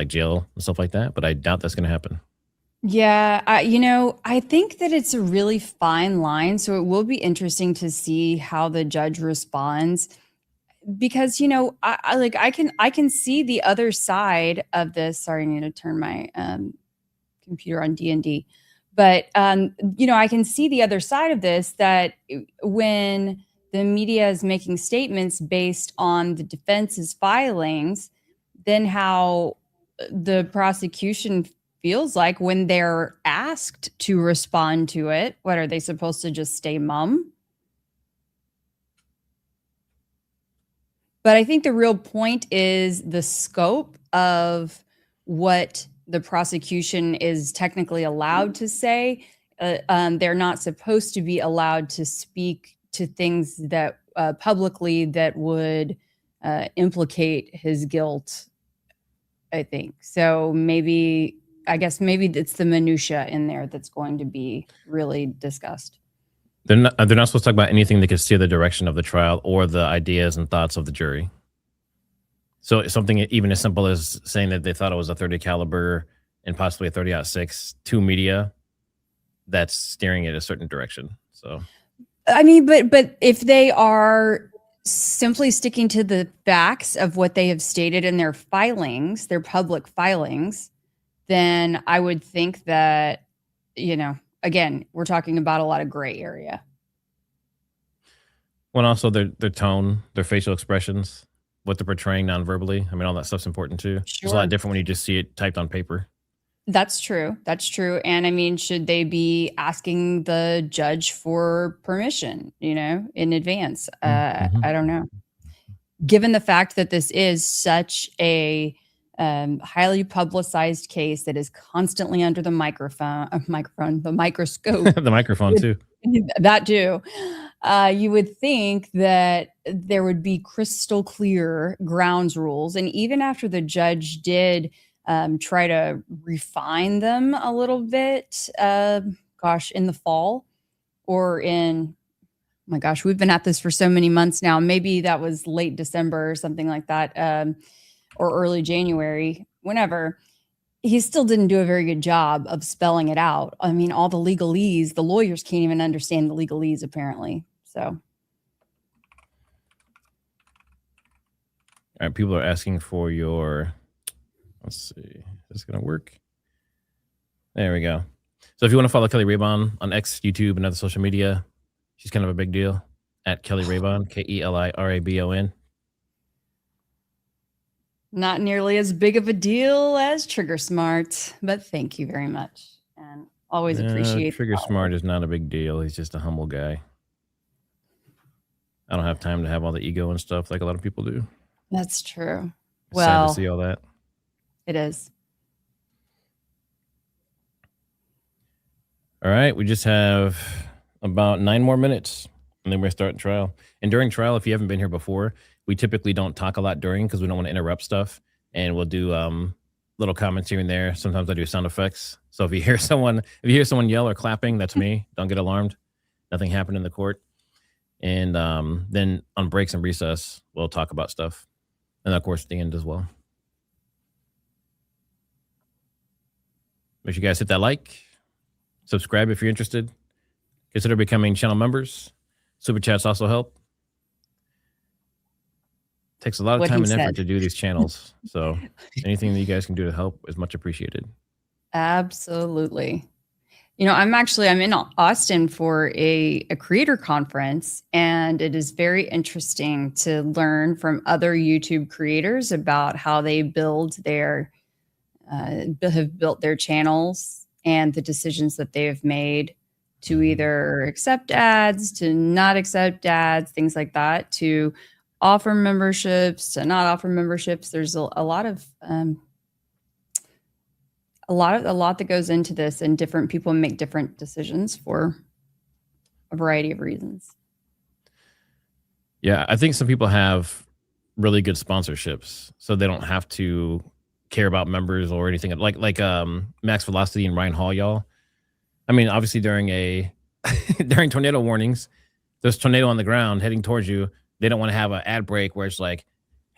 jail and stuff like that. But I doubt that's going to happen. Yeah, I think that it's a really fine line, so it will be interesting to see how the judge responds because I can see the other side of this. Sorry, I need to turn my computer on D&D. But I can see the other side of this, that when the media is making statements based on the defense's filings, then how the prosecution feels like when they're asked to respond to it. What are they supposed to just stay mum? But I think the real point is the scope of what the prosecution is technically allowed to say. They're not supposed to be allowed to speak to things that publicly that would implicate his guilt, I think. So maybe it's the minutia in there that's going to be really discussed. They're not supposed to talk about anything that could steer the direction of the trial or the ideas and thoughts of the jury. So something even as simple as saying that they thought it was a 30 caliber and possibly a 30-06 to media, that's steering it a certain direction. So, I mean, but if they are simply sticking to the facts of what they have stated in their filings, their public filings, then I would think that, again, we're talking about a lot of gray area. Well, also their tone, their facial expressions, what they're portraying non-verbally. I mean, all that stuff's important too. Sure. It's a lot different when you just see it typed on paper. That's true. That's true. And I mean, should they be asking the judge for permission, in advance? I don't know. Given the fact that this is such a highly publicized case that is constantly under the microscope. The microphone too. That too. You would think that there would be crystal clear grounds rules. And even after the judge did try to refine them a little bit, in the fall or in, oh my gosh, we've been at this for so many months now. Maybe that was late December or something like that. Or early January, whenever, he still didn't do a very good job of spelling it out. I mean, all the legalese, the lawyers can't even understand the legalese, apparently. So. All right, people are asking for your, let's see, is this going to work? There we go. So if you want to follow Kelly Raybon on X, YouTube, and other social media, she's kind of a big deal, at Kelly Raybon, KELIRABON. Not nearly as big of a deal as Trigger Smart, but thank you very much. And always appreciate Trigger Smart is not a big deal. He's just a humble guy. I don't have time to have all the ego and stuff like a lot of people do. That's true. It's sad to see all that. It is. All right. We just have about 9 more minutes and then we're starting trial. And during trial, if you haven't been here before, we typically don't talk a lot during because we don't want to interrupt stuff. And we'll do little comments here and there. Sometimes I do sound effects. So if you hear someone yell or clapping, that's me. Don't get alarmed. Nothing happened in the court. And then on breaks and recess, we'll talk about stuff. And of course, at the end as well. Make sure you guys hit that like. Subscribe if you're interested. Consider becoming channel members. Super chats also help. Takes a lot of time and effort to do these channels. So anything that you guys can do to help is much appreciated. Absolutely. I'm in Austin for a creator conference, and it is very interesting to learn from other YouTube creators about how they have built their channels and the decisions that they have made to either accept ads, to not accept ads, things like that, to offer memberships, to not offer memberships. There's a lot that goes into this, and different people make different decisions for a variety of reasons. Yeah, I think some people have really good sponsorships, so they don't have to care about members or anything like Max Velocity and Ryan Hall, y'all. I mean, obviously during tornado warnings, there's tornado on the ground heading towards you. They don't want to have an ad break where it's like,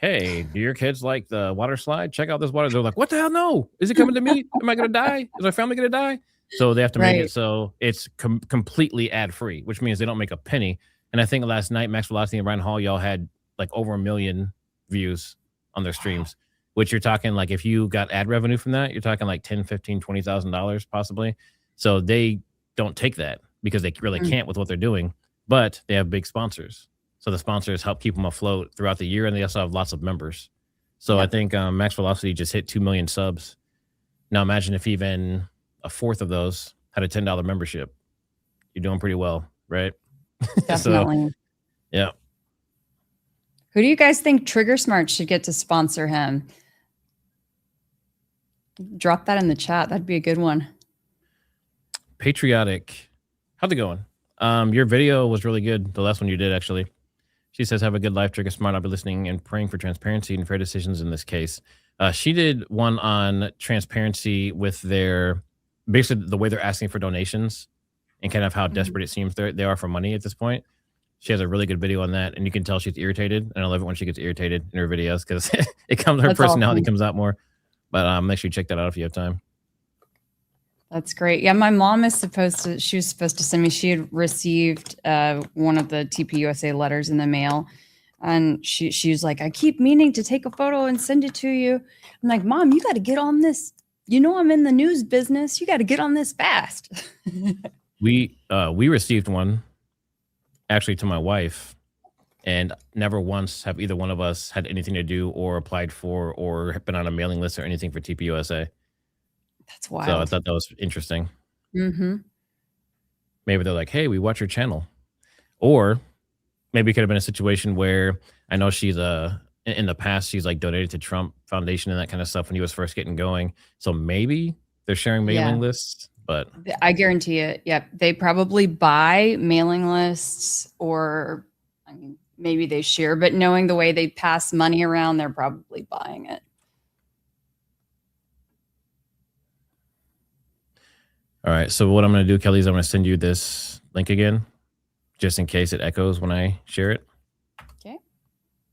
hey, do your kids like the water slide? Check out this water. They're like, what the hell? No. Is it coming to me? Am I going to die? Is my family going to die? So they have to make it Right. so it's completely ad free, which means they don't make a penny. And I think last night, Max Velocity and Ryan Hall, y'all had like over 1 million views on their Wow. streams, which you're talking like if you got ad revenue from that, you're talking like 10, 15, $20,000 possibly. So they don't take that because they really Mm. can't with what they're doing, but they have big sponsors. So the sponsors help keep them afloat throughout the year, and they also have lots of members. So I Yep. think Max Velocity just hit 2 million subs. Now imagine if even a fourth of those had a $10 membership. You're doing pretty well, right? So Definitely. yeah, Who do you guys think Trigger Smart should get to sponsor him? Drop that in the chat. That'd be a good one. patriotic. How's it going? Your video was really good. The last one you did, actually. She says, have a good life, Trigger Smart. I'll be listening and praying for transparency and fair decisions in this case. She did one on transparency with their, basically the way they're asking for donations and kind of how desperate it seems they are for money at this point. She has a really good video on that, and you can tell she's irritated. And I love it when she gets irritated in her videos because it comes, her That's personality awesome. comes out more. But make sure you check that out if you have time. That's great. Yeah, my mom is she was supposed to send me, she had received one of the TPUSA letters in the mail. And she was like, I keep meaning to take a photo and send it to you. I'm like, Mom, you got to get on this. You know, I'm in the news business. You got to get on this fast. We received one actually to my wife, and never once have either one of us had anything to do or applied for or been on a mailing list or anything for TPUSA. That's So I wild. thought that was interesting. Mm-hmm. Maybe they're like, hey, we watch your channel. Or maybe it could have been a situation where I know she's in the past, she's like donated to Trump Foundation and that kind of stuff when he was first getting going. So maybe they're sharing mailing Yeah. lists, but I guarantee it. Yep. They probably buy mailing lists, or I mean, maybe they share, but knowing the way they pass money around, they're probably buying it. all right. So what I'm going to do, Kelly, is I'm going to send you this link again, just in case it echoes when I share it. Okay.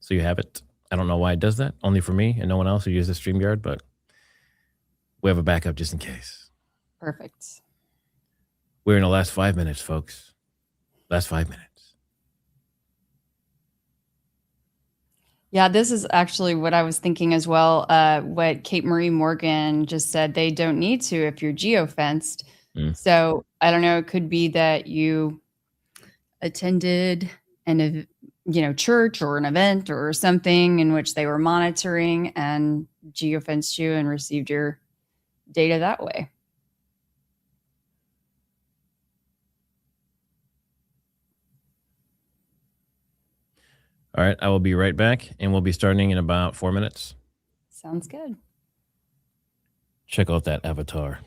So you have it. I don't know why it does that, only for me and no one else who uses StreamYard, but we have a backup just in case. Perfect. We're in the last 5 minutes, folks. Last 5 minutes. Yeah, this is actually what I was thinking as well. What Kate Marie Morgan just said, they don't need to if you're geofenced. So I don't know, it could be that you attended church or an event or something in which they were monitoring and geofenced you and received your data that way. All right, I will be right back, and we'll be starting in about 4 minutes. Sounds good. Check out that avatar.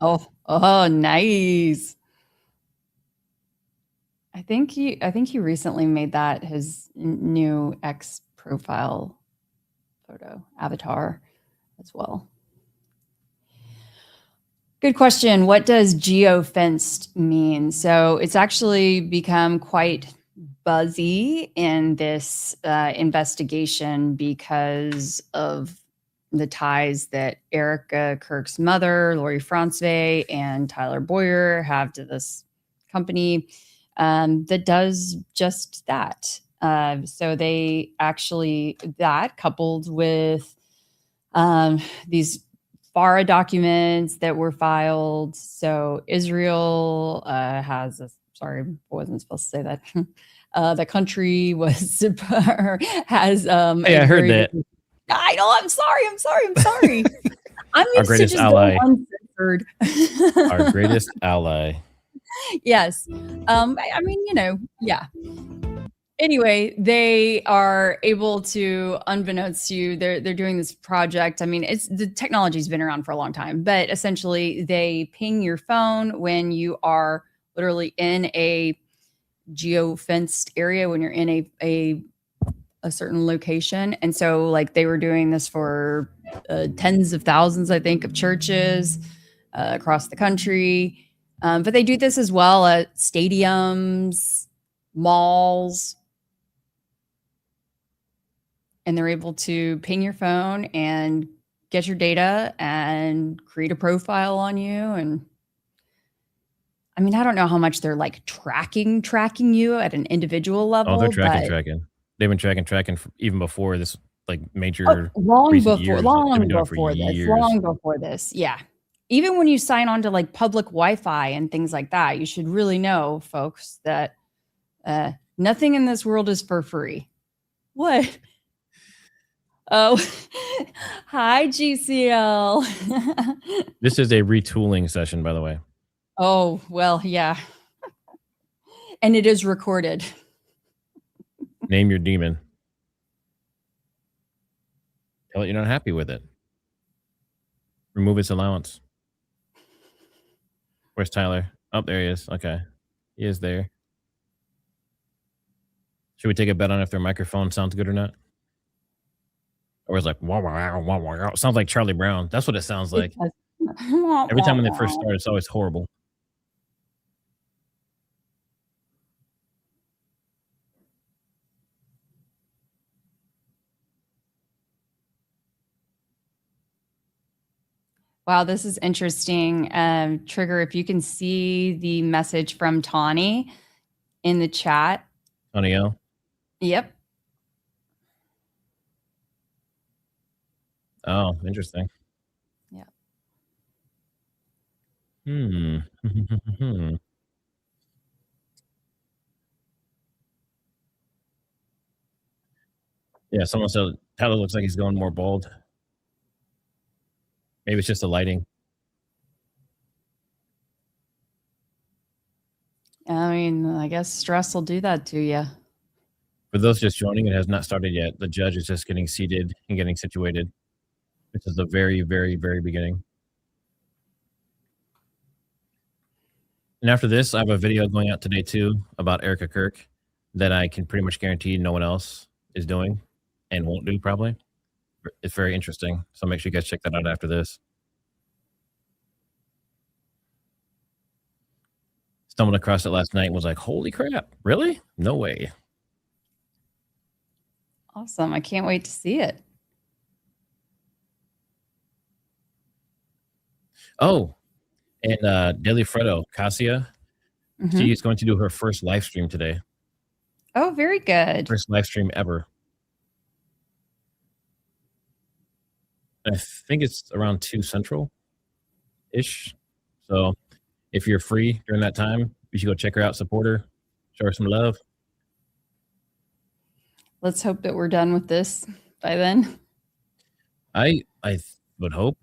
Oh, nice. I think he recently made that his new X profile photo avatar as well. Good question. What does geofenced mean? So it's actually become quite buzzy in this investigation because of the ties that Erica Kirk's mother, Lori Franzway, and Tyler Boyer have to this company that does just that. So they actually, that coupled with these FARA documents that were filed. So Israel has a, sorry, I wasn't supposed to say that. The country was has Hey, I heard that. I know. I'm sorry. I'm Our used to greatest just ally. going uncensored. Our greatest ally. Yes. I mean, yeah. Anyway, they are able to, unbeknownst to you, they're doing this project. I mean, it's the technology's been around for a long time, but essentially they ping your phone when you are literally in a geo-fenced area, when you're in a certain location. And so like they were doing this for tens of thousands, I think, of churches across the country. But they do this as well at stadiums, malls. and they're able to ping your phone and get your data and create a profile on you. And I mean, I don't know how much they're like tracking you at an individual Oh, they're level, tracking, but tracking. They've been tracking even before this, like oh, major long recent before, years. They've been doing it for years. long before this. Yeah. Even when you sign on to like public Wi-Fi and things like that, you should really know, folks, that nothing in this world is for free. What? Oh, hi, GCL. This is a retooling session, by the way. Oh, well, yeah. And it is recorded. Name your demon. Tell it you're not happy with it. Remove its allowance. Where's Tyler? Oh, there he is. Okay. He is there. Should we take a bet on if their microphone sounds good or not? Or it's like, wah, wah, wah, wah, wah. It sounds like Charlie Brown. That's what it sounds like. Every time when they first start, it's always horrible. Wow, this is interesting. Trigger, if you can see the message from Tawny in the chat. Tony L. Yep. Oh, interesting. Yeah. Yeah, someone said Tyler looks like he's going more bold. Maybe it's just the lighting. I mean, I guess stress will do that to you. For those just joining, it has not started yet. The judge is just getting seated and getting situated. This is the very, very, very beginning. And after this, I have a video going out today too about Erica Kirk that I can pretty much guarantee no one else is doing and won't do probably. It's very interesting. So make sure you guys check that out after this. Stumbled across it last night and was like, holy crap, really? No way. Awesome. I can't wait to see it. Oh, and Daily Fredo, Cassia, she is going to do her first live stream today. Oh, very good. First live stream ever. I think it's around 2 Central-ish. So if you're free during that time, you should go check her out, support her, show her some love. Let's hope that we're done with this by then. I would hope.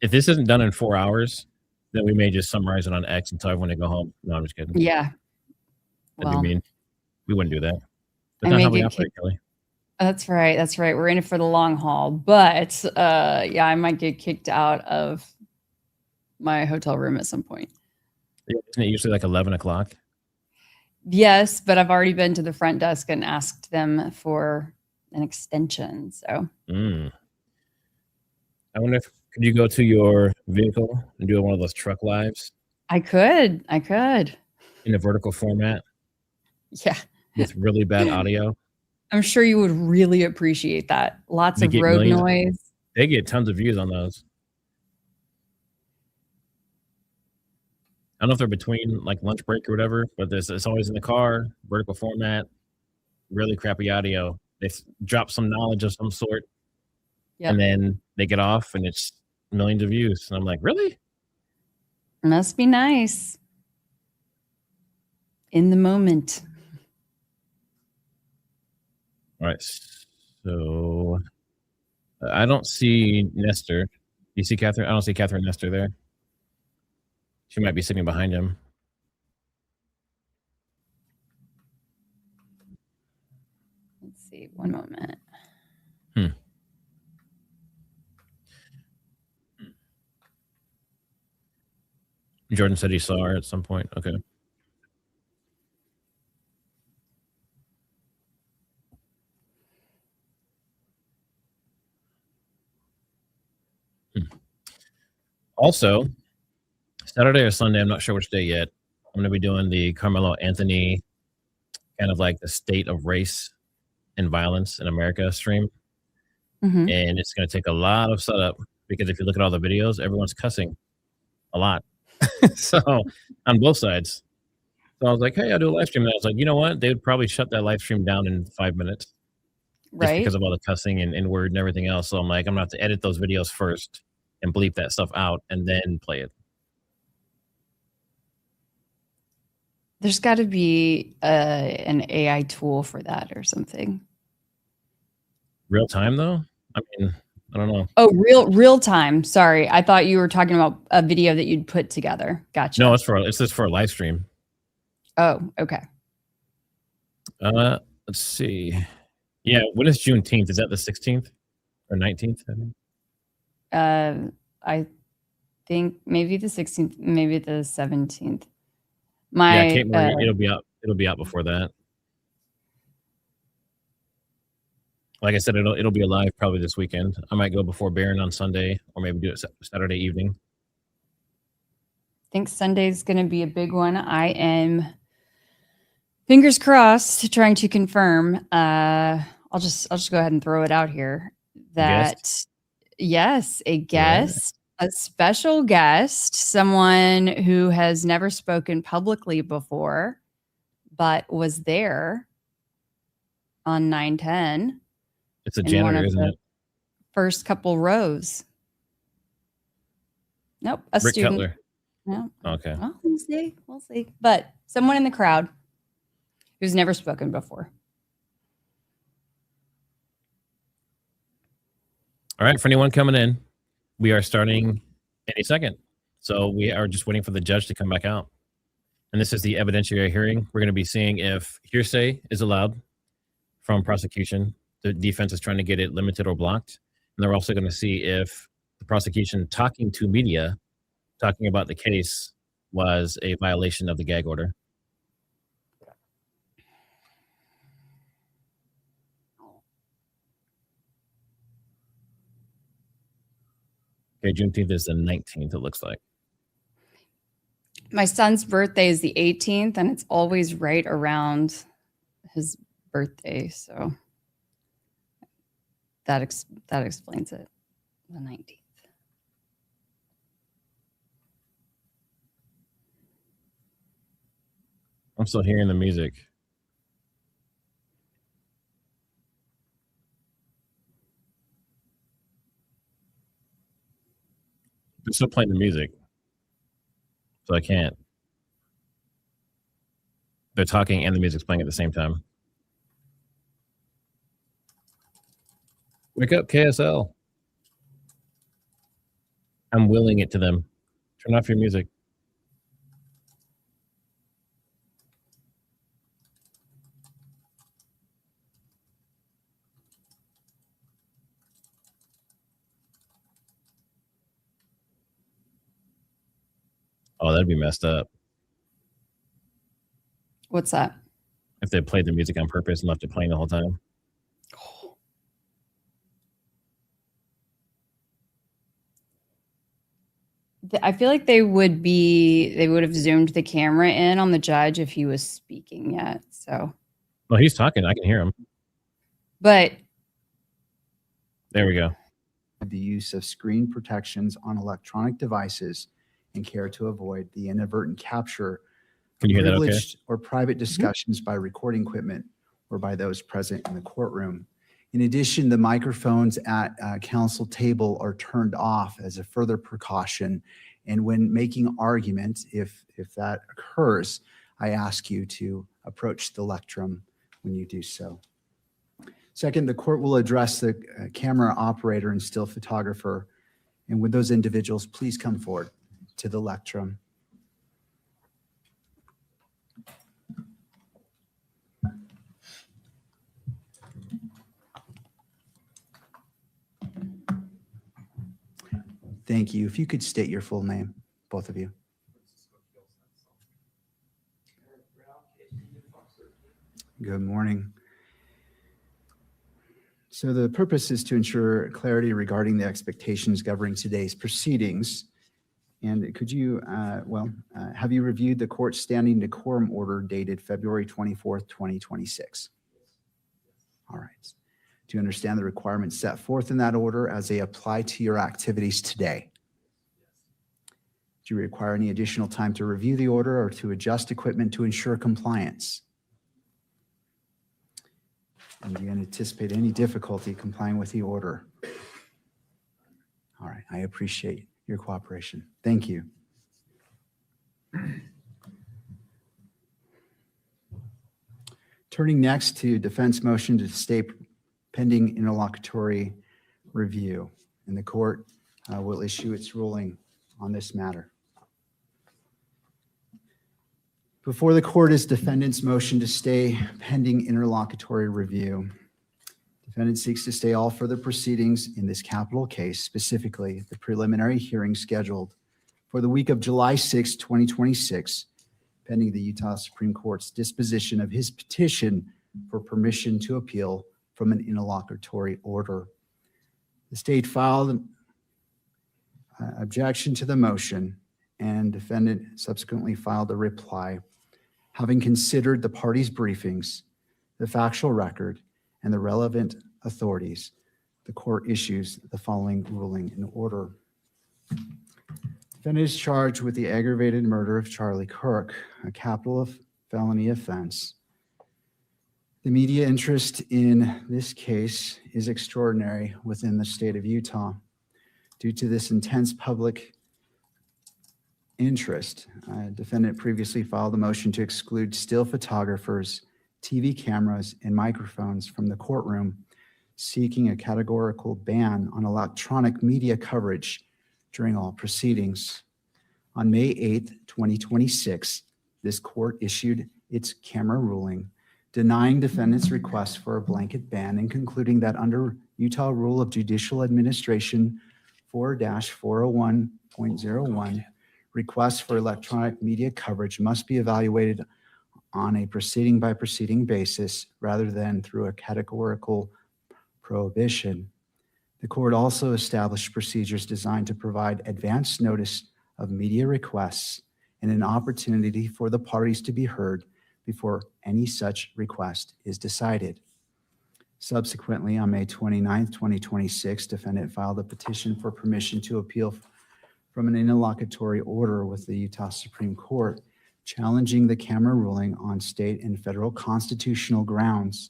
If this isn't done in 4 hours, then we may just summarize it on X and tell everyone to go home. No, I'm just kidding. Yeah. That'd be mean. We wouldn't do that. I That's not may how we get operate, Kelly. That's right. That's right. We're in it for the long haul. But yeah, I might get kicked out of my hotel room at some point. Isn't it usually like 11 o'clock? Yes, but I've already been to the front desk and asked them for an extension. So I wonder if could you go to your vehicle and do one of those truck lives? I could. In a vertical format? Yeah. With really bad audio? I'm sure you would really appreciate that. Lots of road noise. They get tons of views on those. I don't know if they're between like lunch break or whatever, but it's always in the car, vertical format, really crappy audio. They drop some knowledge of some sort, and then they get off, and it's millions of views. And I'm like, really? Must be nice. In the moment. All right. So I don't see Nestor. Do you see Catherine? I don't see Catherine Nestor there. She might be sitting behind him. Let's see. One moment. Jordan said he saw her at some point. Okay. Also, Saturday or Sunday, I'm not sure which day yet, I'm going to be doing the Carmelo Anthony kind of like the state of race and violence in America stream. Mhm. And it's going to take a lot of setup because if you look at all the videos, everyone's cussing a lot. So on both sides. So I was like, hey, I'll do a live stream. And I was like, you know what? They would probably shut that live stream down in 5 minutes just because Right? of all the cussing and N-word and everything else. So I'm like, I'm going to have to edit those videos first and bleep that stuff out and then play it. There's got to be an AI tool for that or something. Real time though? I mean, I don't know. Oh, real time. Sorry, I thought you were talking about a video that you'd put together. Gotcha. No, it's just for a live stream. Oh, okay. Let's see. Yeah, when is Juneteenth? Is that the 16th or 19th? I think maybe the 16th, maybe the 17th. Yeah, Kate Marie, it'll be out before that. Like I said, it'll be alive probably this weekend. I might go before Barron on Sunday, or maybe do it Saturday evening. I think Sunday's going to be a big one. I am fingers crossed, trying to confirm. I'll just go ahead and throw it out here that yes, a guest, a special guest, someone who has never spoken publicly before, but was there on 9/10. It's a janitor, isn't it? First couple rows. Nope, a Rick student. Cutler. No. Okay. Well, we'll see. We'll see. But someone in the crowd who's never spoken before. All right, for anyone coming in, we are starting any second. So we are just waiting for the judge to come back out. And this is the evidentiary hearing. We're going to be seeing if hearsay is allowed from prosecution. The defense is trying to get it limited or blocked. And they're also going to see if the prosecution talking to media, talking about the case, was a violation of the gag order. Okay, Juneteenth is the 19th, it looks like. My son's birthday is the 18th, and it's always right around his birthday. So that explains it. The 19th. I'm still hearing the music. They're still playing the music. So I can't. They're talking and the music's playing at the same time. Wake up, KSL. I'm willing it to them. Turn off your music. Oh, that'd be messed up. What's that? If they played the music on purpose and left it playing the whole time. I feel like they would have zoomed the camera in on the judge if he was speaking yet. So. Well, he's talking. I can hear him. But. There we go. The use of screen protections on electronic devices and care to avoid the inadvertent capture Can you hear that okay? privileged or private discussions by recording equipment or by those present in the courtroom. In addition, the microphones at counsel table are turned off as a further precaution. And when making arguments, if that occurs, I ask you to approach the lectern when you do so. Second, the court will address the camera operator and still photographer. And with those individuals, please come forward to the lectern. Thank you. If you could state your full name, both of you. Good morning. So the purpose is to ensure clarity regarding the expectations governing today's proceedings. And could you, have you reviewed the court's standing decorum order dated February 24th, 2026? All right. Do you understand the requirements set forth in that order as they apply to your activities today? Do you require any additional time to review the order or to adjust equipment to ensure compliance? And do you anticipate any difficulty complying with the order? All right, I appreciate your cooperation. Thank you. Turning next to defense motion to stay pending interlocutory review, and the court will issue its ruling on this matter. Before the court is defendant's motion to stay pending interlocutory review. Defendant seeks to stay all further proceedings in this capital case, specifically the preliminary hearing scheduled for the week of July 6, 2026, pending the Utah Supreme Court's disposition of his petition for permission to appeal from an interlocutory order. The state filed an objection to the motion, and defendant subsequently filed a reply. Having considered the parties' briefings, the factual record, and the relevant authorities, the court issues the following ruling in order. Defendant is charged with the aggravated murder of Charlie Kirk, a capital felony offense. The media interest in this case is extraordinary within the state of Utah. Due to this intense public interest, defendant previously filed a motion to exclude still photographers, TV cameras, and microphones from the courtroom, seeking a categorical ban on electronic media coverage during all proceedings. On May 8, 2026, this court issued its camera ruling, denying defendant's request for a blanket ban and concluding that under Utah Rule of Judicial Administration 4-401.01, requests for electronic media coverage must be evaluated on a proceeding-by-proceeding basis rather than through a categorical prohibition. The court also established procedures designed to provide advance notice of media requests and an opportunity for the parties to be heard before any such request is decided. Subsequently, on May 29, 2026, defendant filed a petition for permission to appeal from an interlocutory order with the Utah Supreme Court, challenging the camera ruling on state and federal constitutional grounds.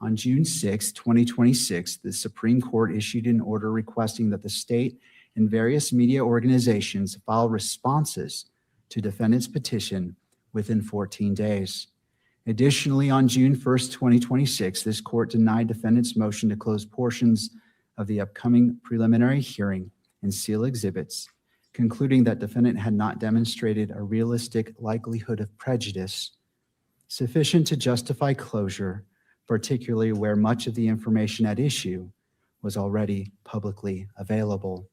On June 6, 2026, the Supreme Court issued an order requesting that the state and various media organizations file responses to defendant's petition within 14 days. Additionally, on June 1st, 2026, this court denied defendant's motion to close portions of the upcoming preliminary hearing and seal exhibits, concluding that defendant had not demonstrated a realistic likelihood of prejudice sufficient to justify closure, particularly where much of the information at issue was already publicly available.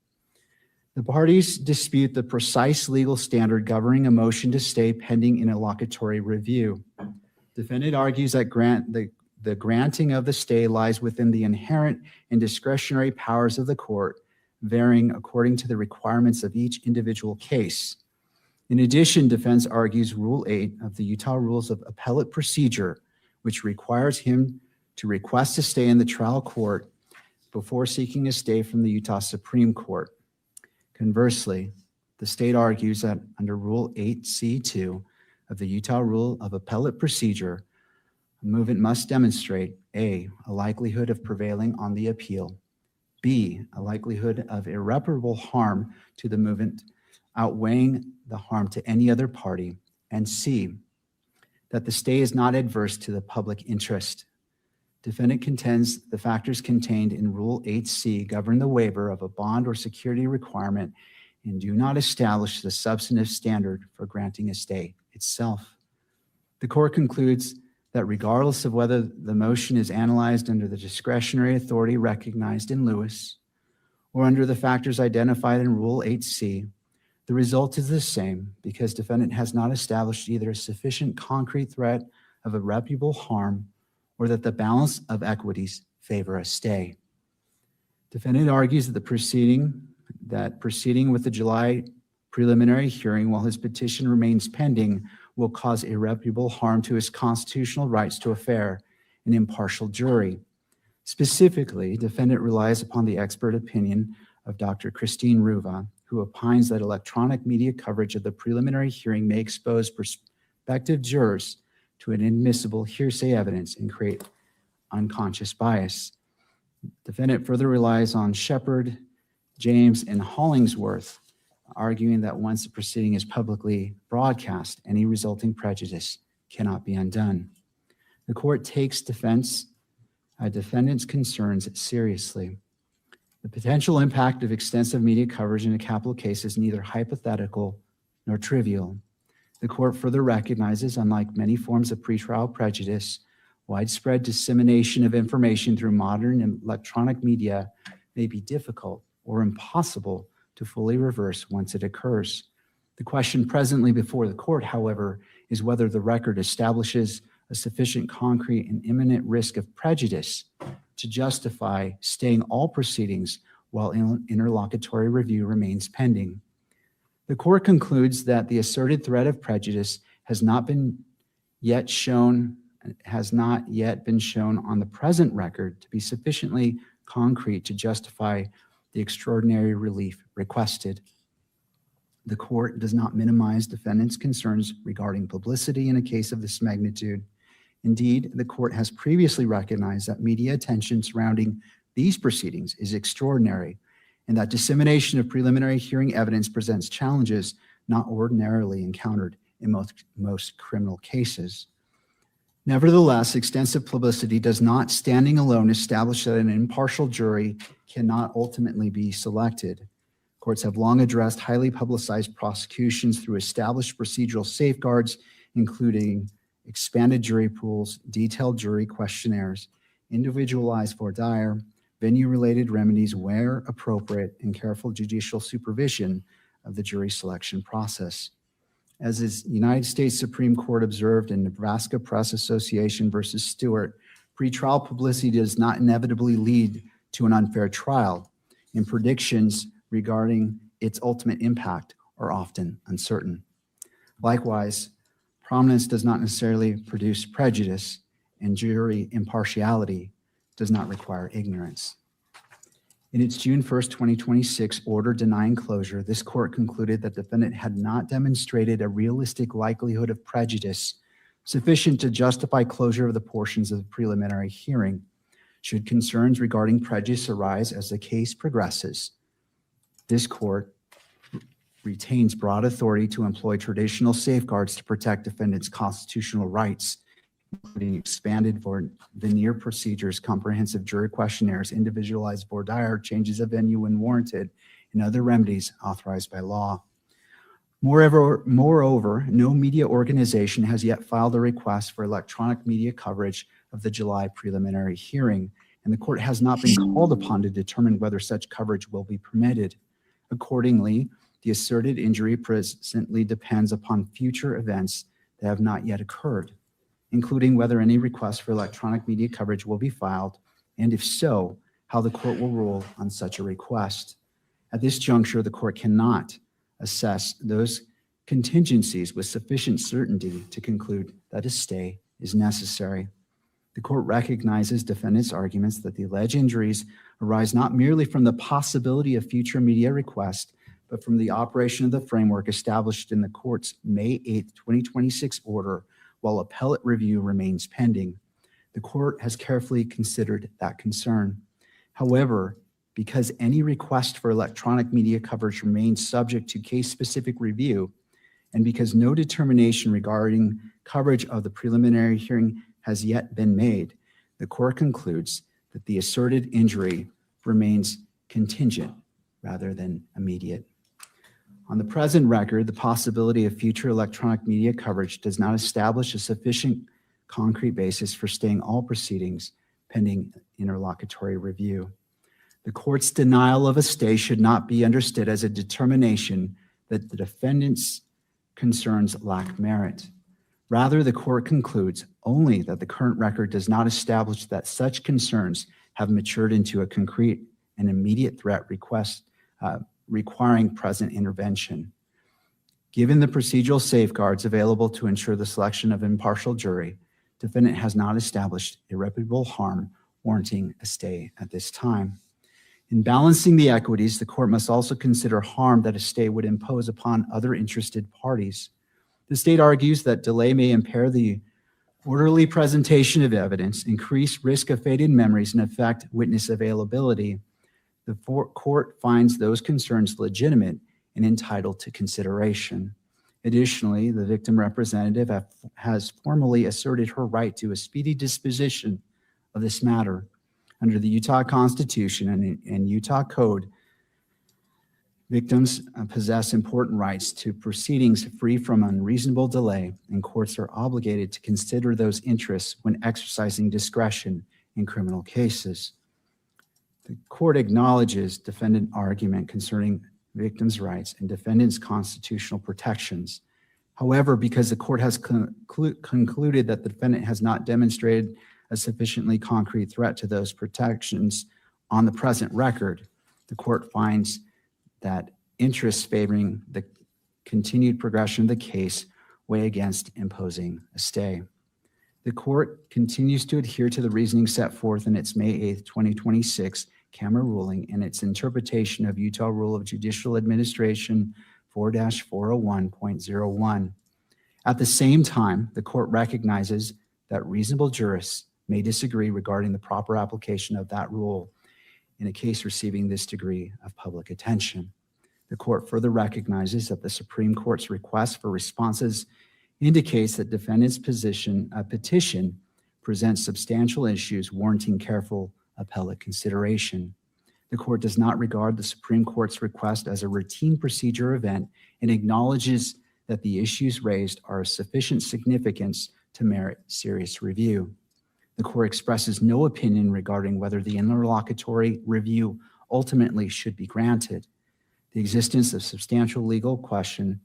The parties dispute the precise legal standard governing a motion to stay pending interlocutory review. Defendant argues that the granting of the stay lies within the inherent and discretionary powers of the court, varying according to the requirements of each individual case. In addition, defense argues Rule 8 of the Utah Rules of Appellate Procedure, which requires him to request a stay in the trial court before seeking a stay from the Utah Supreme Court. Conversely, the state argues that under Rule 8C2 of the Utah Rule of Appellate Procedure, a movement must demonstrate A, a likelihood of prevailing on the appeal, B, a likelihood of irreparable harm to the movement outweighing the harm to any other party, and C, that the stay is not adverse to the public interest. Defendant contends the factors contained in Rule 8C govern the waiver of a bond or security requirement and do not establish the substantive standard for granting a stay itself. The court concludes that regardless of whether the motion is analyzed under the discretionary authority recognized in Lewis or under the factors identified in Rule 8C, the result is the same because defendant has not established either a sufficient concrete threat of irreparable harm or that the balance of equities favor a stay. Defendant argues that proceeding with the July preliminary hearing while his petition remains pending will cause irreparable harm to his constitutional rights to a fair and impartial jury. Specifically, defendant relies upon the expert opinion of Dr. Christine Ruva, who opines that electronic media coverage of the preliminary hearing may expose prospective jurors to inadmissible hearsay evidence and create unconscious bias. Defendant further relies on Shepard, James, and Hollingsworth, arguing that once the proceeding is publicly broadcast, any resulting prejudice cannot be undone. The court takes defendant's concerns seriously. The potential impact of extensive media coverage in a capital case is neither hypothetical nor trivial. The court further recognizes, unlike many forms of pretrial prejudice, widespread dissemination of information through modern and electronic media may be difficult or impossible to fully reverse once it occurs. The question presently before the court, however, is whether the record establishes a sufficient concrete and imminent risk of prejudice to justify staying all proceedings while interlocutory review remains pending. The court concludes that the asserted threat of prejudice has not yet been shown on the present record to be sufficiently concrete to justify the extraordinary relief requested. The court does not minimize defendant's concerns regarding publicity in a case of this magnitude. Indeed, the court has previously recognized that media attention surrounding these proceedings is extraordinary, and that dissemination of preliminary hearing evidence presents challenges not ordinarily encountered in most criminal cases. Nevertheless, extensive publicity does not, standing alone, establish that an impartial jury cannot ultimately be selected. Courts have long addressed highly publicized prosecutions through established procedural safeguards, including expanded jury pools, detailed jury questionnaires, individualized voir dire, venue-related remedies where appropriate, and careful judicial supervision of the jury selection process. As is United States Supreme Court observed in Nebraska Press Association versus Stewart, pretrial publicity does not inevitably lead to an unfair trial, and predictions regarding its ultimate impact are often uncertain. Likewise, prominence does not necessarily produce prejudice, and jury impartiality does not require ignorance. In its June 1st, 2026 order denying closure, this court concluded that the defendant had not demonstrated a realistic likelihood of prejudice sufficient to justify closure of the portions of the preliminary hearing. Should concerns regarding prejudice arise as the case progresses, this court retains broad authority to employ traditional safeguards to protect defendants' constitutional rights, including expanded veneer procedures, comprehensive jury questionnaires, individualized voir dire, changes of venue when warranted, and other remedies authorized by law. Moreover, no media organization has yet filed a request for electronic media coverage of the July preliminary hearing, and the court has not been called upon to determine whether such coverage will be permitted. Accordingly, the asserted injury presently depends upon future events that have not yet occurred, including whether any request for electronic media coverage will be filed, and if so, how the court will rule on such a request. At this juncture, the court cannot assess those contingencies with sufficient certainty to conclude that a stay is necessary. The court recognizes defendants' arguments that the alleged injuries arise not merely from the possibility of future media requests, but from the operation of the framework established in the court's May 8th, 2026 order, while appellate review remains pending. The court has carefully considered that concern. However, because any request for electronic media coverage remains subject to case-specific review, and because no determination regarding coverage of the preliminary hearing has yet been made, the court concludes that the asserted injury remains contingent rather than immediate. On the present record, the possibility of future electronic media coverage does not establish a sufficient concrete basis for staying all proceedings pending interlocutory review. The court's denial of a stay should not be understood as a determination that the defendant's concerns lack merit. Rather, the court concludes only that the current record does not establish that such concerns have matured into a concrete and immediate threat request requiring present intervention. Given the procedural safeguards available to ensure the selection of impartial jury, defendant has not established irreparable harm warranting a stay at this time. In balancing the equities, the court must also consider harm that a stay would impose upon other interested parties. The state argues that delay may impair the orderly presentation of evidence, increase risk of faded memories, and affect witness availability. The court finds those concerns legitimate and entitled to consideration. Additionally, the victim representative has formally asserted her right to a speedy disposition of this matter. Under the Utah Constitution and Utah Code, victims possess important rights to proceedings free from unreasonable delay, and courts are obligated to consider those interests when exercising discretion in criminal cases. The court acknowledges defendant argument concerning victims' rights and defendants' constitutional protections. However, because the court has concluded that the defendant has not demonstrated a sufficiently concrete threat to those protections on the present record, the court finds that interests favoring the continued progression of the case weigh against imposing a stay. The court continues to adhere to the reasoning set forth in its May 8th, 2026 camera ruling and its interpretation of Utah Rule of Judicial Administration 4-401.01. At the same time, the court recognizes that reasonable jurists may disagree regarding the proper application of that rule in a case receiving this degree of public attention. The court further recognizes that the Supreme Court's request for responses indicates that defendant's petition presents substantial issues warranting careful appellate consideration. The court does not regard the Supreme Court's request as a routine procedure event and acknowledges that the issues raised are of sufficient significance to merit serious review. The court expresses no opinion regarding whether the interlocutory review ultimately should be granted. The existence of a substantial legal question,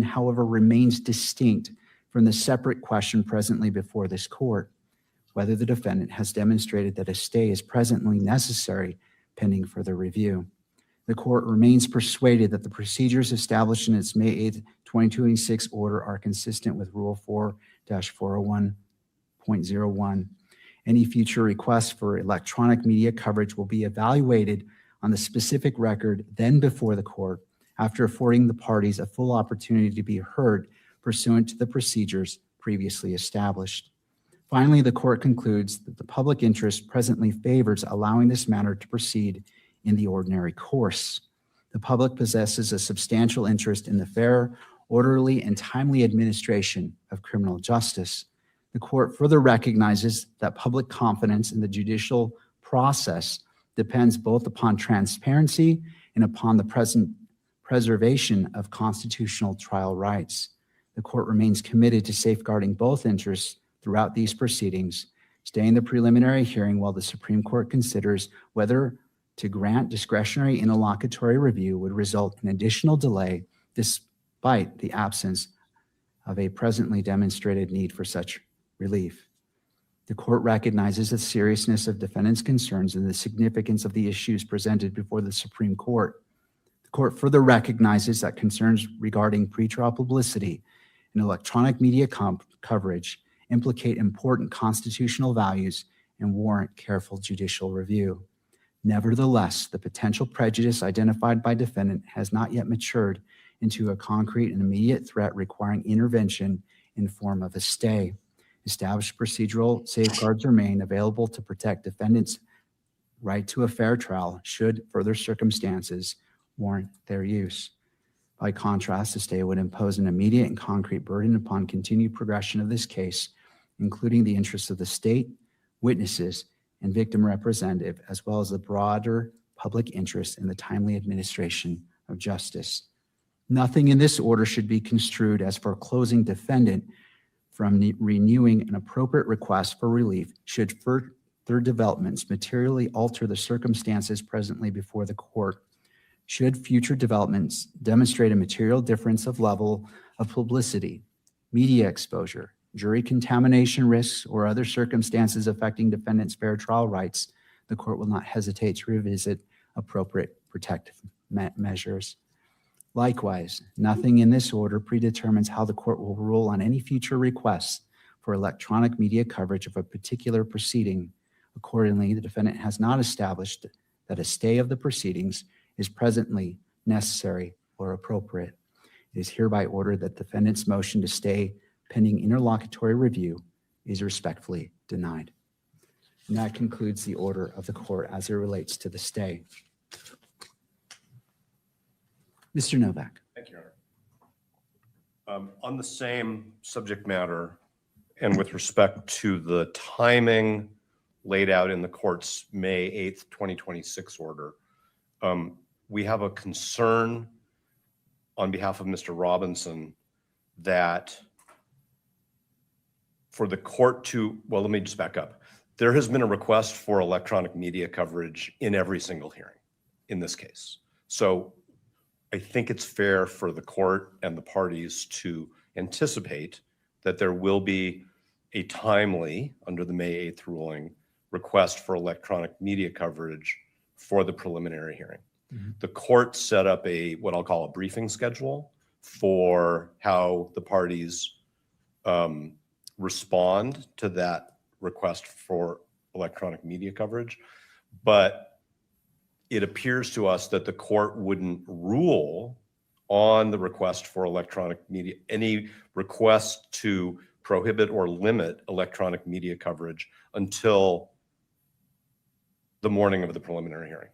however, remains distinct from the separate question presently before this court, whether the defendant has demonstrated that a stay is presently necessary pending further review. The court remains persuaded that the procedures established in its May 8th, 2026 order are consistent with Rule 4-401.01. Any future requests for electronic media coverage will be evaluated on the specific record then before the court after affording the parties a full opportunity to be heard pursuant to the procedures previously established. Finally, the court concludes that the public interest presently favors allowing this matter to proceed in the ordinary course. The public possesses a substantial interest in the fair, orderly, and timely administration of criminal justice. The court further recognizes that public confidence in the judicial process depends both upon transparency and upon the preservation of constitutional trial rights. The court remains committed to safeguarding both interests throughout these proceedings, staying the preliminary hearing while the Supreme Court considers whether to grant discretionary interlocutory review would result in additional delay despite the absence of a presently demonstrated need for such relief. The court recognizes the seriousness of defendants' concerns and the significance of the issues presented before the Supreme Court. The court further recognizes that concerns regarding pretrial publicity and electronic media coverage implicate important constitutional values and warrant careful judicial review. Nevertheless, the potential prejudice identified by defendant has not yet matured into a concrete and immediate threat requiring intervention in the form of a stay. Established procedural safeguards remain available to protect defendants' right to a fair trial should further circumstances warrant their use. By contrast, a stay would impose an immediate and concrete burden upon continued progression of this case, including the interests of the state, witnesses, and victim representative, as well as the broader public interest in the timely administration of justice. Nothing in this order should be construed as foreclosing defendant from renewing an appropriate request for relief should further developments materially alter the circumstances presently before the court. Should future developments demonstrate a material difference of level of publicity, media exposure, jury contamination risks, or other circumstances affecting defendants' fair trial rights, the court will not hesitate to revisit appropriate protective measures. Likewise, nothing in this order predetermines how the court will rule on any future requests for electronic media coverage of a particular proceeding. Accordingly, the defendant has not established that a stay of the proceedings is presently necessary or appropriate. It is hereby ordered that the defendant's motion to stay pending interlocutory review is respectfully denied. And that concludes the order of the court as it relates to the stay. Mr. Novak. Thank you, Your Honor. On the same subject matter and with respect to the timing laid out in the court's May 8th, 2026 order, we have a concern on behalf of Mr. Robinson that for the court to, well, let me just back up. There has been a request for electronic media coverage in every single hearing in this case. So I think it's fair for the court and the parties to anticipate that there will be a timely, under the May 8th ruling, request for electronic media coverage for the preliminary hearing. Mm-hmm. The court set up what I'll call a briefing schedule for how the parties respond to that request for electronic media coverage. But it appears to us that the court wouldn't rule on the request for electronic media, any request to prohibit or limit electronic media coverage until the morning of the preliminary hearing.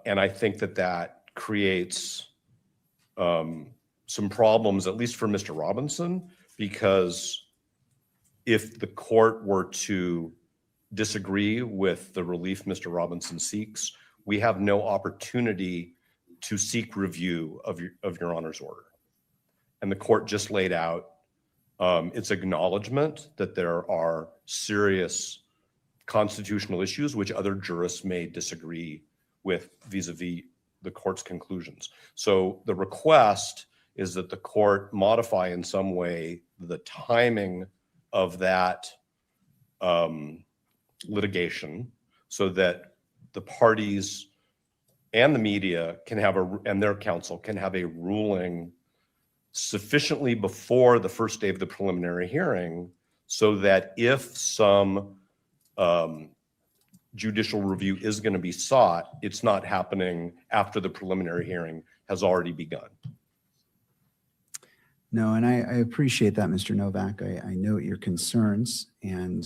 And I think that creates some problems, at least for Mr. Robinson, because if the court were to disagree with the relief Mr. Robinson seeks, we have no opportunity to seek review of your Honor's order. And the court just laid out its acknowledgement that there are serious constitutional issues which other jurists may disagree with vis-a-vis the court's conclusions. So the request is that the court modify in some way the timing of that litigation so that the parties and the media can have and their counsel can have a ruling sufficiently before the first day of the preliminary hearing so that if some judicial review is going to be sought, it's not happening after the preliminary hearing has already begun. No, and I appreciate that, Mr. Novak. I note your concerns, and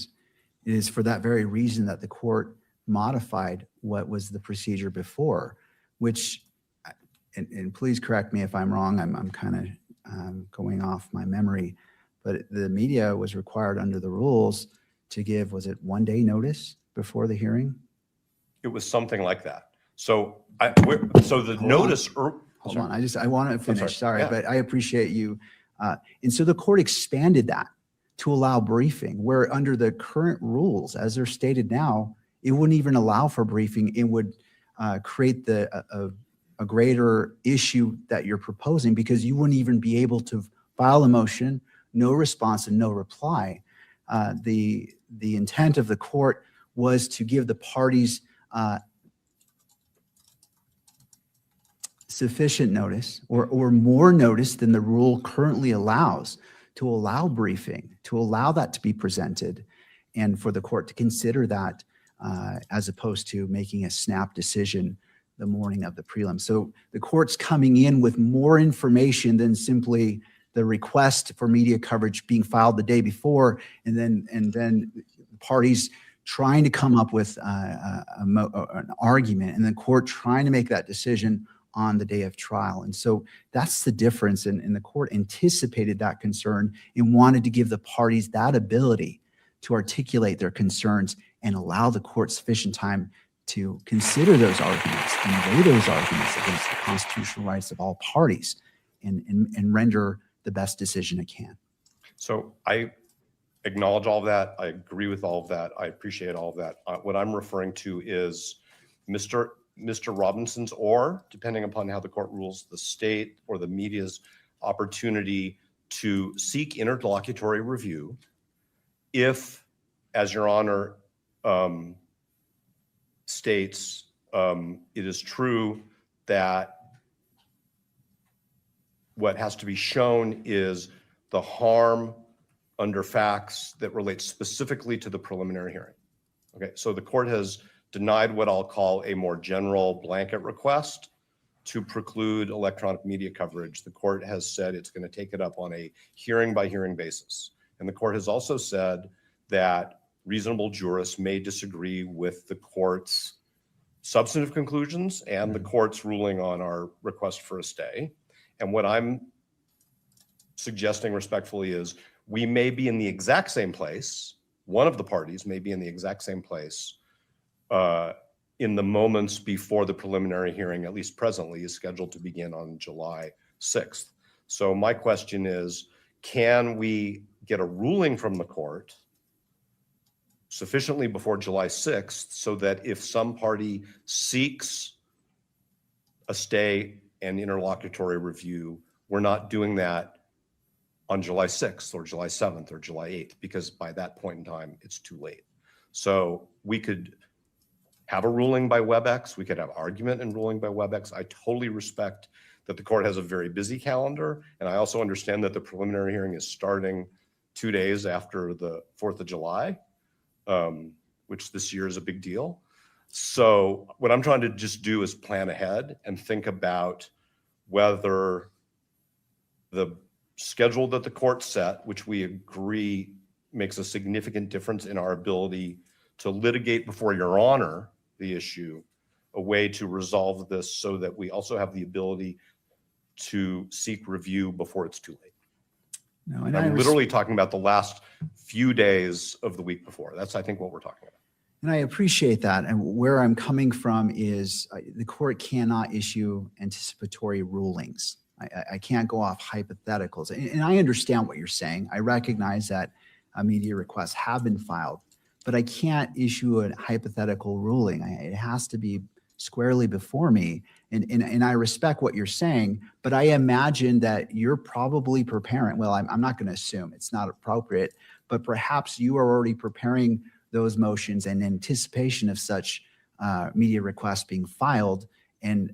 it is for that very reason that the court modified what was the procedure before, which, and please correct me if I'm wrong, I'm kind of going off my memory, but the media was required under the rules to give, was it 1 day notice before the hearing? It was something like that. So the notice. Hold on, I want to finish, sorry, yeah. But I appreciate you. And so the court expanded that to allow briefing, where under the current rules, as they're stated now, it wouldn't even allow for briefing. It would create a greater issue that you're proposing, because you wouldn't even be able to file a motion, no response and no reply. The intent of the court was to give the parties sufficient notice or more notice than the rule currently allows, to allow briefing, to allow that to be presented, and for the court to consider that as opposed to making a snap decision the morning of the prelim. So the court's coming in with more information than simply the request for media coverage being filed the day before, and then parties trying to come up with an argument, and the court trying to make that decision on the day of trial. And so that's the difference. And the court anticipated that concern and wanted to give the parties that ability to articulate their concerns and allow the court sufficient time to consider those arguments and weigh those arguments against the constitutional rights of all parties and render the best decision it can. So I acknowledge all of that. I agree with all of that. I appreciate all of that. What I'm referring to is Mr. Robinson's, or depending upon how the court rules, the state or the media's opportunity to seek interlocutory review if, as Your Honor states, it is true that what has to be shown is the harm under facts that relate specifically to the preliminary hearing. Okay, so the court has denied what I'll call a more general blanket request to preclude electronic media coverage. The court has said it's going to take it up on a hearing by hearing basis. And the court has also said that reasonable jurists may disagree with the court's substantive conclusions and the court's ruling on our request for a stay. And what I'm suggesting respectfully is we may be in the exact same place. One of the parties may be in the exact same place in the moments before the preliminary hearing, at least presently, is scheduled to begin on July 6th. So my question is, can we get a ruling from the court sufficiently before July 6th so that if some party seeks a stay and interlocutory review, we're not doing that on July 6th or July 7th or July 8th, because by that point in time, it's too late. So we could have a ruling by WebEx. We could have argument and ruling by WebEx. I totally respect that the court has a very busy calendar. And I also understand that the preliminary hearing is starting 2 days after the 4th of July, which this year is a big deal. So what I'm trying to just do is plan ahead and think about whether the schedule that the court set, which we agree makes a significant difference in our ability to litigate before Your Honor the issue, a way to resolve this so that we also have the ability to seek review before it's too late. No, and I'm literally talking about the last few days of the week before. That's, I think, what we're talking about. And I appreciate that. And where I'm coming from is the court cannot issue anticipatory rulings. I can't go off hypotheticals. And I understand what you're saying. I recognize that media requests have been filed, but I can't issue a hypothetical ruling. It has to be squarely before me. And I respect what you're saying, but I imagine that you're probably preparing. Well, I'm not going to assume it's not appropriate, but perhaps you are already preparing those motions in anticipation of such media requests being filed, and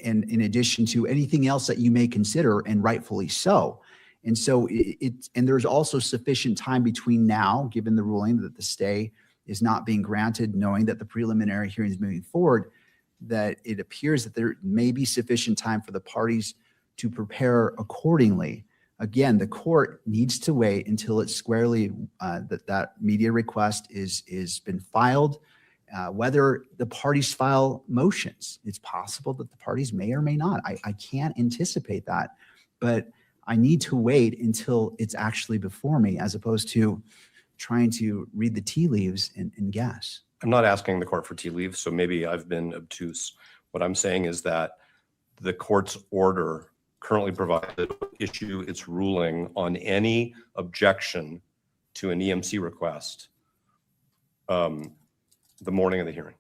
in addition to anything else that you may consider, and rightfully so. And so and there's also sufficient time between now, given the ruling that the stay is not being granted, knowing that the preliminary hearing is moving forward, that it appears that there may be sufficient time for the parties to prepare accordingly. Again, the court needs to wait until it's squarely that media request is been filed. Whether the parties file motions, it's possible that the parties may or may not. I can't anticipate that, but I need to wait until it's actually before me, as opposed to trying to read the tea leaves and guess. I'm not asking the court for tea leaves, so maybe I've been obtuse. What I'm saying is that the court's order currently provided issue its ruling on any objection to an EMC request the morning of the hearing.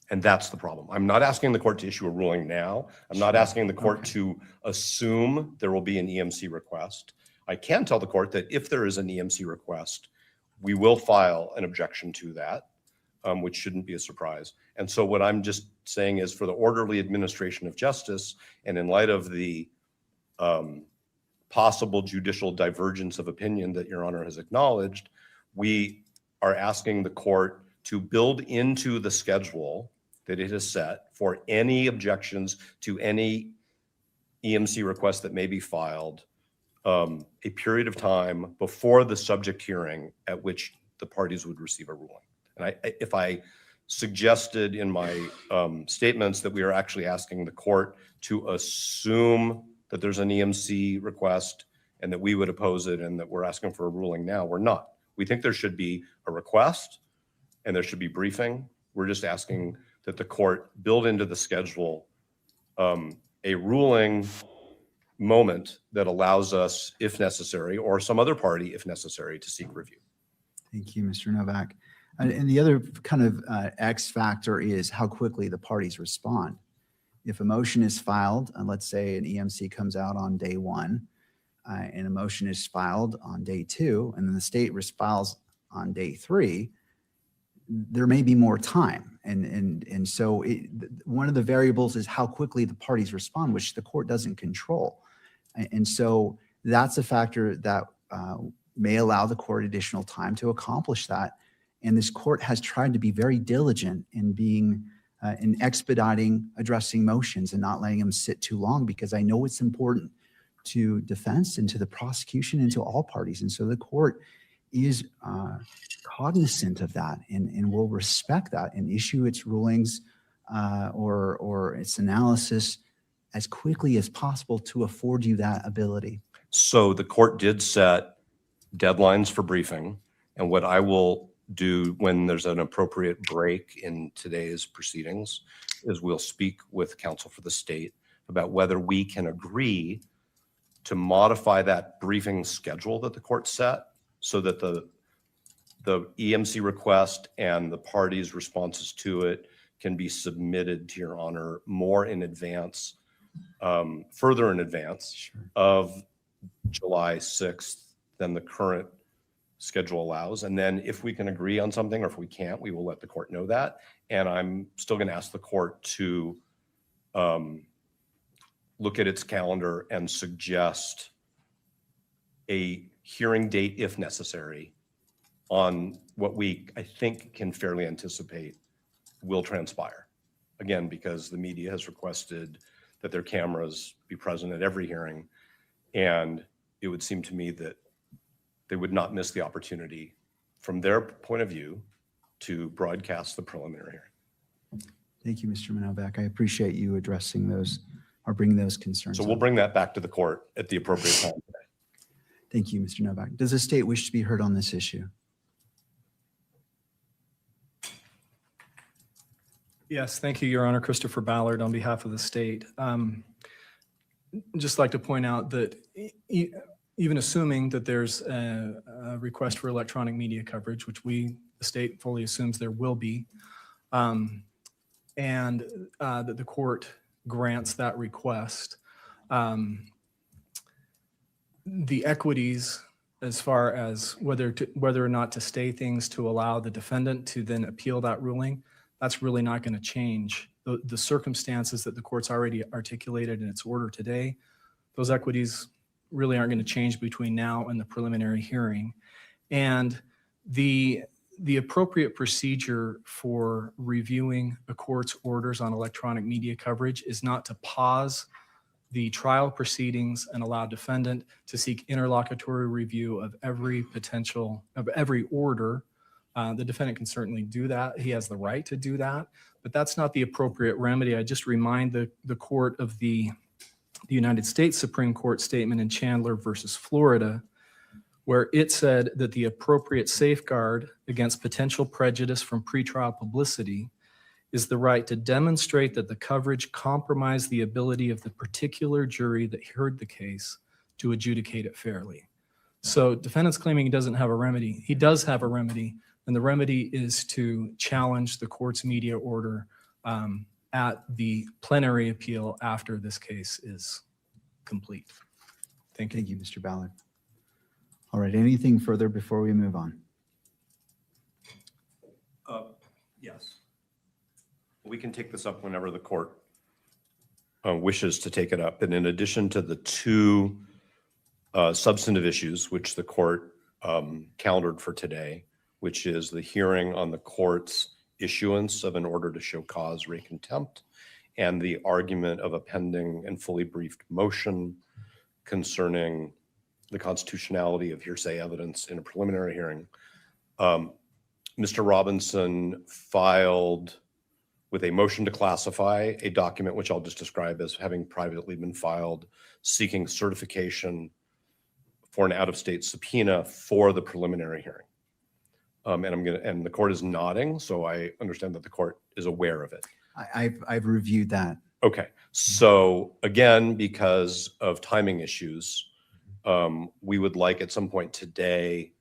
And that's the problem. I'm not asking the court to issue a ruling now. I'm not asking the court to assume there will be an EMC request. I can tell the court that if there is an EMC request, we will file an objection to that, which shouldn't be a surprise. And so what I'm just saying is, for the orderly administration of justice, and in light of the possible judicial divergence of opinion that Your Honor has acknowledged, we are asking the court to build into the schedule that it has set for any objections to any EMC request that may be filed, a period of time before the subject hearing at which the parties would receive a ruling. And if I suggested in my statements that we are actually asking the court to assume that there's an EMC request and that we would oppose it and that we're asking for a ruling now, we're not. We think there should be a request and there should be briefing. We're just asking that the court build into the schedule a ruling moment that allows us, if necessary, or some other party, if necessary, to seek review. Thank you, Mr. Novak. And the other kind of X factor is how quickly the parties respond. If a motion is filed, and let's say an EMC comes out on day 1, and a motion is filed on day 2, and then the state files on day 3, there may be more time. And so one of the variables is how quickly the parties respond, which the court doesn't control. And so that's a factor that may allow the court additional time to accomplish that. And this court has tried to be very diligent in being in expediting addressing motions and not letting them sit too long, because I know it's important to defense and to the prosecution and to all parties. And so the court is cognizant of that and will respect that and issue its rulings or its analysis as quickly as possible to afford you that ability. So the court did set deadlines for briefing, and what I will do when there's an appropriate break in today's proceedings is we'll speak with counsel for the state about whether we can agree to modify that briefing schedule that the court set so that the EMC request and the parties' responses to it can be submitted to your honor more in advance, further in advance of July 6th than the current schedule allows. And then if we can agree on something, or if we can't, we will let the court know that. And I'm still going to ask the court to look at its calendar and suggest a hearing date, if necessary, on what I think can fairly anticipate will transpire. Again, because the media has requested that their cameras be present at every hearing. And it would seem to me that they would not miss the opportunity from their point of view to broadcast the preliminary hearing. Thank you, Mr. Novak. I appreciate you addressing those or bringing those concerns So we'll up. bring that back to the court at the appropriate time today. Thank you, Mr. Novak. Does the state wish to be heard on this issue? Yes, thank you, Your Honor. Christopher Ballard on behalf of the state. Just like to point out that even assuming that there's a request for electronic media coverage, which the state fully assumes there will be, and that the court grants that request, the equities as far as whether or not to stay things to allow the defendant to then appeal that ruling, that's really not going to change. The circumstances that the court's already articulated in its order today, those equities really aren't going to change between now and the preliminary hearing. And the appropriate procedure for reviewing a court's orders on electronic media coverage is not to pause the trial proceedings and allow defendant to seek interlocutory review of every order. The defendant can certainly do that. He has the right to do that, but that's not the appropriate remedy. I just remind the court of the United States Supreme Court statement in Chandler versus Florida, where it said that the appropriate safeguard against potential prejudice from pretrial publicity is the right to demonstrate that the coverage compromised the ability of the particular jury that heard the case to adjudicate it fairly. So defendant's claiming he doesn't have a remedy. He does have a remedy, and the remedy is to challenge the court's media order at the plenary appeal after this case is complete. Thank you. Thank you, Mr. Ballard. All right, anything further before we move on? Yes. We can take this up whenever the court wishes to take it up. And in addition to the two substantive issues, which the court calendared for today, which is the hearing on the court's issuance of an order to show cause re contempt and the argument of a pending and fully briefed motion concerning the constitutionality of hearsay evidence in a preliminary hearing. Mr. Robinson filed with a motion to classify a document, which I'll just describe as having privately been filed, seeking certification for an out-of-state subpoena for the preliminary hearing. And the court is nodding, so I understand that the court is aware of it. I've reviewed that. Okay, so again, because of timing issues, we would like at some point today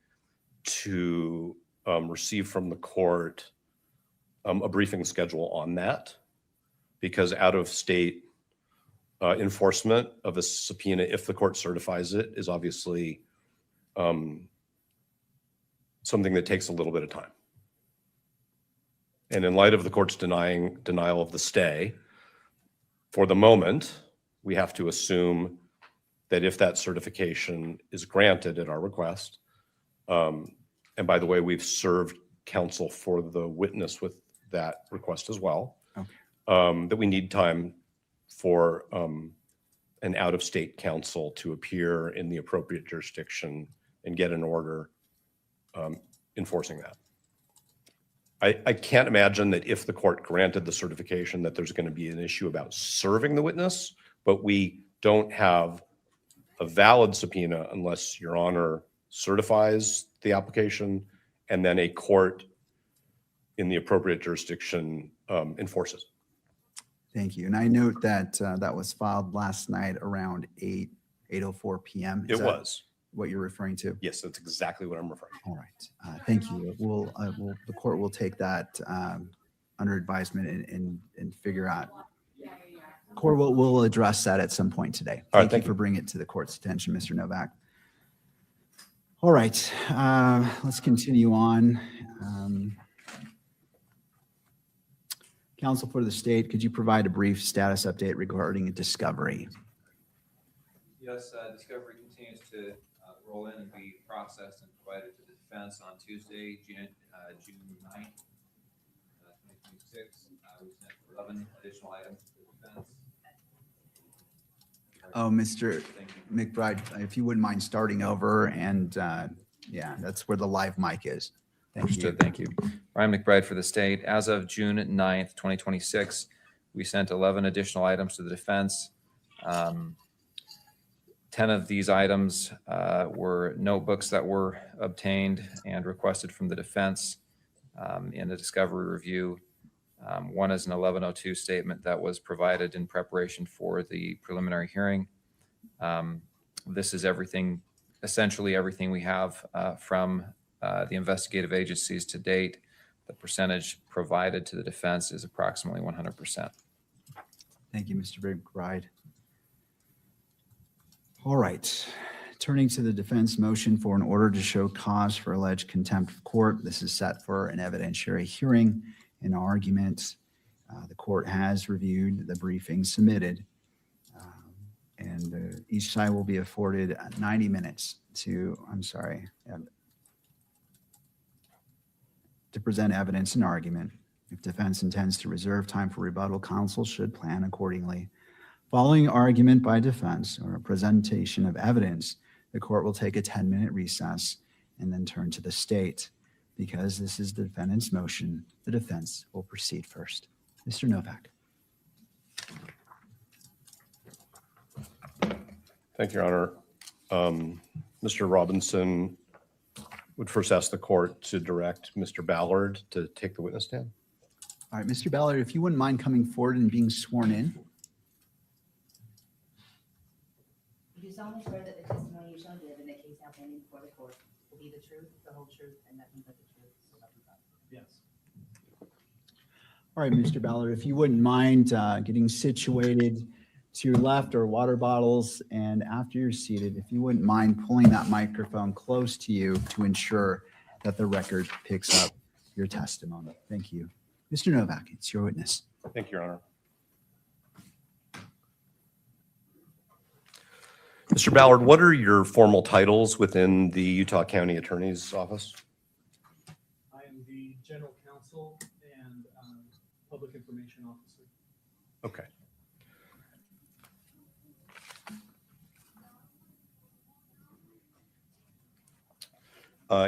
to receive from the court a briefing schedule on that, because out-of-state enforcement of a subpoena, if the court certifies it, is obviously something that takes a little bit of time. And in light of the court's denial of the stay, for the moment, we have to assume that if that certification is granted at our request, And by the way, we've served counsel for the witness with that request as well. Okay. That we need time for an out-of-state counsel to appear in the appropriate jurisdiction and get an order enforcing that. I can't imagine that if the court granted the certification that there's going to be an issue about serving the witness, but we don't have a valid subpoena unless Your Honor certifies the application and then a court in the appropriate jurisdiction enforces. Thank you. And I note that that was filed last night around 8:04 p.m. Is It that was. what you're referring to? Yes, that's exactly what I'm referring to. All right. Thank you. The court will take that under advisement and figure out. Court will address that at some point today. All right, Thank you for bringing it to the court's attention, Mr. Novak. All right. Let's continue on. Counsel for the state, could you provide a brief status update regarding a discovery? Yes, discovery continues to roll in and be processed and provided to the defense on Tuesday, June 9th, 2026. We sent 11 additional items to the defense. Oh, Mr. Thank you. McBride, if you wouldn't mind starting over and yeah, that's where the live mic is. Thank you. Understood, thank you. Ryan McBride for the state. As of June 9th, 2026, we sent 11 additional items to the defense. 10 of these items were notebooks that were obtained and requested from the defense in the discovery review. One is an 1102 statement that was provided in preparation for the preliminary hearing. This is everything, essentially everything we have from the investigative agencies to date. The percentage provided to the defense is approximately 100%. Thank you, Mr. McBride. All right. Turning to the defense motion for an order to show cause for alleged contempt of court. This is set for an evidentiary hearing and argument. The court has reviewed the briefing submitted, and each side will be afforded 90 minutes to present evidence and argument. If defense intends to reserve time for rebuttal, counsel should plan accordingly. Following argument by defense or a presentation of evidence, the court will take a 10-minute recess and then turn to the state. Because this is the defendant's motion, the defense will proceed first. Mr. Novak. Thank you, Your Honor. Mr. Robinson would first ask the court to direct Mr. Ballard to take the witness stand. All right, Mr. Ballard, if you wouldn't mind coming forward and being sworn in. Do you solemnly swear that the testimony you shall give in the case now pending before the court will be the truth, the whole truth, and nothing but the truth, so help you God? Yes. All right, Mr. Ballard, if you wouldn't mind getting situated to your left or water bottles, and after you're seated, if you wouldn't mind pulling that microphone close to you to ensure that the record picks up your testimony. Thank you. Mr. Novak, it's your witness. Thank you, Your Honor. Mr. Ballard, what are your formal titles within the Utah County Attorney's Office? I am the general counsel and public information officer. Okay.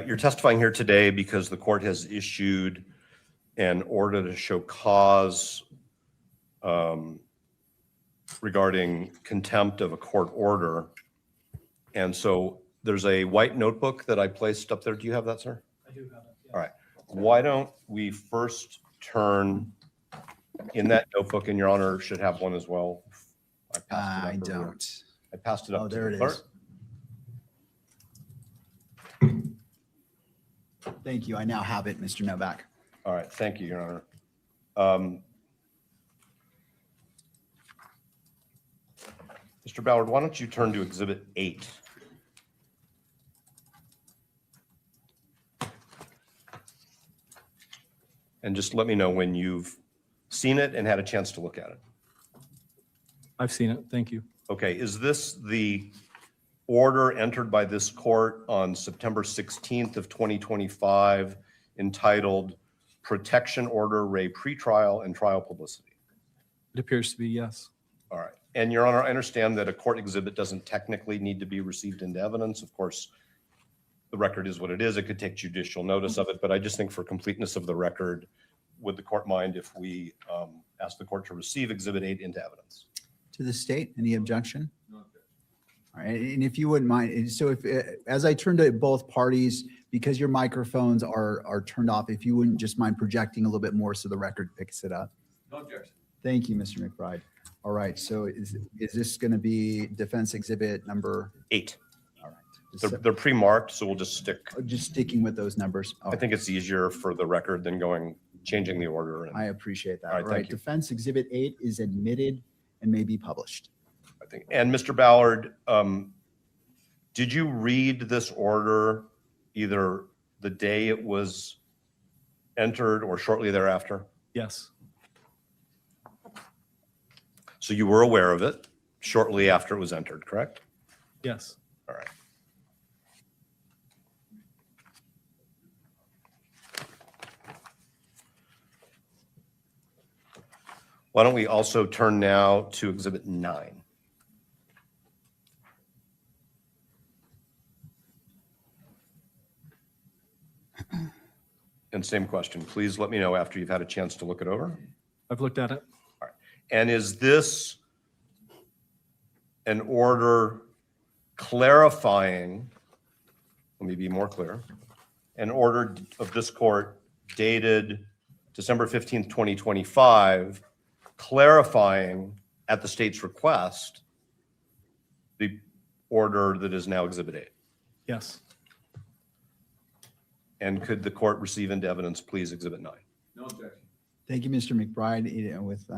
You're testifying here today because the court has issued an order to show cause regarding contempt of a court order. And so there's a white notebook that I placed up there. Do you have that, sir? I do have it. Yes. All right. Why don't we first turn in that notebook, and Your Honor should have one as well. I earlier. don't. I passed it up. Oh, to there the it clerk. is. Thank you. I now have it, Mr. Novak. All right. Thank you, Your Honor. Mr. Ballard, why don't you turn to Exhibit 8? And just let me know when you've seen it and had a chance to look at it. I've seen it. Thank you. Okay, is this the order entered by this court on September 16th of 2025 entitled Protection Order Re Pretrial and Trial Publicity? It appears to be yes. All right. And Your Honor, I understand that a court exhibit doesn't technically need to be received into evidence. Of course, the record is what it is. It could take judicial notice of it, but I just think for completeness of the record, would the court mind if we ask the court to receive Exhibit 8 into evidence? To the state, any objection? No objection. All right, and if you wouldn't mind, so if, as I turn to both parties, because your microphones are turned off, if you wouldn't just mind projecting a little bit more so the record picks it up. No objection. Thank you, Mr. McBride. All right, so is this going to be defense exhibit number? 8. All right. They're pre-marked, so we'll just stick. Just sticking with those numbers. I think it's easier for the record than changing the order. I appreciate that. All right, All right, thank you. defense exhibit 8 is admitted and may be published. I think. And Mr. Ballard, did you read this order either the day it was entered or shortly thereafter? Yes. So you were aware of it shortly after it was entered, correct? Yes. All right. Why don't we also turn now to Exhibit 9? And same question, please let me know after you've had a chance to look it over. I've looked at it. All right. And is this an order clarifying, let me be more clear, an order of this court dated December 15th, 2025, clarifying at the state's request the order that is now Exhibit 8? Yes. And could the court receive into evidence, please, Exhibit 9? No objection. Thank you, Mr. McBride. With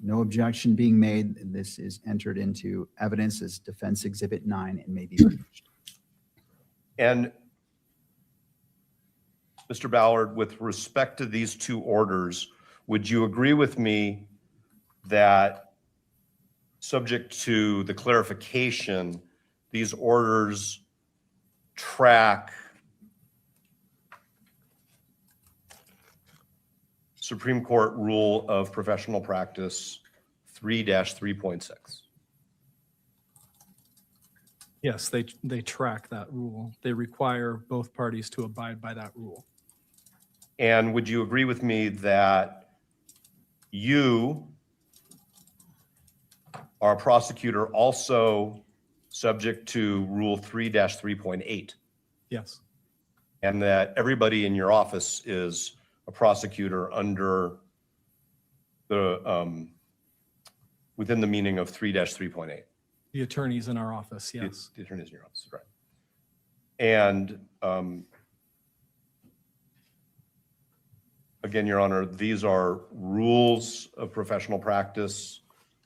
no objection being made, this is entered into evidence as defense exhibit 9 and may be published. And Mr. Ballard, with respect to these two orders, would you agree with me that subject to the clarification, these orders track Supreme Court Rule of Professional Practice 3-3.6? Yes, they track that rule. They require both parties to abide by that rule. And would you agree with me that you are a prosecutor also subject to Rule 3-3.8? Yes. And that everybody in your office is a prosecutor under the, within the meaning of 3-3.8? The attorneys in our office, yes. The attorneys in your office, right. And again, Your Honor, these are rules of professional practice,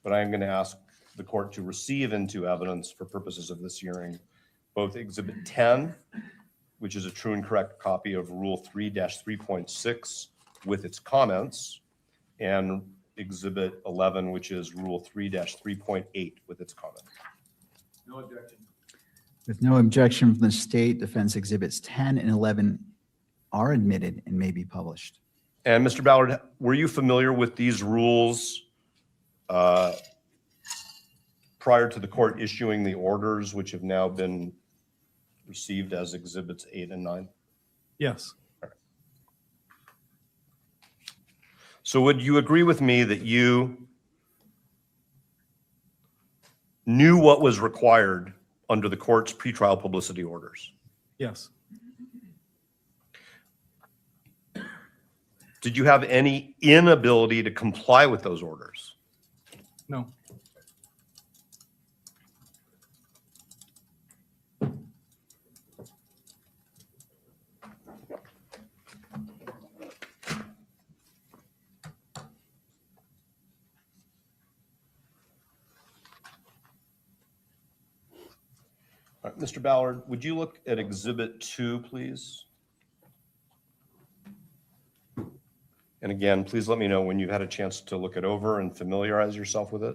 but I am going to ask the court to receive into evidence for purposes of this hearing both Exhibit 10, which is a true and correct copy of Rule 3-3.6 with its comments, and Exhibit 11, which is Rule 3-3.8 with its comments. No objection. With no objection from the state, defense exhibits 10 and 11 are admitted and may be published. And Mr. Ballard, were you familiar with these rules prior to the court issuing the orders, which have now been received as Exhibits 8 and 9? Yes. So would you agree with me that you knew what was required under the court's pretrial publicity orders? Yes. Did you have any inability to comply with those orders? No. All right, Mr. Ballard, would you look at Exhibit 2, please? And again, please let me know when you've had a chance to look it over and familiarize yourself with it.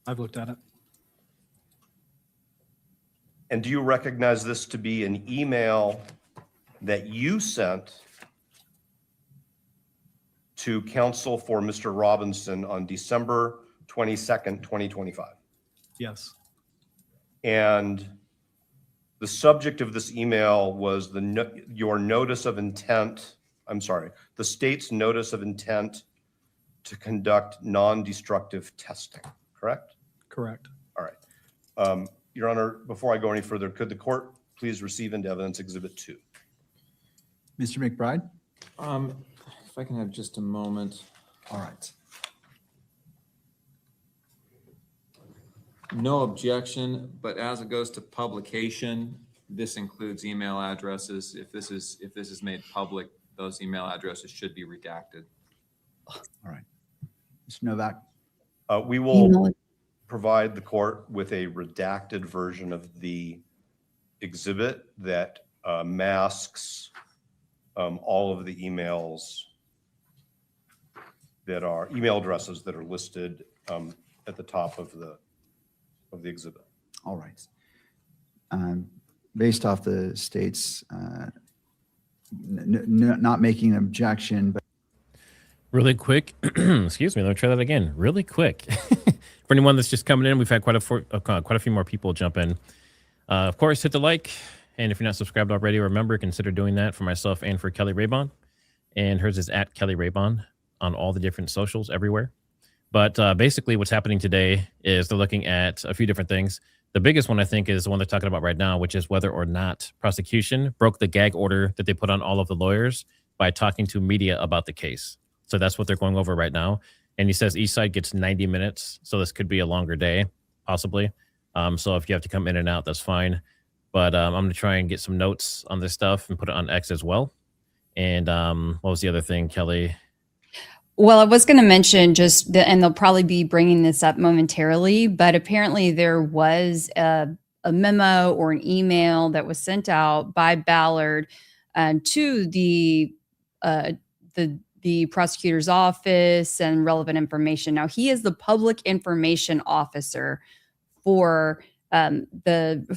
I've looked at it. And do you recognize this to be an email that you sent to counsel for Mr. Robinson on December 22nd, 2025? Yes, And the subject of this email was your notice of intent, I'm sorry, the state's notice of intent to conduct non-destructive testing, correct? correct. All right. Your Honor, before I go any further, could the court please receive into evidence Exhibit 2? Mr. McBride? If I can have just a moment. All right. No objection, but as it goes to publication, this includes email addresses. If this is made public, those email addresses should be redacted. All right. Mr. Novak? We will Email it. provide the court with a redacted version of the exhibit that masks all of the emails that are email addresses that are listed at the top of the exhibit. All right. Based off the state's not making an objection, but Really quick, excuse me, let me try that again. Really quick. For anyone that's just coming in, we've had quite a few more people jump in. Of course, hit the like, and if you're not subscribed already, remember, consider doing that for myself and for Kelly Raybon. And hers is at Kelly Raybon on all the different socials everywhere. But basically what's happening today is they're looking at a few different things. The biggest one, I think, is the one they're talking about right now, which is whether or not prosecution broke the gag order that they put on all of the lawyers by talking to media about the case. So that's what they're going over right now. And he says each side gets 90 minutes. So this could be a longer day, possibly. So if you have to come in and out, that's fine. But I'm going to try and get some notes on this stuff and put it on X as well. And what was the other thing, Kelly? Well, I was going to mention and they'll probably be bringing this up momentarily, but apparently there was a memo or an email that was sent out by Ballard to the prosecutor's office and relevant information. Now, he is the public information officer for the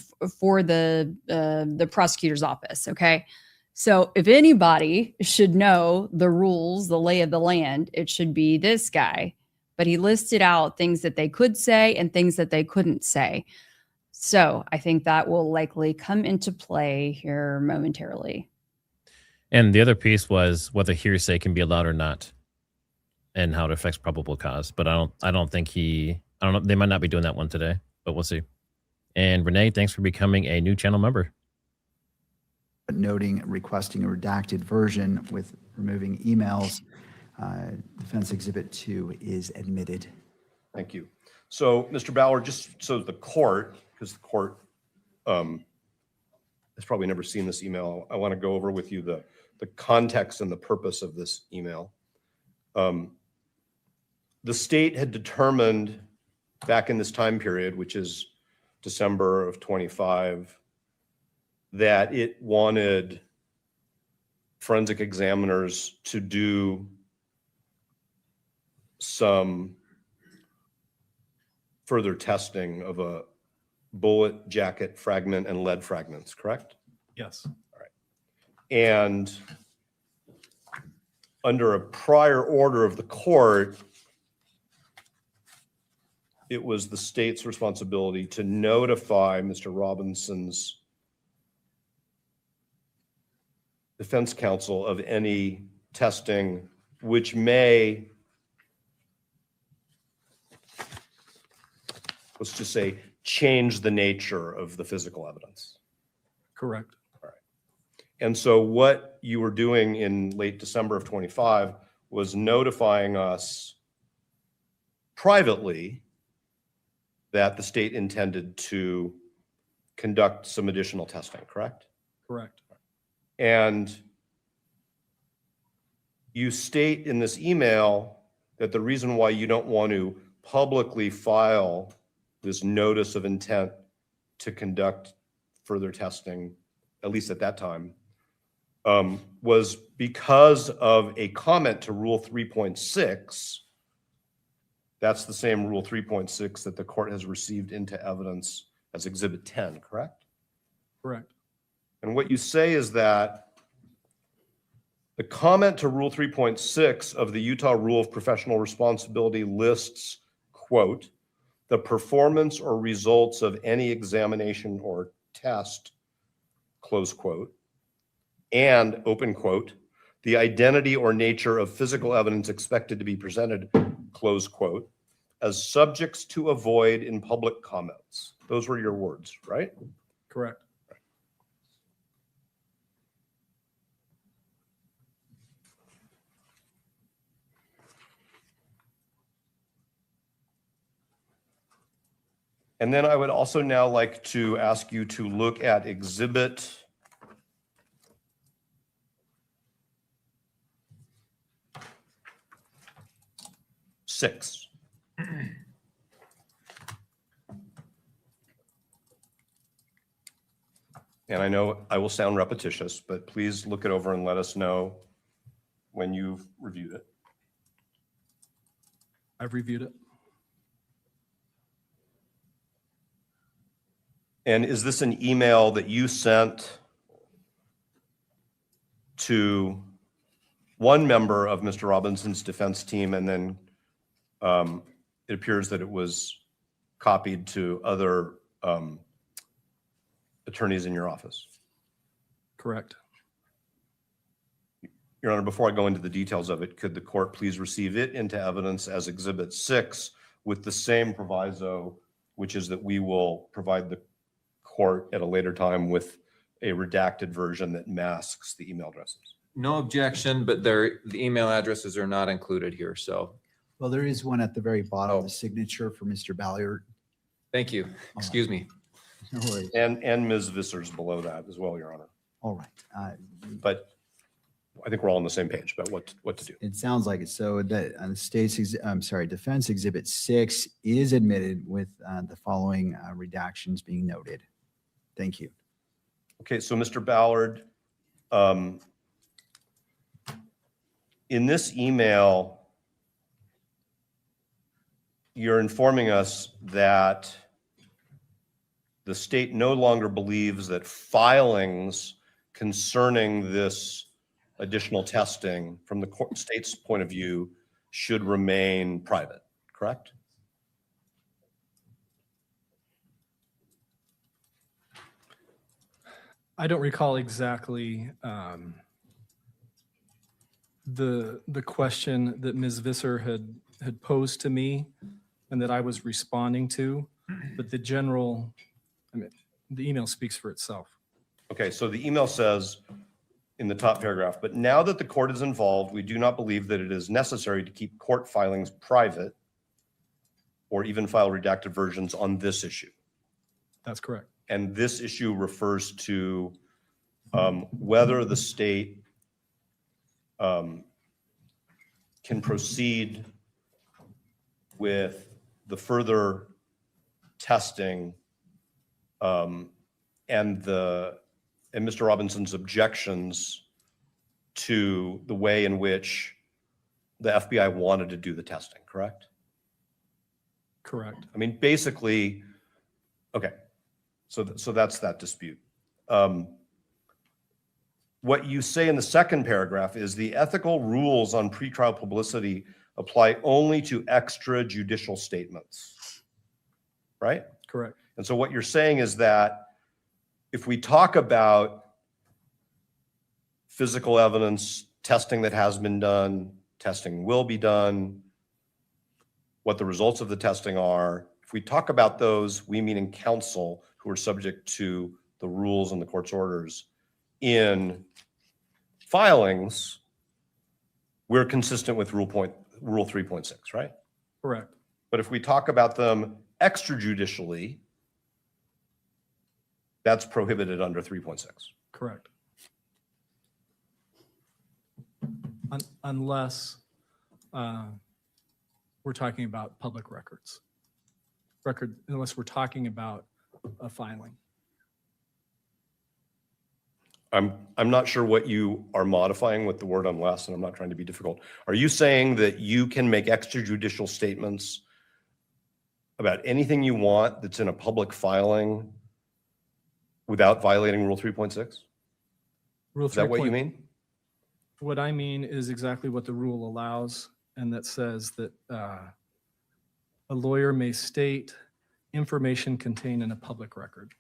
prosecutor's office. Okay. So if anybody should know the rules, the lay of the land, it should be this guy. But he listed out things that they could say and things that they couldn't say. So I think that will likely come into play here momentarily. And the other piece was whether hearsay can be allowed or not, and how it affects probable cause. But I don't think they might not be doing that one today, but we'll see. And Renee, thanks for becoming a new channel member. noting requesting a redacted version with removing emails. Defense Exhibit 2 is admitted. Thank you. So, Mr. Ballard, just so the court, because the court has probably never seen this email, I want to go over with you the context and the purpose of this email. The state had determined back in this time period, which is December of 25, that it wanted forensic examiners to do some further testing of a bullet, jacket, fragment, and lead fragments, correct? Yes. All right. And under a prior order of the court, it was the state's responsibility to notify Mr. Robinson's defense counsel of any testing which may, let's just say, change the nature of the physical evidence. Correct. All right. And so what you were doing in late December of 25 was notifying us privately that the state intended to conduct some additional testing, correct? Correct. And you state in this email that the reason why you don't want to publicly file this notice of intent to conduct further testing, at least at that time, was because of a comment to Rule 3.6. That's the same Rule 3.6 that the court has received into evidence as Exhibit 10, correct? Correct. And what you say is that the comment to Rule 3.6 of the Utah Rule of Professional Responsibility lists, quote, the performance or results of any examination or test, close quote, and, open quote, the identity or nature of physical evidence expected to be presented, close quote, as subjects to avoid in public comments. Those were your words, right? Correct. And then I would also now like to ask you to look at Exhibit six. And I know I will sound repetitious, but please look it over and let us know when you've reviewed it. I've reviewed it. And is this an email that you sent to one member of Mr. Robinson's defense team, and then it appears that it was copied to other attorneys in your office? Correct. Your Honor, before I go into the details of it, could the court please receive it into evidence as Exhibit 6 with the same proviso, which is that we will provide the court at a later time with a redacted version that masks the email addresses? No objection, but the email addresses are not included here, so Well, there is one at the very bottom of Oh. the signature for Mr. Ballard. thank you. Excuse me. No worries. And Ms. Visser's below that as well, Your Honor. All right. But I think we're all on the same page about what to do. It sounds like it. So that defense exhibit 6 is admitted with the following redactions being noted. Thank you. Okay, so Mr. Ballard, in this email, you're informing us that the state no longer believes that filings concerning this additional testing from the state's point of view should remain private, correct? I don't recall exactly the question that Ms. Visser had posed to me and that I was responding to, but the general, the email speaks for itself. Okay, so the email says in the top paragraph, but now that the court is involved, we do not believe that it is necessary to keep court filings private or even file redacted versions on this issue. That's correct. And this issue refers to whether the state can proceed with the further testing and Mr. Robinson's objections to the way in which the FBI wanted to do the testing, correct? Correct. I mean, basically, okay, so that's that dispute. What you say in the second paragraph is the ethical rules on pretrial publicity apply only to extrajudicial statements, right? Correct. And so what you're saying is that if we talk about physical evidence, testing that has been done, testing will be done, what the results of the testing are, if we talk about those, we meaning counsel who are subject to the rules and the court's orders in filings, we're consistent with Rule 3.6, right? Correct. But if we talk about them extrajudicially, that's prohibited under 3.6. Correct. Unless we're talking about public records. Unless we're talking about a filing. I'm not sure what you are modifying with the word unless, and I'm not trying to be difficult. Are you saying that you can make extrajudicial statements about anything you want that's in a public filing without violating Rule 3.6? Rule Is that what you 3. mean? What I mean is exactly what the rule allows, and that says that a lawyer may state information contained in a public record.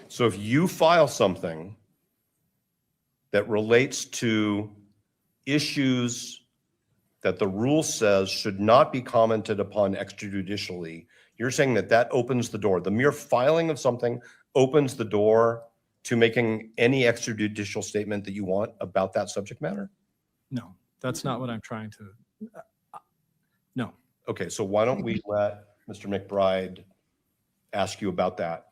So if you file something that relates to issues that the rule says should not be commented upon extrajudicially, you're saying that that opens the door. The mere filing of something opens the door to making any extrajudicial statement that you want about that subject matter? No, that's not what I'm trying to. No. Okay, so why don't we let Mr. McBride ask you about that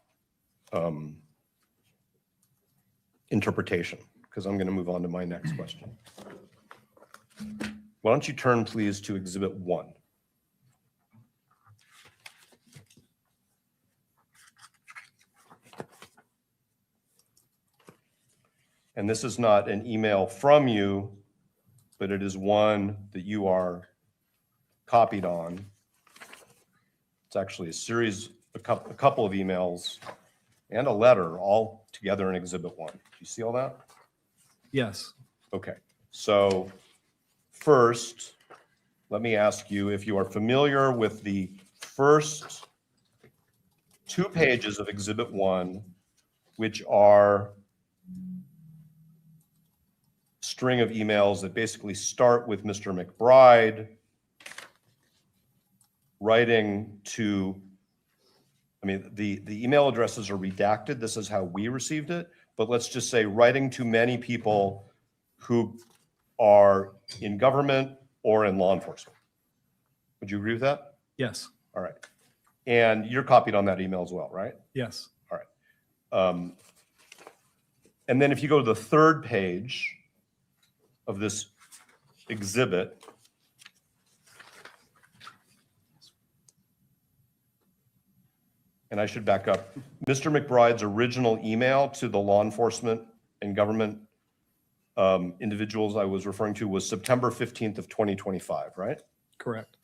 interpretation, because I'm going to move on to my next question. Why don't you turn, please, to Exhibit 1. And this is not an email from you, but it is one that you are copied on. It's actually a series, a couple of emails and a letter all together in Exhibit 1. Do you see all that? Yes. Okay, so first, let me ask you if you are familiar with the first 2 pages of Exhibit 1, which are string of emails that basically start with Mr. McBride writing to, I mean, the email addresses are redacted. This is how we received it, but let's just say writing to many people who are in government or in law enforcement. Would you agree with that? Yes. All right. And you're copied on that email as well, right? Yes. All right. And then if you go to the 3rd page of this exhibit, and I should back up, Mr. McBride's original email to the law enforcement and government individuals I was referring to was September 15th of 2025, right? Correct.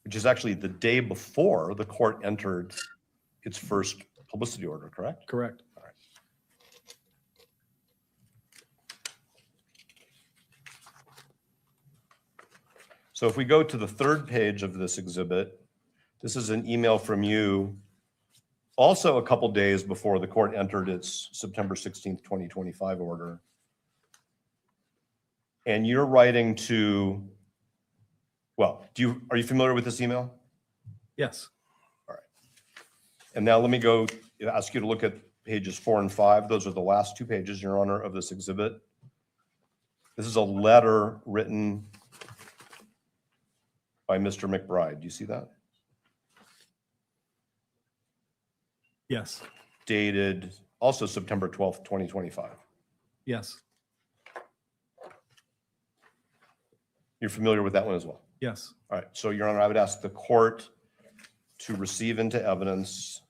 Which is actually the day before the court entered its first publicity order, correct? Correct. All right. So if we go to the 3rd page of this exhibit, this is an email from you also a couple days before the court entered its September 16th, 2025 order. And you're writing to, well, are you familiar with this email? Yes. And now let me go ask you to look at pages 4 and 5. Those are the last 2 pages, Your Honor, of this exhibit. This is a letter written by Mr. McBride. Do you see that? Yes. Dated also September 12th, 2025. Yes. You're familiar with that one as well? Yes. All right. So, Your Honor, I would ask the court to receive into evidence,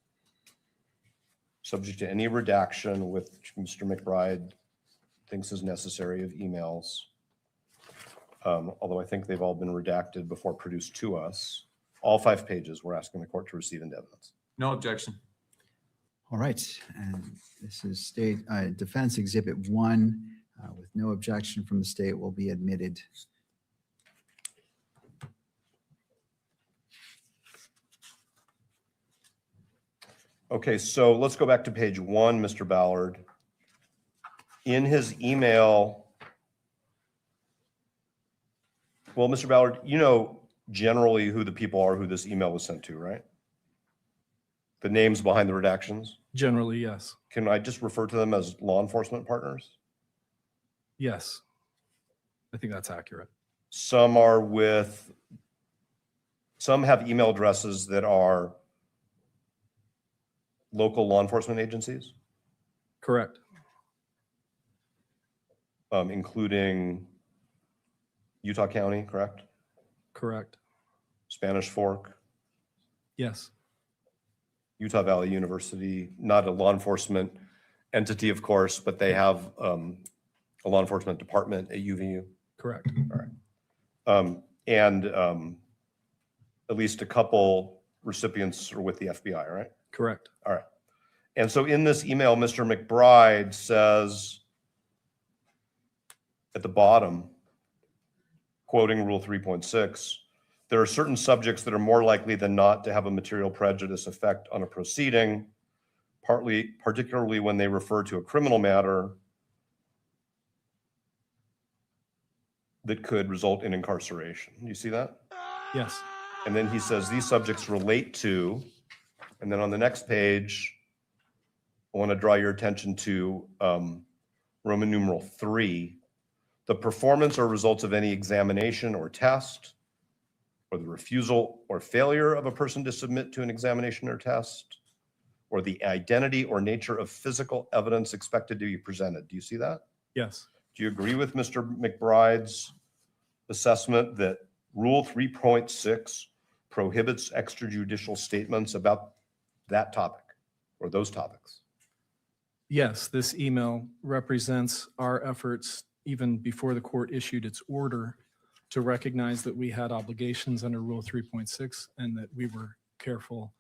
subject to any redaction which Mr. McBride thinks is necessary of emails, although I think they've all been redacted before produced to us. All 5 pages we're asking the court to receive into evidence. No objection. All right, and this is State Defense Exhibit 1 with no objection from the state will be admitted. Okay, so let's go back to page 1, Mr. Ballard. In his email, well, Mr. Ballard, you know generally who the people are who this email was sent to, right? The names behind the redactions? Generally, yes. Can I just refer to them as law enforcement partners? Yes. I think that's accurate. Some have email addresses that are local law enforcement agencies, Correct. including Utah County, correct? Correct. Spanish Fork, Yes. Utah Valley University, not a law enforcement entity, of course, but they have a law enforcement department at UVU? Correct. And at least a couple recipients are with the FBI, right? Correct. All right. And so in this email, Mr. McBride says at the bottom, quoting Rule 3.6, there are certain subjects that are more likely than not to have a material prejudice effect on a proceeding, particularly when they refer to a criminal matter that could result in incarceration. You see that? Yes. And then he says these subjects relate to, and then on the next page, I want to draw your attention to Roman numeral 3, the performance or results of any examination or test, or the refusal or failure of a person to submit to an examination or test, or the identity or nature of physical evidence expected to be presented. Do you see that? Yes. Do you agree with Mr. McBride's assessment that Rule 3.6 prohibits extrajudicial statements about that topic or those topics? Yes, this email represents our efforts even before the court issued its order to recognize that we had obligations under Rule 3.6 and that we were careful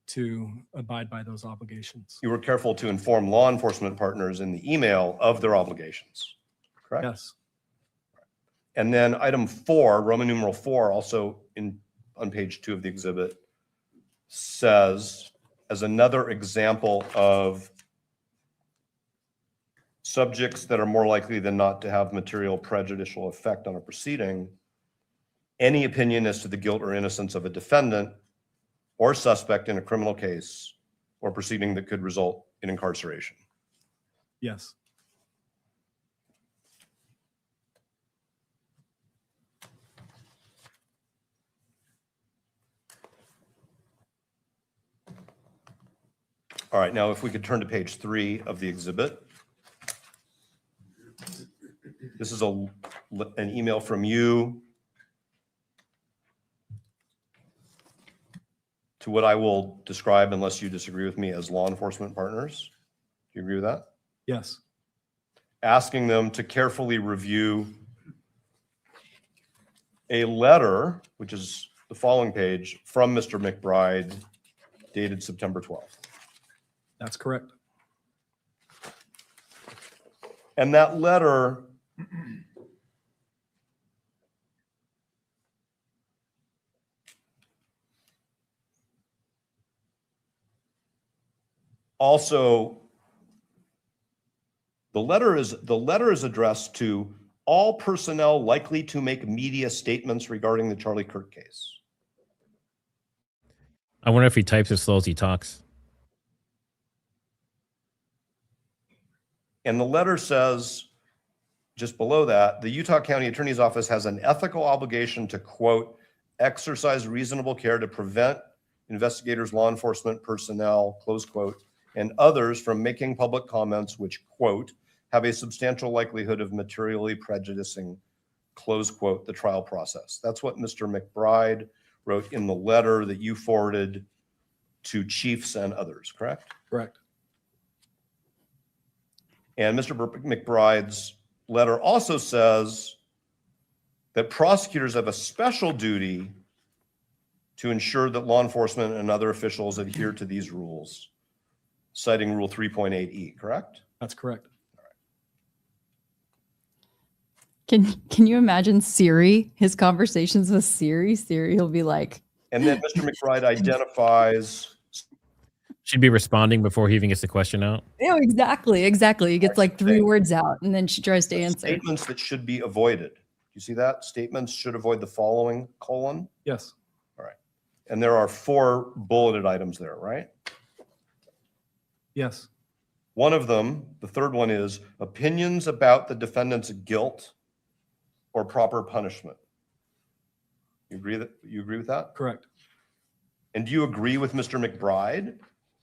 to abide by those obligations. You were careful to inform law enforcement partners in the email of their obligations, correct? Yes. And then item 4, Roman numeral 4, also on page 2 of the exhibit, says, as another example of subjects that are more likely than not to have material prejudicial effect on a proceeding, any opinion as to the guilt or innocence of a defendant or suspect in a criminal case or proceeding that could result in incarceration. Yes. All right, now if we could turn to page 3 of the exhibit. This is an email from you to what I will describe, unless you disagree with me, as law enforcement partners. Do you agree with that? Yes. Asking them to carefully review a letter, which is the following page, from Mr. McBride, dated September 12th. That's correct. And that letter also, the letter is addressed to all personnel likely to make media statements regarding the Charlie Kirk case. I wonder if he types as slow as he talks. And the letter says, just below that, the Utah County Attorney's Office has an ethical obligation to, quote, exercise reasonable care to prevent investigators, law enforcement personnel, close quote, and others from making public comments which, quote, have a substantial likelihood of materially prejudicing, close quote, the trial process. That's what Mr. McBride wrote in the letter that you forwarded to chiefs and others, correct? Correct. And Mr. McBride's letter also says that prosecutors have a special duty to ensure that law enforcement and other officials adhere to these rules, citing Rule 3.8E, correct? That's correct. Can you imagine Siri, his conversations with Siri? Siri will be like, And then Mr. McBride identifies, She'd be responding before he even gets the question out. oh, exactly. He gets like 3 words out and then she tries to answer. statements that should be avoided. You see that? Statements should avoid the following, colon. Yes. And there are 4 bulleted items there, right? Yes. One of them, the third one, is opinions about the defendant's guilt or proper punishment. You agree with that? Correct. And do you agree with Mr. McBride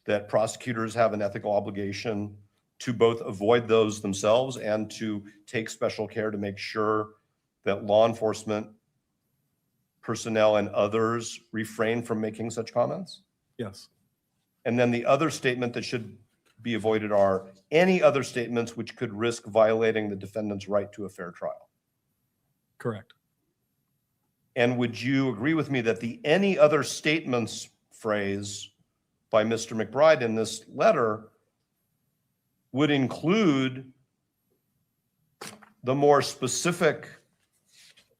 that prosecutors have an ethical obligation to both avoid those themselves and to take special care to make sure that law enforcement personnel and others refrain from making such comments? Yes. And then the other statement that should be avoided are any other statements which could risk violating the defendant's right to a fair trial. Correct. And would you agree with me that the any other statements phrase by Mr. McBride in this letter would include the more specific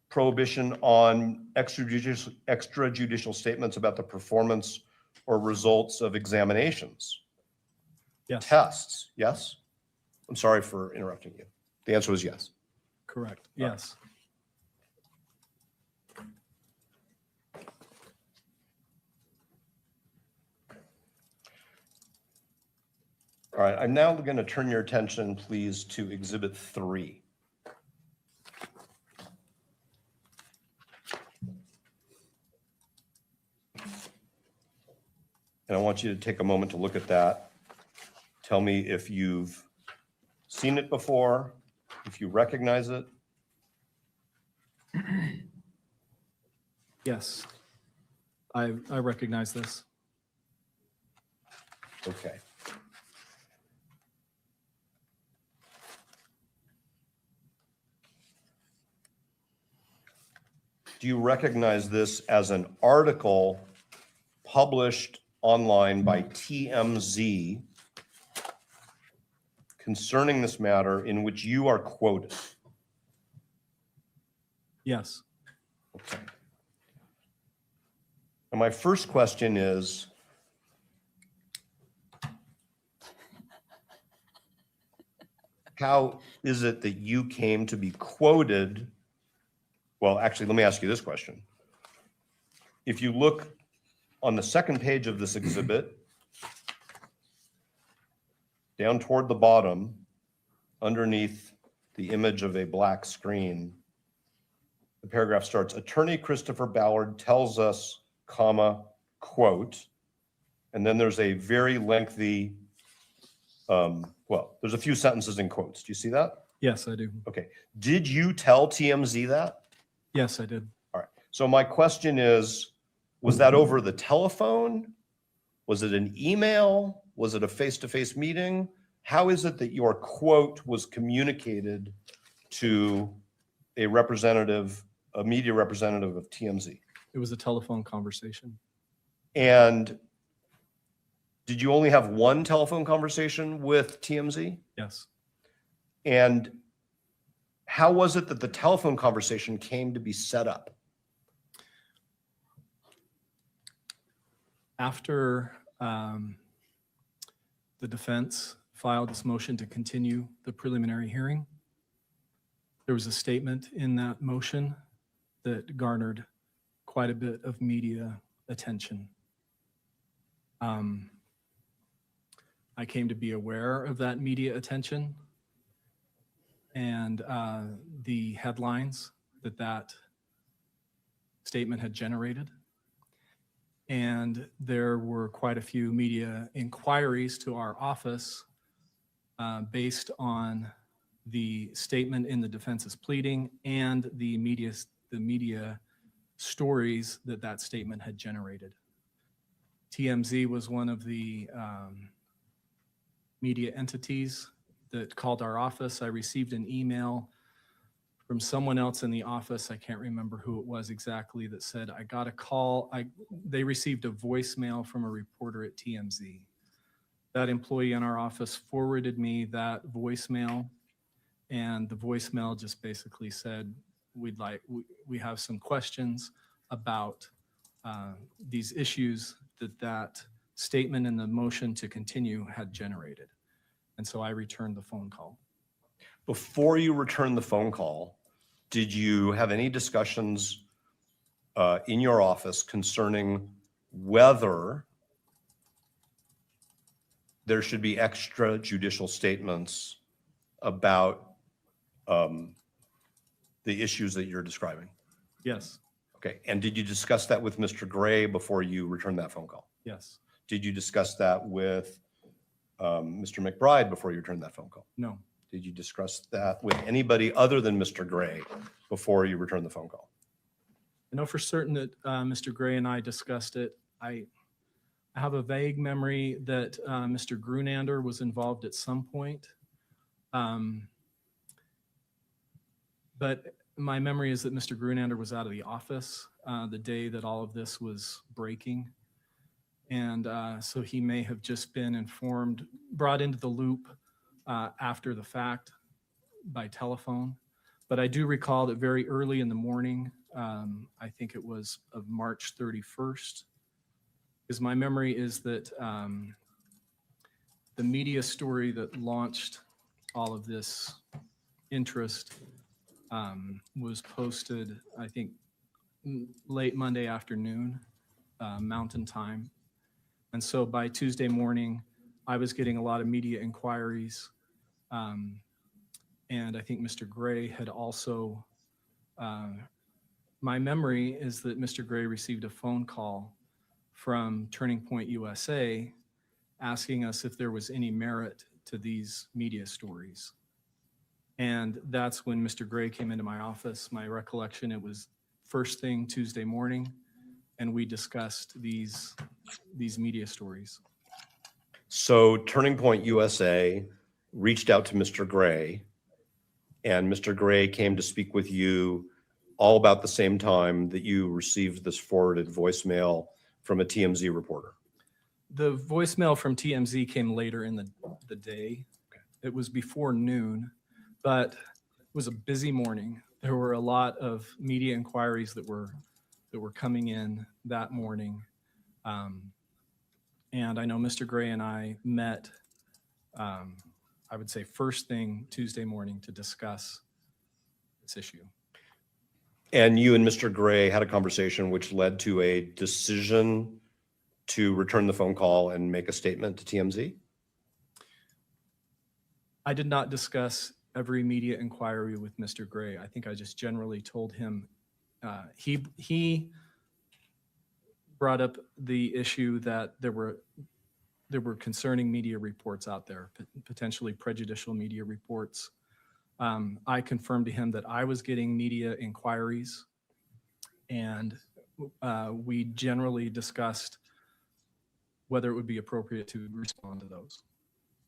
prohibition on extrajudicial statements about the performance or results of examinations, Yes. tests? Yes? I'm sorry for interrupting you. The answer was yes. Correct. Yes. All right, I'm now going to turn your attention, please, to Exhibit 3. And I want you to take a moment to look at that. Tell me if you've seen it before, if you recognize it. Yes. I recognize this. Okay. Do you recognize this as an article published online by TMZ concerning this matter in which you are quoted? Yes. Okay. And my first question is, how is it that you came to be quoted? Well, actually, let me ask you this question. If you look on the second page of this exhibit, down toward the bottom, underneath the image of a black screen, the paragraph starts, Attorney Christopher Ballard tells us, comma, quote, and then there's a very lengthy, well, there's a few sentences in quotes. Do you see that? Yes, I do. Okay. Did you tell TMZ that? Yes, I did. All right. So my question is, was that over the telephone? Was it an email? Was it a face-to-face meeting? How is it that your quote was communicated to a representative, a media representative of TMZ? It was a telephone conversation. And did you only have one telephone conversation with TMZ? Yes. And how was it that the telephone conversation came to be set up? After the defense filed this motion to continue the preliminary hearing, there was a statement in that motion that garnered quite a bit of media attention. I came to be aware of that media attention and the headlines that that statement had generated. And there were quite a few media inquiries to our office based on the statement in the defense's pleading and the media stories that that statement had generated. TMZ was one of the media entities that called our office. I received an email from someone else in the office, I can't remember who it was exactly, that said, I got a call. They received a voicemail from a reporter at TMZ. That employee in our office forwarded me that voicemail, and the voicemail just basically said, we have some questions about these issues that statement in the motion to continue had generated. And so I returned the phone call. Before you returned the phone call, did you have any discussions in your office concerning whether there should be extrajudicial statements about the issues that you're describing? Yes. Okay. And did you discuss that with Mr. Gray before you returned that phone call? Yes. Did you discuss that with Mr. McBride before you returned that phone call? No. Did you discuss that with anybody other than Mr. Gray before you returned the phone call? I know for certain that Mr. Gray and I discussed it. I have a vague memory that Mr. Grunander was involved at some point. But my memory is that Mr. Grunander was out of the office the day that all of this was breaking. And so he may have just been informed, brought into the loop after the fact by telephone. But I do recall that very early in the morning, I think it was of March 31st, because my memory is that the media story that launched all of this interest was posted, I think, late Monday afternoon, Mountain Time. And so by Tuesday morning, I was getting a lot of media inquiries. And I think Mr. Gray had also, my memory is that Mr. Gray received a phone call from Turning Point USA asking us if there was any merit to these media stories. And that's when Mr. Gray came into my office. My recollection, it was first thing Tuesday morning, and we discussed these media stories. So Turning Point USA reached out to Mr. Gray, and Mr. Gray came to speak with you all about the same time that you received this forwarded voicemail from a TMZ reporter. The voicemail from TMZ came later in the day. It was before noon, but it was a busy morning. There were a lot of media inquiries that were coming in that morning. And I know Mr. Gray and I met, I would say first thing Tuesday morning to discuss this issue. And you and Mr. Gray had a conversation which led to a decision to return the phone call and make a statement to TMZ? I did not discuss every media inquiry with Mr. Gray. I think I just generally told him, he brought up the issue that there were concerning media reports out there, potentially prejudicial media reports. I confirmed to him that I was getting media inquiries, and we generally discussed whether it would be appropriate to respond to those.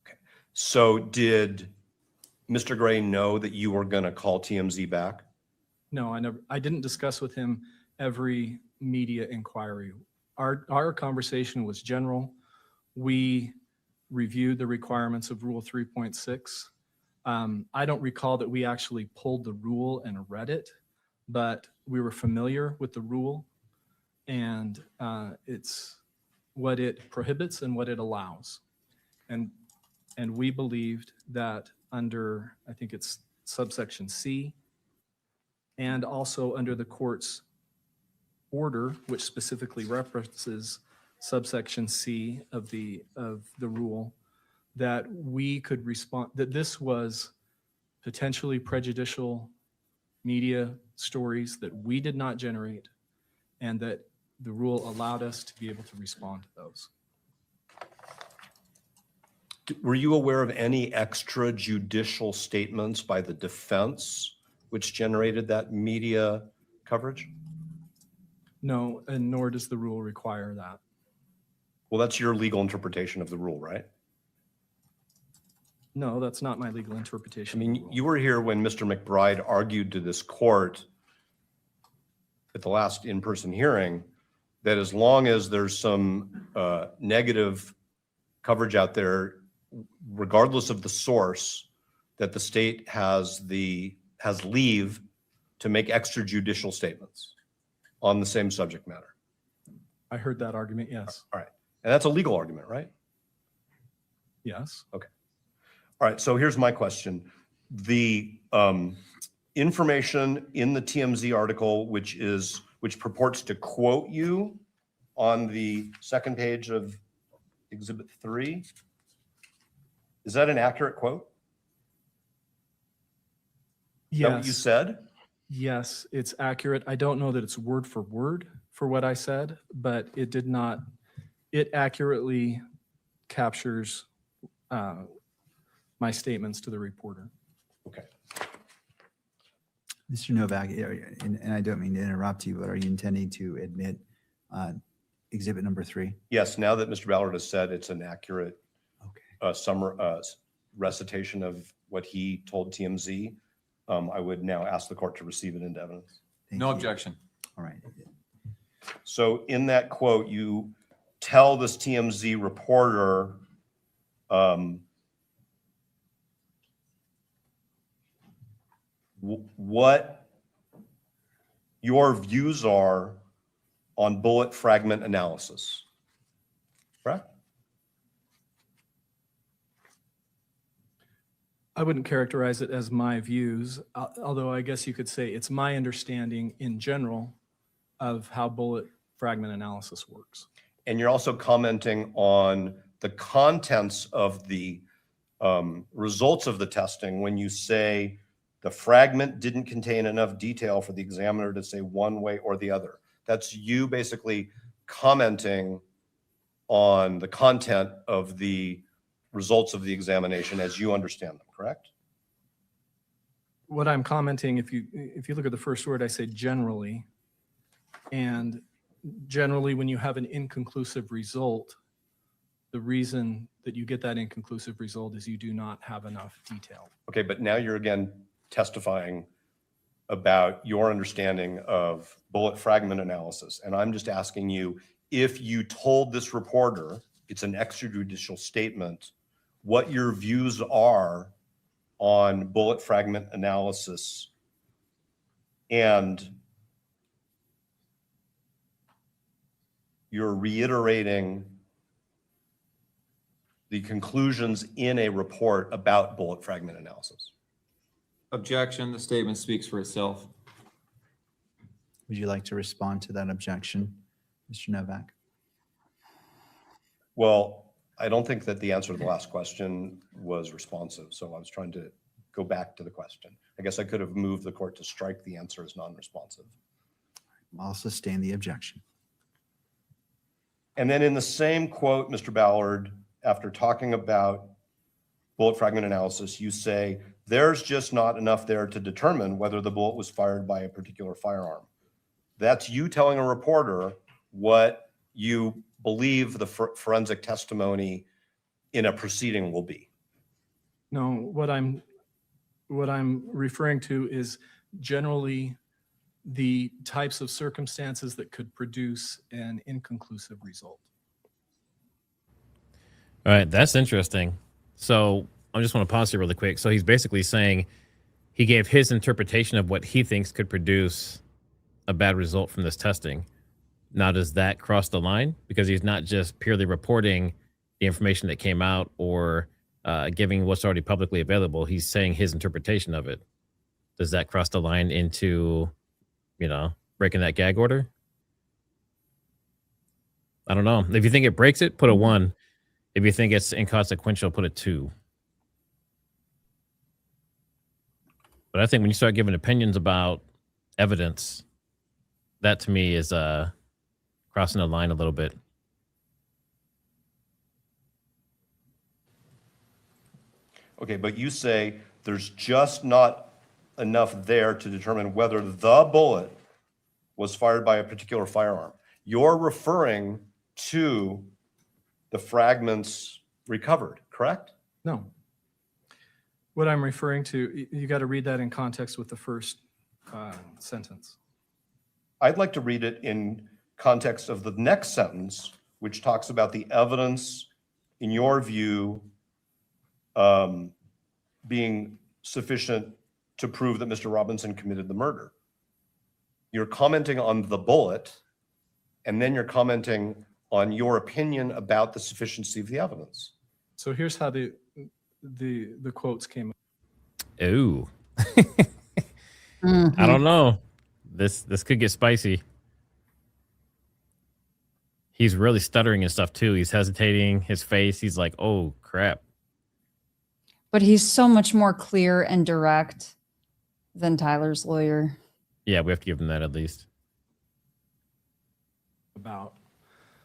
Okay. So did Mr. Gray know that you were going to call TMZ back? No, I didn't discuss with him every media inquiry. Our conversation was general. We reviewed the requirements of Rule 3.6. I don't recall that we actually pulled the rule and read it, but we were familiar with the rule, and it's what it prohibits and what it allows. And we believed that under, I think it's subsection C, and also under the court's order, which specifically references subsection C of the rule, that we could respond, that this was potentially prejudicial media stories that we did not generate, and that the rule allowed us to be able to respond to those. Were you aware of any extrajudicial statements by the defense which generated that media coverage? No, and nor does the rule require that. Well, that's your legal interpretation of the rule, right? No, that's not my legal I interpretation. of the mean, rule. you were here when Mr. McBride argued to this court at the last in-person hearing that as long as there's some negative coverage out there, regardless of the source, that the state has leave to make extrajudicial statements on the same subject matter. I heard that argument, yes. All right. And that's a legal argument, right? Yes. Okay. All right. So here's my question. The information in the TMZ article, which purports to quote you on the second page of Exhibit 3, is that an accurate quote? Is that what you Yes. said? Yes, it's accurate. I don't know that it's word for word for what I said, but it did not, it accurately captures my statements to the reporter. Okay. Mr. Novak, and I don't mean to interrupt you, but are you intending to admit exhibit number 3? Yes, now that Mr. Ballard has said it's an accurate Okay. recitation of what he told TMZ, I would now ask the court to receive it into evidence. Thank No you. objection. All right. So in that quote, you tell this TMZ reporter what your views are on bullet fragment analysis, correct? I wouldn't characterize it as my views, although I guess you could say it's my understanding in general of how bullet fragment analysis works. And you're also commenting on the contents of the results of the testing when you say the fragment didn't contain enough detail for the examiner to say one way or the other. That's you basically commenting on the content of the results of the examination as you understand them, correct? What I'm commenting, if you look at the first word, I say generally, and generally when you have an inconclusive result, the reason that you get that inconclusive result is you do not have enough detail. Okay, but now you're again testifying about your understanding of bullet fragment analysis. And I'm just asking you, if you told this reporter, it's an extrajudicial statement, what your views are on bullet fragment analysis, and you're reiterating the conclusions in a report about bullet fragment analysis. Objection. The statement speaks for itself. Would you like to respond to that objection, Mr. Novak? Well, I don't think that the answer to the last question was responsive, so I was trying to go back to the question. I guess I could have moved the court to strike the answer as non-responsive. I'll sustain the objection. And then in the same quote, Mr. Ballard, after talking about bullet fragment analysis, you say, there's just not enough there to determine whether the bullet was fired by a particular firearm. That's you telling a reporter what you believe the forensic testimony in a proceeding will be. No, what I'm referring to is generally the types of circumstances that could produce an inconclusive result. All right, that's interesting. So I just want to pause here really quick. So he's basically saying he gave his interpretation of what he thinks could produce a bad result from this testing. Now, does that cross the line? Because he's not just purely reporting the information that came out or giving what's already publicly available. He's saying his interpretation of it. Does that cross the line into, breaking that gag order? I don't know. If you think it breaks it, put a 1. If you think it's inconsequential, put a 2. But I think when you start giving opinions about evidence, that to me is crossing the line a little bit. Okay, but you say there's just not enough there to determine whether the bullet was fired by a particular firearm. You're referring to the fragments recovered, correct? No. What I'm referring to, you got to read that in context with the first sentence. I'd like to read it in context of the next sentence, which talks about the evidence, in your view, being sufficient to prove that Mr. Robinson committed the murder. You're commenting on the bullet, and then you're commenting on your opinion about the sufficiency of the evidence. So here's how the quotes came up. Ooh. I don't know. This could get spicy. He's really stuttering and stuff too. He's hesitating. His face, he's like, oh, crap. But he's so much more clear and direct than Tyler's lawyer. Yeah, we have to give him that at least. About.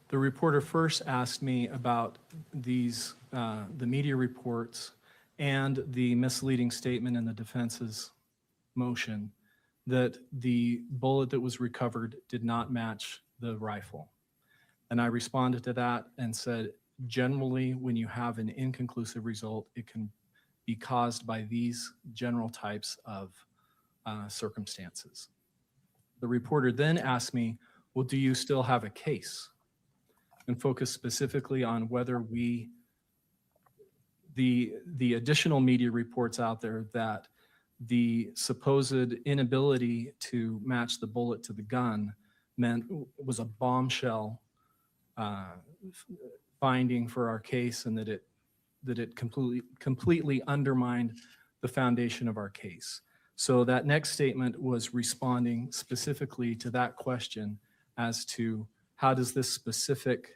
The reporter first asked me about these, the media reports and the misleading statement in the defense's motion that the bullet that was recovered did not match the rifle. And I responded to that and said, generally, when you have an inconclusive result, it can be caused by these general types of circumstances. The reporter then asked me, well, do you still have a case? And focused specifically on whether the additional media reports out there that the supposed inability to match the bullet to the gun was a bombshell finding for our case, and that it completely undermined the foundation of our case. So that next statement was responding specifically to that question as to how does this specific,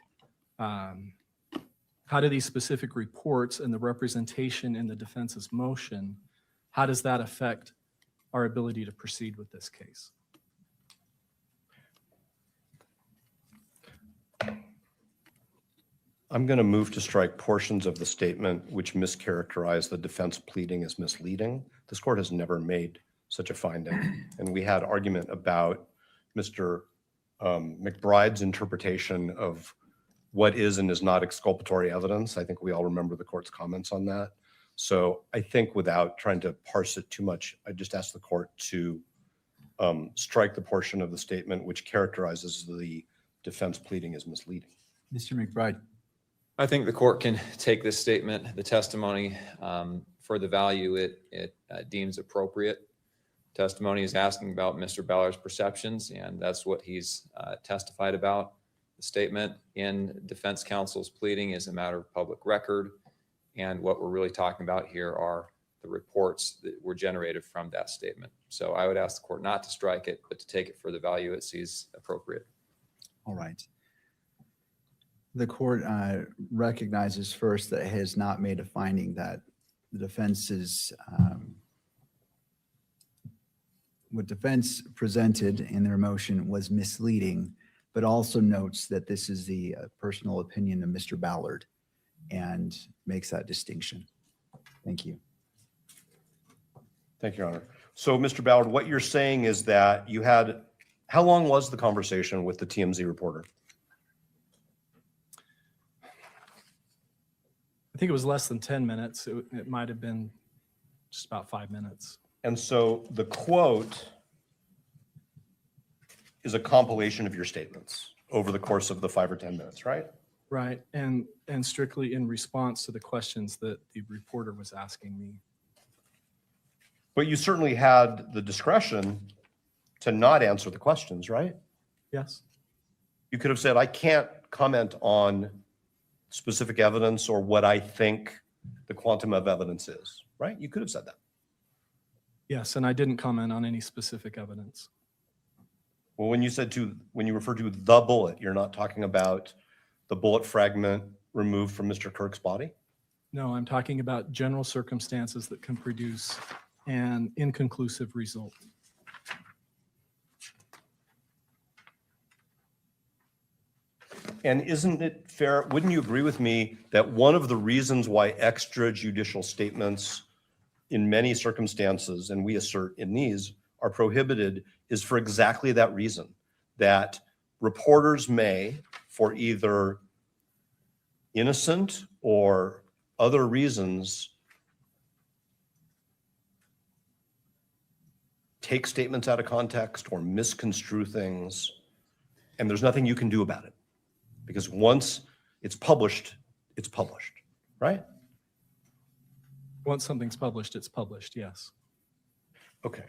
how do these specific reports and the representation in the defense's motion, how does that affect our ability to proceed with this case? I'm going to move to strike portions of the statement which mischaracterize the defense pleading as misleading. This court has never made such a finding. And we had argument about Mr. McBride's interpretation of what is and is not exculpatory evidence. I think we all remember the court's comments on that. So I think without trying to parse it too much, I just ask the court to strike the portion of the statement which characterizes the defense pleading as misleading. Mr. McBride. I think the court can take this statement, the testimony, for the value it deems appropriate. Testimony is asking about Mr. Ballard's perceptions, and that's what he's testified about. The statement in defense counsel's pleading is a matter of public record, and what we're really talking about here are the reports that were generated from that statement. So I would ask the court not to strike it, but to take it for the value it sees appropriate. All right. The court recognizes first that it has not made a finding that the defense's what defense presented in their motion was misleading, but also notes that this is the personal opinion of Mr. Ballard and makes that distinction. Thank you. Thank you, Your Honor. So, Mr. Ballard, what you're saying is that you had, how long was the conversation with the TMZ reporter? I think it was less than 10 minutes. It might have been just about 5 minutes. And so the quote is a compilation of your statements over the course of the 5 or 10 minutes, right? Right, and strictly in response to the questions that the reporter was asking me. But you certainly had the discretion to not answer the questions, right? Yes. You could have said, I can't comment on specific evidence or what I think the quantum of evidence is, right? You could have said that. Yes, and I didn't comment on any specific evidence. Well, when you refer to the bullet, you're not talking about the bullet fragment removed from Mr. Kirk's body? No, I'm talking about general circumstances that can produce an inconclusive result. And isn't it fair, wouldn't you agree with me that one of the reasons why extrajudicial statements in many circumstances, and we assert in these, are prohibited is for exactly that reason, that reporters may, for either innocent or other reasons, take statements out of context or misconstrue things, and there's nothing you can do about it. Because once it's published, right? Once something's published, it's published, yes. Okay.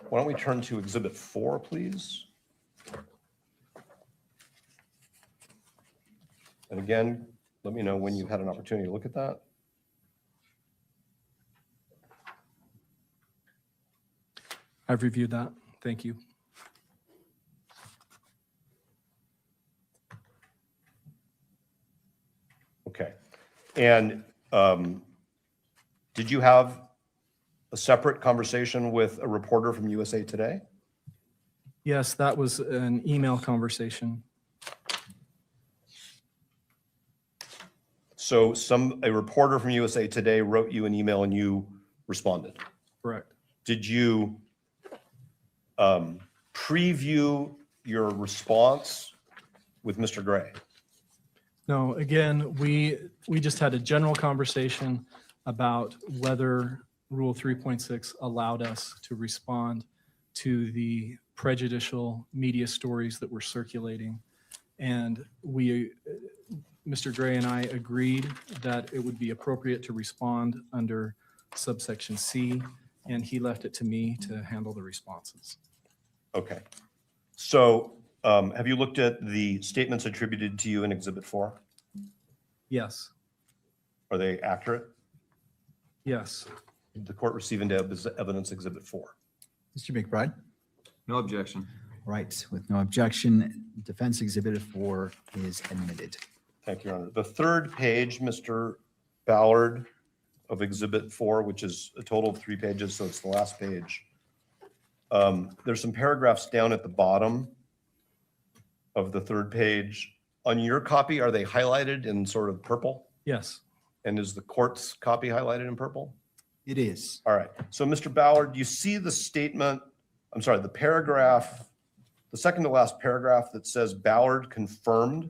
Why don't we turn to Exhibit 4, please? And again, let me know when you've had an opportunity to look at that. I've reviewed that. Thank you. Okay. And did you have a separate conversation with a reporter from USA Today? Yes, that was an email conversation. So a reporter from USA Today wrote you an email and you responded? Correct. Did you preview your response with Mr. Gray? No, again, we just had a general conversation about whether Rule 3.6 allowed us to respond to the prejudicial media stories that were circulating. And Mr. Gray and I agreed that it would be appropriate to respond under subsection C, and he left it to me to handle the responses. Okay. So have you looked at the statements attributed to you in Exhibit 4? Yes, Are they accurate? yes. Did the court receive into evidence Exhibit 4? Mr. McBride? No objection. Right, with no objection, defense exhibit 4 is admitted. Thank you, Your Honor. The third page, Mr. Ballard, of Exhibit 4, which is a total of 3 pages, so it's the last page. There's some paragraphs down at the bottom of the third page. On your copy, are they highlighted in sort of purple? Yes, And is the court's copy highlighted in purple? It is. All right. So, Mr. Ballard, you see the statement, I'm sorry, the paragraph, the second to last paragraph that says Ballard confirmed?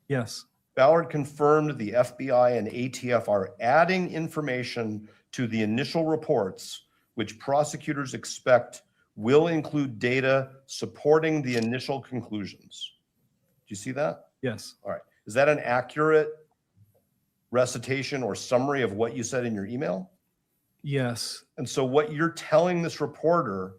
yes, Ballard confirmed the FBI and ATF are adding information to the initial reports, which prosecutors expect will include data supporting the initial conclusions. Do you see that? yes, All right. Is that an accurate recitation or summary of what you said in your email? yes, And so what you're telling this reporter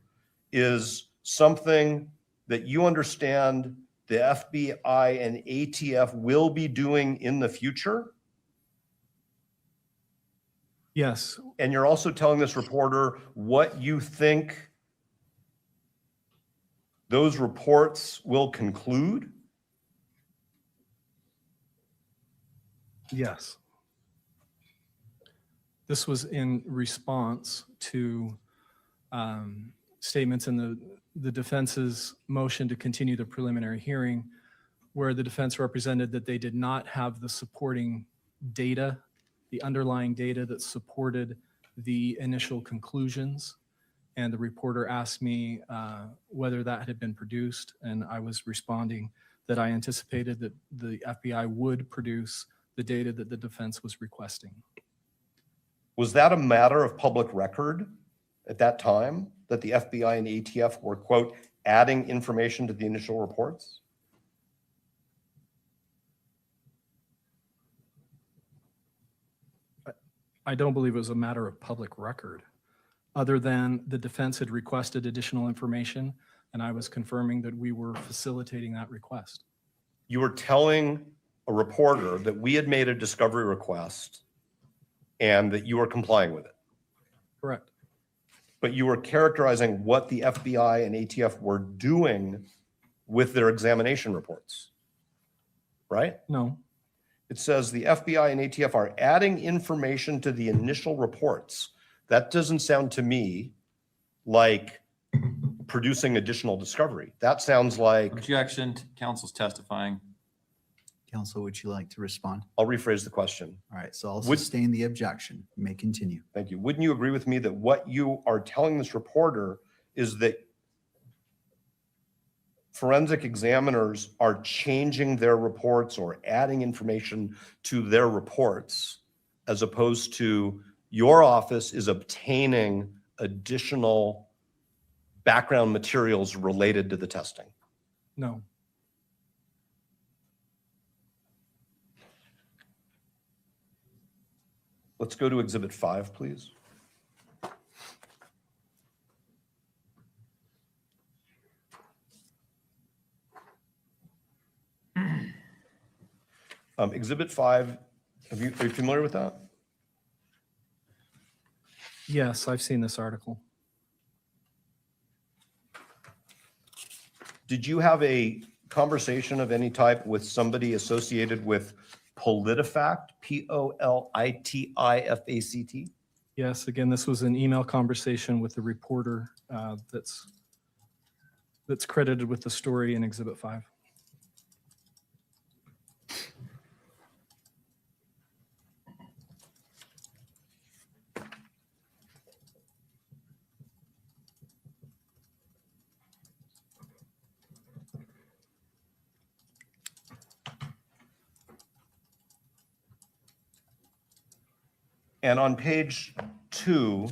is something that you understand the FBI and ATF will be doing in the future? yes, And you're also telling this reporter what you think those reports will conclude? yes. This was in response to statements in the defense's motion to continue the preliminary hearing, where the defense represented that they did not have the supporting data, the underlying data that supported the initial conclusions. And the reporter asked me whether that had been produced, and I was responding that I anticipated that the FBI would produce the data that the defense was requesting. Was that a matter of public record at that time, that the FBI and ATF were, quote, adding information to the initial reports? I don't believe it was a matter of public record, other than the defense had requested additional information, and I was confirming that we were facilitating that request. You were telling a reporter that we had made a discovery request and that you were complying with it. Correct. But you were characterizing what the FBI and ATF were doing with their examination reports, right? No, It says the FBI and ATF are adding information to the initial reports. That doesn't sound to me like producing additional discovery. That sounds like, Objection, counsel's testifying. Counsel, would you like to respond? I'll rephrase the question. All right, so I'll Would- sustain the objection. You may continue. Thank you. Wouldn't you agree with me that what you are telling this reporter is that forensic examiners are changing their reports or adding information to their reports, as opposed to your office is obtaining additional background materials related to the testing? no, Let's go to Exhibit 5, please. Exhibit 5, are you familiar with that? yes, I've seen this article. Did you have a conversation of any type with somebody associated with PolitiFact, PolitiFact? Yes, again, this was an email conversation with the reporter that's credited with the story in Exhibit 5. And on page 2,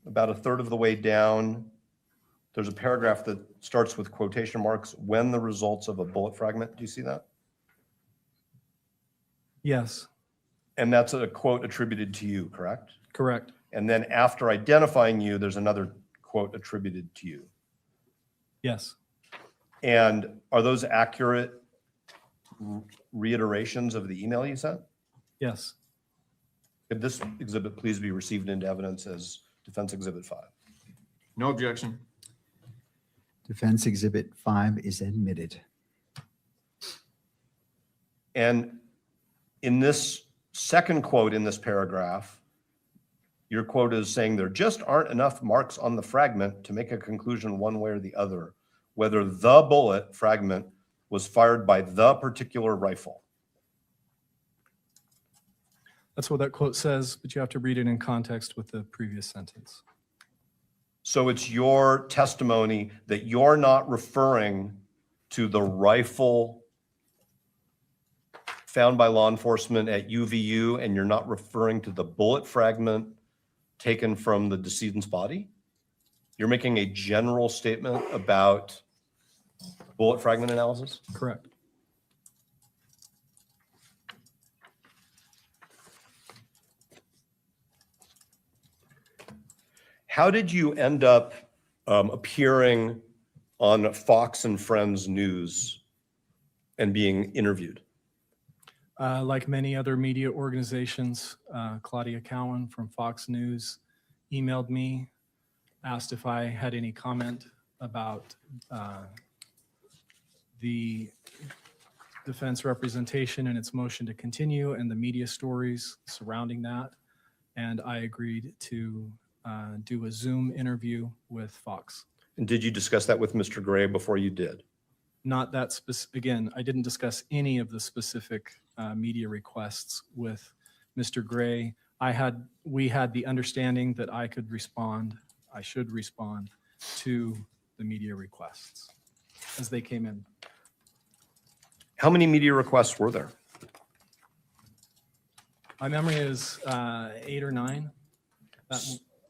about a third of the way down, there's a paragraph that starts with quotation marks, when the results of a bullet fragment. Do you see that? Yes, And that's a quote attributed to you, correct? correct. And then after identifying you, there's another quote attributed to you. Yes, And are those accurate reiterations of the email you sent? yes, Could this exhibit please be received into evidence as Defense Exhibit 5? No objection. Defense Exhibit 5 is admitted. And in this second quote in this paragraph, your quote is saying there just aren't enough marks on the fragment to make a conclusion one way or the other, whether the bullet fragment was fired by the particular rifle. that's what that quote says, but you have to read it in context with the previous sentence. So it's your testimony that you're not referring to the rifle found by law enforcement at UVU, and you're not referring to the bullet fragment taken from the decedent's body? You're making a general statement about bullet fragment analysis? Correct. How did you end up appearing on Fox and Friends News and being interviewed? Like many other media organizations, Claudia Cowan from Fox News emailed me, asked if I had any comment about the defense representation and its motion to continue and the media stories surrounding that. And I agreed to do a Zoom interview with Fox. And did you discuss that with Mr. Gray before you did? Not that specific, again, I didn't discuss any of the specific media requests with Mr. Gray. We had the understanding that I should respond to the media requests as they came in. How many media requests were there? My memory is 8 or 9.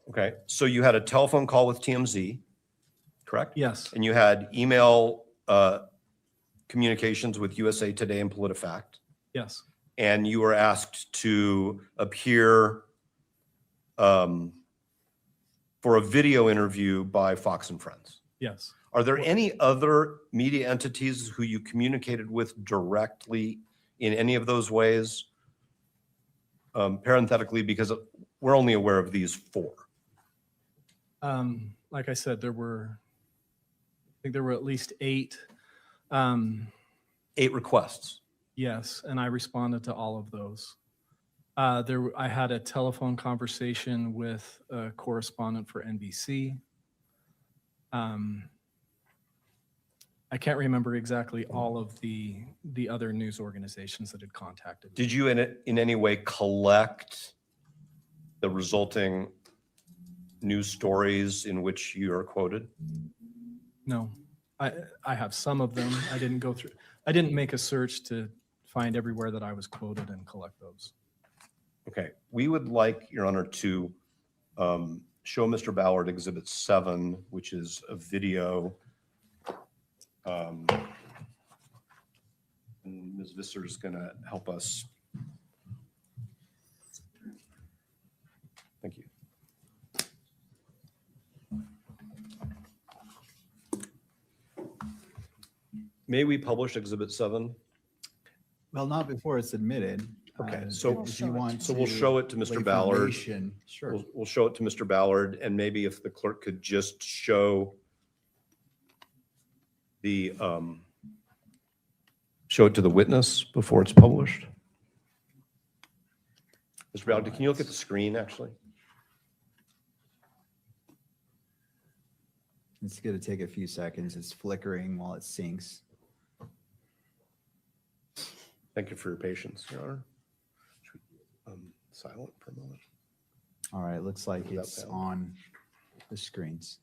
Okay, so you had a telephone call with TMZ, correct? Yes, And you had email communications with USA Today and PolitiFact, yes, and you were asked to appear for a video interview by Fox and Friends. yes. Are there any other media entities who you communicated with directly in any of those ways? Parenthetically, because we're only aware of these 4. Like I said, I think there were at least 8. 8 requests. Yes, and I responded to all of those. I had a telephone conversation with a correspondent for NBC. I can't remember exactly all of the other news organizations that had contacted me. Did you in any way collect the resulting news stories in which you are quoted? No, I have some of them. I didn't make a search to find everywhere that I was quoted and collect those. Okay, we would like, Your Honor, to show Mr. Ballard Exhibit 7, which is a video. And Ms. Visser is going to help us. Thank you. May we publish Exhibit 7? Well, not before it's admitted. Okay, so- if you want So we'll to show it to Mr. wait Ballard. formation, Sure. We'll show it to Mr. Ballard, and maybe if the clerk could just show the, show it to the witness before it's published. Mr. Ballard, can you look at the screen, actually? It's going to take a few seconds. It's flickering while it syncs. Thank you for your patience, Your Honor. Should we, silent for a moment. All right, looks like Without it's sound. on the screens.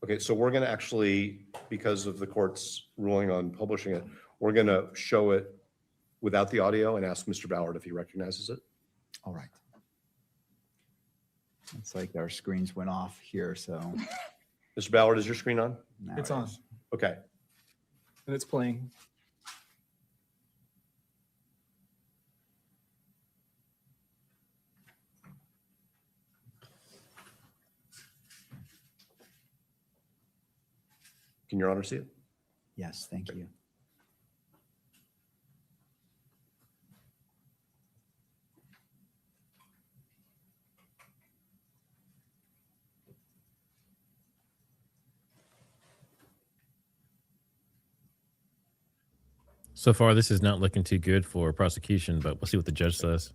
Okay, so we're going to actually, because of the court's ruling on publishing it, we're going to show it without the audio and ask Mr. Ballard if he recognizes it. All right. It's like our screens went off here, so. Mr. Ballard, is your screen on? now It's it on is. Okay. and it's playing. Can Your Honor see it? Yes, thank you. So far, this is not looking too good for prosecution, but we'll see what the judge says.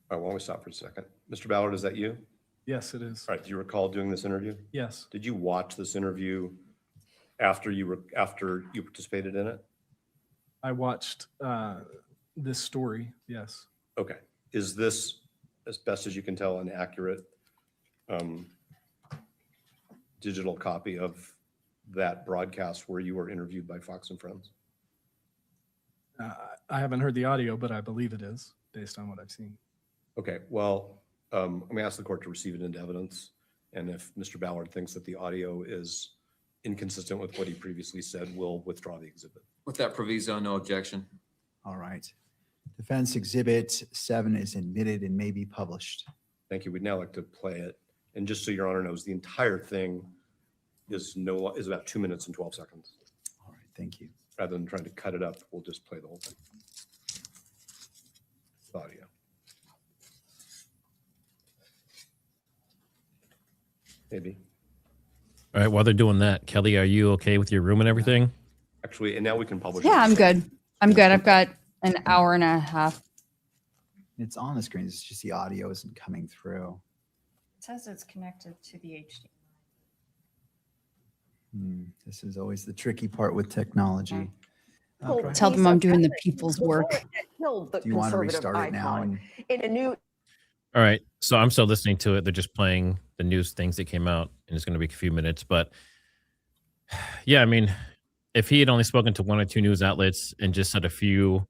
All right, why don't we stop for a second? Mr. Ballard, is that you? Yes, it is. All right, do you recall doing this interview? Yes. Did you watch this interview after you participated in it? I watched this story. Yes. Okay. Is this, as best as you can tell, an accurate digital copy of that broadcast where you were interviewed by Fox and Friends? I haven't heard the audio, but I believe it is based on what I've seen. Okay, well, I'm going to ask the court to receive it into evidence. And if Mr. Ballard thinks that the audio is inconsistent with what he previously said, we'll withdraw the exhibit. With that proviso, no objection. All right. Defense Exhibit 7 is admitted and may be published. Thank you. We'd now like to play it. And just so Your Honor knows, the entire thing is about 2 minutes and 12 seconds. All right, thank you. Rather than trying to cut it up, we'll just play the whole thing. Audio. Maybe. All right, while they're doing that, Kelly, are you okay with your room and everything? Actually, and now we can publish. Yeah, it. I'm good. I'm good. I've got an hour and a half. It's on the screen. It's just the audio isn't coming through. It says it's connected to the HD. This is always the tricky part with technology. Tell them I'm doing the people's work. Do you want to restart it now? And In a new All right, so I'm still listening to it. They're just playing the news things that came out, and it's going to be a few minutes. But yeah, I mean, if he had only spoken to one or two news outlets and just said a few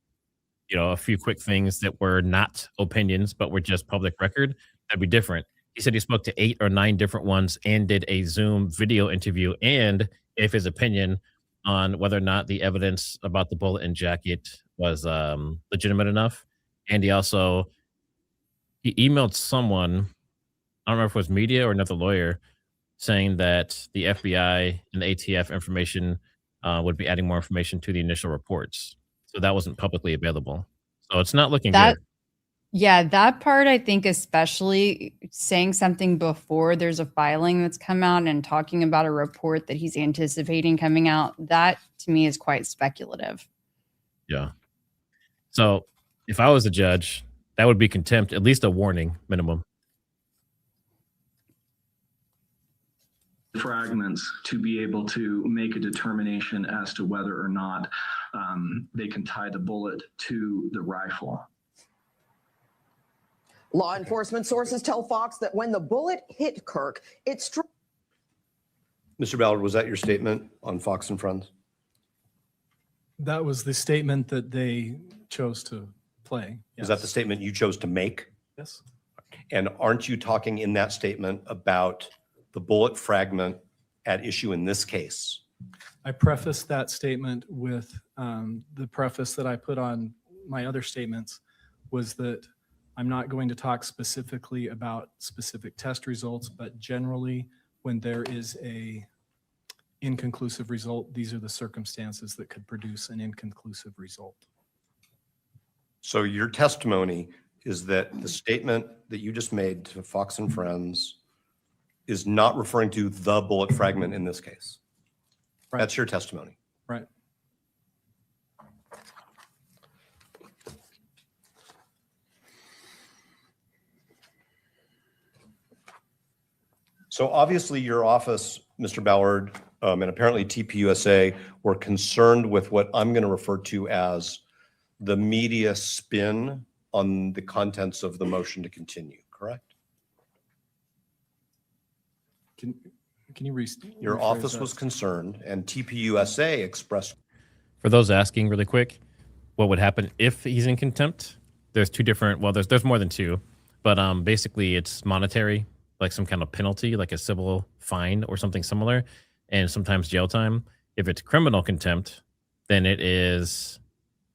quick things that were not opinions, but were just public record, that'd be different. He said he spoke to 8 or 9 different ones and did a Zoom video interview and gave his opinion on whether or not the evidence about the bullet and jacket was legitimate enough. And he emailed someone, I don't remember if it was media or another lawyer, saying that the FBI and the ATF information would be adding more information to the initial reports. So that wasn't publicly available. So it's not looking good. Yeah, that part, I think, especially saying something before there's a filing that's come out and talking about a report that he's anticipating coming out, that to me is quite speculative. Yeah. So if I was a judge, that would be contempt, at least a warning minimum. Fragments to be able to make a determination as to whether or not they can tie the bullet to the rifle. law enforcement sources tell Fox that when the bullet hit Kirk, it struck. Mr. Ballard, was that your statement on Fox and Friends? That was the statement that they chose to play. Is that the statement you chose to make? Yes. And aren't you talking in that statement about the bullet fragment at issue in this case? I prefaced that statement with the preface that I put on my other statements was that I'm not going to talk specifically about specific test results, but generally when there is a inconclusive result, these are the circumstances that could produce an inconclusive result. So your testimony is that the statement that you just made to Fox and Friends is not referring to the bullet fragment in this case. Right. That's your testimony. Right. So obviously your office, Mr. Ballard, and apparently TPUSA were concerned with what I'm going to refer to as the media spin on the contents of the motion to continue, correct? Can you Your rephrase office that? was concerned and TPUSA expressed. For those asking really quick, what would happen if he's in contempt? There's two different, well, there's more than two, but basically it's monetary, like some kind of penalty, like a civil fine or something similar, and sometimes jail time. If it's criminal contempt, then it is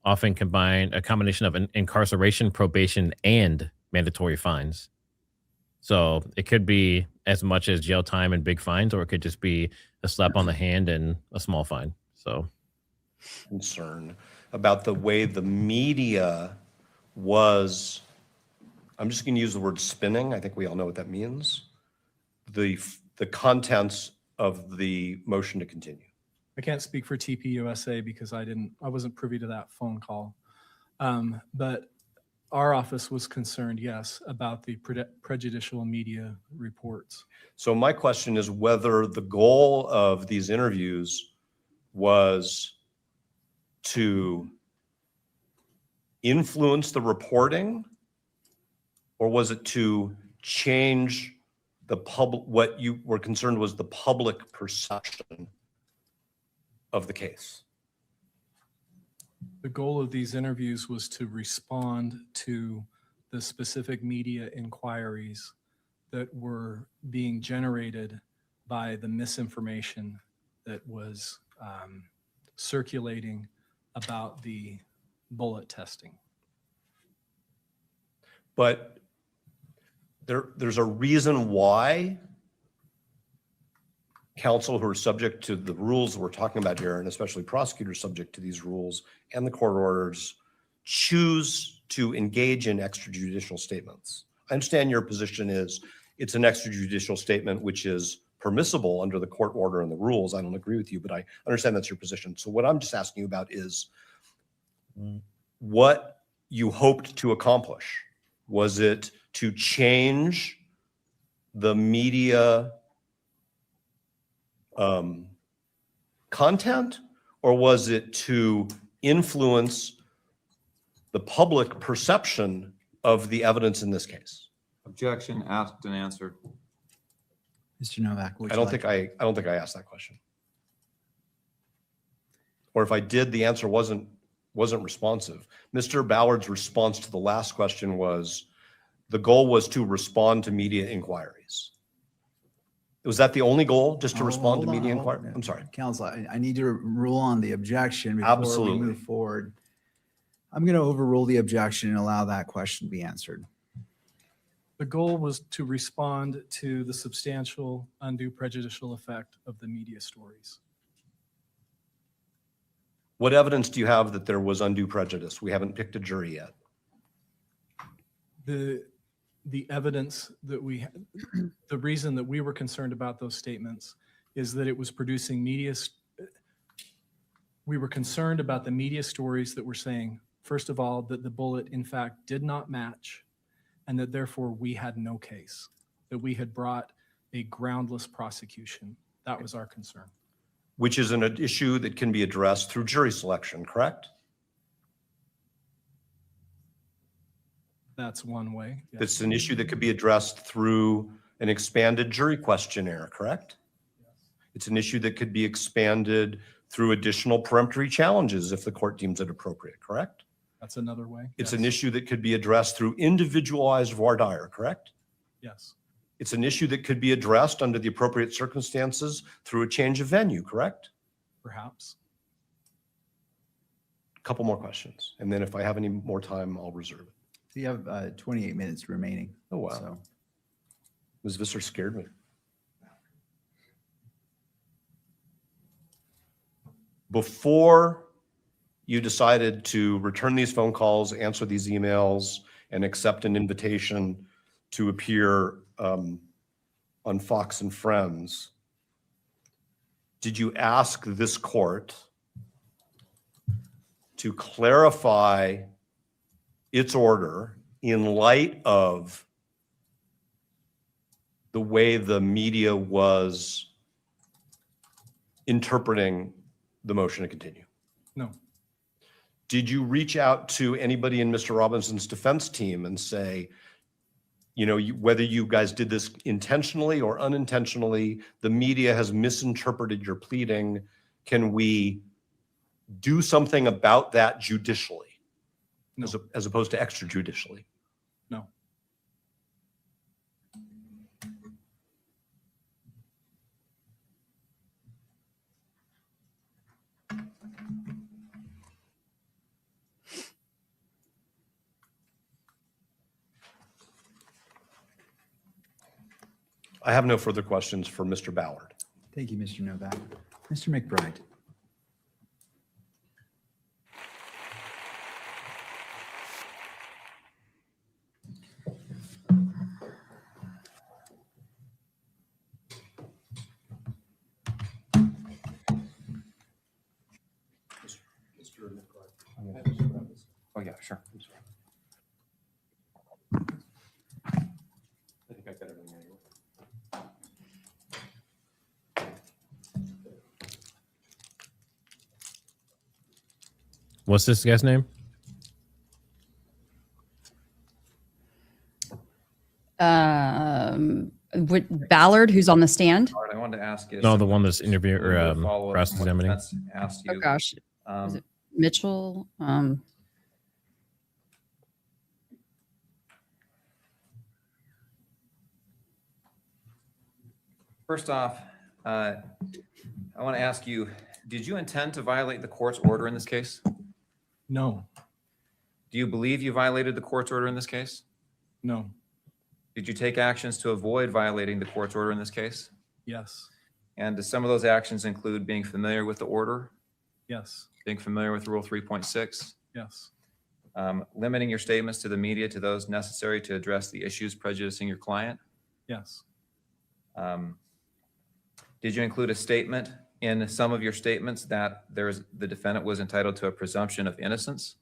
often a combination of incarceration, probation, and mandatory fines. So it could be as much as jail time and big fines, or it could just be a slap on the hand and a small fine. So Concern about the way the media was, I'm just going to use the word spinning. I think we all know what that means. The contents of the motion to continue. I can't speak for TPUSA because I wasn't privy to that phone call. But our office was concerned, yes, about the prejudicial media reports. So my question is whether the goal of these interviews was to influence the reporting, or was it to change the public, what you were concerned was the public perception of the case? The goal of these interviews was to respond to the specific media inquiries that were being generated by the misinformation that was circulating about the bullet testing. But there's a reason why counsel who are subject to the rules we're talking about here, and especially prosecutors subject to these rules and the court orders, choose to engage in extrajudicial statements. I understand your position is it's an extrajudicial statement which is permissible under the court order and the rules. I don't agree with you, but I understand that's your position. So what I'm just asking you about is what you hoped to accomplish. Was it to change the media content, or was it to influence the public perception of the evidence in this case? Objection, asked and answered. Mr. Novak, I don't think I asked that question. Or if I did, the answer wasn't responsive. Mr. Ballard's response to the last question was the goal was to respond to media inquiries. Was that the only goal, just to respond to media inquiries? I'm sorry. Counsel, I need to rule on the objection before we move forward. I'm going to overrule the objection and allow that question to be answered. The goal was to respond to the substantial undue prejudicial effect of the media stories. What evidence do you have that there was undue prejudice? We haven't picked a jury yet. The evidence that the reason that we were concerned about those statements is that it was producing we were concerned about the media stories that were saying, first of all, that the bullet in fact did not match, and that therefore we had no case, that we had brought a groundless prosecution. That was our concern. Which is an issue that can be addressed through jury selection, correct? That's one way. Yes. It's an issue that could be addressed through an expanded jury questionnaire, correct? Yes. It's an issue that could be expanded through additional peremptory challenges if the court deems it appropriate, correct? That's another way. It's Yes. an issue that could be addressed through individualized voir dire, correct? Yes. It's an issue that could be addressed under the appropriate circumstances through a change of venue, correct? Perhaps. A couple more questions. And then if I have any more time, I'll reserve it. So you have 28 minutes remaining. Oh, wow. So Ms. Visser scared me. Before you decided to return these phone calls, answer these emails, and accept an invitation to appear on Fox and Friends, did you ask this court to clarify its order in light of the way the media was interpreting the motion to continue? No. Did you reach out to anybody in Mr. Robinson's defense team and say, you know, whether you guys did this intentionally or unintentionally, the media has misinterpreted your pleading. Can we do something about that judicially, No. as opposed to extrajudicially? No. I have no further questions for Mr. Ballard. Thank you, Mr. Novak. Mr. McBride. Oh, yeah, sure. I think I got everything anyway. What's this guy's name? Ballard, who's on the stand. Ballard, I wanted to ask you. No, the one that's interviewing or follow-up cross-examining. asked Oh you. gosh, is it Mitchell? First off, I want to ask you, did you intend to violate the court's order in this case? No. Do you believe you violated the court's order in this case? No. Did you take actions to avoid violating the court's order in this case? Yes. And do some of those actions include being familiar with the order, Yes. being familiar with Rule 3.6, Yes. limiting your statements to the media to those necessary to address the issues prejudicing your client? Yes. Did you include a statement in some of your statements that the defendant was entitled to a presumption of innocence?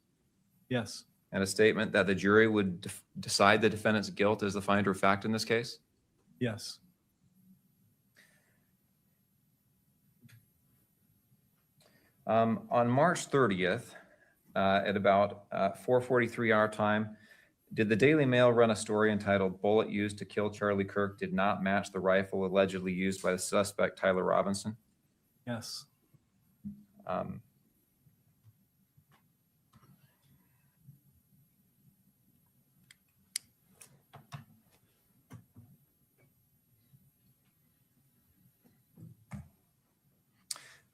Yes. And a statement that the jury would decide the defendant's guilt as the finder of fact in this case? Yes. On March 30th, at about 4:43 our time, did the Daily Mail run a story entitled "Bullet Used to Kill Charlie Kirk Did Not Match the Rifle Allegedly Used by the Suspect Tyler Robinson"? Yes.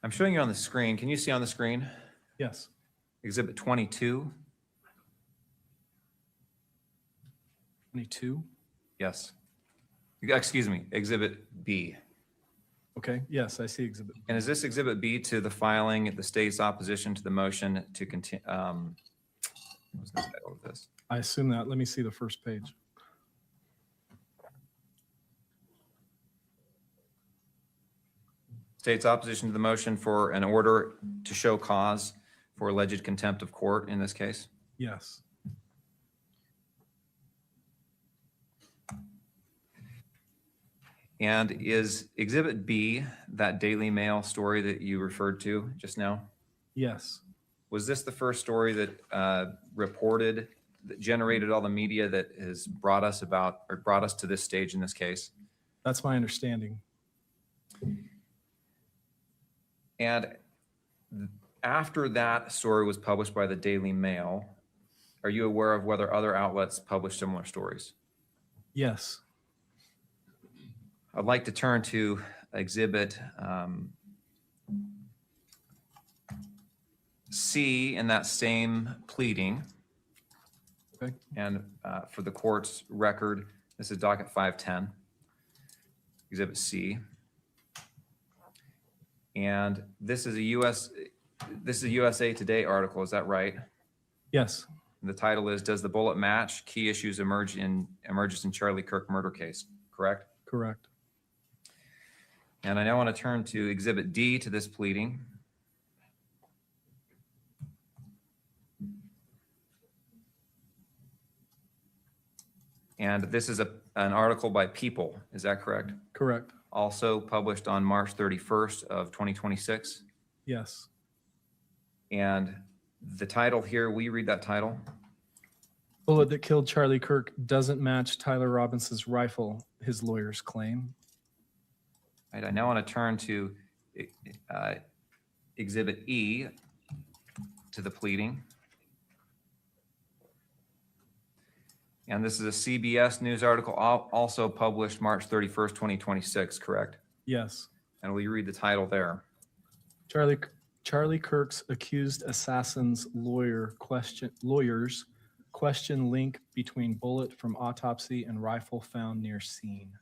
I'm showing you on the screen. Can you see on the screen? Yes. Exhibit 22. 22. Yes. Excuse me, Exhibit B. Okay. Yes, I see exhibit. And is this Exhibit B to the filing, the state's opposition to the motion to continue? What's the title of this? I assume that. Let me see the first page. State's opposition to the motion for an order to show cause for alleged contempt of court in this case? Yes. And is Exhibit B that Daily Mail story that you referred to just now? Yes. Was this the first story that reported, that generated all the media that has brought us to this stage in this case? That's my understanding. And after that story was published by the Daily Mail, are you aware of whether other outlets published similar stories? Yes. I'd like to turn to Exhibit C in that same pleading. Okay. And for the court's record, this is docket 510, Exhibit C. And this is a USA Today article, is that right? Yes. The title is, "Does the Bullet Match? Key Issues Emerges in Charlie Kirk Murder Case," correct? Correct. And I now want to turn to Exhibit D to this pleading. And this is an article by People, is that correct? Correct. Also published on March 31st of 2026. Yes. And the title here, will you read that title? Bullet that killed Charlie Kirk doesn't match Tyler Robinson's rifle, his lawyers claim. Right, I now want to turn to Exhibit E to the pleading. And this is a CBS News article also published March 31st, 2026, correct? Yes. And will you read the title there? Charlie Kirk's accused assassin's lawyers question link between bullet from autopsy and rifle found near scene.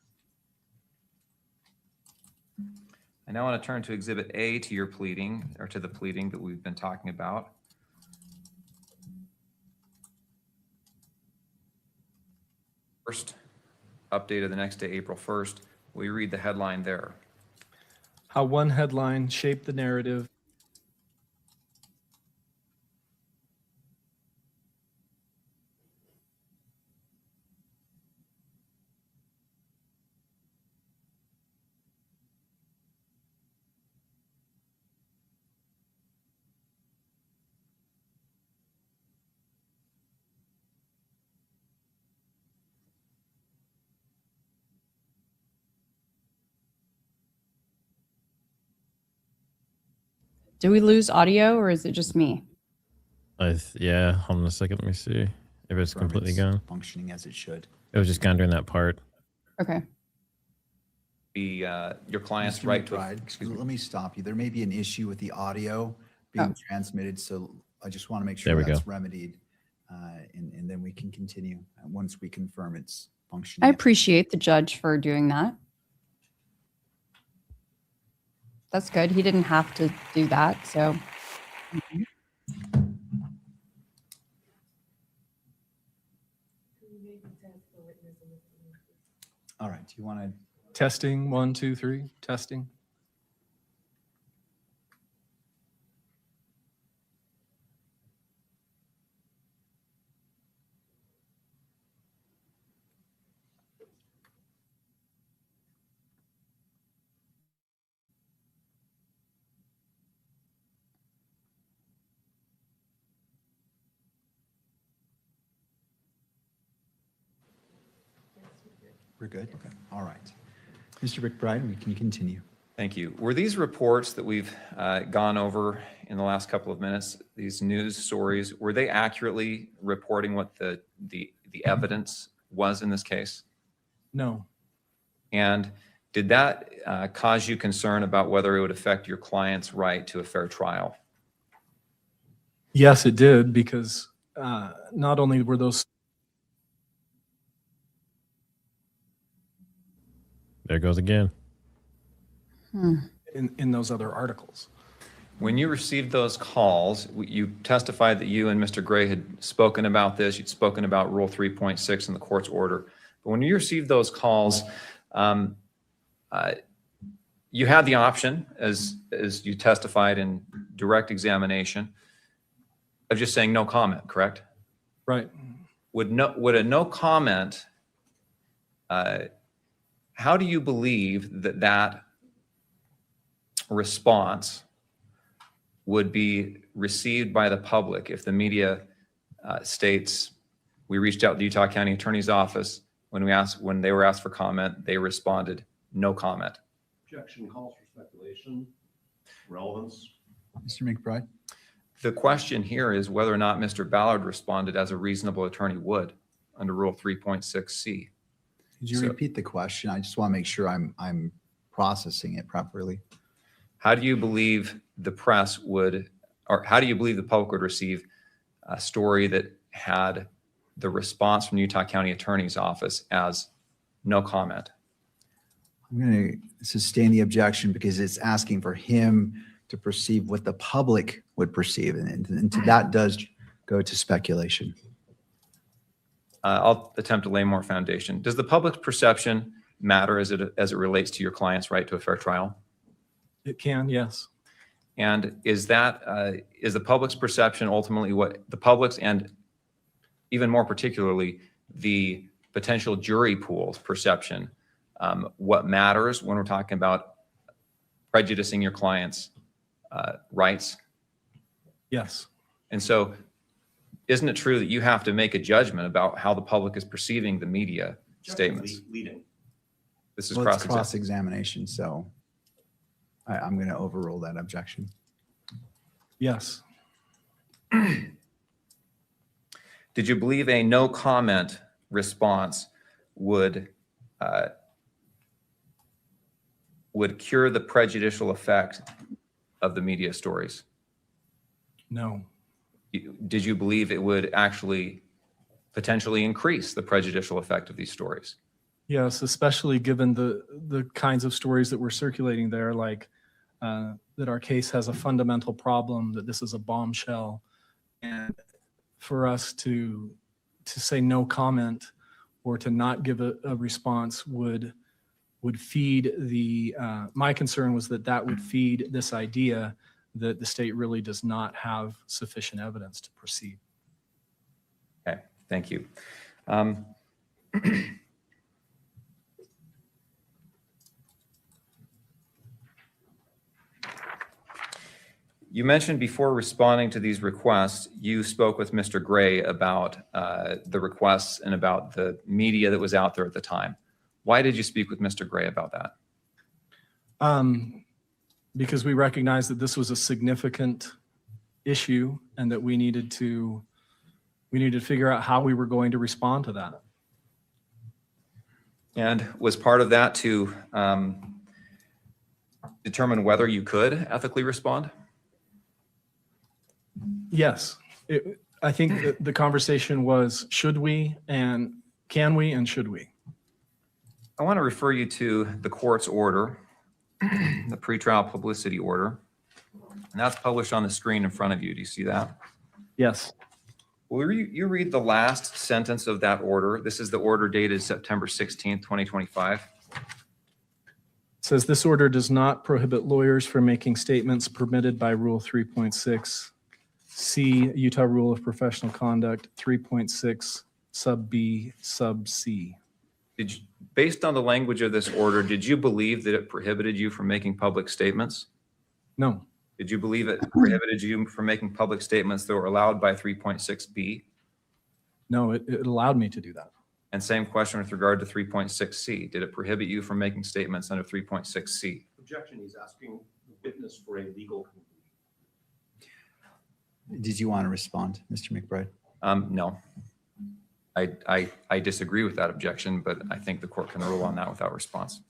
I now want to turn to Exhibit A to your pleading, or to the pleading that we've been talking about. First, updated the next day, April 1st. Will you read the headline there? How one headline shaped the narrative. Do we lose audio or is it just me? Yeah, hold on a second. Let me see if it's completely gone. Functioning as it should. It was just gone during that part. Okay. Your client's Mr. right McBride, excuse me. let me stop you. There may be an issue with the audio being transmitted, so I just want to make sure There we that's go. remedied, and then we can continue once we confirm it's I functioning. appreciate the judge for doing that. That's good. He didn't have to do that, so. All right. Do you want to? Testing, 1, 2, 3, testing. We're good. Okay. All right. Mr. McBride, we can continue. Thank you. Were these reports that we've gone over in the last couple of minutes, these news stories, were they accurately reporting what the evidence was in this case? No. And did that cause you concern about whether it would affect your client's right to a fair trial? Yes, it did, because not only were those. There it goes again. In those other articles. When you received those calls, you testified that you and Mr. Gray had spoken about this. You'd spoken about Rule 3.6 in the court's order. But when you received those calls, you had the option, as you testified in direct examination, of just saying no comment, correct? Right. Would a no comment, how do you believe that response would be received by the public if the media states, we reached out to the Utah County Attorney's Office when they were asked for comment, they responded, no comment? Objection calls for speculation, relevance. Mr. McBride? The question here is whether or not Mr. Ballard responded as a reasonable attorney would under Rule 3.6C. Could you repeat the question? I just want to make sure I'm processing it properly. How do you believe the press would, or how do you believe the public would receive a story that had the response from the Utah County Attorney's Office as no comment? I'm going to sustain the objection because it's asking for him to perceive what the public would perceive. And that does go to speculation. I'll attempt to lay more foundation. Does the public's perception matter as it relates to your client's right to a fair trial? It can, yes. And is the public's perception ultimately what the public's, and even more particularly, the potential jury pool's perception, what matters when we're talking about prejudicing your client's rights? Yes. And so isn't it true that you have to make a judgment about how the public is perceiving the media statements? Leading. This is Well, it's cross-examination. cross-examination, so I'm going to overrule that objection. Yes. Did you believe a no comment response would cure the prejudicial effect of the media stories? No. Did you believe it would actually potentially increase the prejudicial effect of these stories? Yes, especially given the kinds of stories that were circulating there, like that our case has a fundamental problem, that this is a bombshell. And for us to say no comment or to not give a response would feed the, my concern was that would feed this idea that the state really does not have sufficient evidence to proceed. Okay, thank you. You mentioned before responding to these requests, you spoke with Mr. Gray about the requests and about the media that was out there at the time. Why did you speak with Mr. Gray about that? Because we recognized that this was a significant issue and that we needed to figure out how we were going to respond to that. And was part of that to determine whether you could ethically respond? Yes. I think that the conversation was, should we, and can we, and should we? I want to refer you to the court's order, the pretrial publicity order. And that's published on the screen in front of you. Do you see that? Yes. Will you read the last sentence of that order? This is the order dated September 16th, 2025. It says this order does not prohibit lawyers from making statements permitted by Rule 3.6 C, Utah Rule of Professional Conduct 3.6 sub B sub C. Based on the language of this order, did you believe that it prohibited you from making public statements? No. Did you believe it prohibited you from making public statements that were allowed by 3.6B? No, it allowed me to do that. And same question with regard to 3.6C. Did it prohibit you from making statements under 3.6C? Objection, he's asking the witness for a legal conclusion. Did you want to respond, Mr. McBride? No. I disagree with that objection, but I think the court can rule on that without response.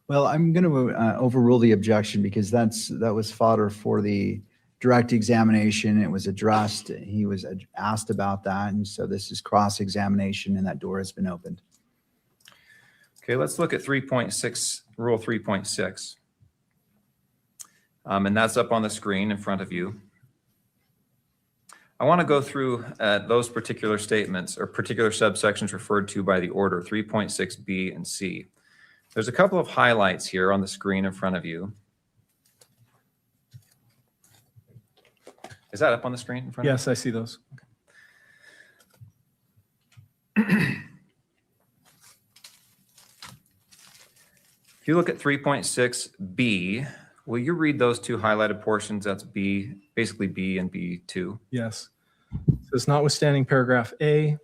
Well, I'm going to overrule the objection because that was fodder for the direct examination. It was addressed. He was asked about that. And so this is cross-examination and that door has been opened. Okay, let's look at 3.6, Rule 3.6. And that's up on the screen in front of you. I want to go through those particular statements or particular subsections referred to by the order 3.6B and C. There's a couple of highlights here on the screen in front of you. Is that up on the screen in front of you? Yes, I see those. If you look at 3.6B, will you read those two highlighted portions? That's B, basically B and B2. Yes. It says, notwithstanding paragraph A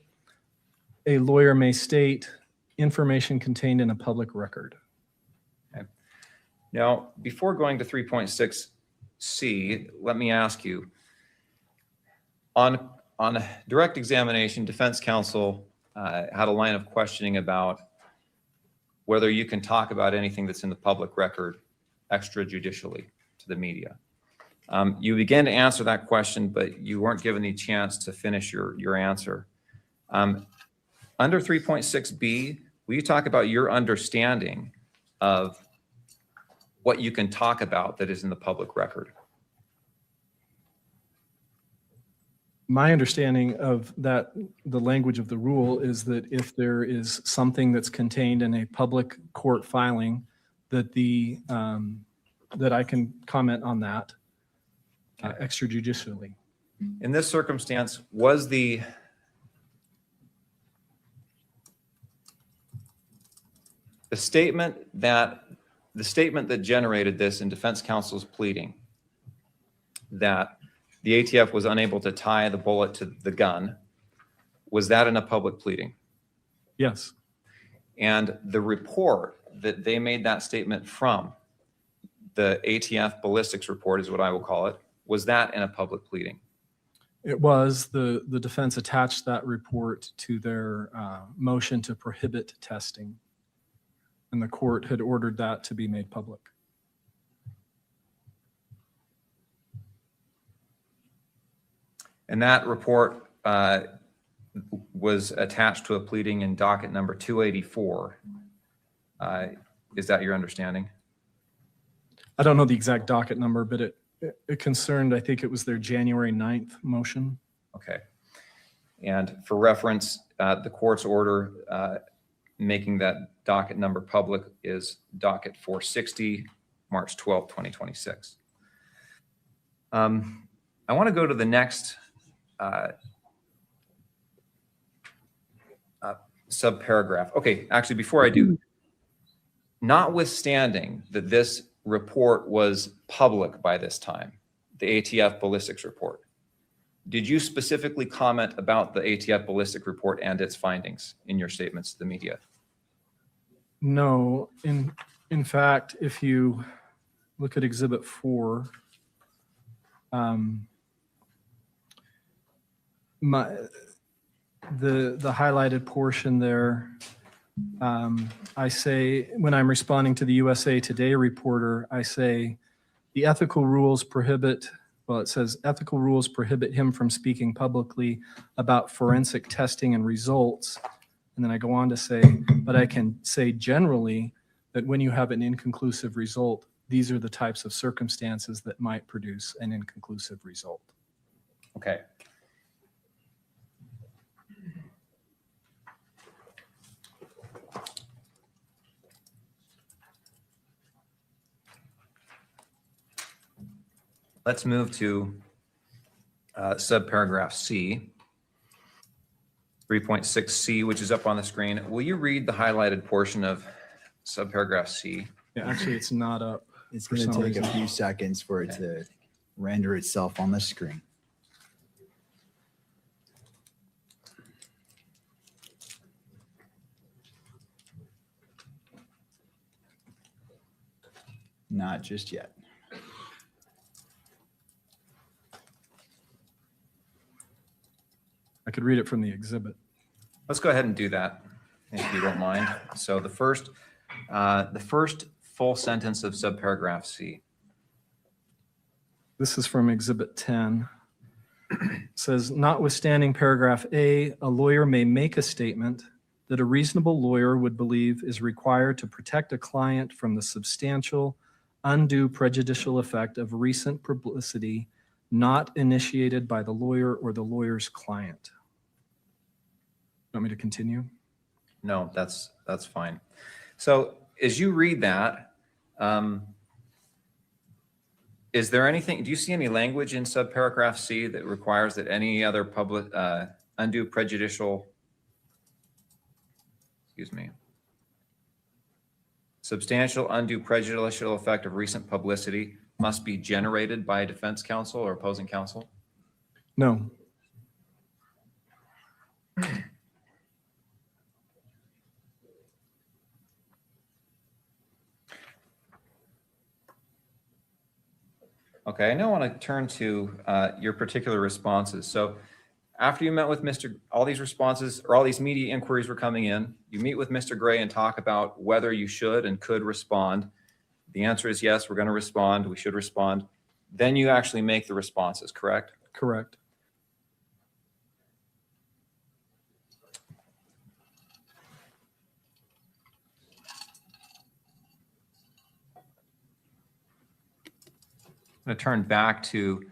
lawyer may state information contained in a public record. Okay. Now, before going to 3.6C, let me ask you, on direct examination, defense counsel had a line of questioning about whether you can talk about anything that's in the public record extrajudicially to the media. You began to answer that question, but you weren't given the chance to finish your answer. Under 3.6B, will you talk about your understanding of what you can talk about that is in the public record? My understanding of that, the language of the rule is that if there is something that's contained in a public court filing, that that I can comment on that extrajudicially. In this circumstance, was the statement that generated this in defense counsel's pleading, that the ATF was unable to tie the bullet to the gun. Was that in a public pleading? Yes. And the report that they made that statement from, the ATF ballistics report is what I will call it, was that in a public pleading? It was. The defense attached that report to their motion to prohibit testing, and the court had ordered that to be made public. And that report was attached to a pleading in docket number 284. Is that your understanding? I don't know the exact docket number, but it concerned, I think it was their January 9th motion. Okay. And for reference, the court's order making that docket number public is docket 460, March 12, 2026. I want to go to the next subparagraph. Okay, actually, before I do, notwithstanding that this report was public by this time, the ATF ballistics report, did you specifically comment about the ATF ballistic report and its findings in your statements to the media? No, in fact, if you look at Exhibit 4, the highlighted portion there, I say, when I'm responding to the USA Today reporter, I say, the ethical rules prohibit, well, it says, ethical rules prohibit him from speaking publicly about forensic testing and results. And then I go on to say, but I can say generally that when you have an inconclusive result, these are the types of circumstances that might produce an inconclusive result. Okay. Let's move to subparagraph C, 3.6C, which is up on the screen. Will you read the highlighted portion of subparagraph C? Yeah, actually, it's not up. It's For going to some take a reason. few seconds for it to render itself on the screen. Not just yet. I could read it from the exhibit. Let's go ahead and do that, if you don't mind. So the first full sentence of subparagraph C. This is from Exhibit 10. It says, notwithstanding paragraph A, a lawyer may make a statement that a reasonable lawyer would believe is required to protect a client from the substantial, undue prejudicial effect of recent publicity not initiated by the lawyer or the lawyer's client. Want me to continue? No, that's fine. So as you read that, is there anything, do you see any language in subparagraph C that requires that any other public undue prejudicial, substantial undue prejudicial effect of recent publicity must be generated by a defense counsel or opposing counsel? No. Okay, I now want to turn to your particular responses. So after you met with all these responses or all these media inquiries were coming in, you meet with Mr. Gray and talk about whether you should and could respond. The answer is yes, we're going to respond, we should respond. Then you actually make the responses, correct? Correct. I'm going to turn back to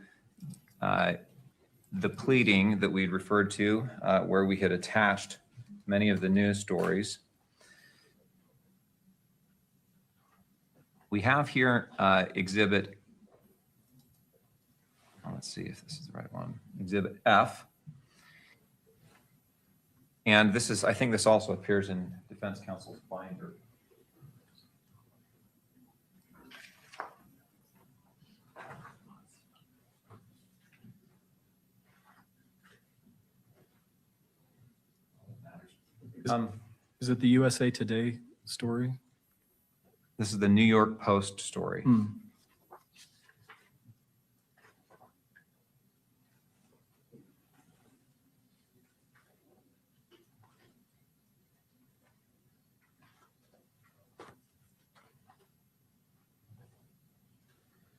the pleading that we'd referred to, where we had attached many of the news stories. We have here exhibit, let's see if this is the right one, exhibit F. And this is, I think this also appears in defense counsel's binder. Is it the USA Today story? This is the New York Post story.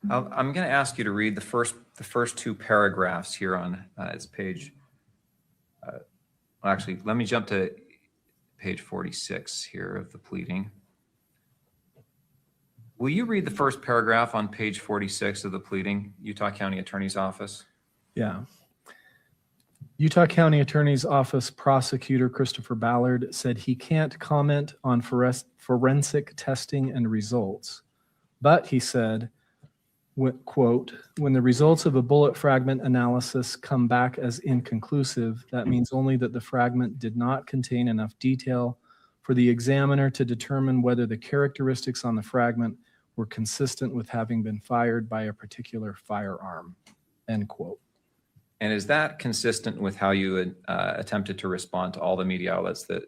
I'm going to ask you to read the first two paragraphs here on it's page. Actually, let me jump to page 46 here of the pleading. Will you read the first paragraph on page 46 of the pleading, Utah County Attorney's Office? Yeah. Utah County Attorney's Office Prosecutor Christopher Ballard said he can't comment on forensic testing and results, but he said, quote, when the results of a bullet fragment analysis come back as inconclusive, that means only that the fragment did not contain enough detail for the examiner to determine whether the characteristics on the fragment were consistent with having been fired by a particular firearm, end quote. And is that consistent with how you attempted to respond to all the media outlets that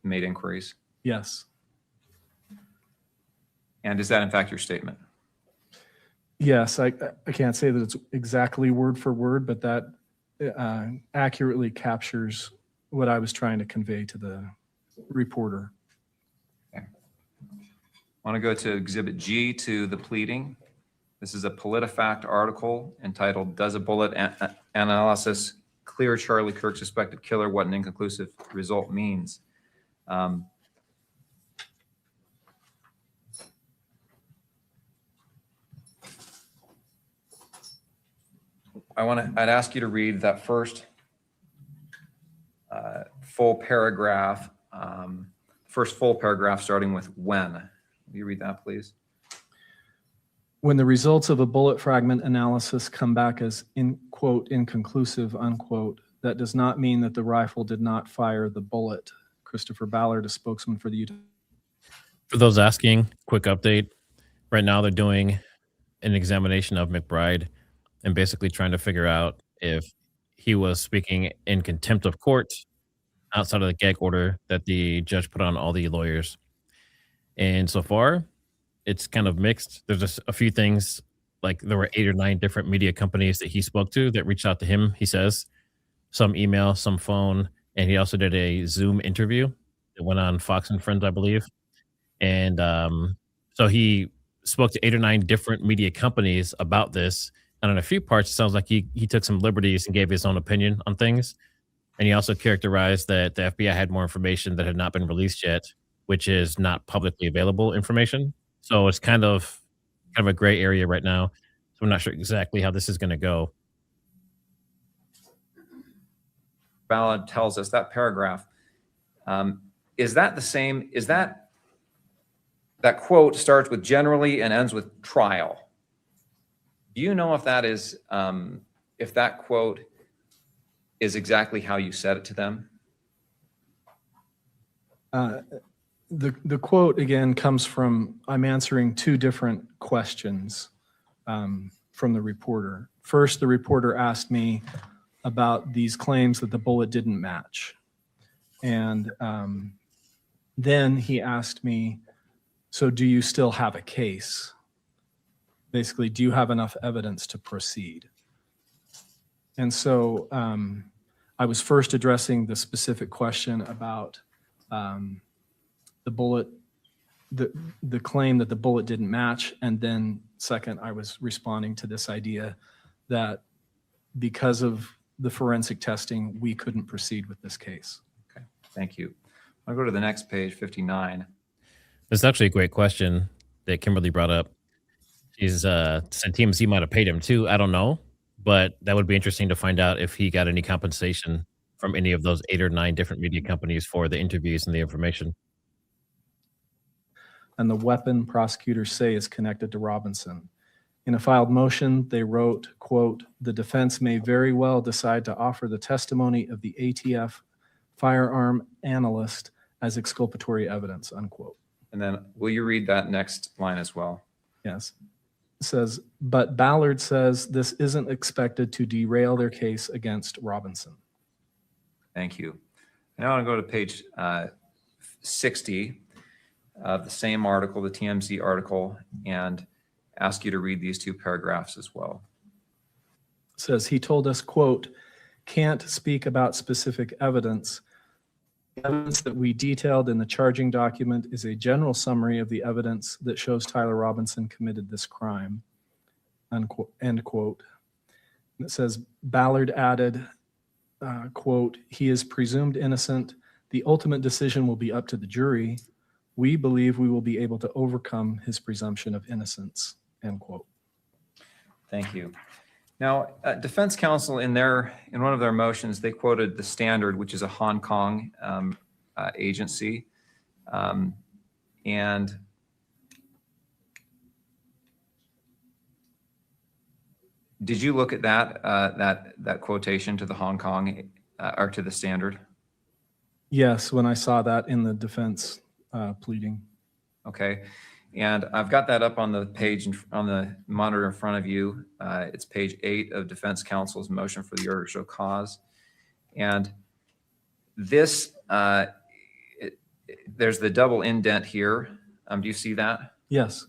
made inquiries? Yes. And is that in fact your statement? Yes, I can't say that it's exactly word for word, but that accurately captures what I was trying to convey to the reporter. Okay. I want to go to Exhibit G to the pleading. This is a PolitiFact article entitled, Does a Bullet Analysis Clear Charlie Kirk Suspected Killer? What an Inconclusive Result Means. I'd ask you to read that first full paragraph, starting with when. Will you read that, please? When the results of a bullet fragment analysis come back as quote, inconclusive, unquote, that does not mean that the rifle did not fire the bullet. Christopher Ballard, a spokesman for the Utah. For those asking, quick update. Right now they're doing an examination of McBride and basically trying to figure out if he was speaking in contempt of court outside of the gag order that the judge put on all the lawyers. And so far, it's kind of mixed. There's just a few things, like there were 8 or 9 different media companies that he spoke to that reached out to him, he says. Some email, some phone, and he also did a Zoom interview that went on Fox and Friends, I believe. And so he spoke to 8 or 9 different media companies about this. And on a few parts, it sounds like he took some liberties and gave his own opinion on things. And he also characterized that the FBI had more information that had not been released yet, which is not publicly available information. So it's kind of a gray area right now. So I'm not sure exactly how this is going to go. Ballard tells us that paragraph. Is that the same? Is that quote starts with generally and ends with trial? Do you know if that is, if that quote is exactly how you said it to them? The quote again comes from, I'm answering 2 different questions from the reporter. First, the reporter asked me about these claims that the bullet didn't match. And then he asked me, so do you still have a case? Basically, do you have enough evidence to proceed? And so I was first addressing the specific question about the bullet, the claim that the bullet didn't match. And then second, I was responding to this idea that because of the forensic testing, we couldn't proceed with this case. Okay, thank you. I'll go to the next page, 59. This is actually a great question that Kimberly brought up. She's said TMZ might have paid him too. I don't know, but that would be interesting to find out if he got any compensation from any of those 8 or 9 different media companies for the interviews and the information. And the weapon prosecutors say is connected to Robinson. In a filed motion, they wrote, quote, the defense may very well decide to offer the testimony of the ATF firearm analyst as exculpatory evidence, unquote. And then will you read that next line as well? Yes. It says, but Ballard says this isn't expected to derail their case against Robinson. Thank you. Now I want to go to page 60 of the same article, the TMZ article, and ask you to read these two paragraphs as well. It says, he told us, quote, can't speak about specific evidence. The evidence that we detailed in the charging document is a general summary of the evidence that shows Tyler Robinson committed this crime, unquote, end quote. And it says, Ballard added, quote, he is presumed innocent. The ultimate decision will be up to the jury. We believe we will be able to overcome his presumption of innocence, end quote. Thank you. Now, defense counsel in one of their motions, they quoted the Standard, which is a Hong Kong agency. And did you look at that quotation to the Hong Kong or to the Standard? Yes, when I saw that in the defense pleading. Okay. And I've got that up on the page, on the monitor in front of you. It's page 8 of defense counsel's motion for the order to show cause. And this, there's the double indent here. Do you see that? Yes.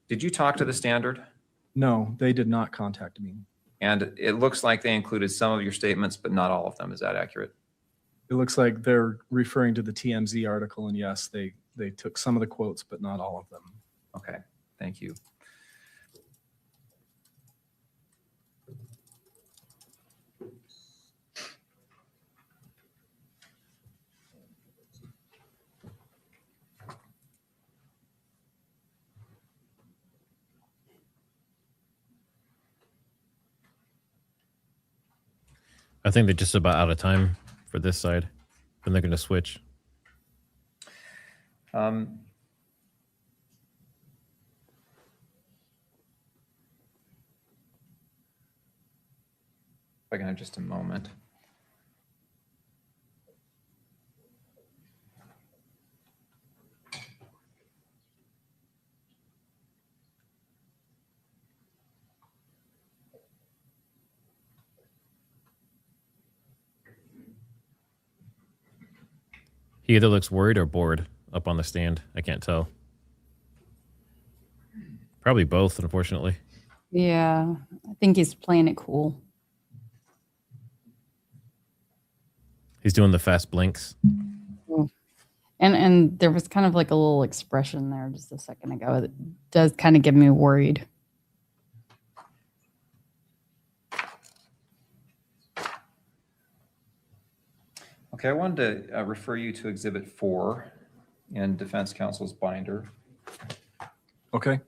Did you talk to the Standard? No, they did not contact me. And it looks like they included some of your statements, but not all of them. Is that accurate? It looks like they're referring to the TMZ article, and yes, they took some of the quotes, but not all of them. Okay, thank you. I think they're just about out of time for this side. Then they're going to switch. If I can have just a moment. He either looks worried or bored up on the stand. I can't tell. Probably both, unfortunately. Yeah, I think he's playing it cool. He's doing the fast blinks. And there was kind of like a little expression there just a second ago that does kind of get me worried. Okay, I wanted to refer you to Exhibit 4 in Defense Counsel's binder. Okay.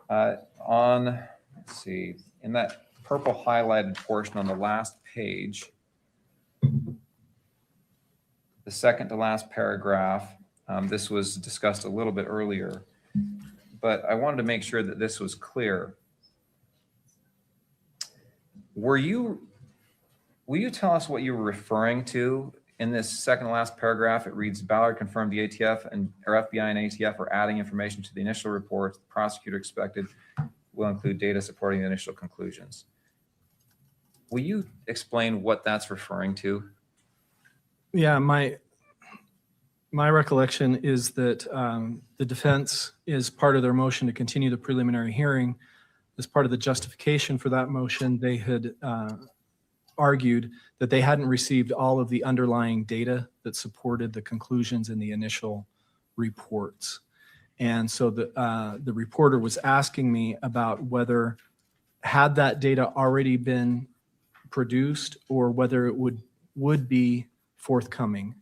Let's see, in that purple highlighted portion on the last page, the second to last paragraph, this was discussed a little bit earlier, but I wanted to make sure that this was clear. Will you tell us what you were referring to in this second to last paragraph? It reads, Ballard confirmed the ATF or FBI and ATF are adding information to the initial reports. The prosecutor expected will include data supporting the initial conclusions. Will you explain what that's referring to? Yeah, my recollection is that the defense is part of their motion to continue the preliminary hearing. As part of the justification for that motion, they had argued that they hadn't received all of the underlying data that supported the conclusions in the initial reports. And so the reporter was asking me about whether had that data already been produced or whether it would be forthcoming.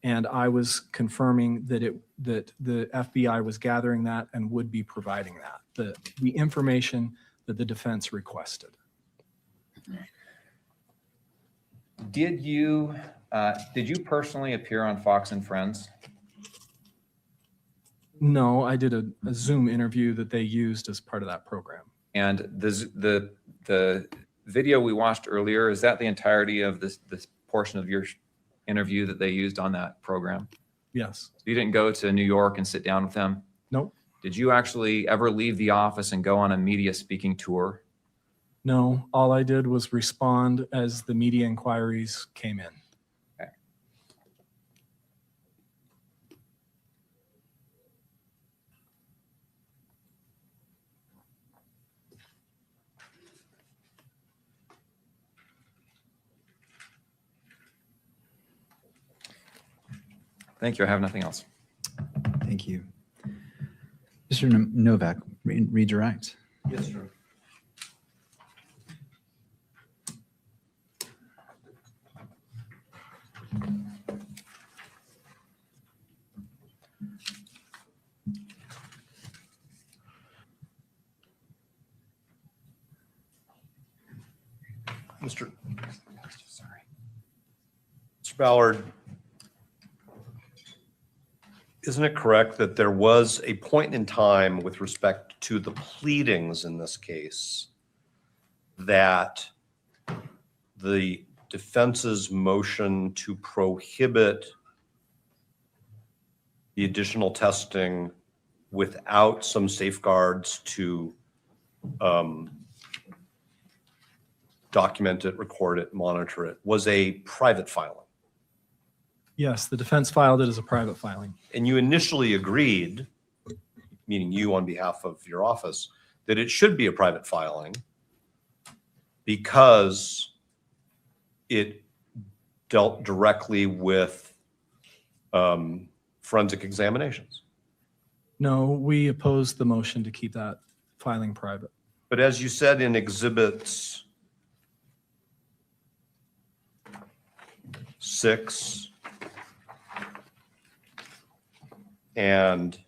And I was confirming that the FBI was gathering that and would be providing that, the information that the defense requested. Did you personally appear on Fox and Friends? No, I did a Zoom interview that they used as part of that program. And the video we watched earlier, is that the entirety of this portion of your interview that they used on that program? Yes. You didn't go to New York and sit down with them? Nope. Did you actually ever leave the office and go on a media speaking tour? No, all I did was respond as the media inquiries came in. Okay. Thank you. I have nothing else. Thank you. Mr. Novak, redirect. Yes, sir. Mr. Ballard, isn't it correct that there was a point in time with respect to the pleadings in this case that the defense's motion to prohibit the additional testing without some safeguards to document it, record it, monitor it, was a private filing? Yes, the defense filed it as a private filing. And you initially agreed, meaning you on behalf of your office, that it should be a private filing because it dealt directly with forensic examinations. No, we opposed the motion to keep that filing private. But as you said in exhibits 6 and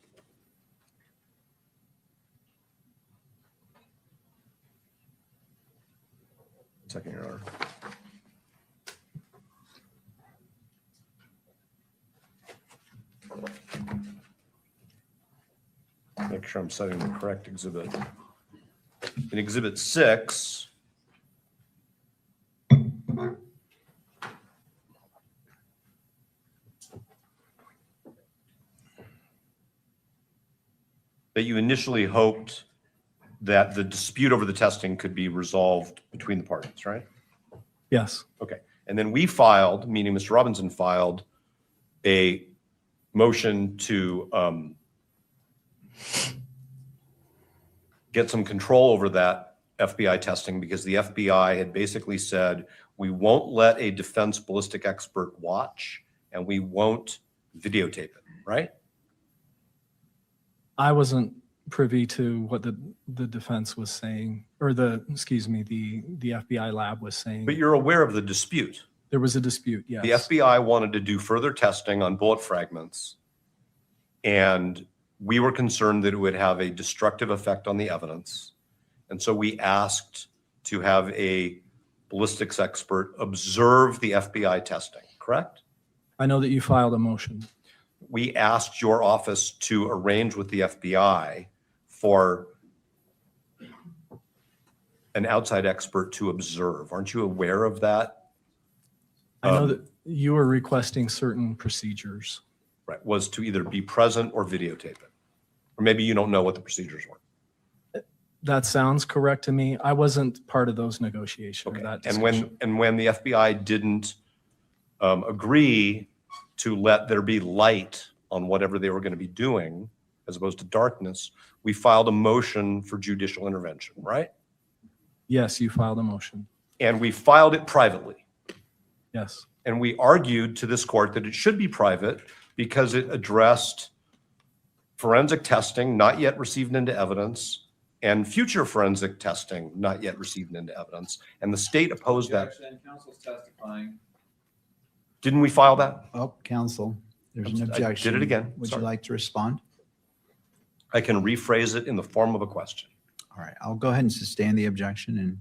second, Your Honor. Make sure I'm citing the correct exhibit. In exhibit 6, that you initially hoped that the dispute over the testing could be resolved between the parties, right? Yes. Okay. And then we filed, meaning Mr. Robinson filed, a motion to get some control over that FBI testing because the FBI had basically said, we won't let a defense ballistic expert watch and we won't videotape it, right? I wasn't privy to what the defense was saying, or the FBI lab was saying. But you're aware of the dispute. There was a dispute, yes. The FBI wanted to do further testing on bullet fragments, and we were concerned that it would have a destructive effect on the evidence. And so we asked to have a ballistics expert observe the FBI testing, correct? I know that you filed a motion. We asked your office to arrange with the FBI for an outside expert to observe. Aren't you aware of that? I know that you were requesting certain procedures. Right, was to either be present or videotape it. Or maybe you don't know what the procedures were. That sounds correct to me. I wasn't part of those negotiations. Okay. That And when the FBI didn't agree to let there be light on whatever they were going to be doing, as opposed to darkness, we filed a motion for judicial intervention, right? Yes, you filed a motion. And we filed it privately. Yes. And we argued to this court that it should be private because it addressed forensic testing not yet received into evidence and future forensic testing not yet received into evidence. And the state opposed that. Counsel's testifying. Didn't we file that? Oh, counsel, there's an I objection. did it again. Would Sorry. you like to respond? I can rephrase it in the form of a question. All right, I'll go ahead and sustain the objection and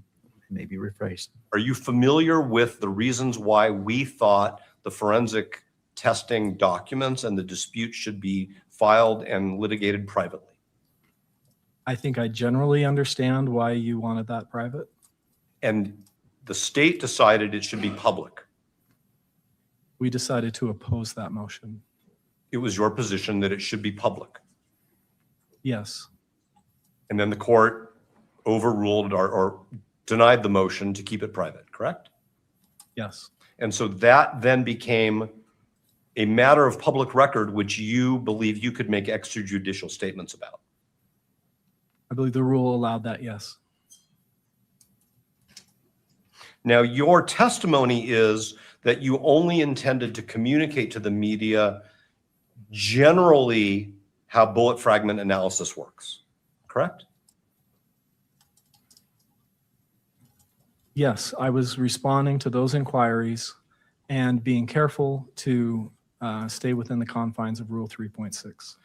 maybe rephrase. Are you familiar with the reasons why we thought the forensic testing documents and the dispute should be filed and litigated privately? I think I generally understand why you wanted that private. And the state decided it should be public. We decided to oppose that motion. It was your position that it should be public. Yes. And then the court overruled or denied the motion to keep it private, correct? Yes. And so that then became a matter of public record, which you believe you could make extrajudicial statements about. I believe the rule allowed that, yes. Now, your testimony is that you only intended to communicate to the media generally how bullet fragment analysis works, correct? Yes, I was responding to those inquiries and being careful to stay within the confines of Rule 3.6.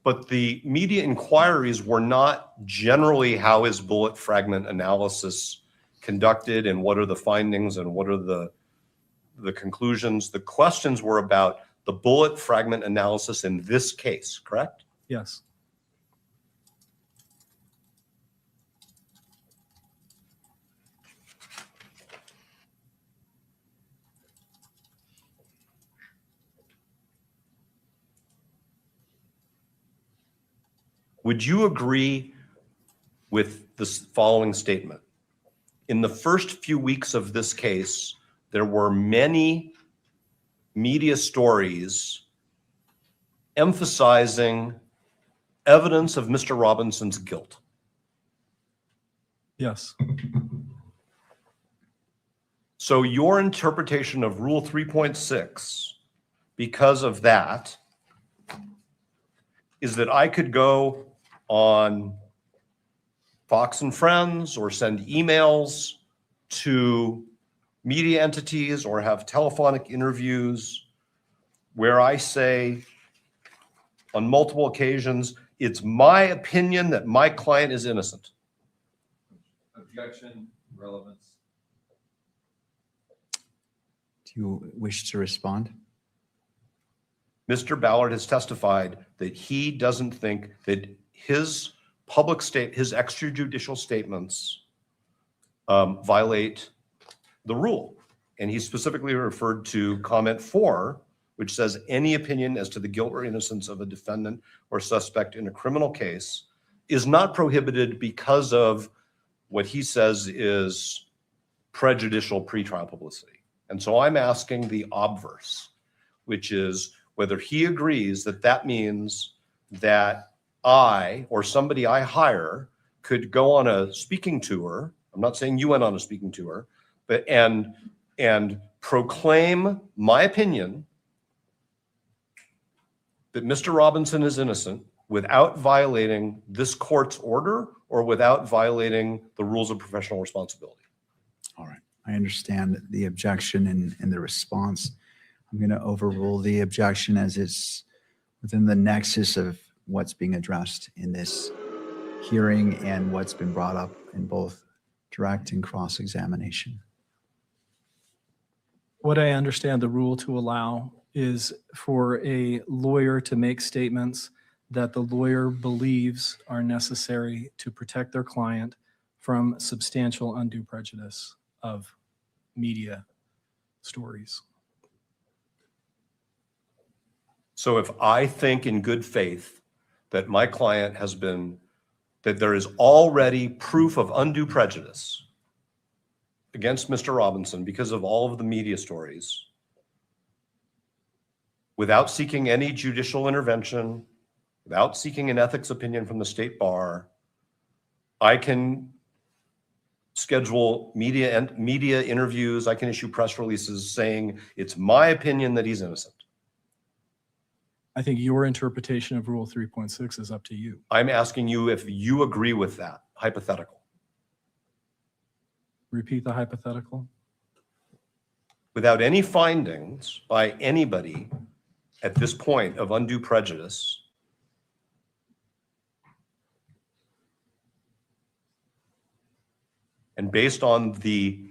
But the media inquiries were not generally how is bullet fragment analysis conducted and what are the findings and what are the conclusions. The questions were about the bullet fragment analysis in this case, correct? Yes. Would you agree with this following statement? In the first few weeks of this case, there were many media stories emphasizing evidence of Mr. Robinson's guilt. Yes. So your interpretation of Rule 3.6, because of that, is that I could go on Fox and Friends or send emails to media entities or have telephonic interviews where I say on multiple occasions, it's my opinion that my client is innocent. Objection, relevance. Do you wish to respond? Mr. Ballard has testified that he doesn't think that his his extrajudicial statements violate the rule. And he specifically referred to comment 4, which says any opinion as to the guilt or innocence of a defendant or suspect in a criminal case is not prohibited because of what he says is prejudicial pretrial publicity. And so I'm asking the obverse, which is whether he agrees that that means that I or somebody I hire could go on a speaking tour. I'm not saying you went on a speaking tour, but and proclaim my opinion that Mr. Robinson is innocent without violating this court's order or without violating the rules of professional responsibility. All right. I understand the objection and the response. I'm going to overrule the objection as it's within the nexus of what's being addressed in this hearing and what's been brought up in both direct and cross-examination. What I understand the rule to allow is for a lawyer to make statements that the lawyer believes are necessary to protect their client from substantial undue prejudice of media stories. So if I think in good faith that my client has been, that there is already proof of undue prejudice against Mr. Robinson because of all of the media stories, without seeking any judicial intervention, without seeking an ethics opinion from the state bar, I can schedule media interviews. I can issue press releases saying it's my opinion that he's innocent. I think your interpretation of Rule 3.6 is up to you. I'm asking you if you agree with that hypothetical. Repeat the hypothetical. Without any findings by anybody at this point of undue prejudice, and based on the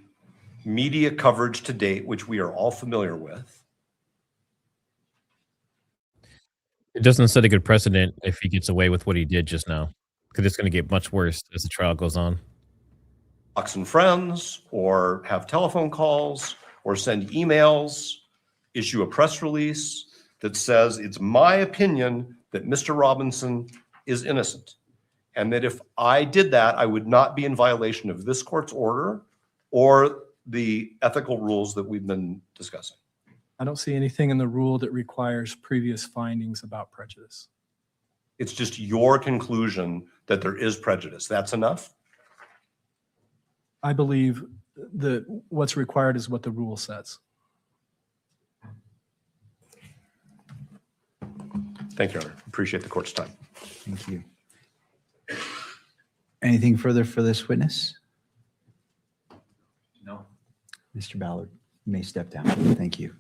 media coverage to date, which we are all familiar with, It doesn't set a good precedent if he gets away with what he did just now, because it's going to get much worse as the trial goes on. Fox and Friends, or have telephone calls, or send emails, issue a press release that says it's my opinion that Mr. Robinson is innocent. And that if I did that, I would not be in violation of this court's order or the ethical rules that we've been discussing. I don't see anything in the rule that requires previous findings about prejudice. It's just your conclusion that there is prejudice. That's enough? I believe that what's required is what the rule says. Thank you, Your Honor. Appreciate the court's time. Thank you. Anything further for this witness? No. Mr. Ballard, you may step down. Thank you.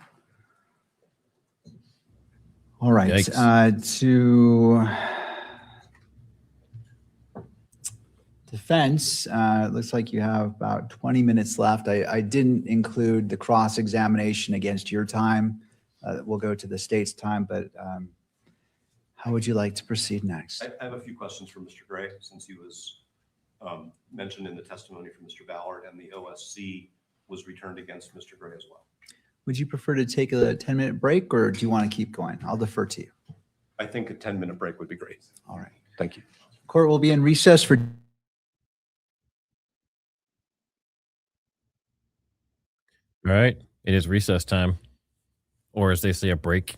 All right. To defense, it looks like you have about 20 minutes left. I didn't include the cross-examination against your time. We'll go to the state's time, but how would you like to proceed next? I have a few questions for Mr. Gray, since he was mentioned in the testimony from Mr. Ballard, and the OSC was returned against Mr. Gray as well. Would you prefer to take a 10-minute break, or do you want to keep going? I'll defer to you. I think a 10-minute break would be great. All right. Thank you. Court will be in recess for All right. It is recess time, or as they say, a break.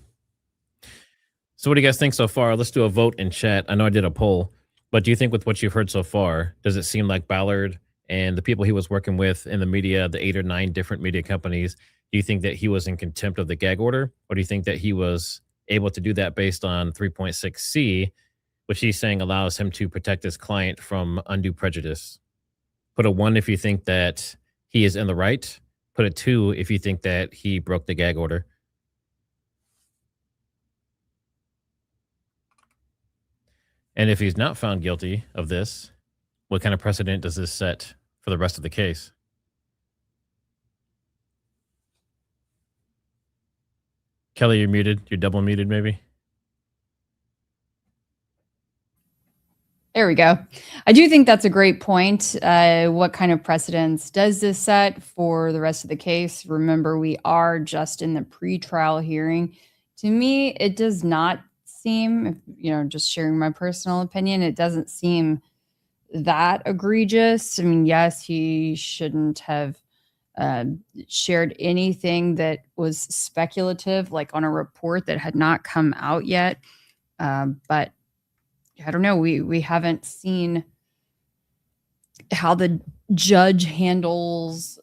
So what do you guys think so far? Let's do a vote in chat. I know I did a poll, but do you think with what you've heard so far, does it seem like Ballard and the people he was working with in the media, the 8 or 9 different media companies, do you think that he was in contempt of the gag order? Or do you think that he was able to do that based on 3.6C, which he's saying allows him to protect his client from undue prejudice? Put a 1 if you think that he is in the right. Put a 2 if you think that he broke the gag order. And if he's not found guilty of this, what kind of precedent does this set for the rest of the case? Kelly, you're muted. You're double muted, maybe? There we go. I do think that's a great point. What kind of precedents does this set for the rest of the case? Remember, we are just in the pretrial hearing. To me, it does not seem, just sharing my personal opinion, it doesn't seem that egregious. I mean, yes, he shouldn't have shared anything that was speculative, like on a report that had not come out yet. But I don't know. We haven't seen how the judge handles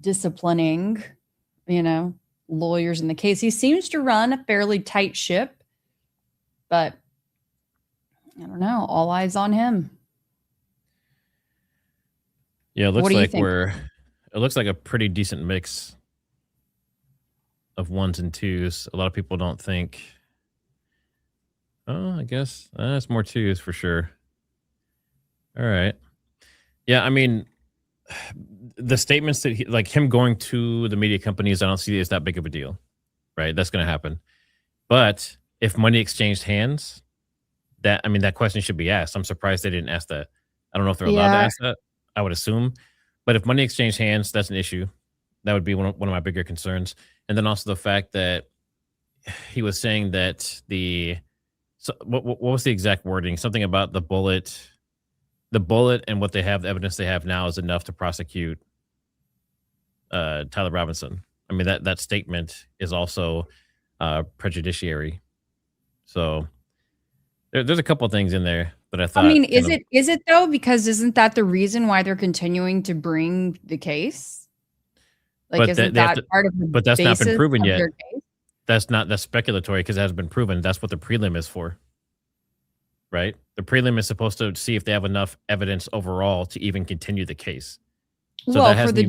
disciplining, lawyers in the case. He seems to run a fairly tight ship, but I don't know. All eyes on him. Yeah, it looks What do you like think? it looks like a pretty decent mix of 1s and 2s. A lot of people don't think. Oh, I guess it's more 2s for sure. All right. Yeah, I mean, the statements that like him going to the media companies, I don't see it as that big of a deal, right? That's going to happen. But if money exchanged hands, that question should be asked. I'm surprised they didn't ask that. I don't know if they're allowed to ask that. I would assume. But if money exchanged hands, that's an issue. That would be one of my bigger concerns. And then also the fact that he was saying that what was the exact wording? Something about the bullet and what they have, the evidence they have now is enough to prosecute Tyler Robinson. I mean, that statement is also prejudiciary. So there's a couple of things in there that I thought. I mean, is it though? Because isn't that the reason why they're continuing to bring the case? Like, isn't that part of the But that's not been proven yet. their case? That's speculatory because it hasn't been proven. That's what the prelim is for, right? The prelim is supposed to see if they have enough evidence overall to even continue the case. So Well, for the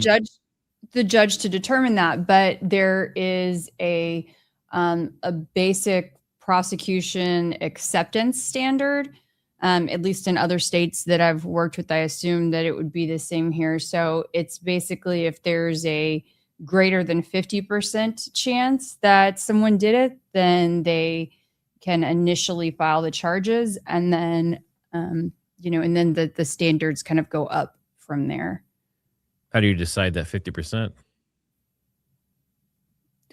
judge to determine that, but there is a basic prosecution acceptance standard. At least in other states that I've worked with, I assume that it would be the same here. So it's basically if there's a greater than 50% chance that someone did it, then they can initially file the charges, and then and then the standards kind of go up from there. How do you decide that 50%?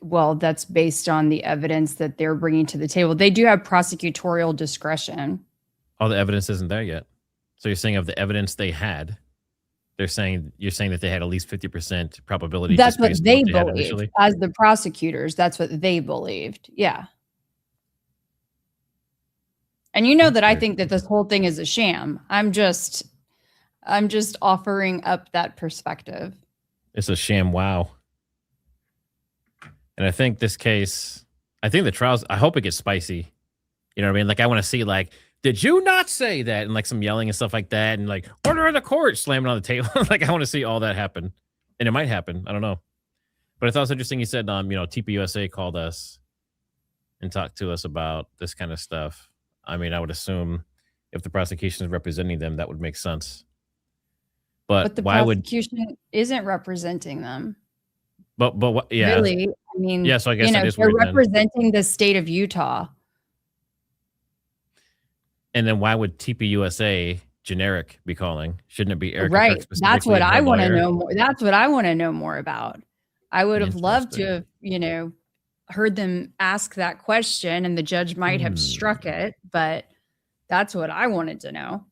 Well, that's based on the evidence that they're bringing to the table. They do have prosecutorial discretion. All the evidence isn't there yet. So you're saying of the evidence they had, you're saying that they had at least 50% probability. That's just what based on they had believed initially? as the prosecutors. That's what they believed. Yeah. And you know that I think that this whole thing is a sham. I'm just offering up that perspective. It's a sham. Wow. And I think this case, the trials, I hope it gets spicy. You know what I mean? Like, I want to see, like, did you not say that? And like some yelling and stuff like that. And like, order in the court, slamming on the table. Like, I want to see all that happen. And it might happen. I don't know. But I thought it was interesting. You said, TPUSA called us and talked to us about this kind of stuff. I mean, I would assume if the prosecution is representing them, that would make sense. But the why prosecution isn't representing them. But what? Yeah. Really? I mean, yeah. So I guess that is they're weird then. representing the state of Utah. And then why would TPUSA generic be calling? Shouldn't it be Erica Right. Kirk That's specifically what and I her want to lawyer? know more. That's what I want to know more about. I would have loved to have, heard them ask that question, and the judge might have struck it, but that's what I wanted to know.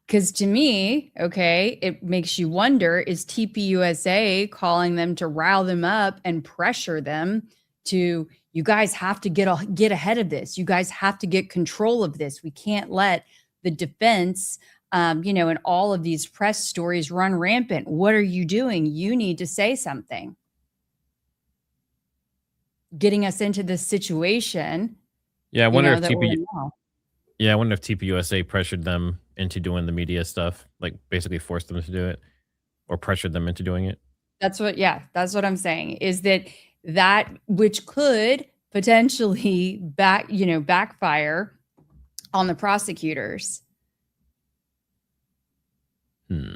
Because to me, it makes you wonder, is TPUSA calling them to rile them up and pressure them to, you guys have to get ahead of this. You guys have to get control of this. We can't let the defense, and all of these press stories run rampant. What are you doing? You need to say something. Getting us into this situation. Yeah, I wonder if that we're in now. Yeah, I wonder if TPUSA pressured them into doing the media stuff, like basically forced them to do it, or pressured them into doing it. That's what I'm saying, is that which could potentially backfire on the prosecutors.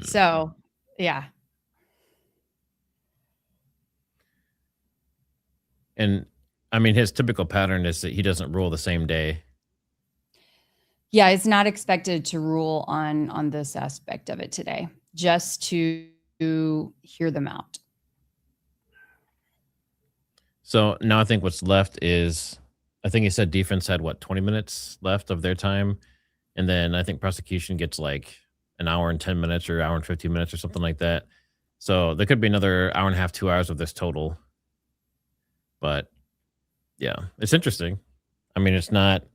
So, yeah. And I mean, his typical pattern is that he doesn't rule the same day. Yeah, it's not expected to rule on this aspect of it today, just to hear them out. So now I think what's left is, I think he said defense had 20 minutes left of their time. And then I think prosecution gets like an hour and 10 minutes or hour and 15 minutes or something like that. So there could be another hour and a half, 2 hours of this total. But yeah, it's interesting. I mean, it's not,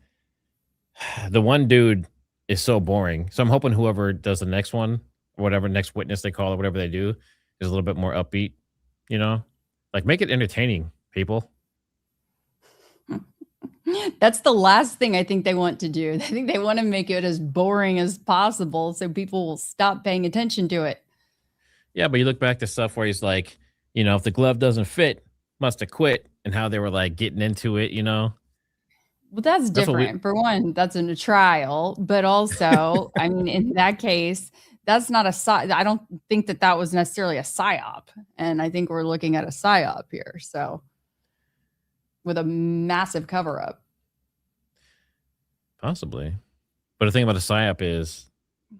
the one dude is so boring. So I'm hoping whoever does the next one, or whatever next witness they call or whatever they do, is a little bit more upbeat, like make it entertaining, people. That's the last thing I think they want to do. I think they want to make it as boring as possible so people will stop paying attention to it. Yeah, but you look back to stuff where he's like, if the glove doesn't fit, must have quit, and how they were like getting into it, Well, that's different. For one, that's in a trial, but also, I mean, in that case, that's not I don't think that was necessarily a psyop. And I think we're looking at a psyop here. So with a massive cover up. Possibly. But the thing about a psyop is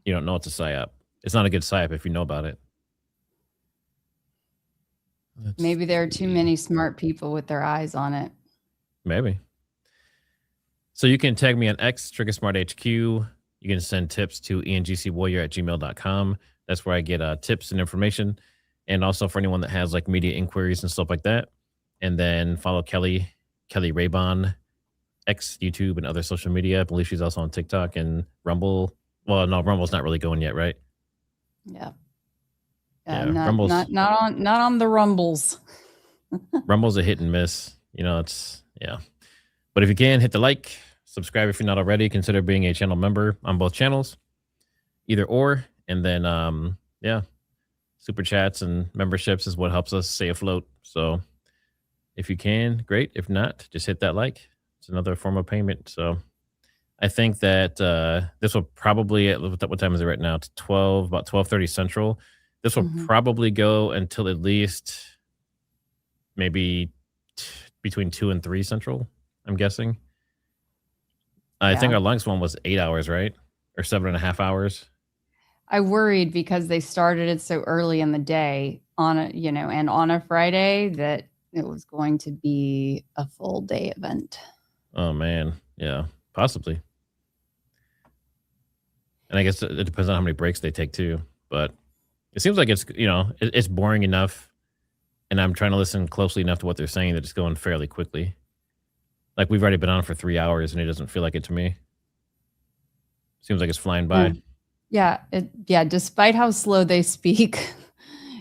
you don't know it's a psyop. It's not a good psyop if you know about it. Maybe there are too many smart people with their eyes on it. Maybe. So you can tag me on X, TriggerSmartHQ. You can send tips to engcwarrior@gmail.com. That's where I get tips and information. And also for anyone that has like media inquiries and stuff like that. And then follow Kelly Raybon, X, YouTube, and other social media. I believe she's also on TikTok and Rumble. Well, no, Rumble's not really going yet, right? Yeah. Rumble's not on the Rumbles. Rumble's a hit and miss. It's But if you can, hit the like, subscribe if you're not already. Consider being a channel member on both channels, either or. And then super chats and memberships is what helps us stay afloat. So if you can, great. If not, just hit that like. It's another form of payment. So I think that this will probably, what time is it right now? It's about 12:30 Central. This will probably go until at least maybe between 2 and 3 Central, I'm guessing. I think our longest one was 8 hours, right? Or 7.5 hours. I worried because they started it so early in the day and on a Friday that it was going to be a full day event. Oh man. Yeah, possibly. And I guess it depends on how many breaks they take too, but it seems like it's boring enough, and I'm trying to listen closely enough to what they're saying that it's going fairly quickly. Like we've already been on for 3 hours and it doesn't feel like it to me. Seems like it's flying by. Yeah. Despite how slow they speak,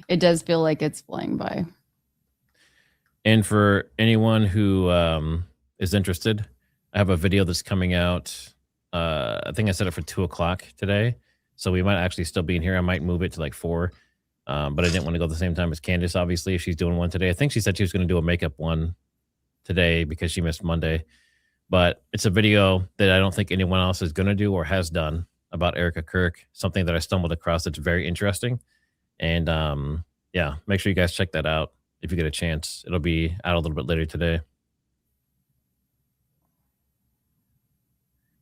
it does feel like it's flying by. And for anyone who is interested, I have a video that's coming out. I think I set it for 2:00 today. So we might actually still be in here. I might move it to like 4. But I didn't want to go at the same time as Candace, obviously, if she's doing one today. I think she said she was going to do a makeup one today because she missed Monday. But it's a video that I don't think anyone else is going to do or has done about Erica Kirk, something that I stumbled across that's very interesting. And yeah, make sure you guys check that out if you get a chance. It'll be out a little bit later today.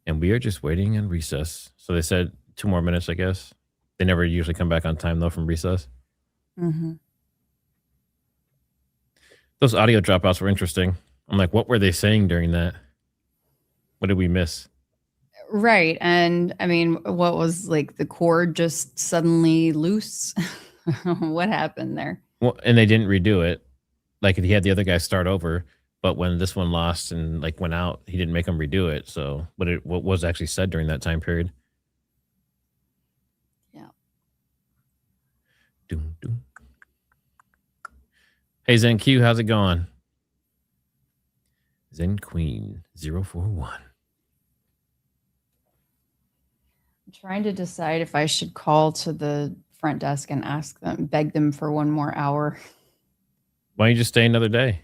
And we are just waiting in recess. So they said 2 more minutes, I guess. They never usually come back on time, though, from recess. Mm-hmm. Those audio dropouts were interesting. I'm like, what were they saying during that? What did we miss? Right. And I mean, what was like the cord just suddenly loose? What happened there? Well, and they didn't redo it. Like he had the other guy start over, but when this one lost and like went out, he didn't make him redo it. So what was actually said during that time period? Yeah. Doom, doom. Hey, Zen Q, how's it going? Zen Queen 041. I'm trying to decide if I should call to the front desk and ask them, beg them for one more hour. Why don't you just stay another day?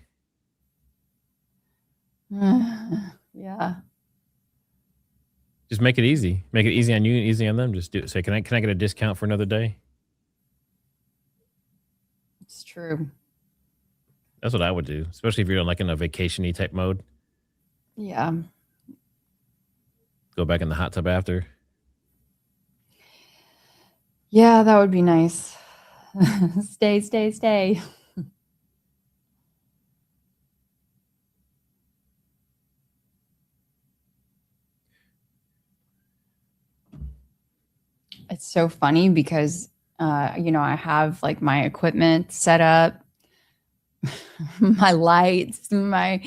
Yeah. Just make it easy. Make it easy on you and easy on them. Just do it. Say, can I get a discount for another day? It's true. That's what I would do, especially if you're like in a vacation-y type mode. Yeah. Go back in the hot tub after. Yeah, that would be nice. Stay. It's so funny because, I have like my equipment set up, my lights, my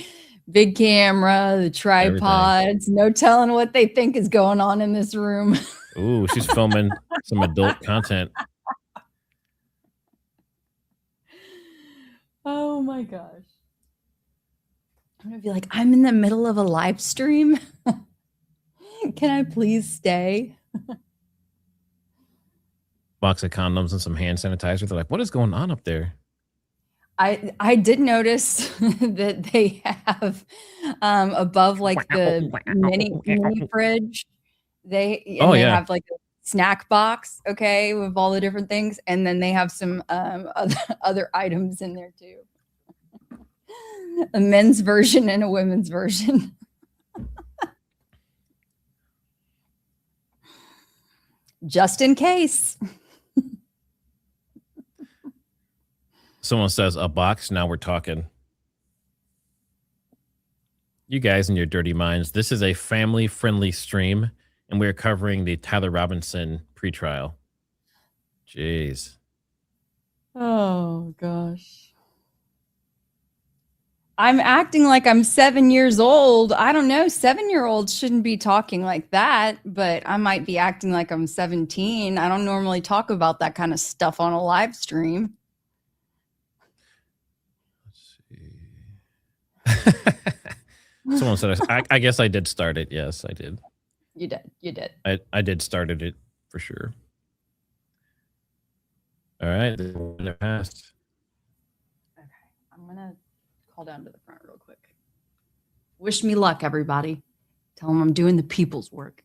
big camera, the tripods, no telling what they think is going on in this room. Ooh, she's filming some adult content. Oh my gosh. I'm going to be like, I'm in the middle of a live stream. Can I please stay? Box of condoms and some hand sanitizer. They're like, what is going on up there? I did notice that they have above like the mini fridge. They have like a snack box, okay, with all the different things, and then they have some other items in there too. A men's version and a women's version. Just in case. Someone says a box. Now we're talking. You guys and your dirty minds. This is a family-friendly stream, and we're covering the Tyler Robinson pretrial. Jeez. Oh, gosh. I'm acting like I'm 7 years old. I don't know. 7-year-olds shouldn't be talking like that, but I might be acting like I'm 17. I don't normally talk about that kind of stuff on a live stream. Someone said, I guess I did start it. Yes, I did. You did. I did started it for sure. All right. They're passed. Okay. I'm going to call down to the front real quick. Wish me luck, everybody. Tell them I'm doing the people's work.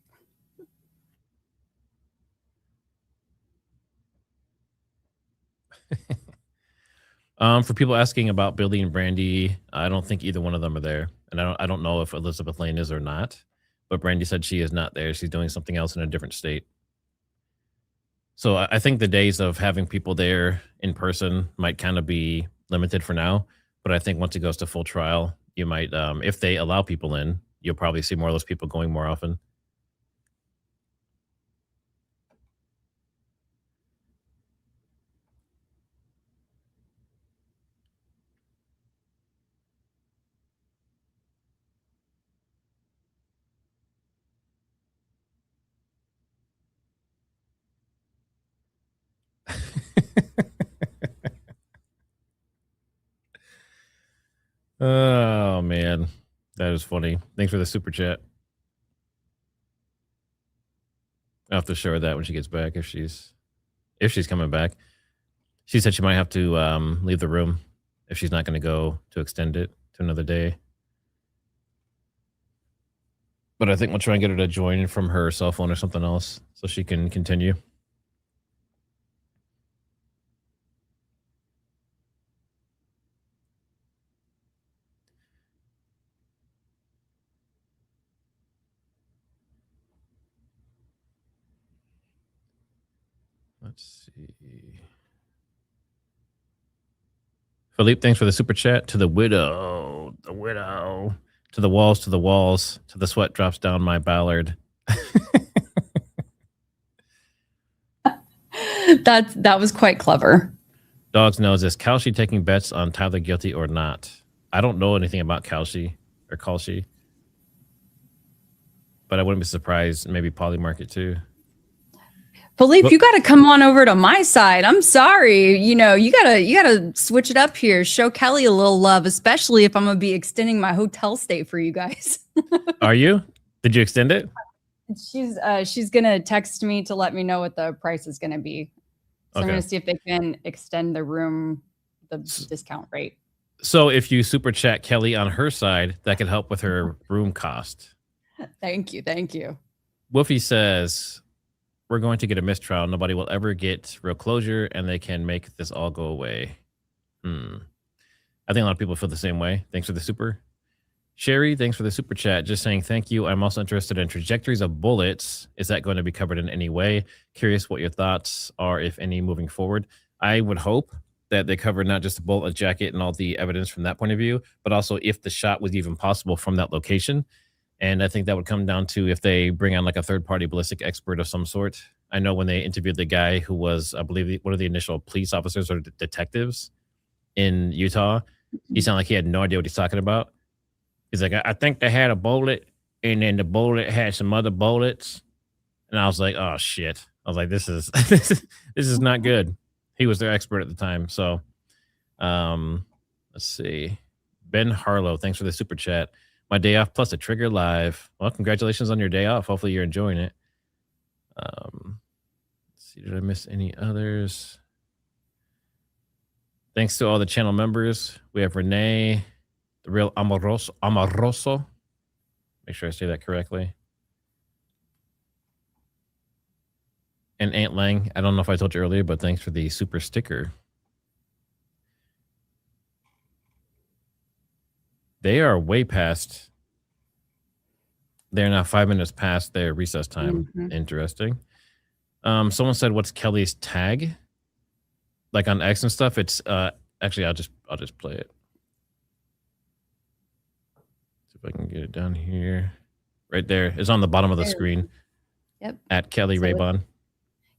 For people asking about Billy and Brandy, I don't think either one of them are there. And I don't know if Elizabeth Lane is or not, but Brandy said she is not there. She's doing something else in a different state. So I think the days of having people there in person might kind of be limited for now. But I think once it goes to full trial, you might, if they allow people in, you'll probably see more of those people going more often. Oh, man. That is funny. Thanks for the super chat. I'll have to show her that when she gets back, if she's coming back. She said she might have to leave the room if she's not going to go to extend it to another day. But I think we'll try and get her to join from her cell phone or something else so she can continue. Let's see. Philippe, thanks for the super chat. To the widow, to the walls, to the sweat drops down my Ballard. That was quite clever. Dogs knows, is Kalshi taking bets on Tyler guilty or not? I don't know anything about Kalshi or Kalshi, but I wouldn't be surprised. Maybe Polymarket too. Philippe, you got to come on over to my side. I'm sorry. You know, you gotta switch it up here. Show Kelly a little love, especially if I'm going to be extending my hotel stay for you guys. Are you? Did you extend it? She's going to text me to let me know what the price is going to be. So I'm going to see if they can extend the room, the discount rate. So if you super chat Kelly on her side, that could help with her room cost. Thank you. Thank you. Wolfie says, we're going to get a mistrial. Nobody will ever get real closure, and they can make this all go away. I think a lot of people feel the same way. Thanks for the super. Sherry, thanks for the super chat. Just saying thank you. I'm also interested in trajectories of bullets. Is that going to be covered in any way? Curious what your thoughts are, if any, moving forward. I would hope that they cover not just the bullet jacket and all the evidence from that point of view, but also if the shot was even possible from that location. And I think that would come down to if they bring on like a third-party ballistic expert of some sort. I know when they interviewed the guy who was, I believe, one of the initial police officers or detectives in Utah, he sounded like he had no idea what he's talking about. He's like, I think they had a bullet, and then the bullet had some other bullets. And I was like, oh, shit. I was like, this is this is not good. He was their expert at the time. So let's see. Ben Harlow, thanks for the super chat. My day off plus a trigger live. Well, congratulations on your day off. Hopefully you're enjoying it. Let's see, did I miss any others? Thanks to all the channel members. We have Renee, the real Amoroso. Make sure I say that correctly. And Aunt Lang, I don't know if I told you earlier, but thanks for the super sticker. They are way past. They're now 5 minutes past their recess time. Interesting. Someone said, "What's Kelly's tag?" Like on X and stuff. It's actually I'll just play it. See if I can get it down here. Right there. It's on the bottom of the screen. Yep. At Kelly Raybon.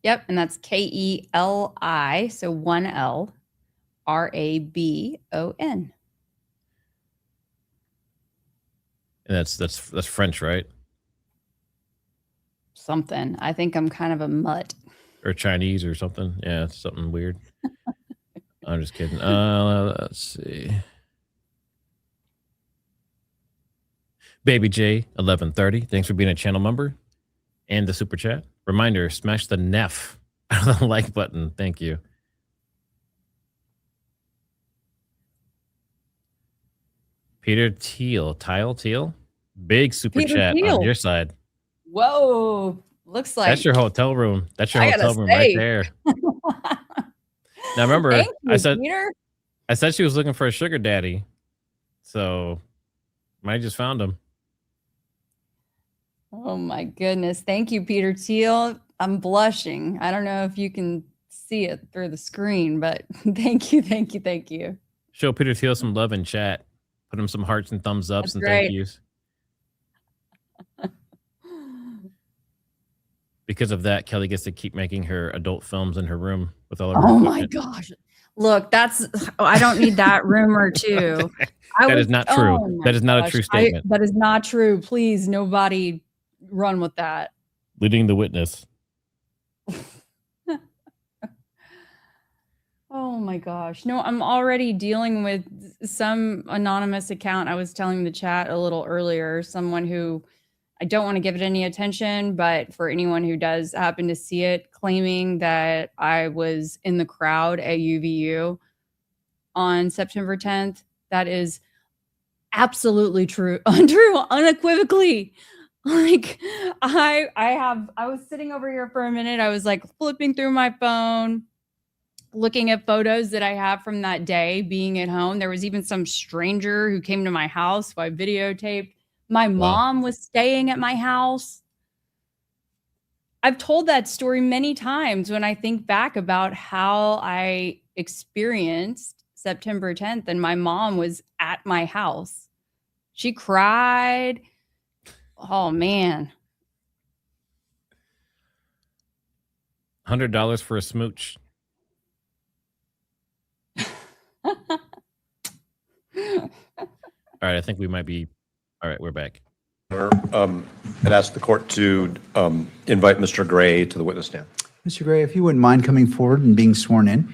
Yep, and that's K-E-L-I, so 1 L, R-A-B-O-N. And that's French, right? Something. I think I'm kind of a mutt. Or Chinese or something. Yeah, it's something weird. I'm just kidding. Let's see. Baby J 1130. Thanks for being a channel member and the super chat. Reminder, smash the Neff out of the like button. Thank you. Peter Teal. Big super Peter chat Teal. on your side. Whoa. Looks like That's your hotel room. That's your I hotel gotta room say. right there. Now remember, Thank you, I said Peter. she was looking for a sugar daddy. So might have just found him. Oh my goodness. Thank you, Peter Teal. I'm blushing. I don't know if you can see it through the screen, but thank you. Show Peter Thiel some love in chat. Put him some hearts and thumbs ups. That's and right. thank yous. Because of that, Kelly gets to keep making her adult films in her room with all of her Oh my equipment. gosh. Look, I don't need that rumor too. That is not true. Oh my That is not a gosh. true statement. That is not true. Please, nobody run with that. Leading the witness. Oh my gosh. No, I'm already dealing with some anonymous account. I was telling the chat a little earlier, someone who I don't want to give it any attention, but for anyone who does happen to see it, claiming that I was in the crowd at UVU on September 10th. That is absolutely true, untrue, unequivocally. Like I was sitting over here for a minute. I was like flipping through my phone, looking at photos that I have from that day being at home. There was even some stranger who came to my house who I videotaped. My mom was staying at my house. I've told that story many times when I think back about how I experienced September 10th, and my mom was at my house. She cried. Oh man. $100 for a smooch. All right, I think we might be. All right, we're back. I'd ask the court to invite Mr. Gray to the witness stand. Mr. Gray, if you wouldn't mind coming forward and being sworn in.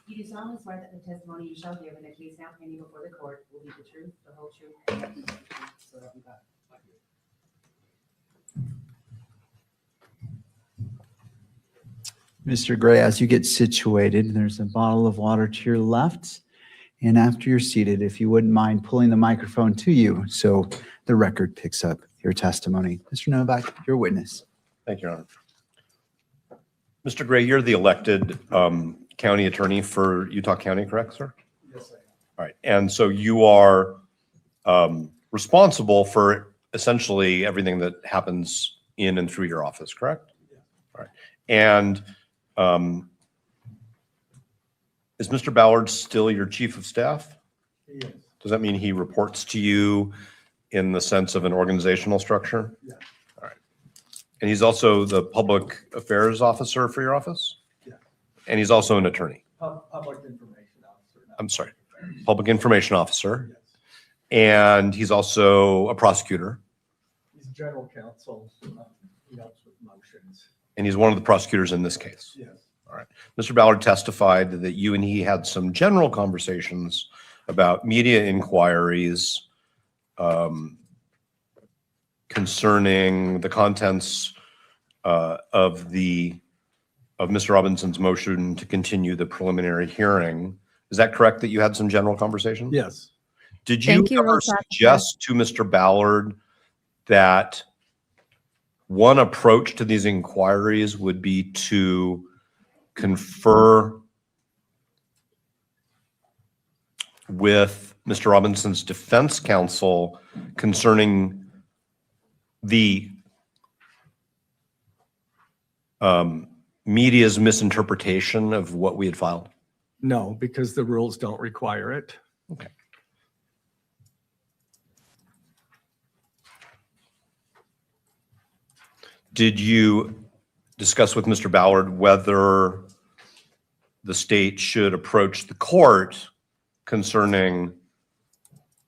You do solemnly swear that the testimony you shall give in the case now pending before the court will be the truth, the whole truth, and nothing but the truth, so help you God. Mr. Gray, as you get situated, there's a bottle of water to your left. And after you're seated, if you wouldn't mind pulling the microphone to you so the record picks up your testimony. Mr. Novak, your witness. Thank you, Your Honor. Mr. Gray, you're the elected county attorney for Utah County, correct, sir? Yes, I am. All right. And so you are responsible for essentially everything that happens in and through your office, correct? Yeah. All right. And is Mr. Ballard still your chief of staff? Yes. Does that mean he reports to you in the sense of an organizational structure? Yeah. All right. And he's also the public affairs officer for your office? Yeah. And he's also an attorney? Public information officer. I'm sorry, public information officer. Yes. And he's also a prosecutor. He's general counsel. He helps with motions. And he's one of the prosecutors in this case. Yes. All right. Mr. Ballard testified that you and he had some general conversations about media inquiries concerning the contents of Mr. Robinson's motion to continue the preliminary hearing. Is that correct, that you had some general conversations? Yes. Did you ever suggest to Mr. Ballard that one approach to these inquiries would be to confer with Mr. Robinson's defense counsel concerning the media's misinterpretation of what we had filed? No, because the rules don't require it. Okay. Did you discuss with Mr. Ballard whether the state should approach the court concerning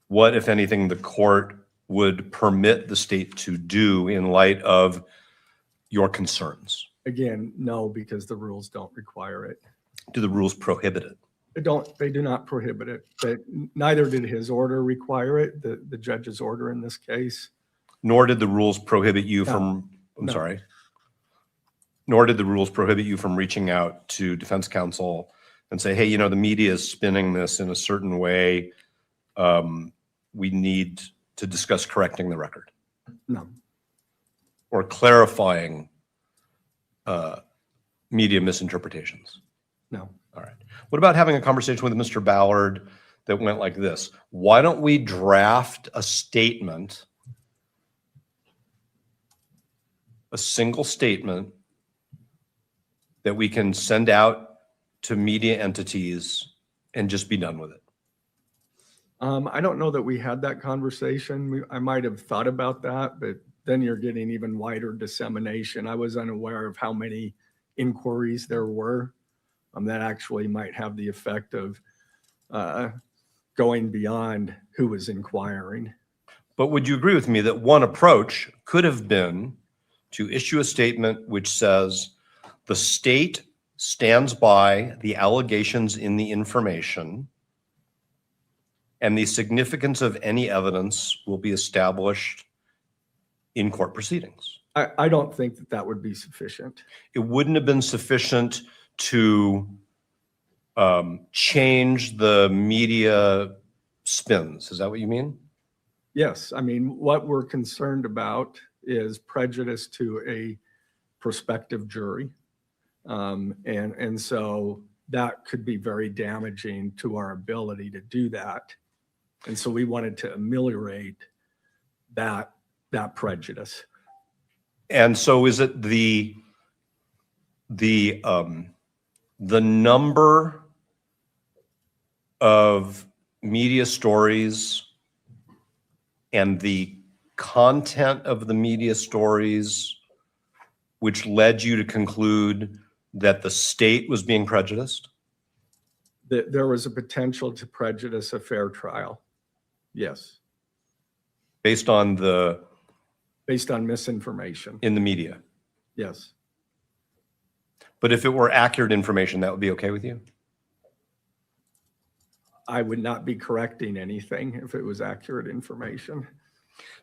what, if anything, the court would permit the state to do in light of your concerns? Again, no, because the rules don't require it. Do the rules prohibit it? They do not prohibit it. Neither did his order require it, the judge's order in this case. Nor did the rules prohibit you No. from, No. sorry. Nor did the rules prohibit you from reaching out to defense counsel and say, hey, you know, the media is spinning this in a certain way. We need to discuss correcting the record. No. Or clarifying media misinterpretations. No. All right. What about having a conversation with Mr. Ballard that went like this? Why don't we draft a statement, a single statement that we can send out to media entities and just be done with it? I don't know that we had that conversation. I might have thought about that, but then you're getting even wider dissemination. I was unaware of how many inquiries there were that actually might have the effect of going beyond who was inquiring. But would you agree with me that one approach could have been to issue a statement which says the state stands by the allegations in the information and the significance of any evidence will be established in court proceedings. I don't think that that would be sufficient. It wouldn't have been sufficient to change the media spins. Is that what you mean? Yes, I mean, what we're concerned about is prejudice to a prospective jury. And so that could be very damaging to our ability to do that. And so we wanted to ameliorate that prejudice. And so is it the number of media stories and the content of the media stories which led you to conclude that the state was being prejudiced? That there was a potential to prejudice a fair trial. Yes. Based on misinformation. in the media. Yes. But if it were accurate information, that would be okay with you? I would not be correcting anything if it was accurate information.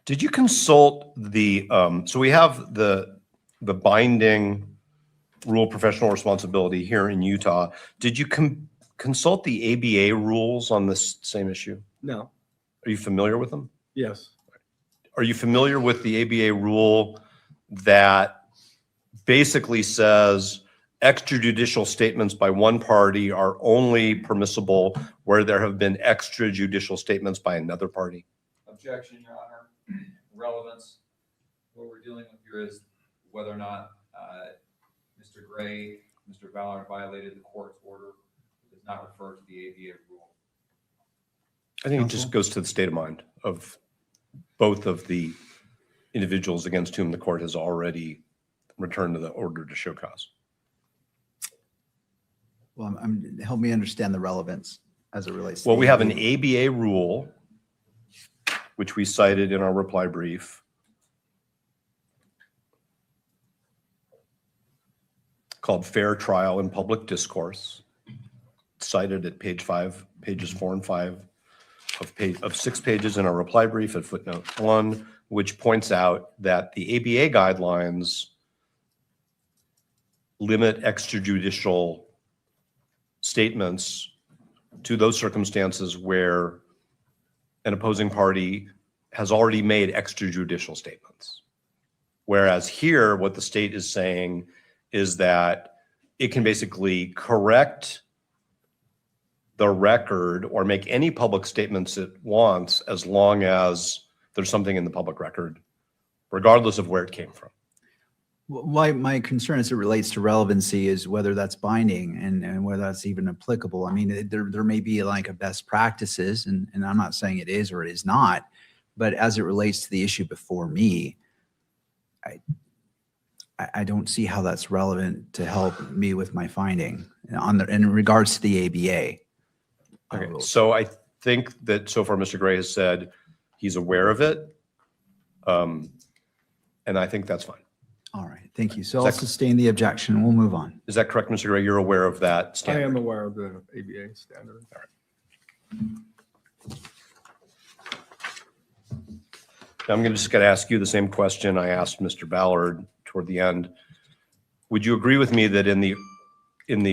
Did you consult the, so we have the binding rule of professional responsibility here in Utah. Did you consult the ABA rules on this same issue? No. Are you familiar with them? Yes. Are you familiar with the ABA rule that basically says extrajudicial statements by one party are only permissible where there have been extrajudicial statements by another party? Objection, Your Honor. Relevance. What we're dealing with here is whether or not Mr. Gray, Mr. Ballard violated the court's order. It does not refer to the ABA rule. I think it just goes to the state of mind of both of the individuals against whom the court has already returned to the order to show cause. Well, help me understand the relevance as it relates to. Well, we have an ABA rule, which we cited in our reply brief, called Fair Trial in Public Discourse, cited at pages 4 and 5 of 6 pages in our reply brief at footnote 1, which points out that the ABA guidelines limit extrajudicial statements to those circumstances where an opposing party has already made extrajudicial statements. Whereas here, what the state is saying is that it can basically correct the record or make any public statements it wants as long as there's something in the public record, regardless of where it came from. Why my concern as it relates to relevancy is whether that's binding and whether that's even applicable. I mean, there may be like a best practices, and I'm not saying it is or it is not, but as it relates to the issue before me, I don't see how that's relevant to help me with my finding in regards to the ABA. Okay, so I think that so far Mr. Gray has said he's aware of it, and I think that's fine. All right, thank you. So I'll sustain the objection. We'll move on. Is that correct, Mr. Gray? You're aware of that standard? I am aware of the ABA standard. All right. Now I'm just going to ask you the same question I asked Mr. Ballard toward the end. Would you agree with me that in the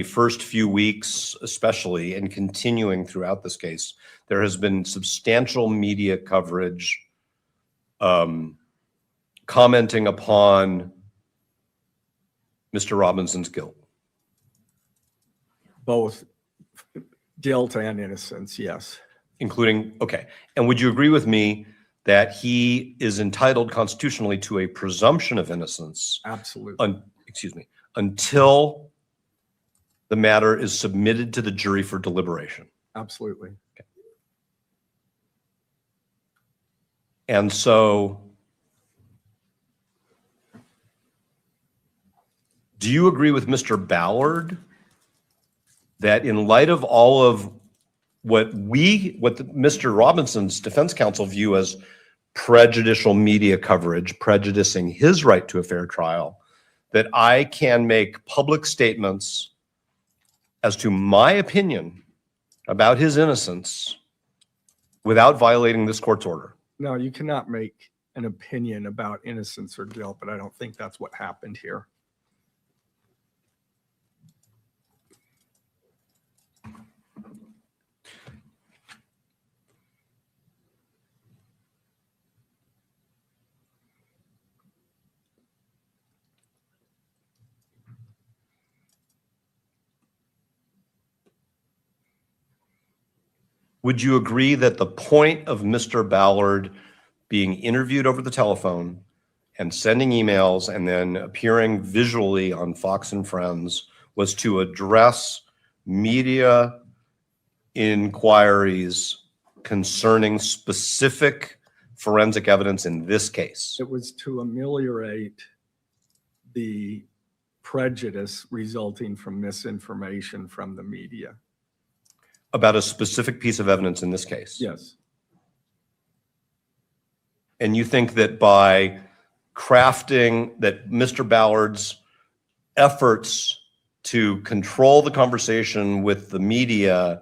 first few weeks, especially, and continuing throughout this case, there has been substantial media coverage commenting upon Mr. Robinson's guilt? Both guilt and innocence, yes. Including, okay. And would you agree with me that he is entitled constitutionally to a presumption of innocence? Absolutely. Until the matter is submitted to the jury for deliberation? Absolutely. Okay. And so, do you agree with Mr. Ballard that in light of all of what Mr. Robinson's defense counsel view as prejudicial media coverage, prejudicing his right to a fair trial, that I can make public statements as to my opinion about his innocence without violating this court's order? No, you cannot make an opinion about innocence or guilt, but I don't think that's what happened here. Would you agree that the point of Mr. Ballard being interviewed over the telephone and sending emails and then appearing visually on Fox and Friends was to address media inquiries concerning specific forensic evidence in this case? It was to ameliorate the prejudice resulting from misinformation from the media. About a specific piece of evidence in this case? Yes. And you think that by crafting that Mr. Ballard's efforts to control the conversation with the media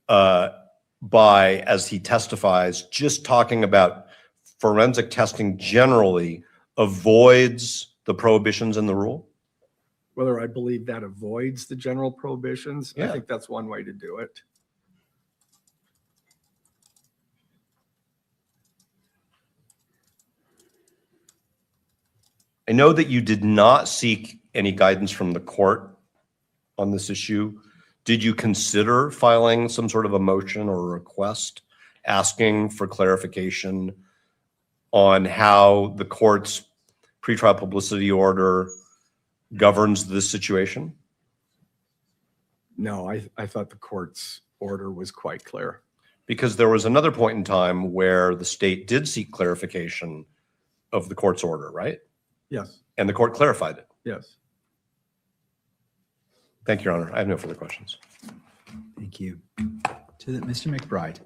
by, as he testifies, just talking about forensic testing generally avoids the prohibitions in the rule? Whether I believe that avoids the general prohibitions, Yeah. I think that's one way to do it. I know that you did not seek any guidance from the court on this issue. Did you consider filing some sort of a motion or a request asking for clarification on how the court's pretrial publicity order governs this situation? No, I thought the court's order was quite clear. Because there was another point in time where the state did seek clarification of the court's order, right? Yes, And the court clarified it. yes. Thank you, Your Honor. I have no further questions. Thank you. Mr. McBride.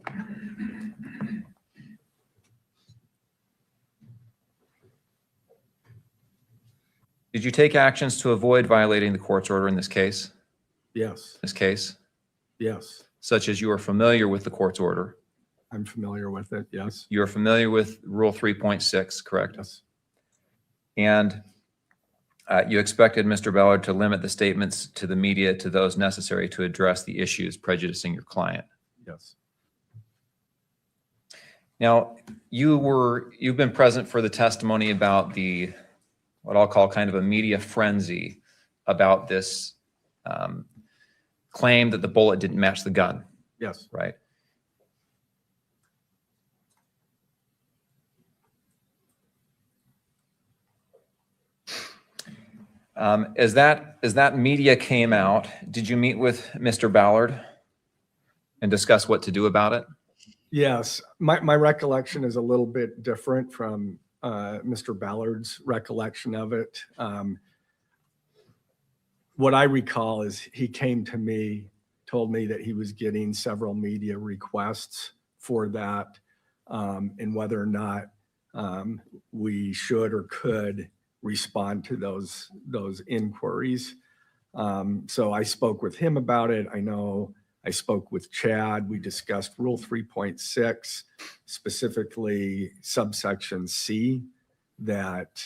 Did you take actions to avoid violating the court's order in this case? Yes, yes. Such as you are familiar with the court's order. I'm familiar with it, yes. You are familiar with Rule 3.6, correct? Yes, And you expected Mr. Ballard to limit the statements to the media to those necessary to address the issues prejudicing your client. yes. Now, you've been present for the testimony about the, what I'll call kind of a media frenzy about this claim that the bullet didn't match the gun, Yes. right? As that media came out, did you meet with Mr. Ballard and discuss what to do about it? Yes, my recollection is a little bit different from Mr. Ballard's recollection of it. What I recall is he came to me, told me that he was getting several media requests for that, and whether or not we should or could respond to those inquiries. So I spoke with him about it. I know I spoke with Chad. We discussed Rule 3.6, specifically subsection C, that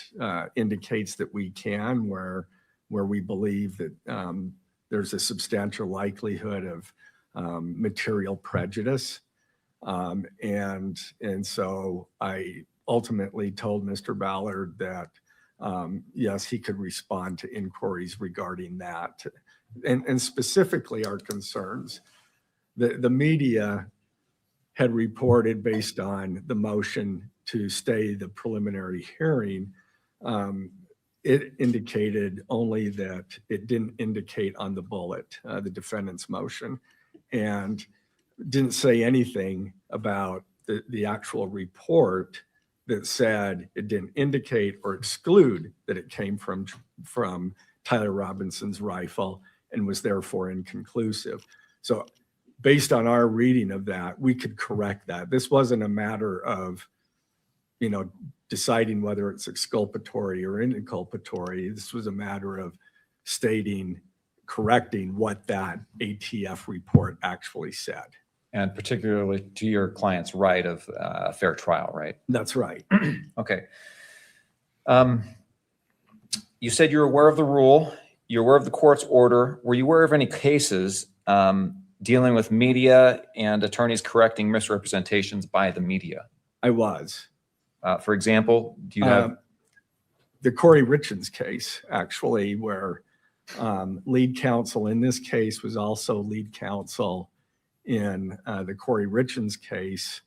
indicates that we can, where we believe that there's a substantial likelihood of material prejudice. And so I ultimately told Mr. Ballard that yes, he could respond to inquiries regarding that. And specifically our concerns. The media had reported, based on the motion to stay the preliminary hearing, it indicated only that it didn't indicate on the bullet, the defendant's motion, and didn't say anything about the actual report that said it didn't indicate or exclude that it came from Tyler Robinson's rifle and was therefore inconclusive. So based on our reading of that, we could correct that. This wasn't a matter of, deciding whether it's exculpatory or inculpatory. This was a matter of correcting what that ATF report actually said. And particularly to your client's right of a fair trial, right? That's right. Okay. You said you're aware of the rule. You're aware of the court's order. Were you aware of any cases dealing with media and attorneys correcting misrepresentations by the media? I was. For example, do you have... The Corey Richards case, actually, where lead counsel in this case was also lead counsel in the Corey Richards case.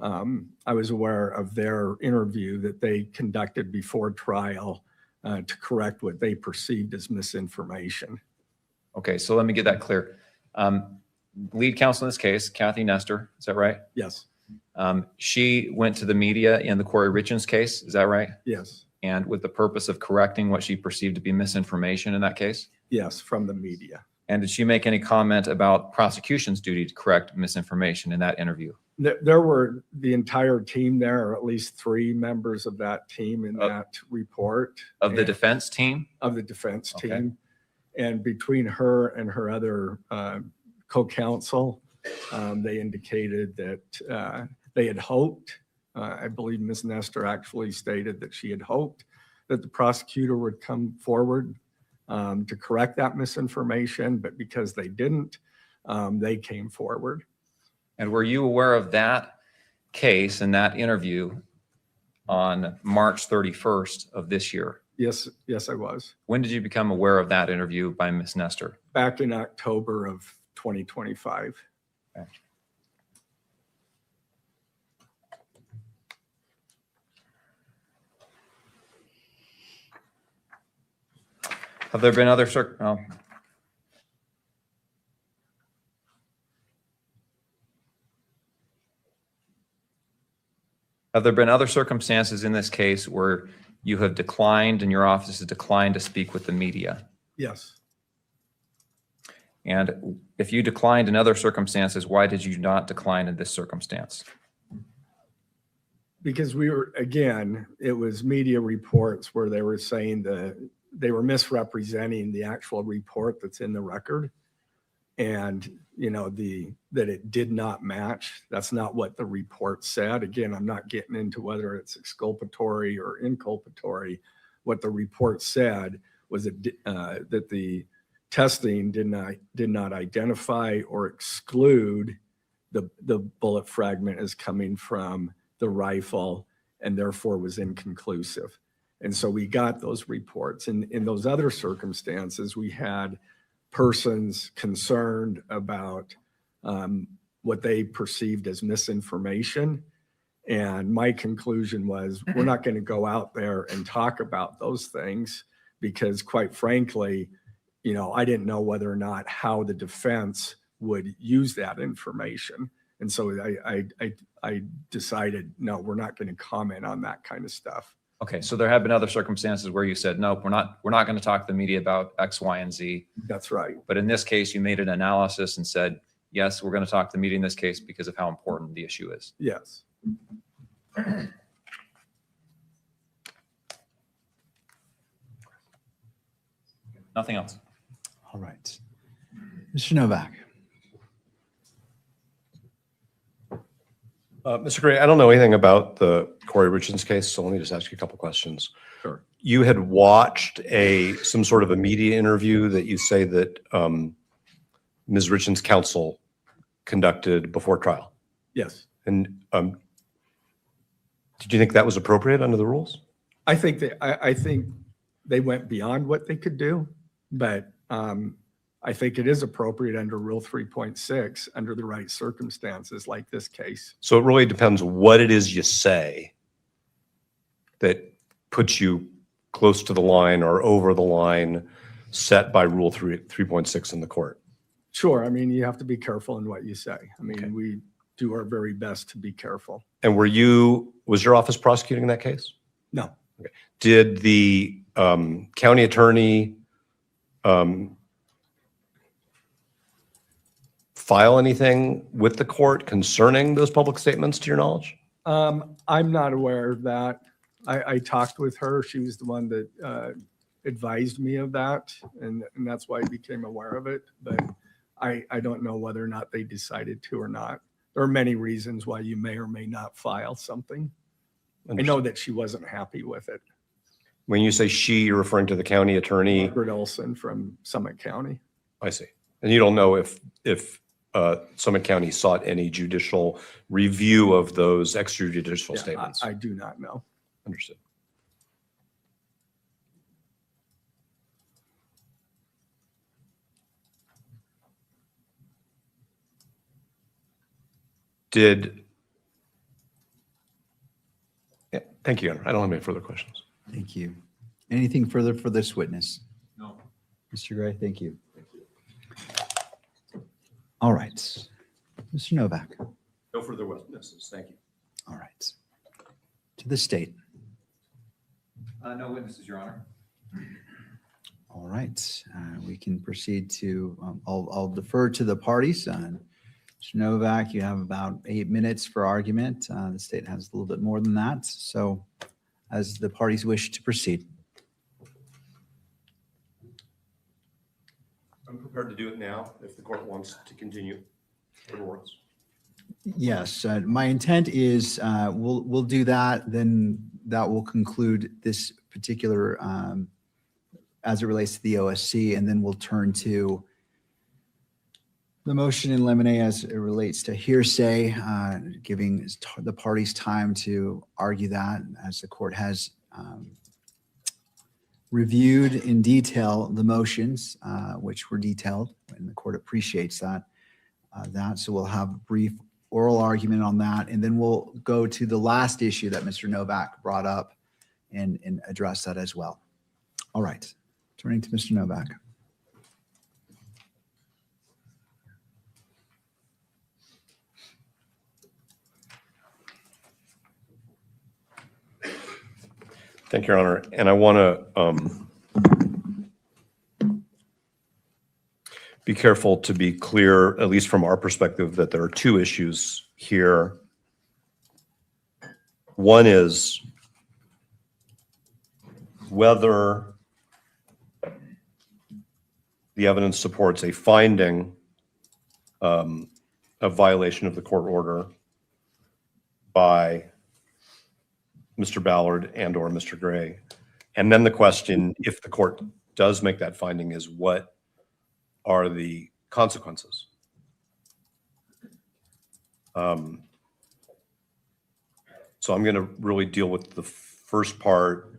I was aware of their interview that they conducted before trial to correct what they perceived as misinformation. Okay, so let me get that clear. Lead counsel in this case, Kathy Nestor, is that right? Yes. She went to the media in the Corey Richards case, is that right? Yes. And with the purpose of correcting what she perceived to be misinformation in that case? Yes, from the media. And did she make any comment about prosecution's duty to correct misinformation in that interview? There were the entire team there, or at least 3 members of that team in that report. Of the defense team? Of the defense team. And between her and her other co-counsel, they indicated that they had hoped, I believe Ms. Nestor actually stated that she had hoped that the prosecutor would come forward to correct that misinformation, but because they didn't, they came forward. And were you aware of that case and that interview on March 31st of this year? Yes, I was. When did you become aware of that interview by Ms. Nestor? Back in October of 2025. Okay. Have there been other Have there been other circumstances in this case where you have declined and your office has declined to speak with the media? Yes. And if you declined in other circumstances, why did you not decline in this circumstance? Because it was media reports where they were saying they were misrepresenting the actual report that's in the record, and that it did not match. That's not what the report said. Again, I'm not getting into whether it's exculpatory or inculpatory. What the report said was that the testing did not identify or exclude the bullet fragment as coming from the rifle, and therefore was inconclusive. And so we got those reports. And in those other circumstances, we had persons concerned about what they perceived as misinformation. And my conclusion was, we're not going to go out there and talk about those things because, quite frankly, I didn't know whether or not how the defense would use that information. And so I decided, no, we're not going to comment on that kind of stuff. Okay, so there have been other circumstances where you said, nope, we're not going to talk to the media about X, Y, and Z. That's right. But in this case, you made an analysis and said, yes, we're going to talk to the media in this case because of how important the issue is. Yes. Nothing else. All right. Mr. Novak. Mr. Gray, I don't know anything about the Corey Richards case, so let me just ask you a couple questions. Sure. You had watched some sort of a media interview that you say that Ms. Richards' counsel conducted before trial. Yes. And did you think that was appropriate under the rules? I think they went beyond what they could do, but I think it is appropriate under Rule 3.6 under the right circumstances like this case. So it really depends what it is you say that puts you close to the line or over the line set by Rule 3.6 in the court. Sure. I mean, you have to be careful in what you say. I mean, we do our very best to be careful. And was your office prosecuting that case? No. Okay. Did the county attorney file anything with the court concerning those public statements to your knowledge? I'm not aware of that. I talked with her. She was the one that advised me of that, and that's why I became aware of it. But I don't know whether or not they decided to or not. There are many reasons why you may or may not file something. I know that she wasn't happy with it. When you say she, you're referring to the county attorney? Margaret Olson from Summit County. I see. And you don't know if Summit County sought any judicial review of those extrajudicial statements? I do not know. Understood. Yeah, thank you, Your Honor. I don't have any further questions. Thank you. Anything further for this witness? No. Mr. Gray, thank you. All right. Mr. Novak. No further witnesses. Thank you. All right. To the state. No witnesses, Your Honor. All right. We can proceed to, I'll defer to the parties. Mr. Novak, you have about 8 minutes for argument. The state has a little bit more than that. So as the parties wish to proceed. I'm prepared to do it now if the court wants to continue. Yes, my intent is we'll do that. Then that will conclude this particular as it relates to the OSC, and then we'll turn to the motion in limine as it relates to hearsay, giving the parties time to argue that as the court has reviewed in detail the motions, which were detailed, and the court appreciates that. So we'll have a brief oral argument on that, and then we'll go to the last issue that Mr. Novak brought up and address that as well. All right, turning to Mr. Novak. Thank you, Your Honor. And I want to be careful to be clear, at least from our perspective, that there are two issues here. One is whether the evidence supports a finding of violation of the court order by Mr. Ballard and or Mr. Gray. And then the question, if the court does make that finding, is what are the consequences? So I'm going to really deal with the first part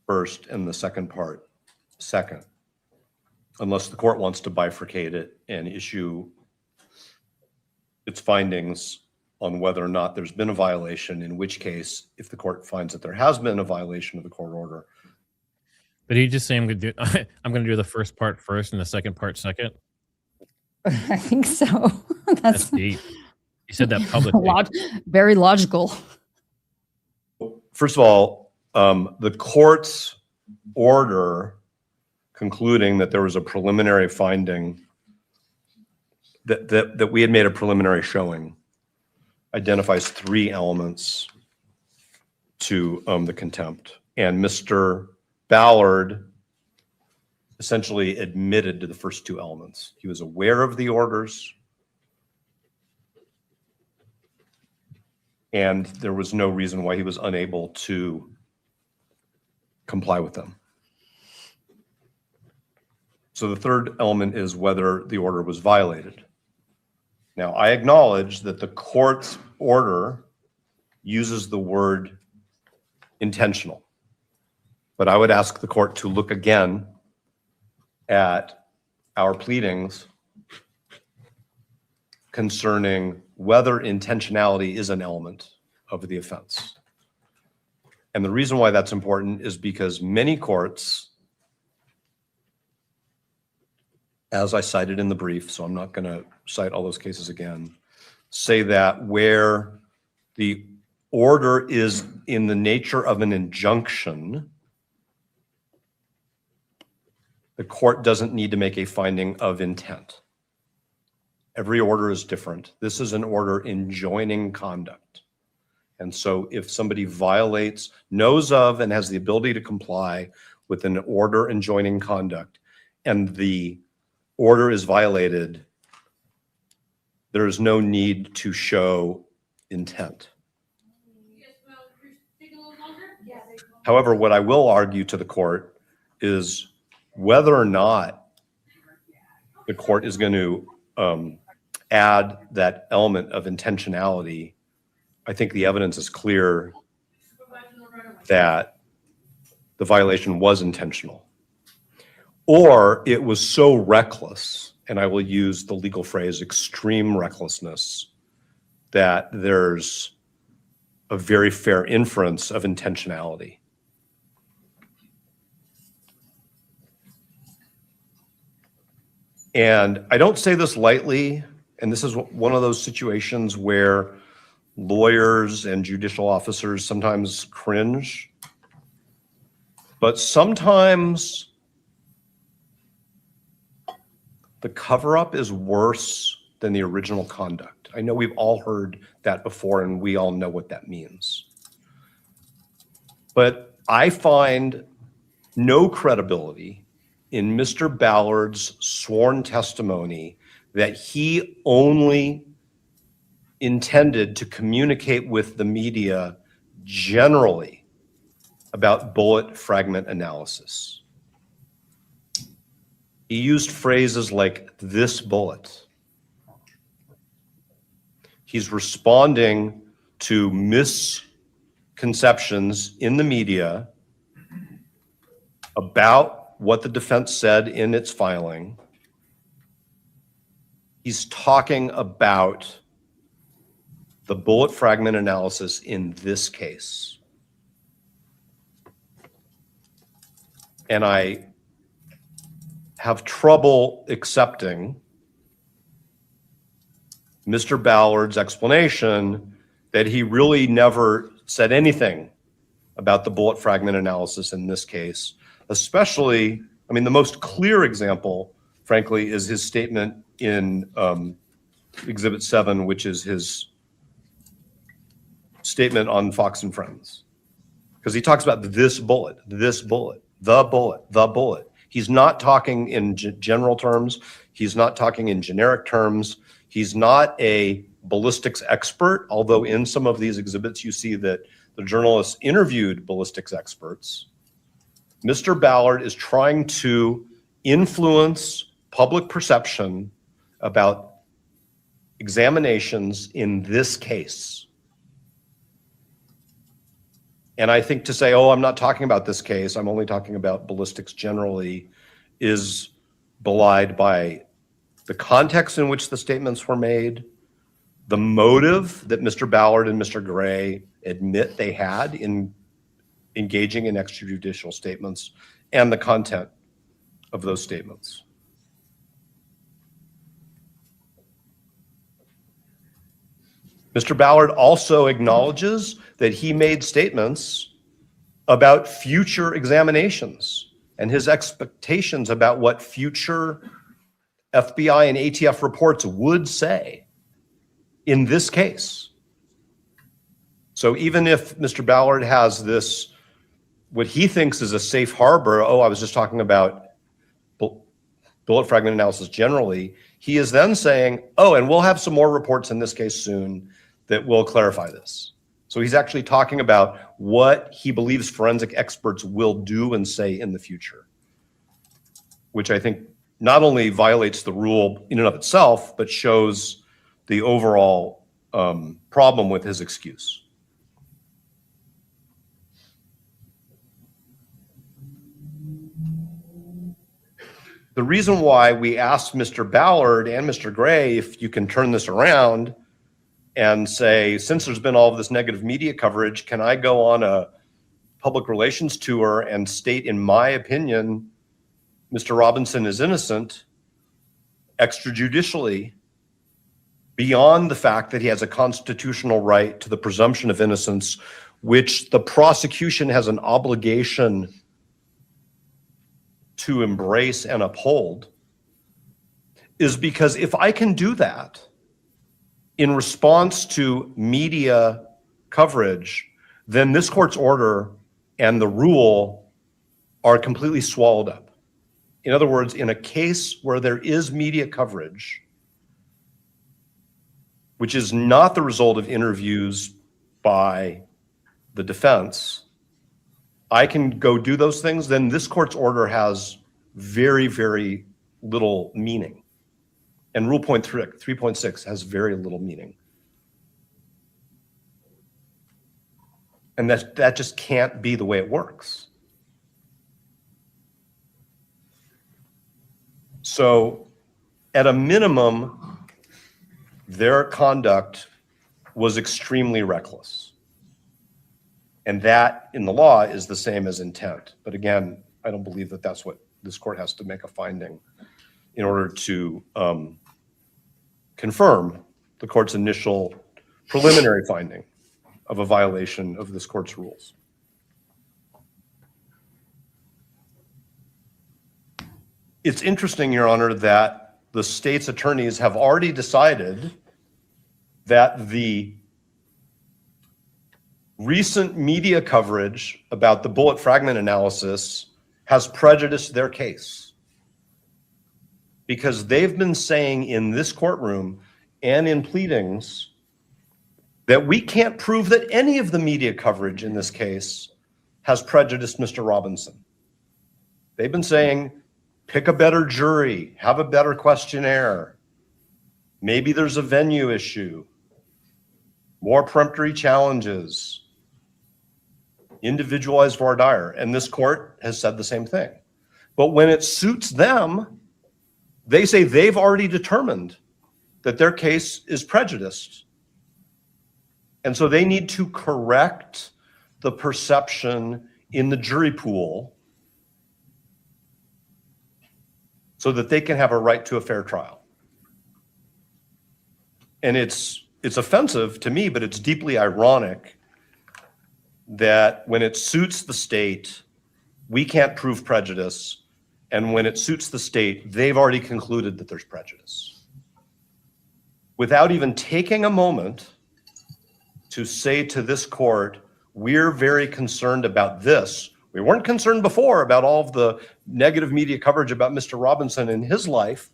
first and the second part second, unless the court wants to bifurcate it and issue its findings on whether or not there's been a violation, in which case, if the court finds that there has been a violation of the court order. But he just say I'm going to do the first part first and the second part second. I think so. That's deep. You said that publicly. Very logical. First of all, the court's order concluding that there was a preliminary finding that we had made a preliminary showing identifies 3 elements to the contempt. And Mr. Ballard essentially admitted to the first 2 elements. He was aware of the orders, and there was no reason why he was unable to comply with them. So the third element is whether the order was violated. Now, I acknowledge that the court's order uses the word intentional, but I would ask the court to look again at our pleadings concerning whether intentionality is an element of the offense. And the reason why that's important is because many courts, as I cited in the brief, so I'm not going to cite all those cases again, say that where the order is in the nature of an injunction, the court doesn't need to make a finding of intent. Every order is different. This is an order enjoining conduct. And so if somebody violates, knows of, and has the ability to comply with an order enjoining conduct, and the order is violated, there is no need to show intent. However, what I will argue to the court is whether or not the court is going to add that element of intentionality. I think the evidence is clear that the violation was intentional, or it was so reckless, and I will use the legal phrase extreme recklessness, that there's a very fair inference of intentionality. And I don't say this lightly, and this is one of those situations where lawyers and judicial officers sometimes cringe, but sometimes the cover-up is worse than the original conduct. I know we've all heard that before, and we all know what that means. But I find no credibility in Mr. Ballard's sworn testimony that he only intended to communicate with the media generally about bullet fragment analysis. He used phrases like this bullet. He's responding to misconceptions in the media about what the defense said in its filing. He's talking about the bullet fragment analysis in this case. And I have trouble accepting Mr. Ballard's explanation that he really never said anything about the bullet fragment analysis in this case, especially, I mean, the most clear example, frankly, is his statement in Exhibit 7, which is his statement on Fox and Friends. Because he talks about this bullet, the bullet, the bullet. He's not talking in general terms. He's not talking in generic terms. He's not a ballistics expert, although in some of these exhibits you see that the journalists interviewed ballistics experts. Mr. Ballard is trying to influence public perception about examinations in this case. And I think to say, oh, I'm not talking about this case, I'm only talking about ballistics generally, is belied by the context in which the statements were made, the motive that Mr. Ballard and Mr. Gray admit they had in engaging in extrajudicial statements, and the content of those statements. Mr. Ballard also acknowledges that he made statements about future examinations and his expectations about what future FBI and ATF reports would say in this case. So even if Mr. Ballard has this, what he thinks is a safe harbor, oh, I was just talking about bullet fragment analysis generally, he is then saying, oh, and we'll have some more reports in this case soon that will clarify this. So he's actually talking about what he believes forensic experts will do and say in the future, which I think not only violates the rule in and of itself, but shows the overall problem with his excuse. The reason why we asked Mr. Ballard and Mr. Gray if you can turn this around and say, since there's been all of this negative media coverage, can I go on a public relations tour and state, in my opinion, Mr. Robinson is innocent extrajudicially, beyond the fact that he has a constitutional right to the presumption of innocence, which the prosecution has an obligation to embrace and uphold is because if I can do that in response to media coverage, then this court's order and the rule are completely swallowed up. In other words, in a case where there is media coverage, which is not the result of interviews by the defense, I can go do those things, then this court's order has very, very little meaning. And Rule 3.6 has very little meaning. And that just can't be the way it works. So at a minimum, their conduct was extremely reckless. And that in the law is the same as intent. But again, I don't believe that that's what this court has to make a finding in order to confirm the court's initial preliminary finding of a violation of this court's rules. It's interesting, Your Honor, that the state's attorneys have already decided that the recent media coverage about the bullet fragment analysis has prejudiced their case, because they've been saying in this courtroom and in pleadings that we can't prove that any of the media coverage in this case has prejudiced Mr. Robinson. They've been saying, pick a better jury, have a better questionnaire. Maybe there's a venue issue, more peremptory challenges, individualized voir dire. And this court has said the same thing. But when it suits them, they say they've already determined that their case is prejudiced. And so they need to correct the perception in the jury pool so that they can have a right to a fair trial. And it's offensive to me, but it's deeply ironic that when it suits the state, we can't prove prejudice. And when it suits the state, they've already concluded that there's prejudice, without even taking a moment to say to this court, we're very concerned about this. We weren't concerned before about all of the negative media coverage about Mr. Robinson and his life,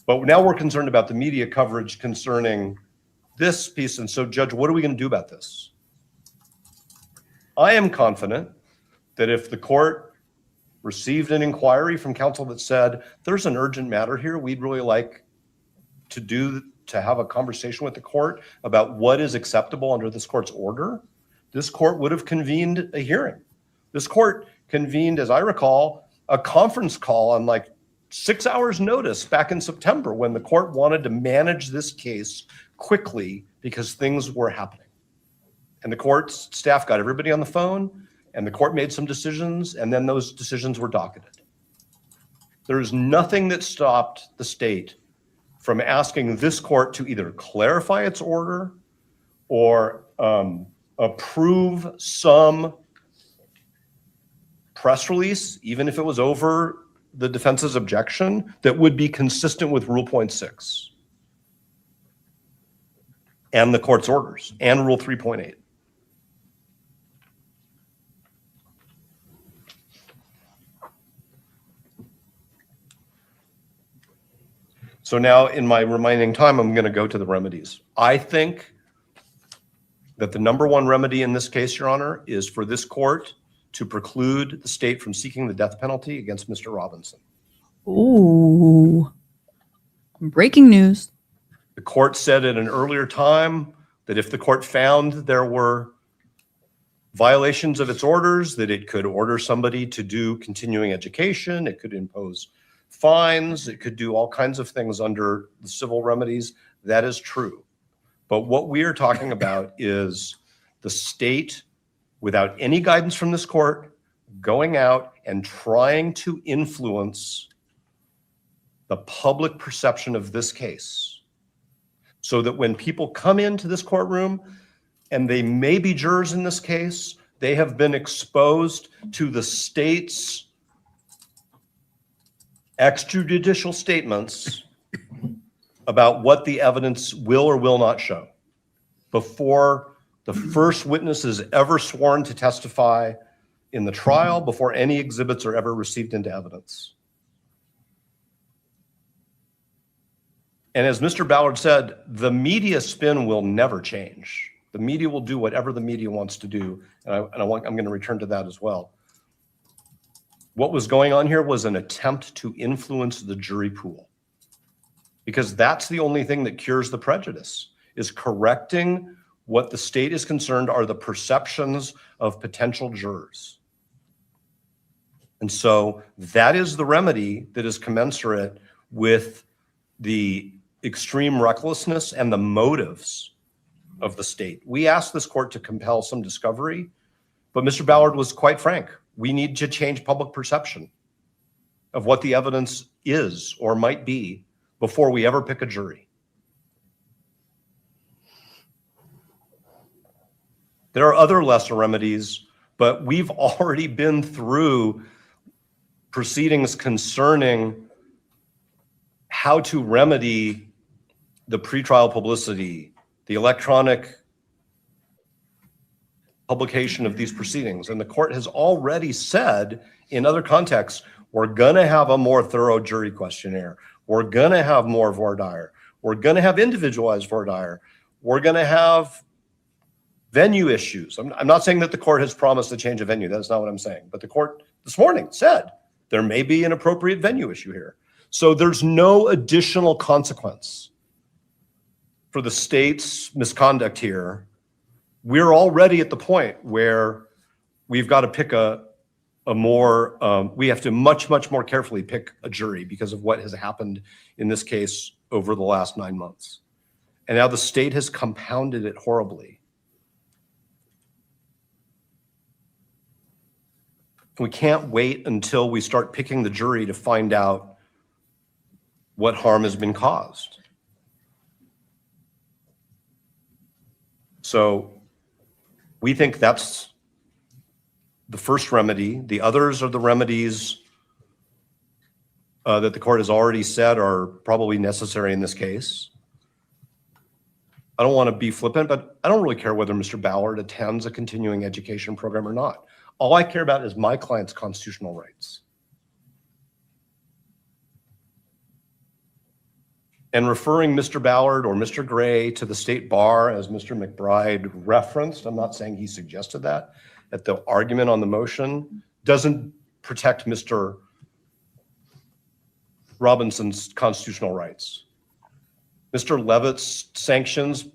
but now we're concerned about the media coverage concerning this piece. And so, Judge, what are we going to do about this? I am confident that if the court received an inquiry from counsel that said, there's an urgent matter here, we'd really like to have a conversation with the court about what is acceptable under this court's order, this court would have convened a hearing. This court convened, as I recall, a conference call on like 6 hours notice back in September when the court wanted to manage this case quickly because things were happening. And the court's staff got everybody on the phone, and the court made some decisions, and then those decisions were docketed. There's nothing that stopped the state from asking this court to either clarify its order or approve some press release, even if it was over the defense's objection, that would be consistent with Rule 0.6 and the court's orders and Rule 3.8. So now in my remaining time, I'm going to go to the remedies. I think that the number one remedy in this case, Your Honor, is for this court to preclude the state from seeking the death penalty against Mr. Robinson. Ooh. Breaking news. The court said at an earlier time that if the court found there were violations of its orders, that it could order somebody to do continuing education, it could impose fines, it could do all kinds of things under the civil remedies. That is true. But what we are talking about is the state, without any guidance from this court, going out and trying to influence the public perception of this case so that when people come into this courtroom, and they may be jurors in this case, they have been exposed to the state's extrajudicial statements about what the evidence will or will not show before the first witness is ever sworn to testify in the trial, before any exhibits are ever received into evidence. And as Mr. Ballard said, the media spin will never change. The media will do whatever the media wants to do. And I'm going to return to that as well. What was going on here was an attempt to influence the jury pool, because that's the only thing that cures the prejudice, is correcting what the state is concerned are the perceptions of potential jurors. And so that is the remedy that is commensurate with the extreme recklessness and the motives of the state. We asked this court to compel some discovery, but Mr. Ballard was quite frank. We need to change public perception of what the evidence is or might be before we ever pick a jury. There are other lesser remedies, but we've already been through proceedings concerning how to remedy the pretrial publicity, the electronic publication of these proceedings. And the court has already said in other contexts, we're going to have a more thorough jury questionnaire. We're going to have more voir dire. We're going to have individualized voir dire. We're going to have venue issues. I'm not saying that the court has promised to change a venue. That's not what I'm saying. But the court this morning said there may be an appropriate venue issue here. So there's no additional consequence for the state's misconduct here. We're already at the point where we've got to pick we have to much more carefully pick a jury because of what has happened in this case over the last 9 months. And now the state has compounded it horribly. We can't wait until we start picking the jury to find out what harm has been caused. So we think that's the first remedy. The others are the remedies that the court has already said are probably necessary in this case. I don't want to be flippant, but I don't really care whether Mr. Ballard attends a continuing education program or not. All I care about is my client's constitutional rights. And referring Mr. Ballard or Mr. Gray to the state bar, as Mr. McBride referenced, I'm not saying he suggested that, at the argument on the motion, doesn't protect Mr. Robinson's constitutional rights. Mr. Levitt's sanctions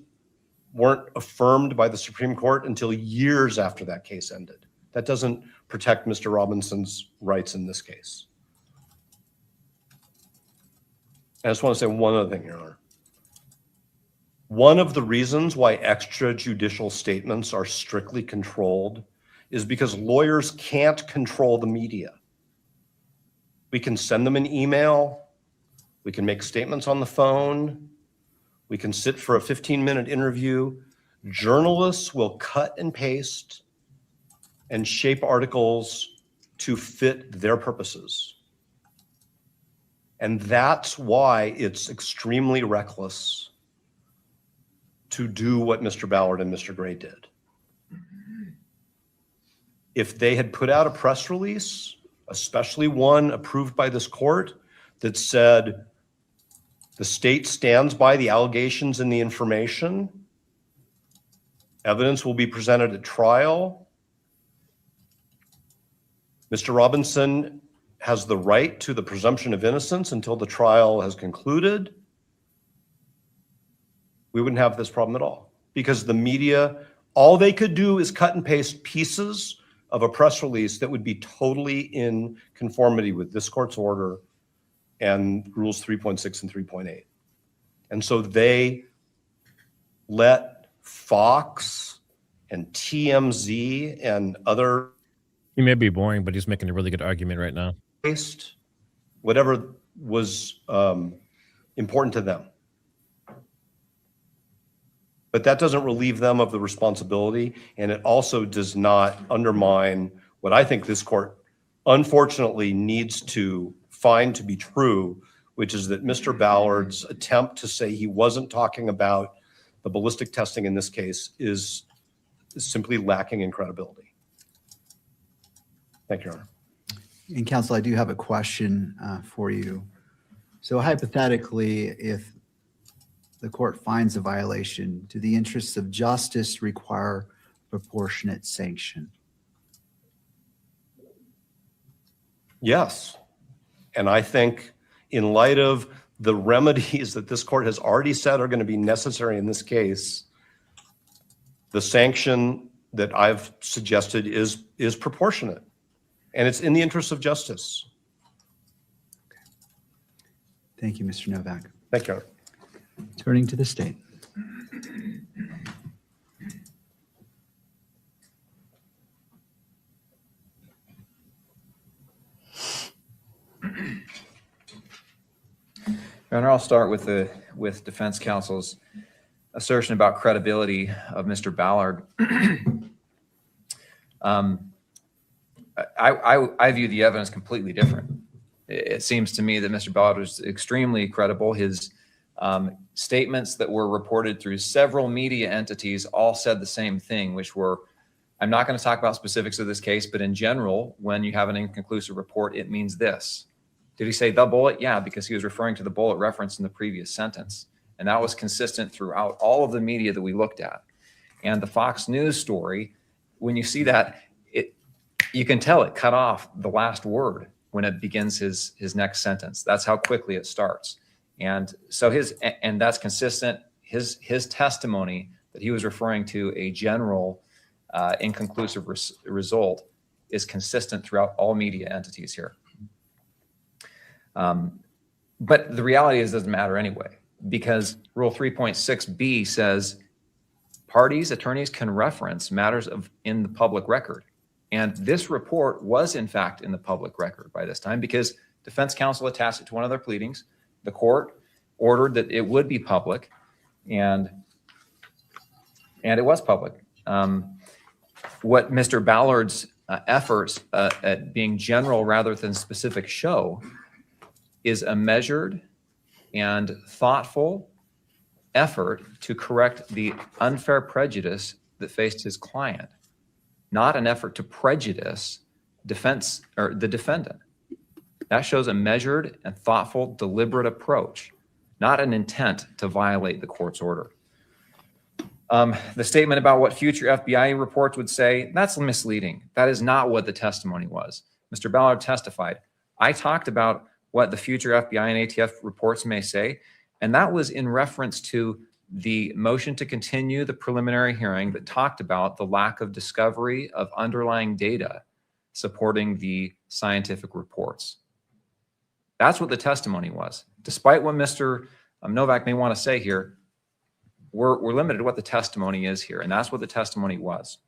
weren't affirmed by the Supreme Court until years after that case ended. That doesn't protect Mr. Robinson's rights in this case. I just want to say one other thing, Your Honor. One of the reasons why extrajudicial statements are strictly controlled is because lawyers can't control the media. We can send them an email. We can make statements on the phone. We can sit for a 15-minute interview. Journalists will cut and paste and shape articles to fit their purposes. And that's why it's extremely reckless to do what Mr. Ballard and Mr. Gray did. If they had put out a press release, especially one approved by this court, that said the state stands by the allegations and the information, evidence will be presented at trial, Mr. Robinson has the right to the presumption of innocence until the trial has concluded, we wouldn't have this problem at all. Because the media, all they could do is cut and paste pieces of a press release that would be totally in conformity with this court's order and rules 3.6 and 3.8. And so they let Fox and TMZ and other... He may be boring, but he's making a really good argument right now. Whatever was important to them. But that doesn't relieve them of the responsibility, and it also does not undermine what I think this court unfortunately needs to find to be true, which is that Mr. Ballard's attempt to say he wasn't talking about the ballistic testing in this case is simply lacking in credibility. Thank you, Your Honor. And counsel, I do have a question for you. So hypothetically, if the court finds a violation, do the interests of justice require proportionate sanction? Yes. And I think in light of the remedies that this court has already said are going to be necessary in this case, the sanction that I've suggested is proportionate, and it's in the interest of justice. Thank you, Mr. Novak. Thank you, Your Honor. Turning to the state. Your Honor, I'll start with defense counsel's assertion about credibility of Mr. Ballard. I view the evidence completely different. It seems to me that Mr. Ballard was extremely credible. His statements that were reported through several media entities all said the same thing, which were, I'm not going to talk about specifics of this case, but in general, when you have an inconclusive report, it means this. Did he say the bullet? Yeah, because he was referring to the bullet referenced in the previous sentence. And that was consistent throughout all of the media that we looked at. And the Fox News story, when you see that, you can tell it cut off the last word when it begins his next sentence. That's how quickly it starts. And so and that's consistent. His testimony that he was referring to a general inconclusive result is consistent throughout all media entities here. But the reality is it doesn't matter anyway, because Rule 3.6b says attorneys can reference matters in the public record. And this report was in fact in the public record by this time because defense counsel attached it to one of their pleadings. The court ordered that it would be public, and it was public. What Mr. Ballard's efforts at being general rather than specific show is a measured and thoughtful effort to correct the unfair prejudice that faced his client, not an effort to prejudice the defendant. That shows a measured and thoughtful, deliberate approach, not an intent to violate the court's order. The statement about what future FBI reports would say, that's misleading. That is not what the testimony was. Mr. Ballard testified, I talked about what the future FBI and ATF reports may say, and that was in reference to the motion to continue the preliminary hearing that talked about the lack of discovery of underlying data supporting the scientific reports. That's what the testimony was. Despite what Mr. Novak may want to say here, we're limited to what the testimony is here, and that's what the testimony was.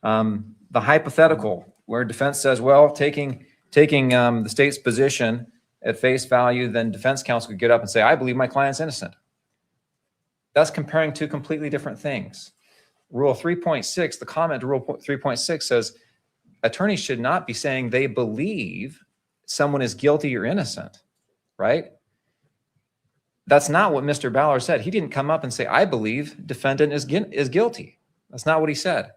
The hypothetical, where defense says, well, taking the state's position at face value, then defense counsel could get up and say, I believe my client's innocent. That's comparing two completely different things. Rule 3.6, the comment to Rule 3.6 says, attorneys should not be saying they believe someone is guilty or innocent, right? That's not what Mr. Ballard said. He didn't come up and say, I believe defendant is guilty. That's not what he said.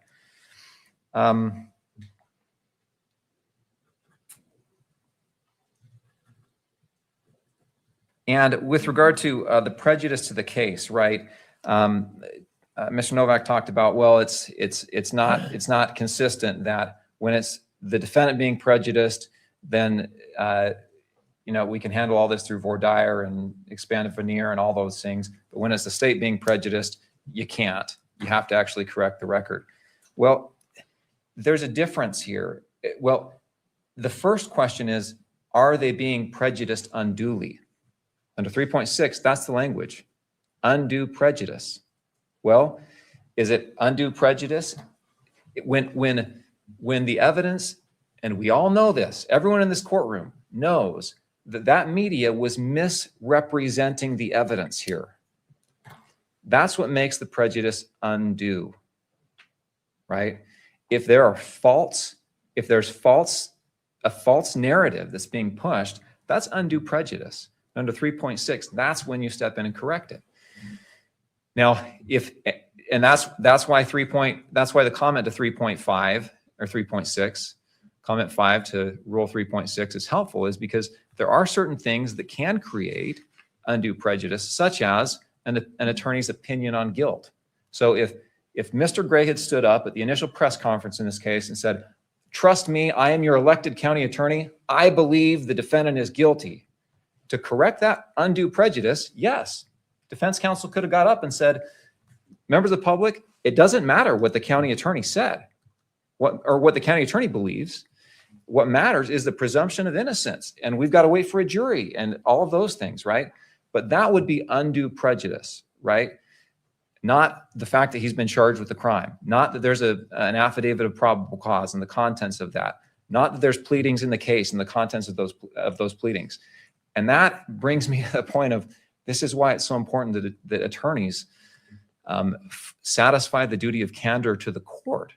And with regard to the prejudice to the case, right? Mr. Novak talked about, well, it's not consistent that when it's the defendant being prejudiced, then we can handle all this through voir dire and expanded veneer and all those things. But when it's the state being prejudiced, you can't. You have to actually correct the record. Well, there's a difference here. Well, the first question is, are they being prejudiced unduly? Under 3.6, that's the language, undue prejudice. Well, is it undue prejudice? When the evidence, and we all know this, everyone in this courtroom knows that media was misrepresenting the evidence here. That's what makes the prejudice undue, right? If there's false a false narrative that's being pushed, that's undue prejudice. Under 3.6, that's when you step in and correct it. Now, that's why the comment to 3.5 or 3.6, comment 5 to rule 3.6 is helpful, is because there are certain things that can create undue prejudice, such as an attorney's opinion on guilt. So if Mr. Gray had stood up at the initial press conference in this case and said, "Trust me, I am your elected county attorney. I believe the defendant is guilty." To correct that undue prejudice, yes, defense counsel could have got up and said, "Members of the public, it doesn't matter what the county attorney said, what the county attorney believes. What matters is the presumption of innocence, and we've got to wait for a jury," and all of those things, right? But that would be undue prejudice, right? Not the fact that he's been charged with the crime, not that there's an affidavit of probable cause and the contents of that, not that there's pleadings in the case and the contents of those pleadings. And that brings me to the point of, this is why it's so important that attorneys satisfy the duty of candor to the court,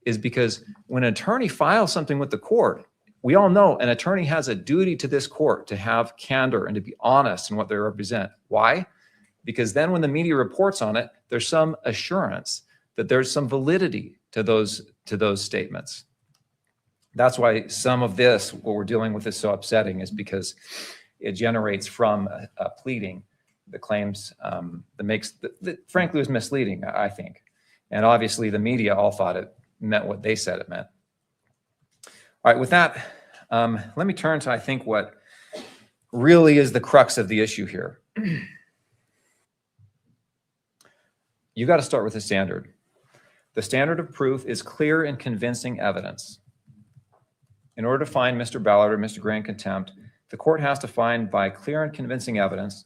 is because when an attorney files something with the court, we all know an attorney has a duty to this court to have candor and to be honest in what they represent. Why? Because then when the media reports on it, there's some assurance that there's some validity to those statements. That's why some of this, what we're dealing with, is so upsetting, is because it generates from a pleading the claims that frankly was misleading, I think. And obviously the media all thought it meant what they said it meant. All right, with that, let me turn to, I think, what really is the crux of the issue here. You got to start with the standard. The standard of proof is clear and convincing evidence. In order to find Mr. Ballard or Mr. Gray in contempt, the court has to find by clear and convincing evidence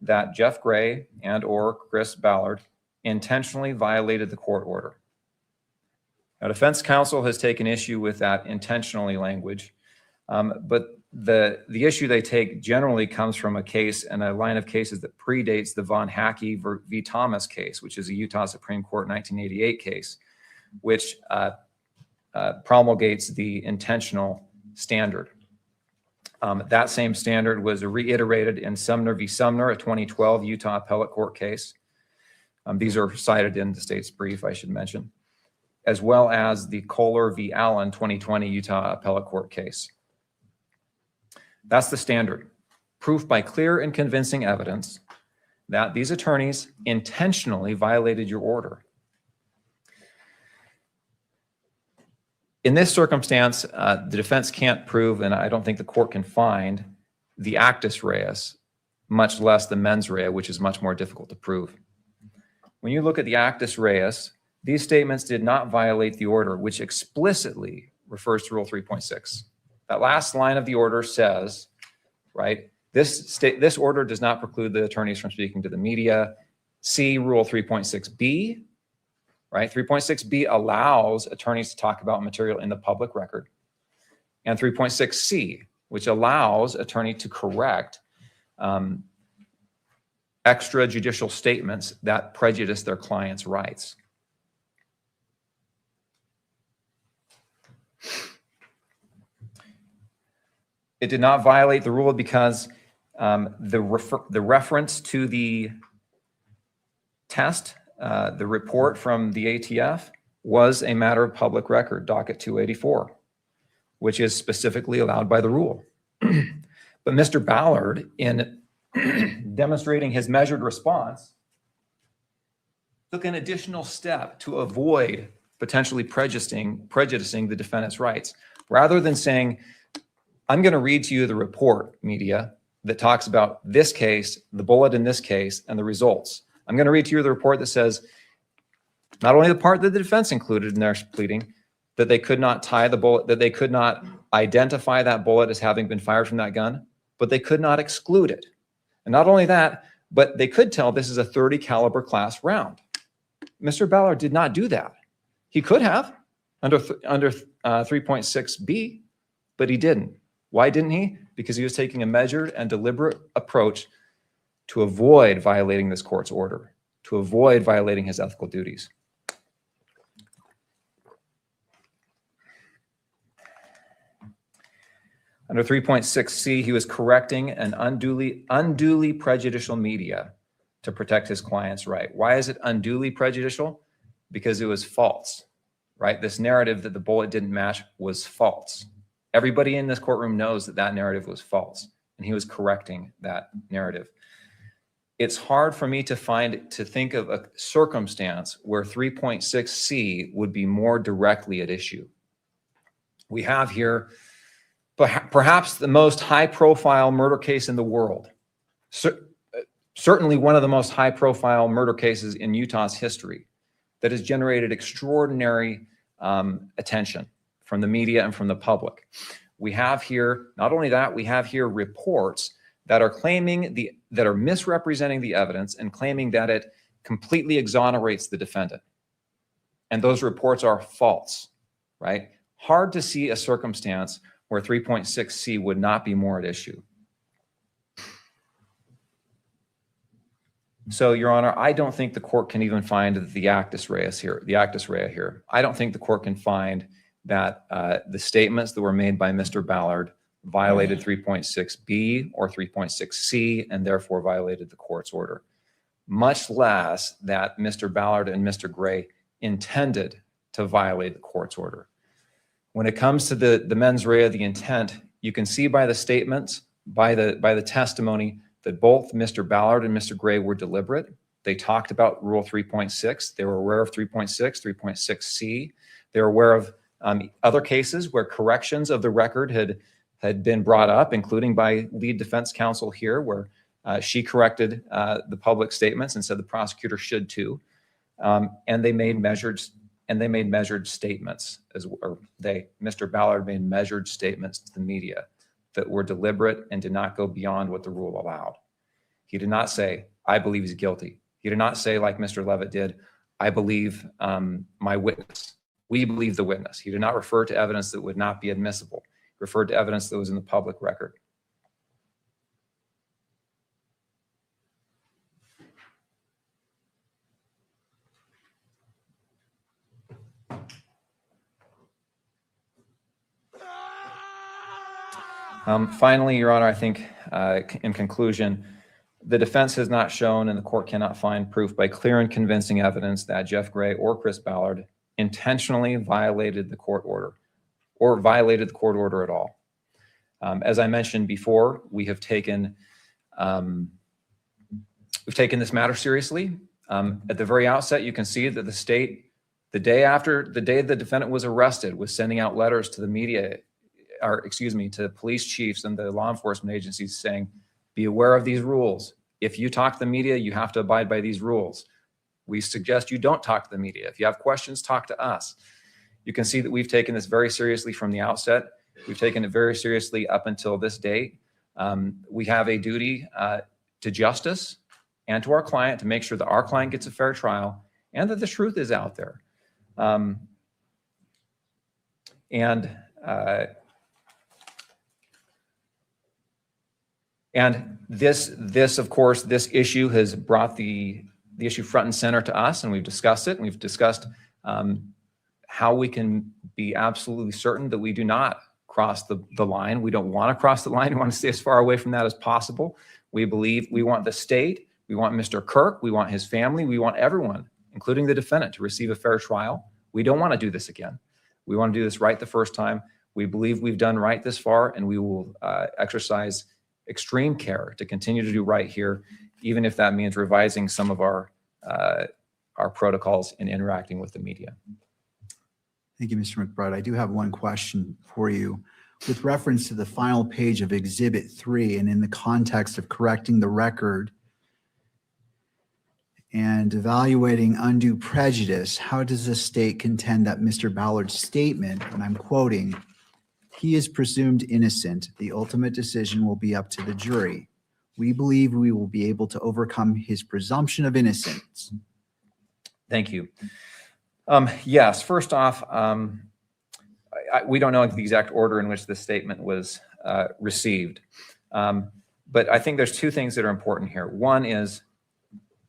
that Jeff Gray and or Chris Ballard intentionally violated the court order. Now, defense counsel has taken issue with that intentionally language, but the issue they take generally comes from a case and a line of cases that predates the Von Hackey v. Thomas case, which is a Utah Supreme Court 1988 case, which promulgates the intentional standard. That same standard was reiterated in Sumner v. Sumner, a 2012 Utah Appellate Court case. These are cited in the state's brief, I should mention, as well as the Kohler v. Allen 2020 Utah Appellate Court case. That's the standard. Proof by clear and convincing evidence that these attorneys intentionally violated your order. In this circumstance, the defense can't prove, and I don't think the court can find, the actus reus, much less the mens rea, which is much more difficult to prove. When you look at the actus reus, these statements did not violate the order, which explicitly refers to Rule 3.6. That last line of the order says, right, this order does not preclude the attorneys from speaking to the media. See Rule 3.6b, right? 3.6b allows attorneys to talk about material in the public record. And 3.6c, which allows attorney to correct extrajudicial statements that prejudice their client's rights. It did not violate the rule because the reference to the test, the report from the ATF, was a matter of public record, docket 284, which is specifically allowed by the rule. But Mr. Ballard, in demonstrating his measured response, took an additional step to avoid potentially prejudicing the defendant's rights. Rather than saying, I'm going to read to you the report, media, that talks about this case, the bullet in this case, and the results. I'm going to read to you the report that says not only the part that the defense included in their pleading, that they could not tie the bullet, that they could not identify that bullet as having been fired from that gun, but they could not exclude it. And not only that, but they could tell this is a .30 caliber class round. Mr. Ballard did not do that. He could have under 3.6b, but he didn't. Why didn't he? Because he was taking a measured and deliberate approach to avoid violating this court's order, to avoid violating his ethical duties. Under 3.6C, he was correcting an unduly prejudicial media to protect his client's right. Why is it unduly prejudicial? Because it was false, right? This narrative that the bullet didn't match was false. Everybody in this courtroom knows that that narrative was false, and he was correcting that narrative. It's hard for me to think of a circumstance where 3.6C would be more directly at issue. We have here perhaps the most high-profile murder case in the world. Certainly one of the most high-profile murder cases in Utah's history that has generated extraordinary attention from the media and from the public. We have here, not only that, we have here reports that are that are misrepresenting the evidence and claiming that it completely exonerates the defendant. And those reports are false, right? Hard to see a circumstance where 3.6C would not be more at issue. So, Your Honor, I don't think the court can even find the actus reus here. I don't think the court can find that the statements that were made by Mr. Ballard violated 3.6B or 3.6C and therefore violated the court's order, much less that Mr. Ballard and Mr. Gray intended to violate the court's order. When it comes to the mens rea, the intent, you can see by the statements, by the testimony, that both Mr. Ballard and Mr. Gray were deliberate. They talked about Rule 3.6. They were aware of 3.6, 3.6C. They were aware of other cases where corrections of the record had been brought up, including by lead defense counsel here, where she corrected the public statements and said the prosecutor should too. And they made measured statements, Mr. Ballard made measured statements to the media that were deliberate and did not go beyond what the rule allowed. He did not say, I believe he's guilty. He did not say, like Mr. Levitt did, I believe my witness. We believe the witness. He did not refer to evidence that would not be admissible. He referred to evidence that was in the public record. Finally, Your Honor, I think in conclusion, the defense has not shown and the court cannot find proof by clear and convincing evidence that Jeff Gray or Chris Ballard intentionally violated the court order or violated the court order at all. As I mentioned before, we have taken this matter seriously. At the very outset, you can see that the state, the day the defendant was arrested, was sending out letters to the media, to police chiefs and the law enforcement agencies saying, be aware of these rules. If you talk to the media, you have to abide by these rules. We suggest you don't talk to the media. If you have questions, talk to us. You can see that we've taken this very seriously from the outset. We've taken it very seriously up until this date. We have a duty to justice and to our client to make sure that our client gets a fair trial and that the truth is out there. And this, of course, this issue has brought the issue front and center to us, and we've discussed it, and we've discussed how we can be absolutely certain that we do not cross the line. We don't want to cross the line. We want to stay as far away from that as possible. We believe we want the state, we want Mr. Kirk, we want his family, we want everyone, including the defendant, to receive a fair trial. We don't want to do this again. We want to do this right the first time. We believe we've done right this far, and we will exercise extreme care to continue to do right here, even if that means revising some of our protocols in interacting with the media. Thank you, Mr. McBride. I do have one question for you. With reference to the final page of Exhibit 3 and in the context of correcting the record and evaluating undue prejudice, how does the state contend that Mr. Ballard's statement, and I'm quoting, "He is presumed innocent. The ultimate decision will be up to the jury. We believe we will be able to overcome his presumption of innocence"? Thank you. Yes, first off, we don't know the exact order in which this statement was received. But I think there's two things that are important here. One is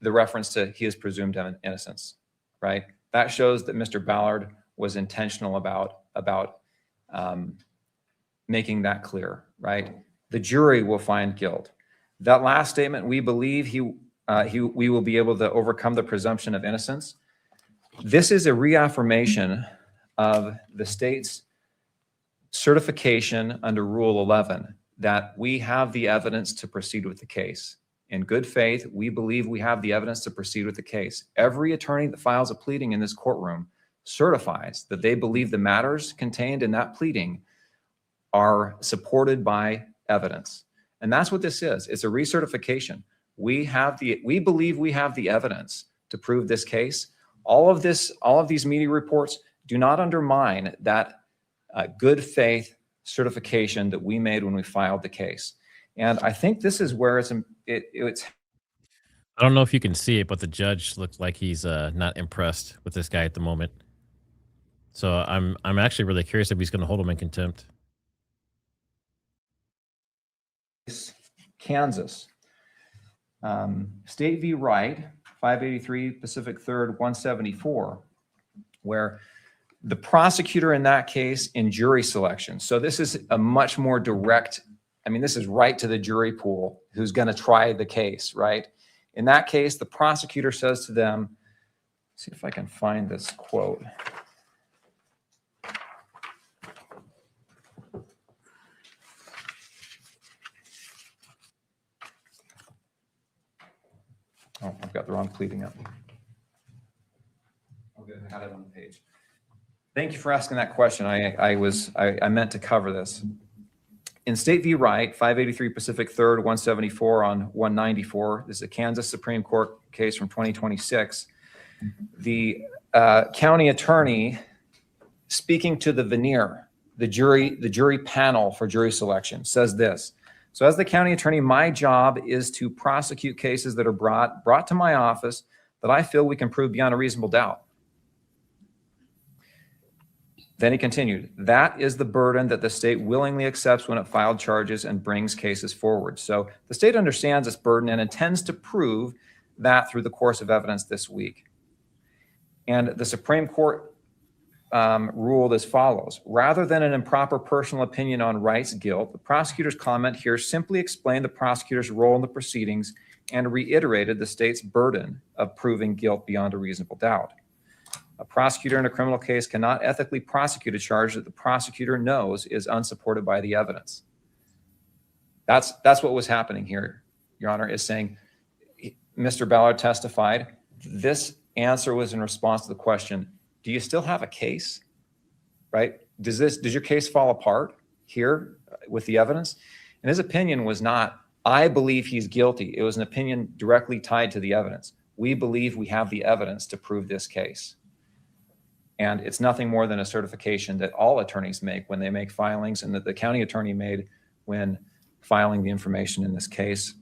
the reference to "he is presumed innocence," right? That shows that Mr. Ballard was intentional about making that clear, right? The jury will find guilt. That last statement, we believe we will be able to overcome the presumption of innocence. This is a reaffirmation of the state's certification under Rule 11 that we have the evidence to proceed with the case. In good faith, we believe we have the evidence to proceed with the case. Every attorney that files a pleading in this courtroom certifies that they believe the matters contained in that pleading are supported by evidence. And that's what this is. It's a recertification. We believe we have the evidence to prove this case. All of these media reports do not undermine that good faith certification that we made when we filed the case. And I think this is where it's I don't know if you can see it, but the judge looks like he's not impressed with this guy at the moment. So I'm actually really curious if he's going to hold him in contempt. Kansas. State v. Wright, 583 Pacific 3rd, 174, where the prosecutor in that case in jury selection. So this is a much more direct, this is right to the jury pool who's going to try the case, right? In that case, the prosecutor says to them, see if I can find this quote. Oh, I've got the wrong pleading up. Okay, I had it on the page. Thank you for asking that question. I meant to cover this. In State v. Wright, 583 Pacific 3rd, 174 on 194, this is a Kansas Supreme Court case from 2026. The county attorney speaking to the veneer, the jury panel for jury selection, says this. So as the county attorney, my job is to prosecute cases that are brought to my office that I feel we can prove beyond a reasonable doubt. Then he continued, that is the burden that the state willingly accepts when it filed charges and brings cases forward. So the state understands its burden and intends to prove that through the course of evidence this week. And the Supreme Court ruled as follows. Rather than an improper personal opinion on Wright's guilt, the prosecutor's comment here simply explained the prosecutor's role in the proceedings and reiterated the state's burden of proving guilt beyond a reasonable doubt. A prosecutor in a criminal case cannot ethically prosecute a charge that the prosecutor knows is unsupported by the evidence. That's what was happening here, Your Honor, is saying Mr. Ballard testified. This answer was in response to the question, do you still have a case, right? Does your case fall apart here with the evidence? And his opinion was not, I believe he's guilty. It was an opinion directly tied to the evidence. We believe we have the evidence to prove this case. And it's nothing more than a certification that all attorneys make when they make filings and that the county attorney made when filing the information in this case.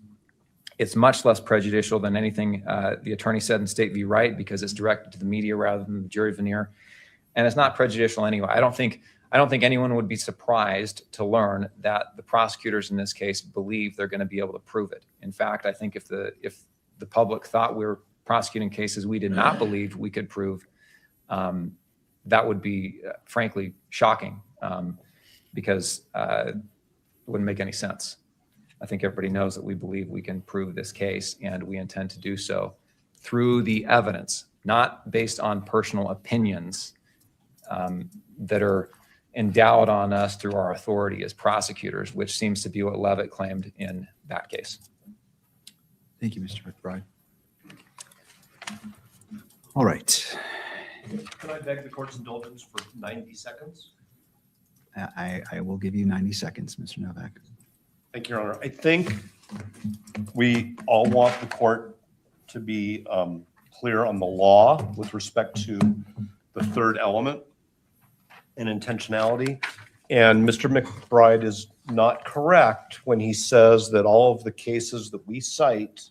It's much less prejudicial than anything the attorney said in State v. Wright because it's directed to the media rather than the jury veneer. And it's not prejudicial anyway. I don't think anyone would be surprised to learn that the prosecutors in this case believe they're going to be able to prove it. In fact, I think if the public thought we were prosecuting cases we did not believe we could prove, that would be frankly shocking because it wouldn't make any sense. I think everybody knows that we believe we can prove this case and we intend to do so through the evidence, not based on personal opinions that are endowed on us through our authority as prosecutors, which seems to be what Levitt claimed in that case. Thank you, Mr. McBride. All right. Can I beg the court's indulgence for 90 seconds? I will give you 90 seconds, Mr. Novak. Thank you, Your Honor. I think we all want the court to be clear on the law with respect to the third element and intentionality. And Mr. McBride is not correct when he says that all of the cases that we cite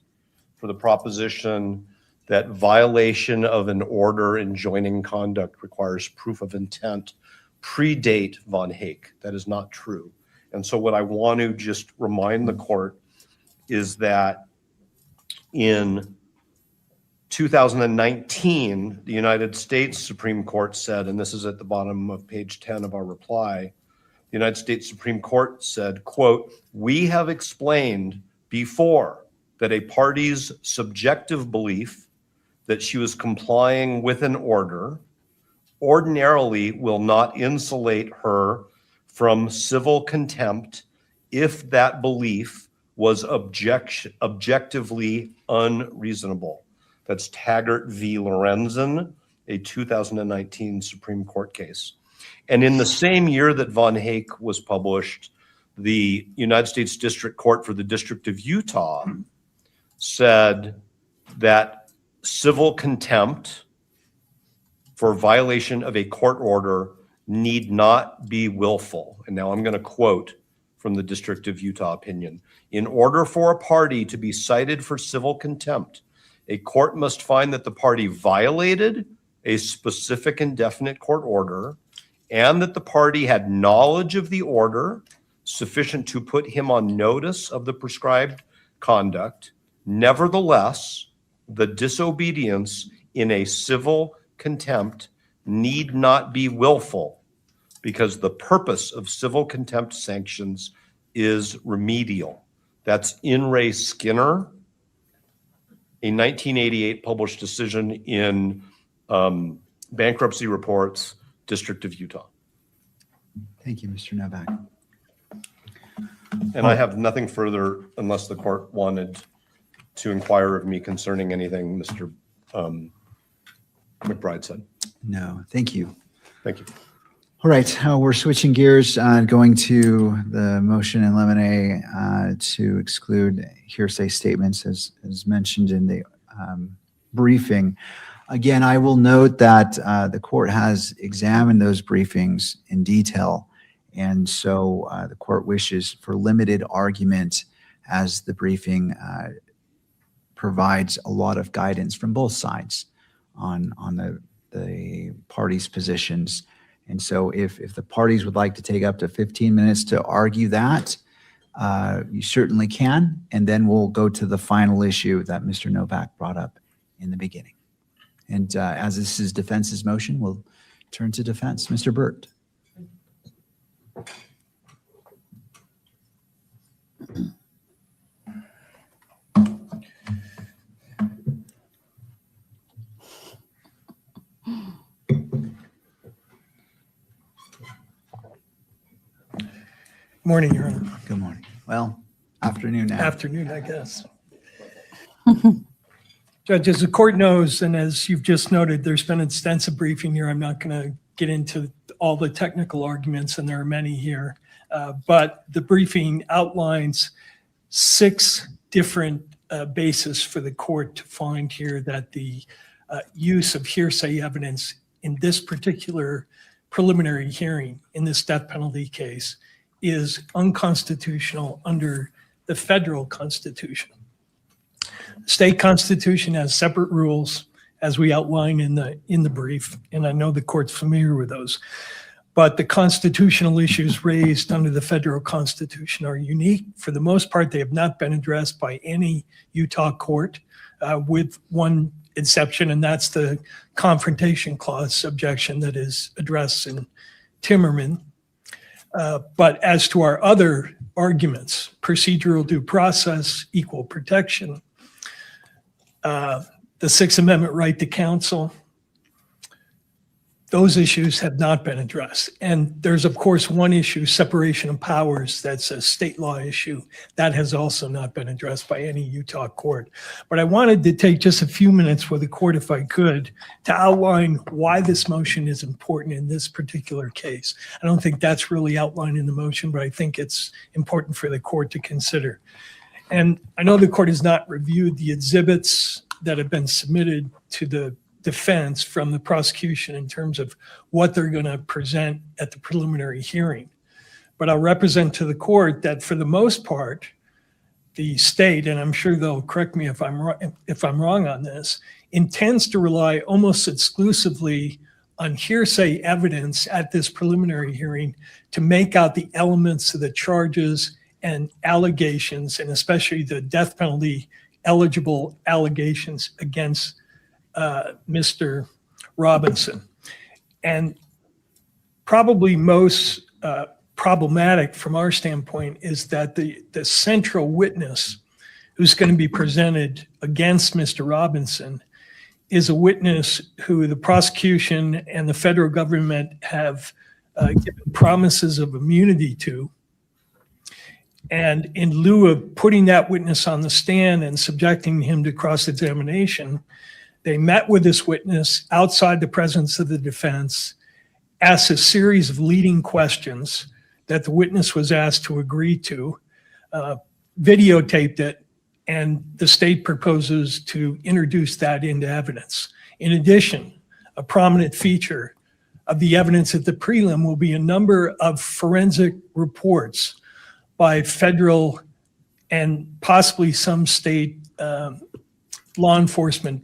for the proposition that violation of an order enjoining conduct requires proof of intent predate Von Hake. That is not true. And so what I want to just remind the court is that in 2019, the United States Supreme Court said, and this is at the bottom of page 10 of our reply, the United States Supreme Court said, quote, "We have explained before that a party's subjective belief that she was complying with an order ordinarily will not insulate her from civil contempt if that belief was objectively unreasonable." That's Taggart v. Lorenzen, a 2019 Supreme Court case. And in the same year that Von Hake was published, the United States District Court for the District of Utah said that civil contempt for violation of a court order need not be willful. And now I'm going to quote from the District of Utah opinion. "In order for a party to be cited for civil contempt, a court must find that the party violated a specific and definite court order and that the party had knowledge of the order sufficient to put him on notice of the prescribed conduct. Nevertheless, the disobedience in a civil contempt need not be willful because the purpose of civil contempt sanctions is remedial." That's In re Skinner, a 1988 published decision in Bankruptcy Reports, District of Utah. Thank you, Mr. Novak. And I have nothing further unless the court wanted to inquire of me concerning anything Mr. McBride said. No, thank you. Thank you. All right, we're switching gears, going to the motion in limine to exclude hearsay statements as mentioned in the briefing. Again, I will note that the court has examined those briefings in detail, and so the court wishes for limited argument as the briefing provides a lot of guidance from both sides on the parties' positions. And so if the parties would like to take up to 15 minutes to argue that, you certainly can. And then we'll go to the final issue that Mr. Novak brought up in the beginning. And as this is defense's motion, we'll turn to defense. Mr. Burt. Morning, Your Honor. Good morning. Well, afternoon now. Afternoon, I guess. Judge, as the court knows, and as you've just noted, there's been extensive briefing here. I'm not going to get into all the technical arguments, and there are many here. But the briefing outlines 6 different bases for the court to find here that the use of hearsay evidence in this particular preliminary hearing in this death penalty case is unconstitutional under the federal constitution. The state constitution has separate rules, as we outline in the brief, and I know the court's familiar with those. But the constitutional issues raised under the federal constitution are unique. For the most part, they have not been addressed by any Utah court, with one exception, and that's the confrontation clause objection that is addressed in Timmerman. But as to our other arguments, procedural due process, equal protection, the Sixth Amendment right to counsel, those issues have not been addressed. And there's, of course, one issue, separation of powers, that's a state law issue. That has also not been addressed by any Utah court. But I wanted to take just a few minutes for the court, if I could, to outline why this motion is important in this particular case. I don't think that's really outlined in the motion, but I think it's important for the court to consider. And I know the court has not reviewed the exhibits that have been submitted to the defense from the prosecution in terms of what they're going to present at the preliminary hearing. But I'll represent to the court that for the most part, the state, and I'm sure they'll correct me if I'm wrong on this, intends to rely almost exclusively on hearsay evidence at this preliminary hearing to make out the elements of the charges and allegations, and especially the death penalty eligible allegations against Mr. Robinson. And probably most problematic from our standpoint is that the central witness who's going to be presented against Mr. Robinson is a witness who the prosecution and the federal government have given promises of immunity to. And in lieu of putting that witness on the stand and subjecting him to cross-examination, they met with this witness outside the presence of the defense, asked a series of leading questions that the witness was asked to agree to, videotaped it, and the state proposes to introduce that into evidence. In addition, a prominent feature of the evidence at the prelim will be a number of forensic reports by federal and possibly some state law enforcement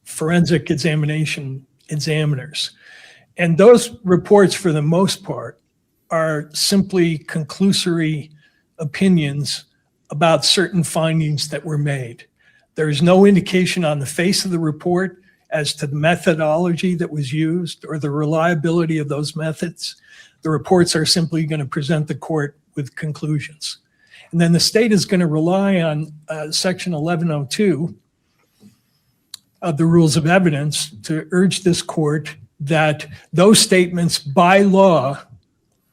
forensic examination examiners. And those reports, for the most part, are simply conclusory opinions about certain findings that were made. There is no indication on the face of the report as to the methodology that was used or the reliability of those methods. The reports are simply going to present the court with conclusions. And then the state is going to rely on section 1102 of the rules of evidence to urge this court that those statements by law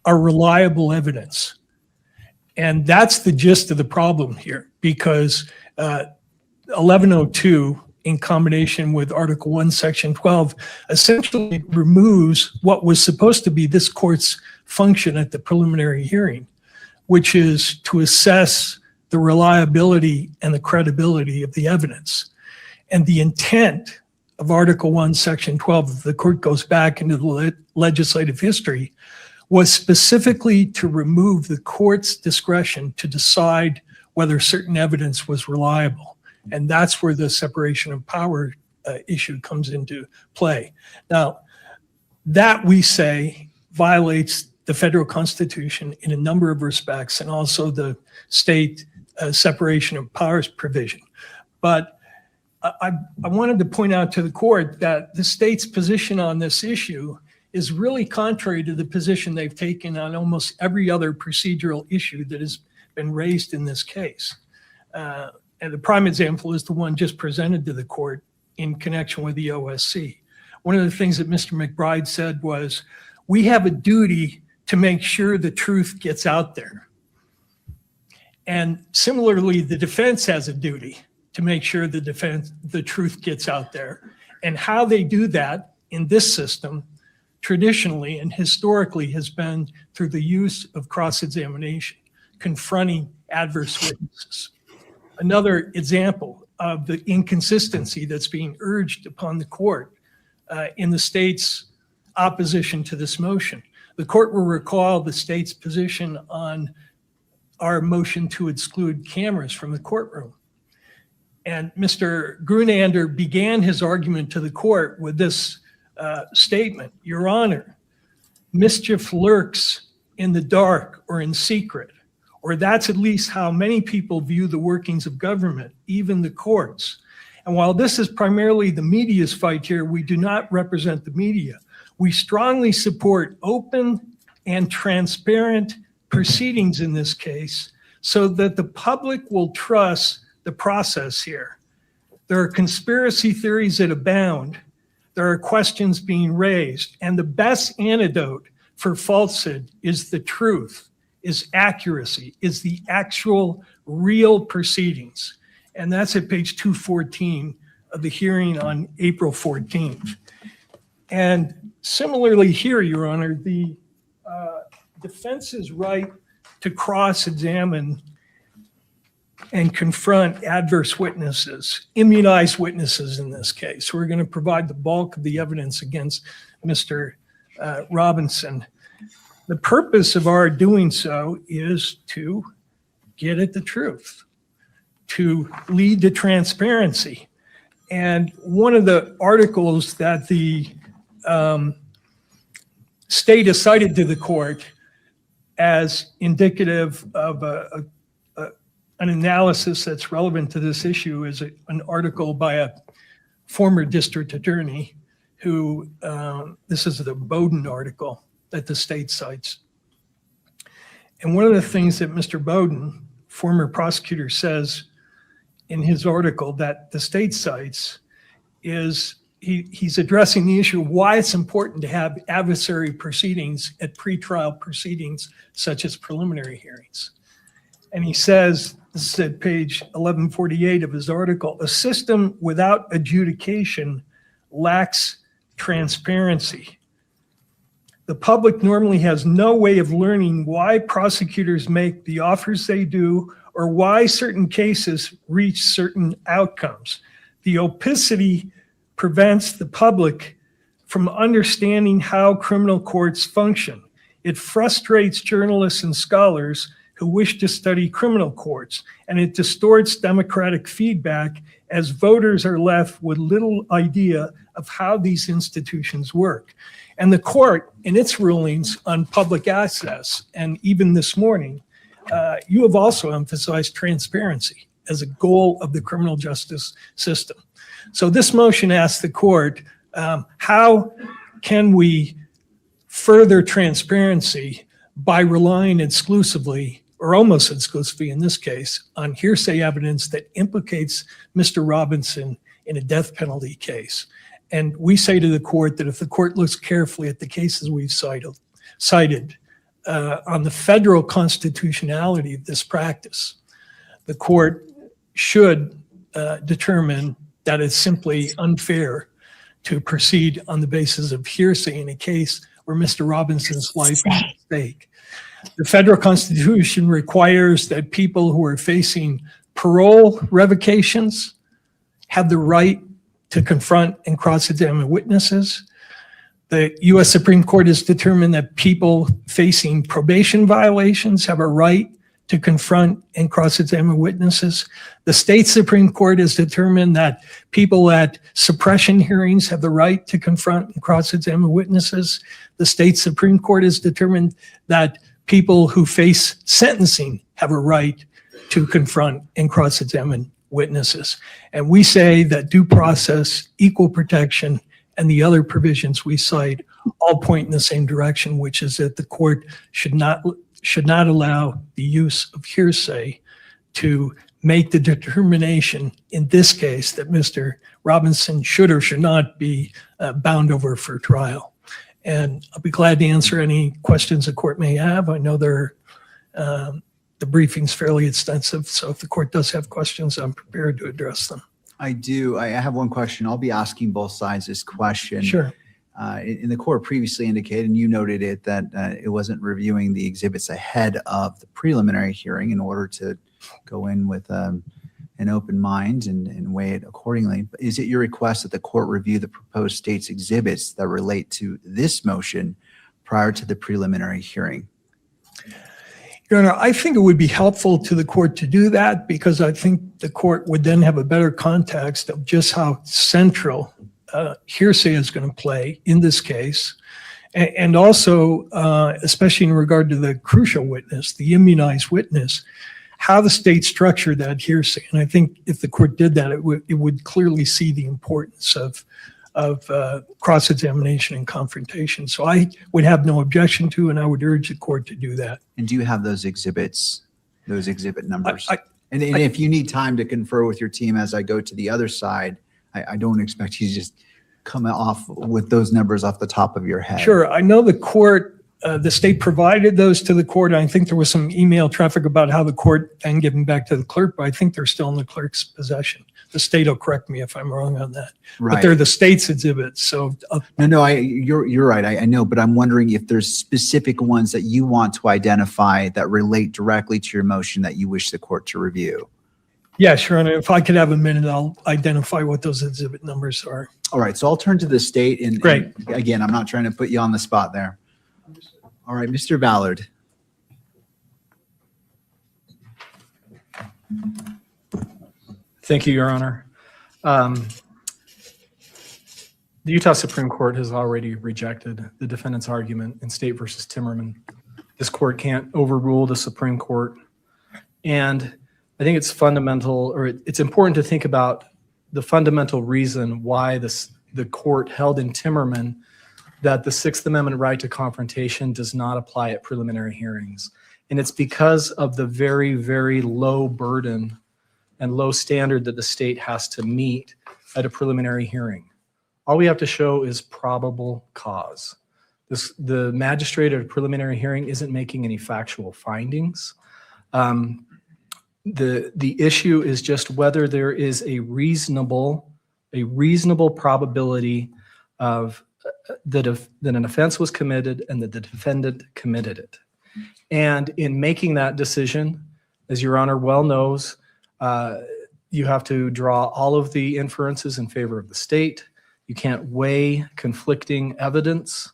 are reliable evidence. And that's the gist of the problem here, because 1102 in combination with Article 1, Section 12 essentially removes what was supposed to be this court's function at the preliminary hearing, which is to assess the reliability and the credibility of the evidence. And the intent of Article 1, Section 12, if the court goes back into the legislative history, was specifically to remove the court's discretion to decide whether certain evidence was reliable. And that's where the separation of power issue comes into play. Now, that we say violates the federal constitution in a number of respects, and also the state separation of powers provision. But I wanted to point out to the court that the state's position on this issue is really contrary to the position they've taken on almost every other procedural issue that has been raised in this case. And the prime example is the one just presented to the court in connection with the OSC. One of the things that Mr. McBride said was, we have a duty to make sure the truth gets out there. And similarly, the defense has a duty to make sure the truth gets out there. And how they do that in this system traditionally and historically has been through the use of cross-examination, confronting adverse witnesses. Another example of the inconsistency that's being urged upon the court in the state's opposition to this motion. The court will recall the state's position on our motion to exclude cameras from the courtroom. And Mr. Grunander began his argument to the court with this statement: Your Honor, mischief lurks in the dark or in secret, or that's at least how many people view the workings of government, even the courts. And while this is primarily the media's fight here, we do not represent the media. We strongly support open and transparent proceedings in this case so that the public will trust the process here. There are conspiracy theories that abound. There are questions being raised, and the best antidote for falsehood is the truth, is accuracy, is the actual real proceedings. And that's at page 214 of the hearing on April 14th. And similarly here, Your Honor, the defense's right to cross-examine and confront adverse witnesses, immunized witnesses in this case. We're going to provide the bulk of the evidence against Mr. Robinson. The purpose of our doing so is to get at the truth, to lead to transparency. And one of the articles that the state has cited to the court as indicative of an analysis that's relevant to this issue is an article by a former district attorney who, this is the Bowden article that the state cites. And one of the things that Mr. Bowden, former prosecutor, says in his article that the state cites is he's addressing the issue of why it's important to have adversary proceedings at pretrial proceedings such as preliminary hearings. And he says, this is at page 1148 of his article, a system without adjudication lacks transparency. The public normally has no way of learning why prosecutors make the offers they do or why certain cases reach certain outcomes. The opacity prevents the public from understanding how criminal courts function. It frustrates journalists and scholars who wish to study criminal courts, and it distorts democratic feedback as voters are left with little idea of how these institutions work. And the court, in its rulings on public access, and even this morning, you have also emphasized transparency as a goal of the criminal justice system. So this motion asks the court, how can we further transparency by relying exclusively, or almost exclusively in this case, on hearsay evidence that implicates Mr. Robinson in a death penalty case? And we say to the court that if the court looks carefully at the cases we've cited on the federal constitutionality of this practice, the court should determine that it's simply unfair to proceed on the basis of hearsay in a case where Mr. Robinson's life is at stake. The federal constitution requires that people who are facing parole revocations have the right to confront and cross-examine witnesses. The U.S. Supreme Court has determined that people facing probation violations have a right to confront and cross-examine witnesses. The state Supreme Court has determined that people at suppression hearings have the right to confront and cross-examine witnesses. The state Supreme Court has determined that people who face sentencing have a right to confront and cross-examine witnesses. And we say that due process, equal protection, and the other provisions we cite all point in the same direction, which is that the court should not allow the use of hearsay to make the determination in this case that Mr. Robinson should or should not be bound over for trial. And I'll be glad to answer any questions the court may have. I know the briefing's fairly extensive, so if the court does have questions, I'm prepared to address them. I do. I have one question. I'll be asking both sides this question. Sure. In the court previously indicated, and you noted it, that it wasn't reviewing the exhibits ahead of the preliminary hearing in order to go in with an open mind and weigh it accordingly. But is it your request that the court review the proposed state's exhibits that relate to this motion prior to the preliminary hearing? Your Honor, I think it would be helpful to the court to do that because I think the court would then have a better context of just how central hearsay is going to play in this case. And also, especially in regard to the crucial witness, the immunized witness, how the state structured that hearsay. And I think if the court did that, it would clearly see the importance of cross-examination and confrontation. So I would have no objection to, and I would urge the court to do that. And do you have those exhibits, those exhibit numbers? And if you need time to confer with your team as I go to the other side, I don't expect you to just come off with those numbers off the top of your head. Sure. I know the court, the state provided those to the court. I think there was some email traffic about how the court then gave them back to the clerk, but I think they're still in the clerk's possession. The state will correct me if I'm wrong on that. Right. But they're the state's exhibits. So no, you're right. I know, but I'm wondering if there's specific ones that you want to identify that relate directly to your motion that you wish the court to review. Yeah, sure. And if I could have a minute, I'll identify what those exhibit numbers are. All right. So I'll turn to the state. And great. And again, I'm not trying to put you on the spot there. All right, Mr. Ballard. Thank you, Your Honor. The Utah Supreme Court has already rejected the defendant's argument in State versus Timmerman. This court can't overrule the Supreme Court. And I think it's fundamental, or it's important to think about the fundamental reason why the court held in Timmerman that the Sixth Amendment right to confrontation does not apply at preliminary hearings. And it's because of the very, very low burden and low standard that the state has to meet at a preliminary hearing. All we have to show is probable cause. The magistrate at a preliminary hearing isn't making any factual findings. The issue is just whether there is a reasonable probability of that an offense was committed and that the defendant committed it. And in making that decision, as Your Honor well knows, you have to draw all of the inferences in favor of the state. You can't weigh conflicting evidence.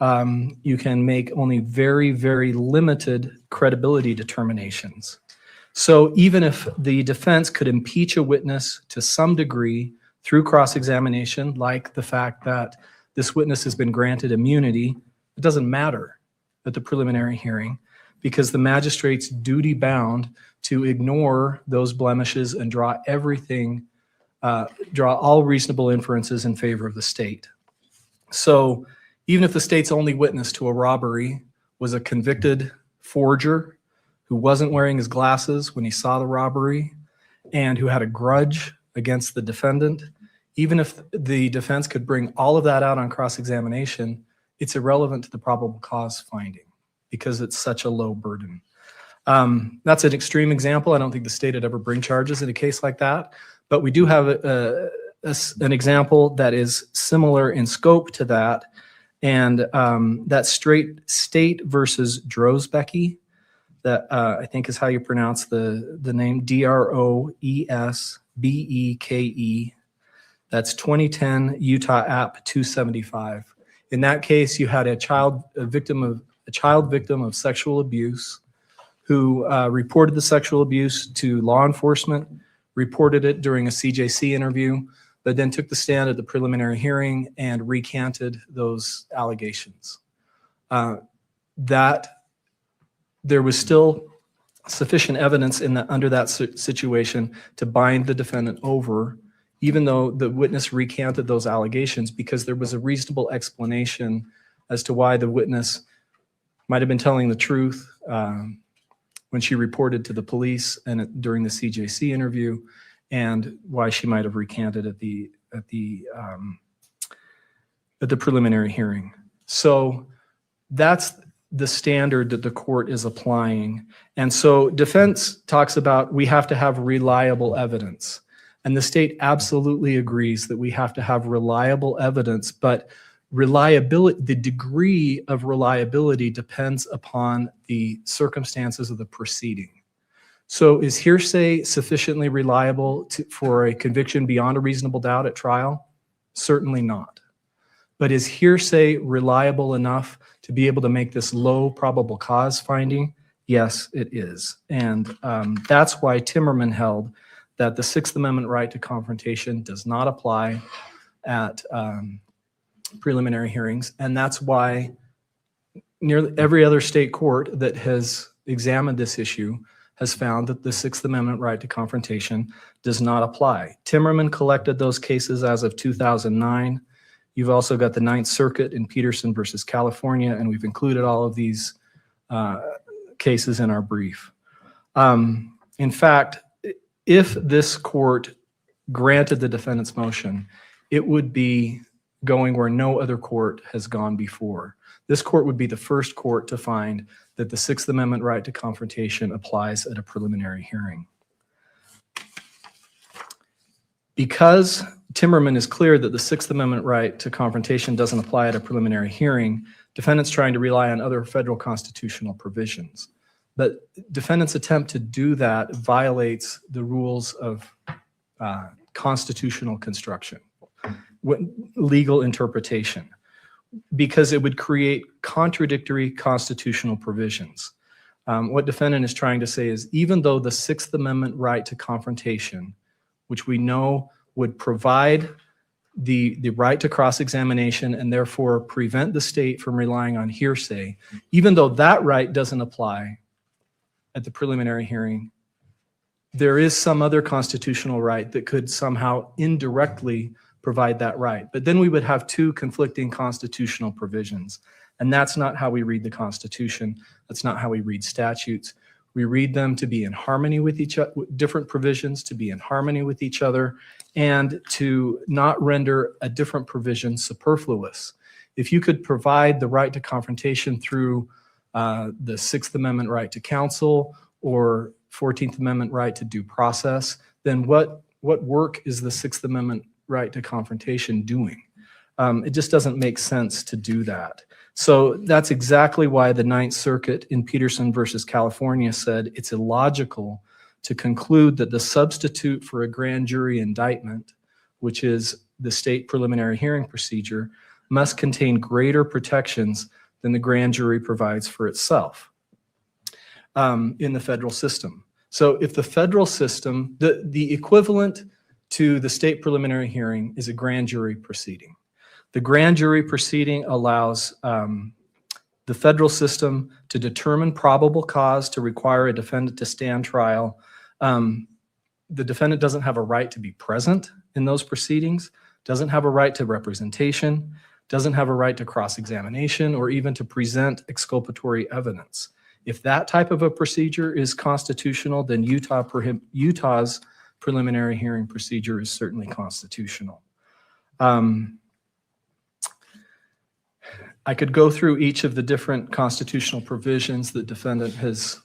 You can make only very, very limited credibility determinations. So even if the defense could impeach a witness to some degree through cross-examination, like the fact that this witness has been granted immunity, it doesn't matter at the preliminary hearing because the magistrate's duty bound to ignore those blemishes and draw all reasonable inferences in favor of the state. So even if the state's only witness to a robbery was a convicted forger who wasn't wearing his glasses when he saw the robbery and who had a grudge against the defendant, even if the defense could bring all of that out on cross-examination, it's irrelevant to the probable cause finding because it's such a low burden. That's an extreme example. I don't think the state would ever bring charges in a case like that, but we do have an example that is similar in scope to that, and that's State versus Drozbecki. That I think is how you pronounce the name, Droesbeke. That's 2010 Utah App 275. In that case, you had a child victim of sexual abuse who reported the sexual abuse to law enforcement, reported it during a CJC interview, but then took the stand at the preliminary hearing and recanted those allegations. That there was still sufficient evidence under that situation to bind the defendant over, even though the witness recanted those allegations, because there was a reasonable explanation as to why the witness might have been telling the truth when she reported to the police and during the CJC interview, and why she might have recanted at the preliminary hearing. So that's the standard that the court is applying. And so defense talks about we have to have reliable evidence. And the state absolutely agrees that we have to have reliable evidence, but reliability, the degree of reliability depends upon the circumstances of the proceeding. So is hearsay sufficiently reliable for a conviction beyond a reasonable doubt at trial? Certainly not. But is hearsay reliable enough to be able to make this low probable cause finding? Yes, it is. And that's why Timmerman held that the Sixth Amendment right to confrontation does not apply at preliminary hearings. And that's why nearly every other state court that has examined this issue has found that the Sixth Amendment right to confrontation does not apply. Timmerman collected those cases as of 2009. You've also got the Ninth Circuit in Peterson versus California, and we've included all of these cases in our brief. In fact, if this court granted the defendant's motion, it would be going where no other court has gone before. This court would be the first court to find that the Sixth Amendment right to confrontation applies at a preliminary hearing. Because Timmerman is clear that the Sixth Amendment right to confrontation doesn't apply at a preliminary hearing, defendants trying to rely on other federal constitutional provisions. But defendants' attempt to do that violates the rules of constitutional construction, legal interpretation, because it would create contradictory constitutional provisions. What defendant is trying to say is even though the Sixth Amendment right to confrontation, which we know would provide the right to cross-examination and therefore prevent the state from relying on hearsay, even though that right doesn't apply at the preliminary hearing, there is some other constitutional right that could somehow indirectly provide that right. But then we would have two conflicting constitutional provisions. And that's not how we read the Constitution. That's not how we read statutes. We read them to be in harmony with each other, different provisions to be in harmony with each other, and to not render a different provision superfluous. If you could provide the right to confrontation through the Sixth Amendment right to counsel or 14th Amendment right to due process, then what work is the Sixth Amendment right to confrontation doing? It just doesn't make sense to do that. So that's exactly why the Ninth Circuit in Peterson versus California said it's illogical to conclude that the substitute for a grand jury indictment, which is the state preliminary hearing procedure, must contain greater protections than the grand jury provides for itself in the federal system. So if the federal system, the equivalent to the state preliminary hearing is a grand jury proceeding. The grand jury proceeding allows the federal system to determine probable cause to require a defendant to stand trial. The defendant doesn't have a right to be present in those proceedings, doesn't have a right to representation, doesn't have a right to cross-examination, or even to present exculpatory evidence. If that type of a procedure is constitutional, then Utah's preliminary hearing procedure is certainly constitutional. I could go through each of the different constitutional provisions that defendant has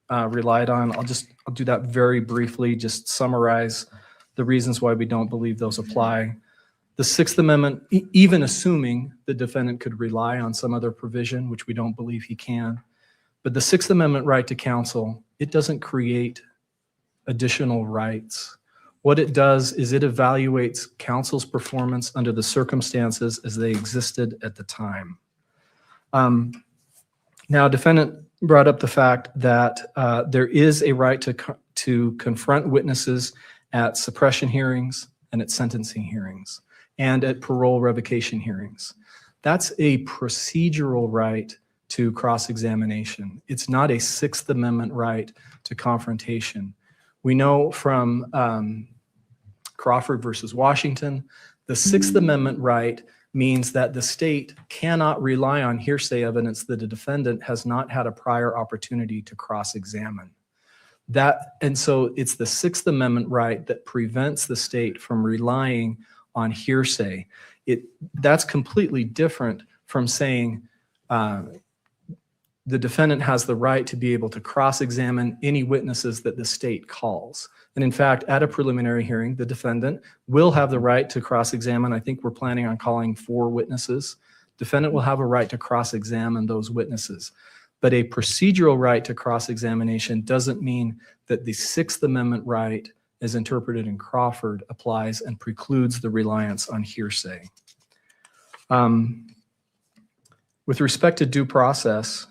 relied on. I'll do that very briefly, just summarize the reasons why we don't believe those apply. The Sixth Amendment, even assuming the defendant could rely on some other provision, which we don't believe he can, but the Sixth Amendment right to counsel, it doesn't create additional rights. What it does is it evaluates counsel's performance under the circumstances as they existed at the time. Now, defendant brought up the fact that there is a right to confront witnesses at suppression hearings and at sentencing hearings and at parole revocation hearings. That's a procedural right to cross-examination. It's not a Sixth Amendment right to confrontation. We know from Crawford versus Washington, the Sixth Amendment right means that the state cannot rely on hearsay evidence that a defendant has not had a prior opportunity to cross-examine. And so it's the Sixth Amendment right that prevents the state from relying on hearsay. That's completely different from saying the defendant has the right to be able to cross-examine any witnesses that the state calls. And in fact, at a preliminary hearing, the defendant will have the right to cross-examine. I think we're planning on calling 4 witnesses. Defendant will have a right to cross-examine those witnesses. But a procedural right to cross-examination doesn't mean that the Sixth Amendment right, as interpreted in Crawford, applies and precludes the reliance on hearsay. With respect to due process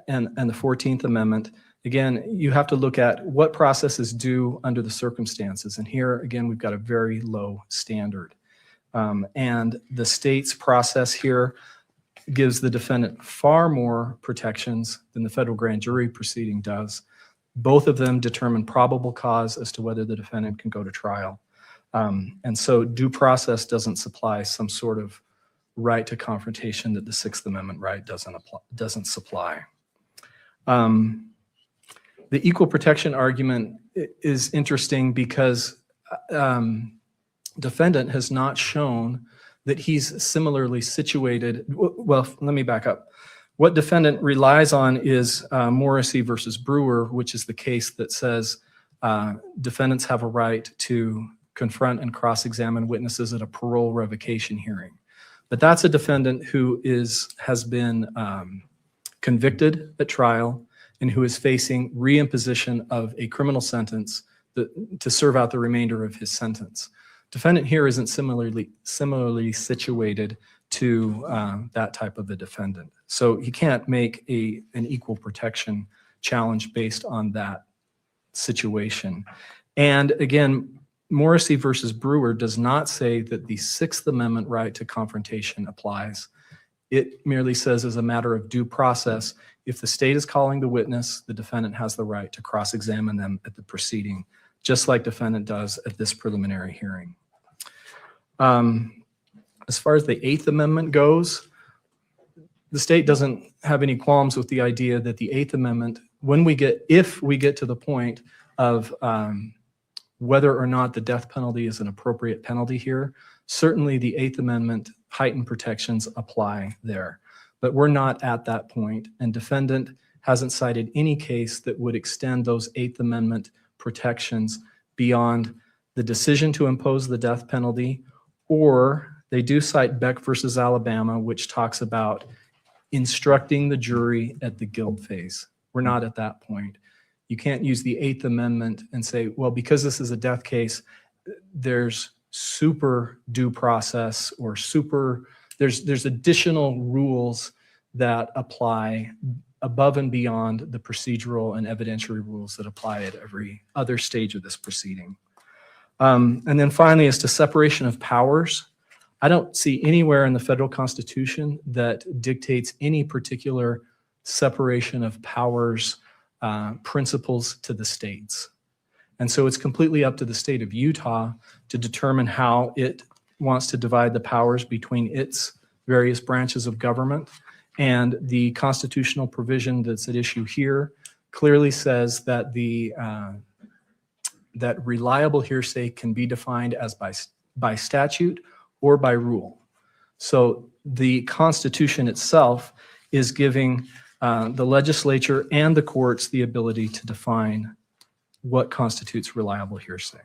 and the 14th Amendment, again, you have to look at what process is due under the circumstances. And here, again, we've got a very low standard. And the state's process here gives the defendant far more protections than the federal grand jury proceeding does. Both of them determine probable cause as to whether the defendant can go to trial. And so due process doesn't supply some sort of right to confrontation that the Sixth Amendment right doesn't supply. The equal protection argument is interesting because defendant has not shown that he's similarly situated. Well, let me back up. What defendant relies on is Morrissey versus Brewer, which is the case that says defendants have a right to confront and cross-examine witnesses at a parole revocation hearing. But that's a defendant who has been convicted at trial and who is facing reimposition of a criminal sentence to serve out the remainder of his sentence. Defendant here isn't similarly situated to that type of a defendant. So he can't make an equal protection challenge based on that situation. And again, Morrissey versus Brewer does not say that the Sixth Amendment right to confrontation applies. It merely says as a matter of due process, if the state is calling the witness, the defendant has the right to cross-examine them at the proceeding, just like defendant does at this preliminary hearing. As far as the Eighth Amendment goes, the state doesn't have any qualms with the idea that the Eighth Amendment, if we get to the point of whether or not the death penalty is an appropriate penalty here, certainly the Eighth Amendment heightened protections apply there. But we're not at that point, and defendant hasn't cited any case that would extend those Eighth Amendment protections beyond the decision to impose the death penalty, or they do cite Beck versus Alabama, which talks about instructing the jury at the guilt phase. We're not at that point. You can't use the Eighth Amendment and say, well, because this is a death case, there's super due process or there's additional rules that apply above and beyond the procedural and evidentiary rules that apply at every other stage of this proceeding. And then finally, as to separation of powers, I don't see anywhere in the federal Constitution that dictates any particular separation of powers principles to the states. And so it's completely up to the state of Utah to determine how it wants to divide the powers between its various branches of government. And the constitutional provision that's at issue here clearly says that that reliable hearsay can be defined as by statute or by rule. So the Constitution itself is giving the legislature and the courts the ability to define what constitutes reliable hearsay.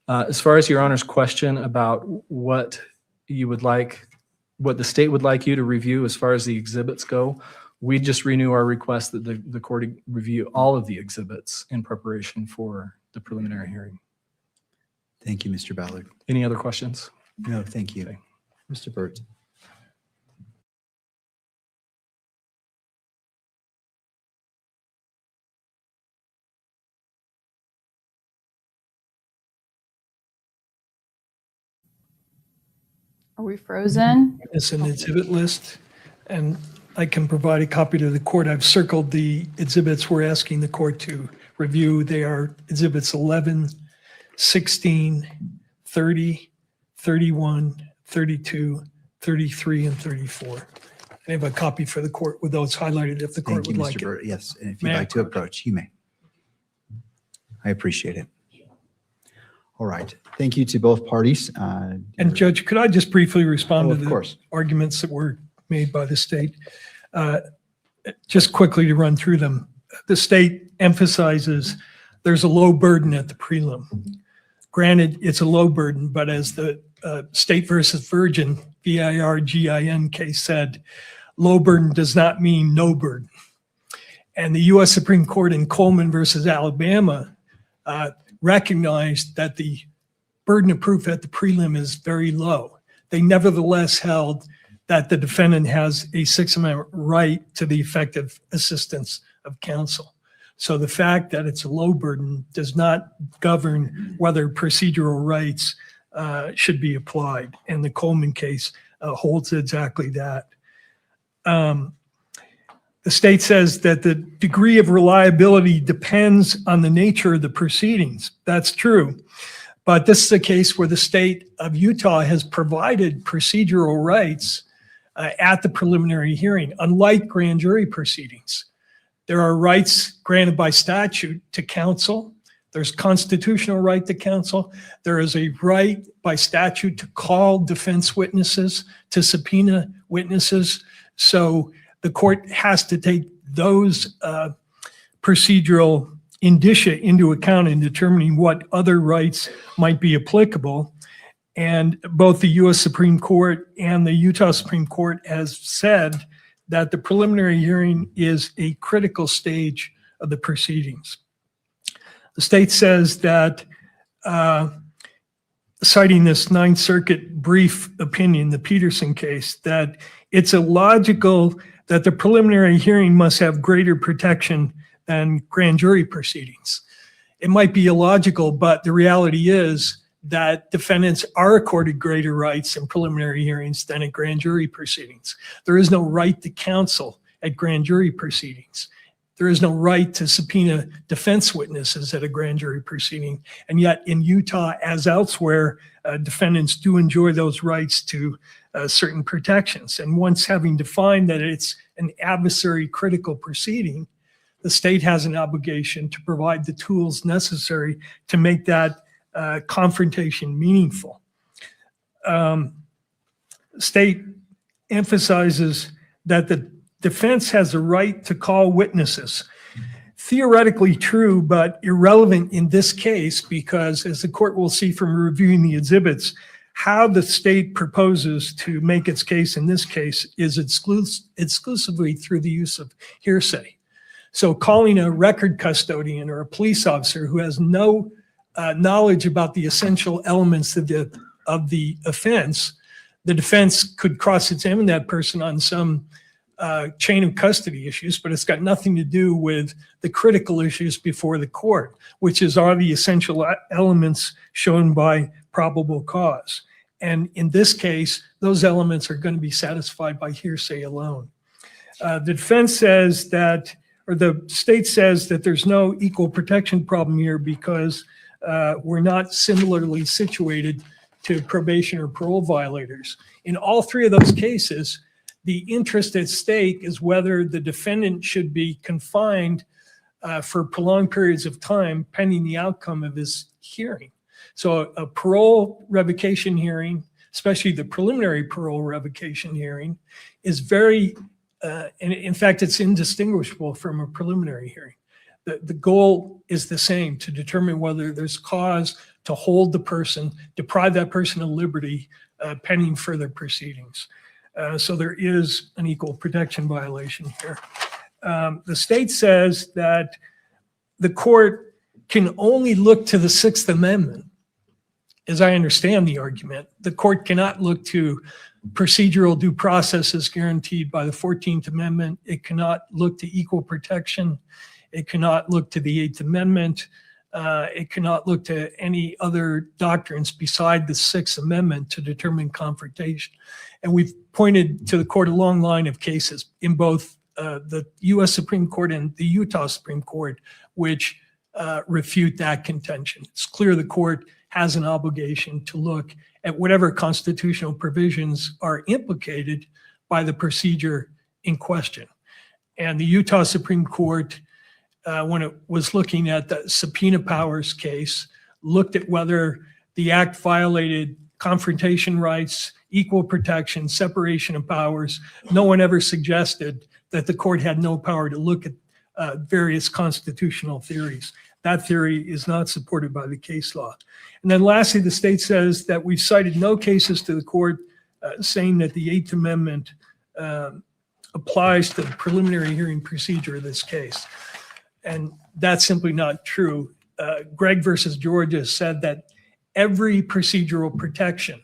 As far as Your Honor's question about what you would like, what the state would like you to review as far as the exhibits go, we just renew our request that the court review all of the exhibits in preparation for the preliminary hearing. Thank you, Mr. Ballard. Any other questions? No, thank you. Okay. Mr. Burt. Are we frozen? It's an exhibit list, and I can provide a copy to the court. I've circled the exhibits we're asking the court to review. They are exhibits 11, 16, 30, 31, 32, 33, and 34. I have a copy for the court with those highlighted if the court would like it. Thank you, Mr. Burt. Yes, and if you'd like to approach, you may. I appreciate it. All right. Thank you to both parties. And Judge, could I just briefly respond to of the course. arguments that were made by the state? Just quickly to run through them. The state emphasizes there's a low burden at the prelim. Granted, it's a low burden, but as the State versus Virgin, VIRGIN case said, low burden does not mean no burden. And the U.S. Supreme Court in Coleman versus Alabama recognized that the burden of proof at the prelim is very low. They nevertheless held that the defendant has a Sixth Amendment right to the effective assistance of counsel. So the fact that it's a low burden does not govern whether procedural rights should be applied. And the Coleman case holds exactly that. The state says that the degree of reliability depends on the nature of the proceedings. That's true. But this is a case where the state of Utah has provided procedural rights at the preliminary hearing, unlike grand jury proceedings. There are rights granted by statute to counsel. There's constitutional right to counsel. There is a right by statute to call defense witnesses, to subpoena witnesses. So the court has to take those procedural indicia into account in determining what other rights might be applicable. And both the U.S. Supreme Court and the Utah Supreme Court has said that the preliminary hearing is a critical stage of the proceedings. The state says that, citing this Ninth Circuit brief opinion, the Peterson case, that it's illogical that the preliminary hearing must have greater protection than grand jury proceedings. It might be illogical, but the reality is that defendants are accorded greater rights in preliminary hearings than in grand jury proceedings. There is no right to counsel at grand jury proceedings. there is no right to subpoena defense witnesses at a grand jury proceeding. And yet in Utah, as elsewhere, defendants do enjoy those rights to certain protections. And once having defined that it's an adversary critical proceeding, the state has an obligation to provide the tools necessary to make that confrontation meaningful. State emphasizes that the defense has a right to call witnesses. Theoretically true, but irrelevant in this case, because as the court will see from reviewing the exhibits, how the state proposes to make its case in this case is exclusively through the use of hearsay. So calling a record custodian or a police officer who has no knowledge about the essential elements of the offense, the defense could cross-examine that person on some chain of custody issues, but it's got nothing to do with the critical issues before the court, which are the essential elements shown by probable cause. And in this case, those elements are going to be satisfied by hearsay alone. The defense says that, or the state says that there's no equal protection problem here because we're not similarly situated to probation or parole violators. In all three of those cases, the interest at stake is whether the defendant should be confined for prolonged periods of time pending the outcome of his hearing. So a parole revocation hearing, especially the preliminary parole revocation hearing, is very, and in fact, it's indistinguishable from a preliminary hearing. The goal is the same, to determine whether there's cause to hold the person, deprive that person of liberty pending further proceedings. So there is an equal protection violation here. The state says that the court can only look to the Sixth Amendment. As I understand the argument, the court cannot look to procedural due process as guaranteed by the 14th Amendment. It cannot look to equal protection. It cannot look to the 8th Amendment. It cannot look to any other doctrines beside the Sixth Amendment to determine confrontation. And we've pointed to the court a long line of cases in both the U.S. Supreme Court and the Utah Supreme Court, which refute that contention. It's clear the court has an obligation to look at whatever constitutional provisions are implicated by the procedure in question. And the Utah Supreme Court, when it was looking at the subpoena powers case, looked at whether the act violated confrontation rights, equal protection, separation of powers. No one ever suggested that the court had no power to look at various constitutional theories. That theory is not supported by the case law. And then lastly, the state says that we've cited no cases to the court saying that the 8th Amendment applies to the preliminary hearing procedure of this case. And that's simply not true. Gregg versus Georgia said that every procedural protection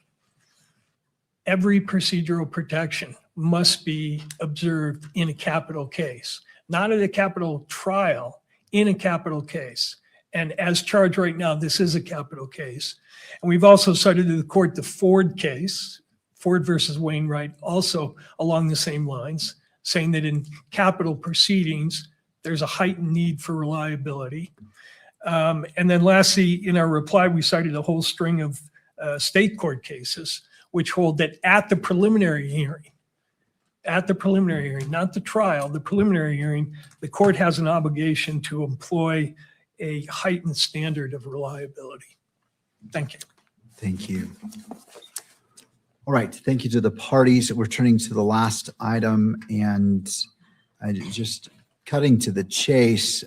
must be observed in a capital case, not in a capital trial, in a capital case. And as charged right now, this is a capital case. And we've also cited to the court the Ford case, Ford versus Wainwright, also along the same lines, saying that in capital proceedings, there's a heightened need for reliability. And then lastly, in our reply, we cited a whole string of state court cases, which hold that at the preliminary hearing, not the trial, the preliminary hearing, the court has an obligation to employ a heightened standard of reliability. Thank you. Thank you. All right, thank you to the parties. We're turning to the last item, and just cutting to the chase,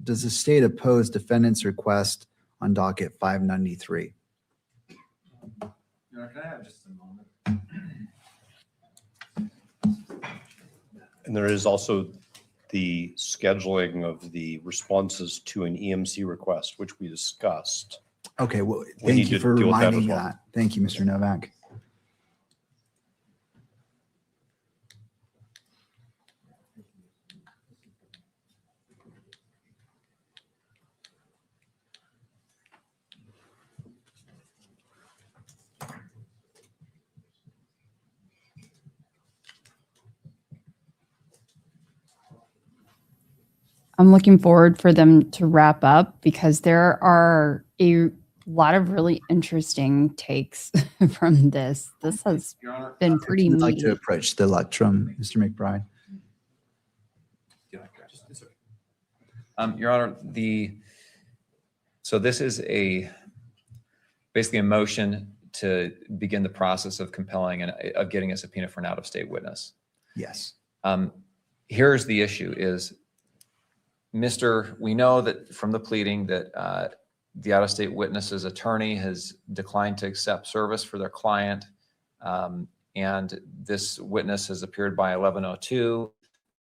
does the state oppose defendant's request on docket 593? Can I have just a moment? And there is also the scheduling of the responses to an EMC request, which we discussed. Okay, well, We thank need you to for deal with that reminding as well. that. Thank you, Mr. Novak. I'm looking forward for them to wrap up because there are a lot of really interesting takes from this. This has been pretty If you'd like meaty. to approach the lectrum, Mr. McBride. Your Honor, so this is basically a motion to begin the process of compelling and of getting a subpoena for an out-of-state witness. Yes. Here's the issue is, we know that from the pleading that the out-of-state witness's attorney has declined to accept service for their client. And this witness has appeared by 1102.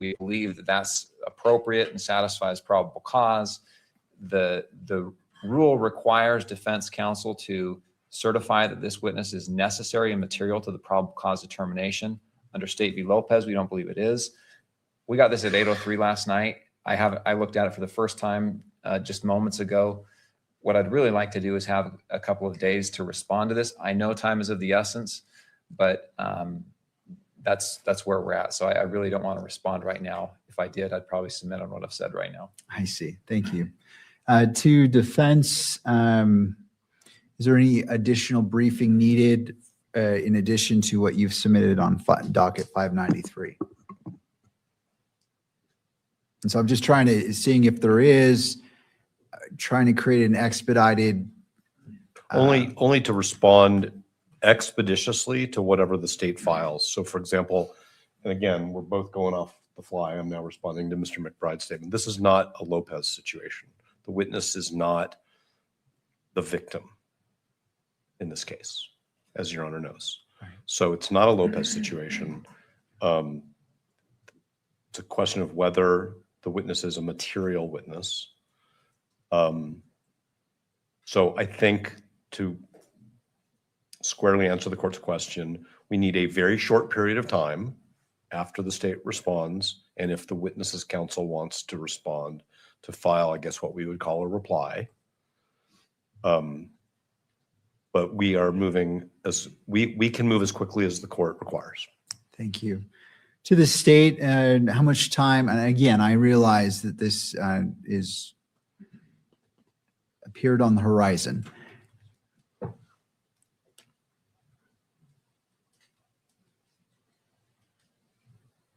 We believe that that's appropriate and satisfies probable cause. The rule requires defense counsel to certify that this witness is necessary and material to the probable cause determination. Under State v. Lopez, we don't believe it is. We got this at 8:03 last night. I looked at it for the first time just moments ago. What I'd really like to do is have a couple of days to respond to this. I know time is of the essence, but that's where we're at. So I really don't want to respond right now. If I did, I'd probably submit on what I've said right now. I see. Thank you. To defense, is there any additional briefing needed in addition to what you've submitted on docket 593? And so I'm just seeing if there is, trying to create an expedited. Only to respond expeditiously to whatever the state files. So for example, and again, we're both going off the fly. I'm now responding to Mr. McBride's statement. This is not a Lopez situation. The witness is not the victim in this case, as Your Honor knows. Right. So it's not a Lopez situation. It's a question of whether the witness is a material witness. So I think to squarely answer the court's question, we need a very short period of time after the state responds, and if the witness's counsel wants to respond, to file, I guess, what we would call a reply. But we are moving as we can move as quickly as the court requires. Thank you. To the state, and how much time? And again, I realize that this is appeared on the horizon.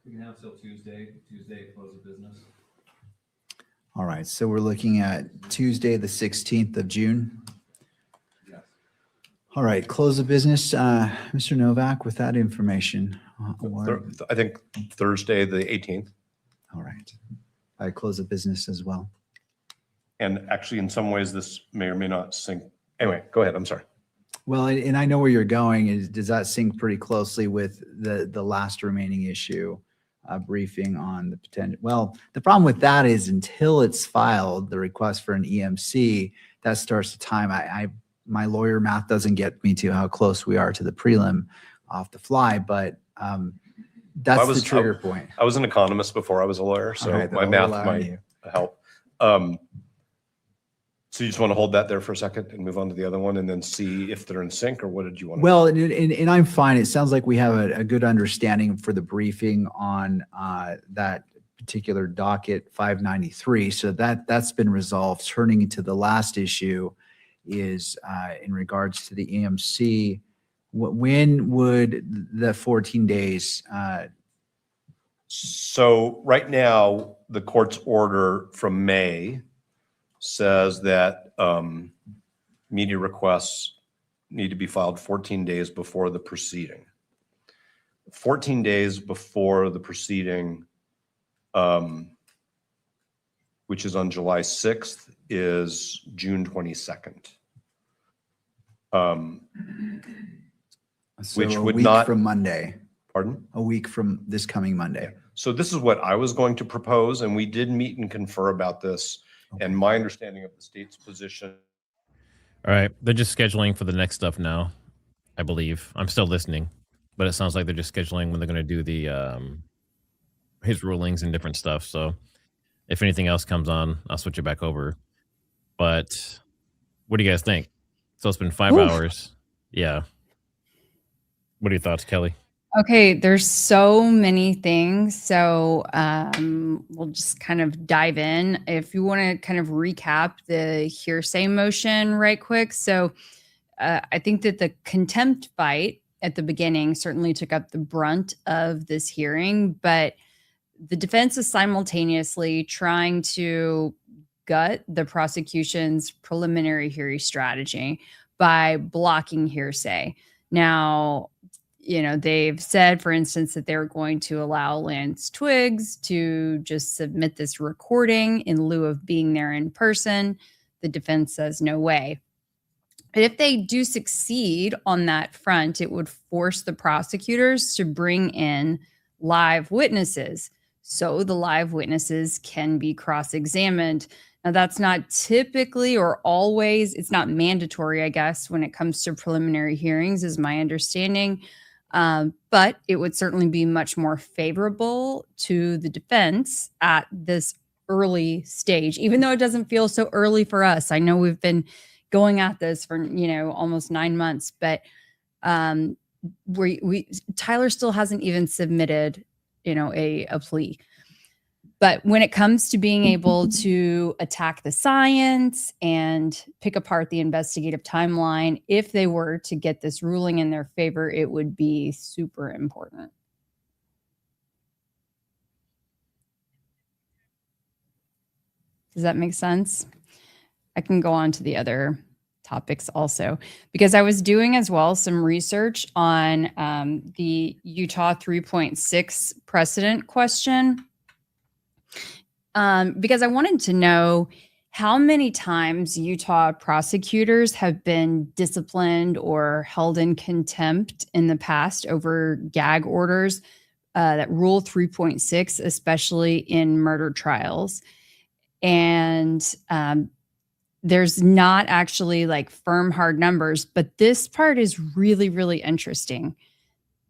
We can have till Tuesday close of business. All right, so we're looking at Tuesday, the 16th of June. Yes. All right, close of business. Mr. Novak, with that information. I think Thursday, the 18th. All right. I close of business as well. And actually, in some ways, this may or may not sync. Anyway, go ahead. I'm sorry. Well, and I know where you're going. Does that sync pretty closely with the last remaining issue? Briefing on the potential. Well, the problem with that is until it's filed, the request for an EMC, that starts the time. My lawyer math doesn't get me to how close we are to the prelim off the fly, but that's the trigger point. I was an economist before I was a lawyer, so right, my math might help. So you just want to hold that there for a second and move on to the other one and then see if they're in sync, or what did you want to do? Well, and I'm fine. It sounds like we have a good understanding for the briefing on that particular docket 593. So that's been resolved. Turning into the last issue is in regards to the EMC. When would the 14 days? So right now, the court's order from May says that media requests need to be filed 14 days before the proceeding. 14 days before the proceeding, which is on July 6th, is June 22nd. So which a would week not from Monday. Pardon? A week from this coming Monday. So this is what I was going to propose, and we did meet and confer about this. And my understanding of the state's position. All right. They're just scheduling for the next stuff now, I believe. I'm still listening, but it sounds like they're just scheduling when they're going to do the his rulings and different stuff. So if anything else comes on, I'll switch it back over. But what do you guys think? So it's been 5 hours. Yeah. What are your thoughts, Kelly? Okay, there's so many things. So we'll just kind of dive in. If you want to kind of recap the hearsay motion right quick. So I think that the contempt fight at the beginning certainly took up the brunt of this hearing, but the defense is simultaneously trying to gut the prosecution's preliminary hearing strategy by blocking hearsay. Now, they've said, for instance, that they're going to allow Lance Twiggs to just submit this recording in lieu of being there in person. The defense says no way. But if they do succeed on that front, it would force the prosecutors to bring in live witnesses, so the live witnesses can be cross-examined. Now, that's not typically or always, it's not mandatory, I guess, when it comes to preliminary hearings, is my understanding. But it would certainly be much more favorable to the defense at this early stage, even though it doesn't feel so early for us. I know we've been going at this for, almost 9 months, but Tyler still hasn't even submitted, a plea. But when it comes to being able to attack the science and pick apart the investigative timeline, if they were to get this ruling in their favor, it would be super important. Does that make sense? I can go on to the other topics also, because I was doing as well some research on the Utah 3.6 precedent question. Because I wanted to know how many times Utah prosecutors have been disciplined or held in contempt in the past over gag orders, that Rule 3.6, especially in murder trials. And there's not actually like firm hard numbers, but this part is really, really interesting.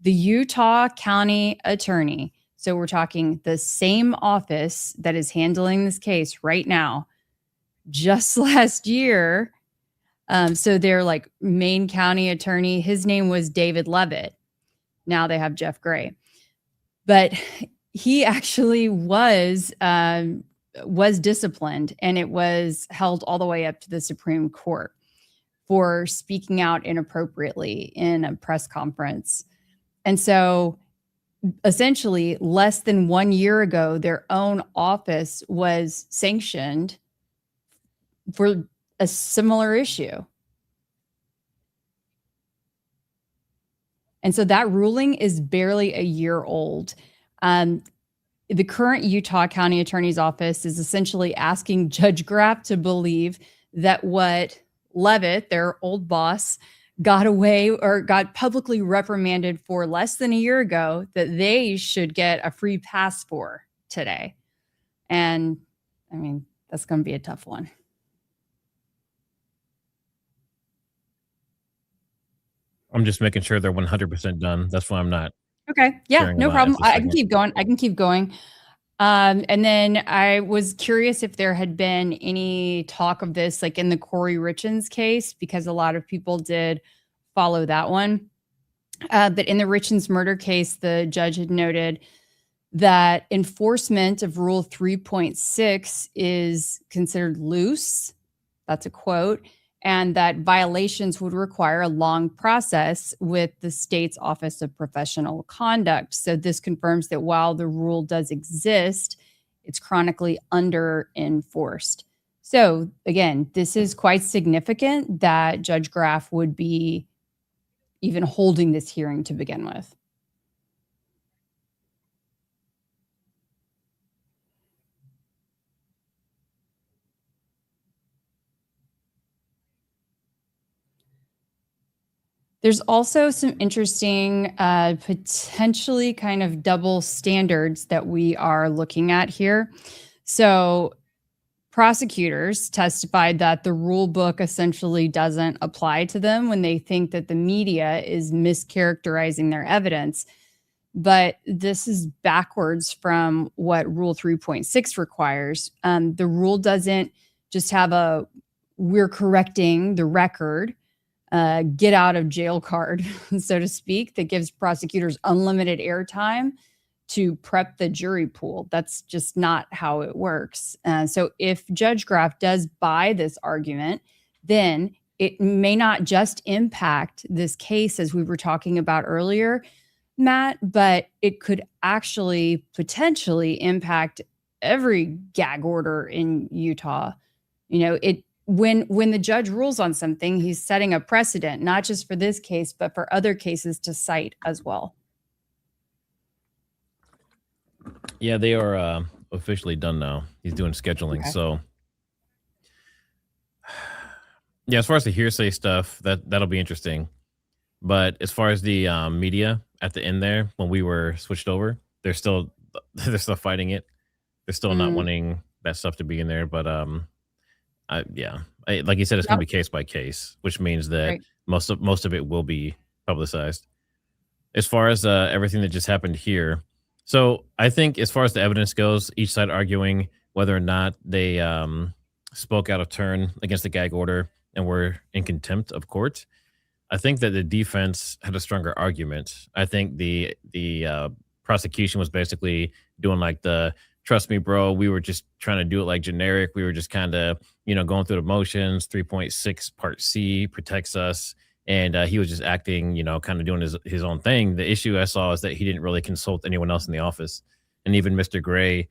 The Utah County Attorney, so we're talking the same office that is handling this case right now, just last year. So their like main county attorney, his name was David Levitt. Now they have Jeff Gray. But he actually was disciplined, and it was held all the way up to the Supreme Court for speaking out inappropriately in a press conference. And so essentially, less than 1 year ago, their own office was sanctioned for a similar issue. And so that ruling is barely a year old. The current Utah County Attorney's Office is essentially asking Judge Graf to believe that what Levitt, their old boss, got away or got publicly reprimanded for less than a year ago, that they should get a free pass for today. And I mean, that's going to be a tough one. I'm just making sure they're 100% done. That's why I'm not. Okay. Yeah, sharing no a lot problem. at this I can second. keep going. And then I was curious if there had been any talk of this, like in the Corey Richins case, because a lot of people did follow that one. But in the Richins murder case, the judge had noted that enforcement of Rule 3.6 is considered loose. That's a quote. And that violations would require a long process with the state's Office of Professional Conduct. So this confirms that while the rule does exist, it's chronically under-enforced. So again, this is quite significant that Judge Graf would be even holding this hearing to begin with. There's also some interesting, potentially kind of double standards that we are looking at here. So prosecutors testified that the rule book essentially doesn't apply to them when they think that the media is mischaracterizing their evidence. But this is backwards from what Rule 3.6 requires. The rule doesn't just have we're correcting the record. get out of jail card, so to speak, that gives prosecutors unlimited airtime to prep the jury pool. That's just not how it works. So if Judge Graf does buy this argument, then it may not just impact this case as we were talking about earlier, Matt, but it could actually potentially impact every gag order in Utah. You know, when the judge rules on something, he's setting a precedent, not just for this case, but for other cases to cite as well. Yeah, they are officially done now. He's doing scheduling. Okay. So yeah, as far as the hearsay stuff, that'll be interesting. But as far as the media at the end there, when we were switched over, they're still fighting it. They're still not wanting that stuff to be in there. But like you said, it's going to be case by case, which means that most of it will be publicized. As far as everything that just happened here, so I think as far as the evidence goes, each side arguing whether or not they spoke out of turn against the gag order and were in contempt of court, I think that the defense had a stronger argument. I think the prosecution was basically doing like the trust me, bro, we were just trying to do it like generic. We were just kind of, going through the motions. 3.6 Part C protects us. And he was just acting, kind of doing his own thing. The issue I saw is that he didn't really consult anyone else in the office. And even Mr. Gray,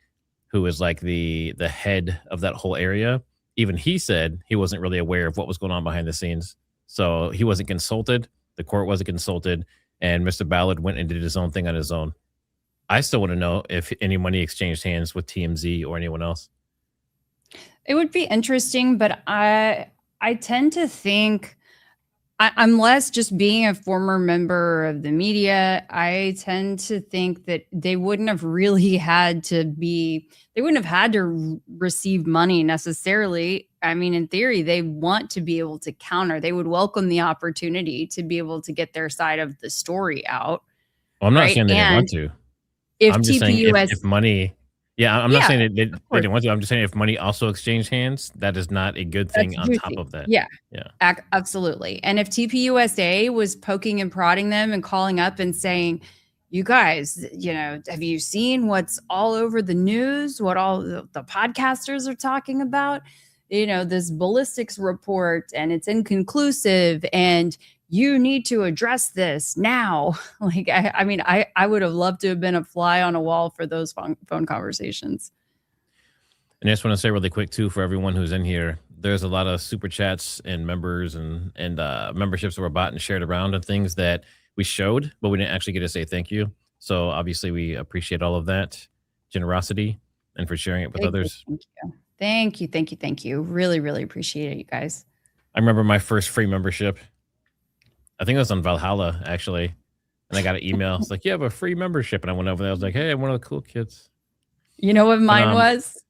who is like the head of that whole area, even he said he wasn't really aware of what was going on behind the scenes. So he wasn't consulted. The court wasn't consulted. And Mr. Ballard went and did his own thing on his own. I still want to know if any money exchanged hands with TMZ or anyone else. It would be interesting, but I tend to think, unless just being a former member of the media, I tend to think that they wouldn't have really had to receive money necessarily. I mean, in theory, they want to be able to counter. They would welcome the opportunity to be able to get their side of the story out. Well, I'm not saying they didn't want to. I'm just saying if money, I'm not saying they didn't want to. I'm just saying if money also exchanged hands, that is not a good thing on top of that. Yeah. Absolutely. And if TPUSA was poking and prodding them and calling up and saying, you guys, have you seen what's all over the news, what all the podcasters are talking about? This ballistics report, and it's inconclusive, and you need to address this now. Like, I would have loved to have been a fly on a wall for those phone conversations. And I just want to say really quick too, for everyone who's in here, there's a lot of super chats and members and memberships that were bought and shared around and things that we showed, but we didn't actually get to say thank you. So obviously we appreciate all of that generosity and for sharing it with others. Thank you. Really, really appreciate it, you guys. I remember my first free membership. I think it was on Valhalla, actually. And I got an email. It's like, you have a free membership. And I went over there. I was like, hey, I'm one of the cool kids. You know what mine was?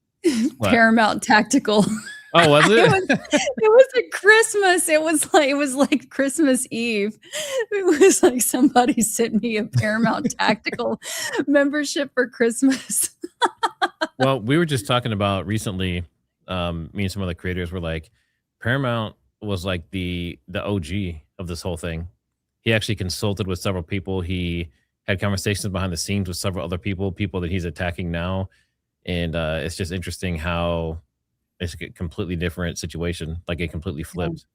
What? Paramount Tactical. Oh, was it? It was at Christmas. It was like Christmas Eve. It was like somebody sent me a Paramount Tactical membership for Christmas. Well, we were just talking about recently, me and some other creators were like, Paramount was like the OG of this whole thing. He actually consulted with several people. He had conversations behind the scenes with several other people that he's attacking now. And it's just interesting how it's a completely different situation, like it completely flipped.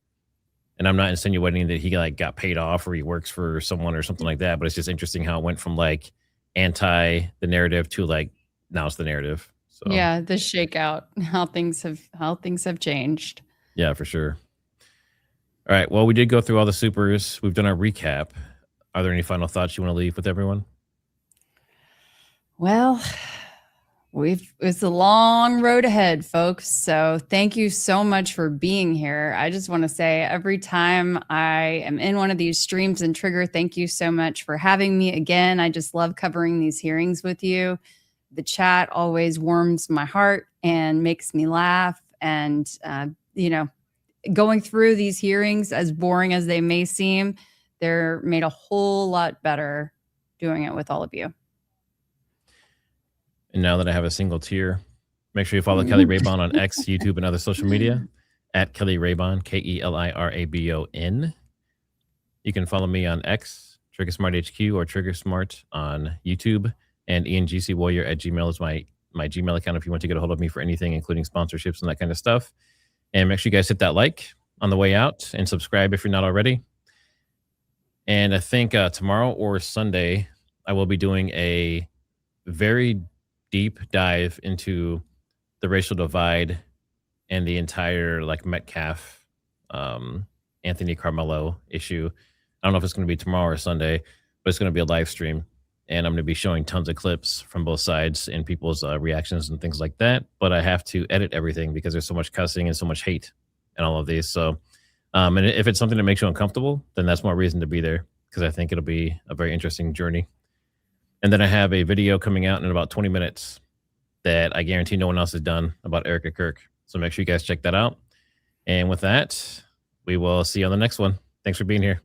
And I'm not insinuating that he like got paid off or he works for someone or something like that, but it's just interesting how it went from like anti the narrative to like now it's the narrative. So yeah, the shakeout, how things have changed. Yeah, for sure. All right. Well, we did go through all the supers. We've done our recap. Are there any final thoughts you want to leave with everyone? Well, it's a long road ahead, folks. So thank you so much for being here. I just want to say every time I am in one of these streams and Trigger, thank you so much for having me again. I just love covering these hearings with you. The chat always warms my heart and makes me laugh. And, going through these hearings, as boring as they may seem, they're made a whole lot better doing it with all of you. And now that I have a single tier, make sure you follow Kelly Raybon on X, YouTube, and other social media at Kelly Raybon, KELIRABON. You can follow me on X, TriggerSmartHQ, or TriggerSmart on YouTube. And IanGCWarrior@gmail is my Gmail account if you want to get a hold of me for anything, including sponsorships and that kind of stuff. And make sure you guys hit that like on the way out and subscribe if you're not already. And I think tomorrow or Sunday, I will be doing a very deep dive into the racial divide and the entire like Metcalf, Anthony Carmelo issue. I don't know if it's going to be tomorrow or Sunday, but it's going to be a live stream. And I'm going to be showing tons of clips from both sides and people's reactions and things like that. But I have to edit everything because there's so much cussing and so much hate and all of these. So, and if it's something that makes you uncomfortable, then that's more reason to be there, because I think it'll be a very interesting journey. And then I have a video coming out in about 20 minutes that I guarantee no one else has done about Erica Kirk. So make sure you guys check that out. And with that, we will see you on the next one. Thanks for being here.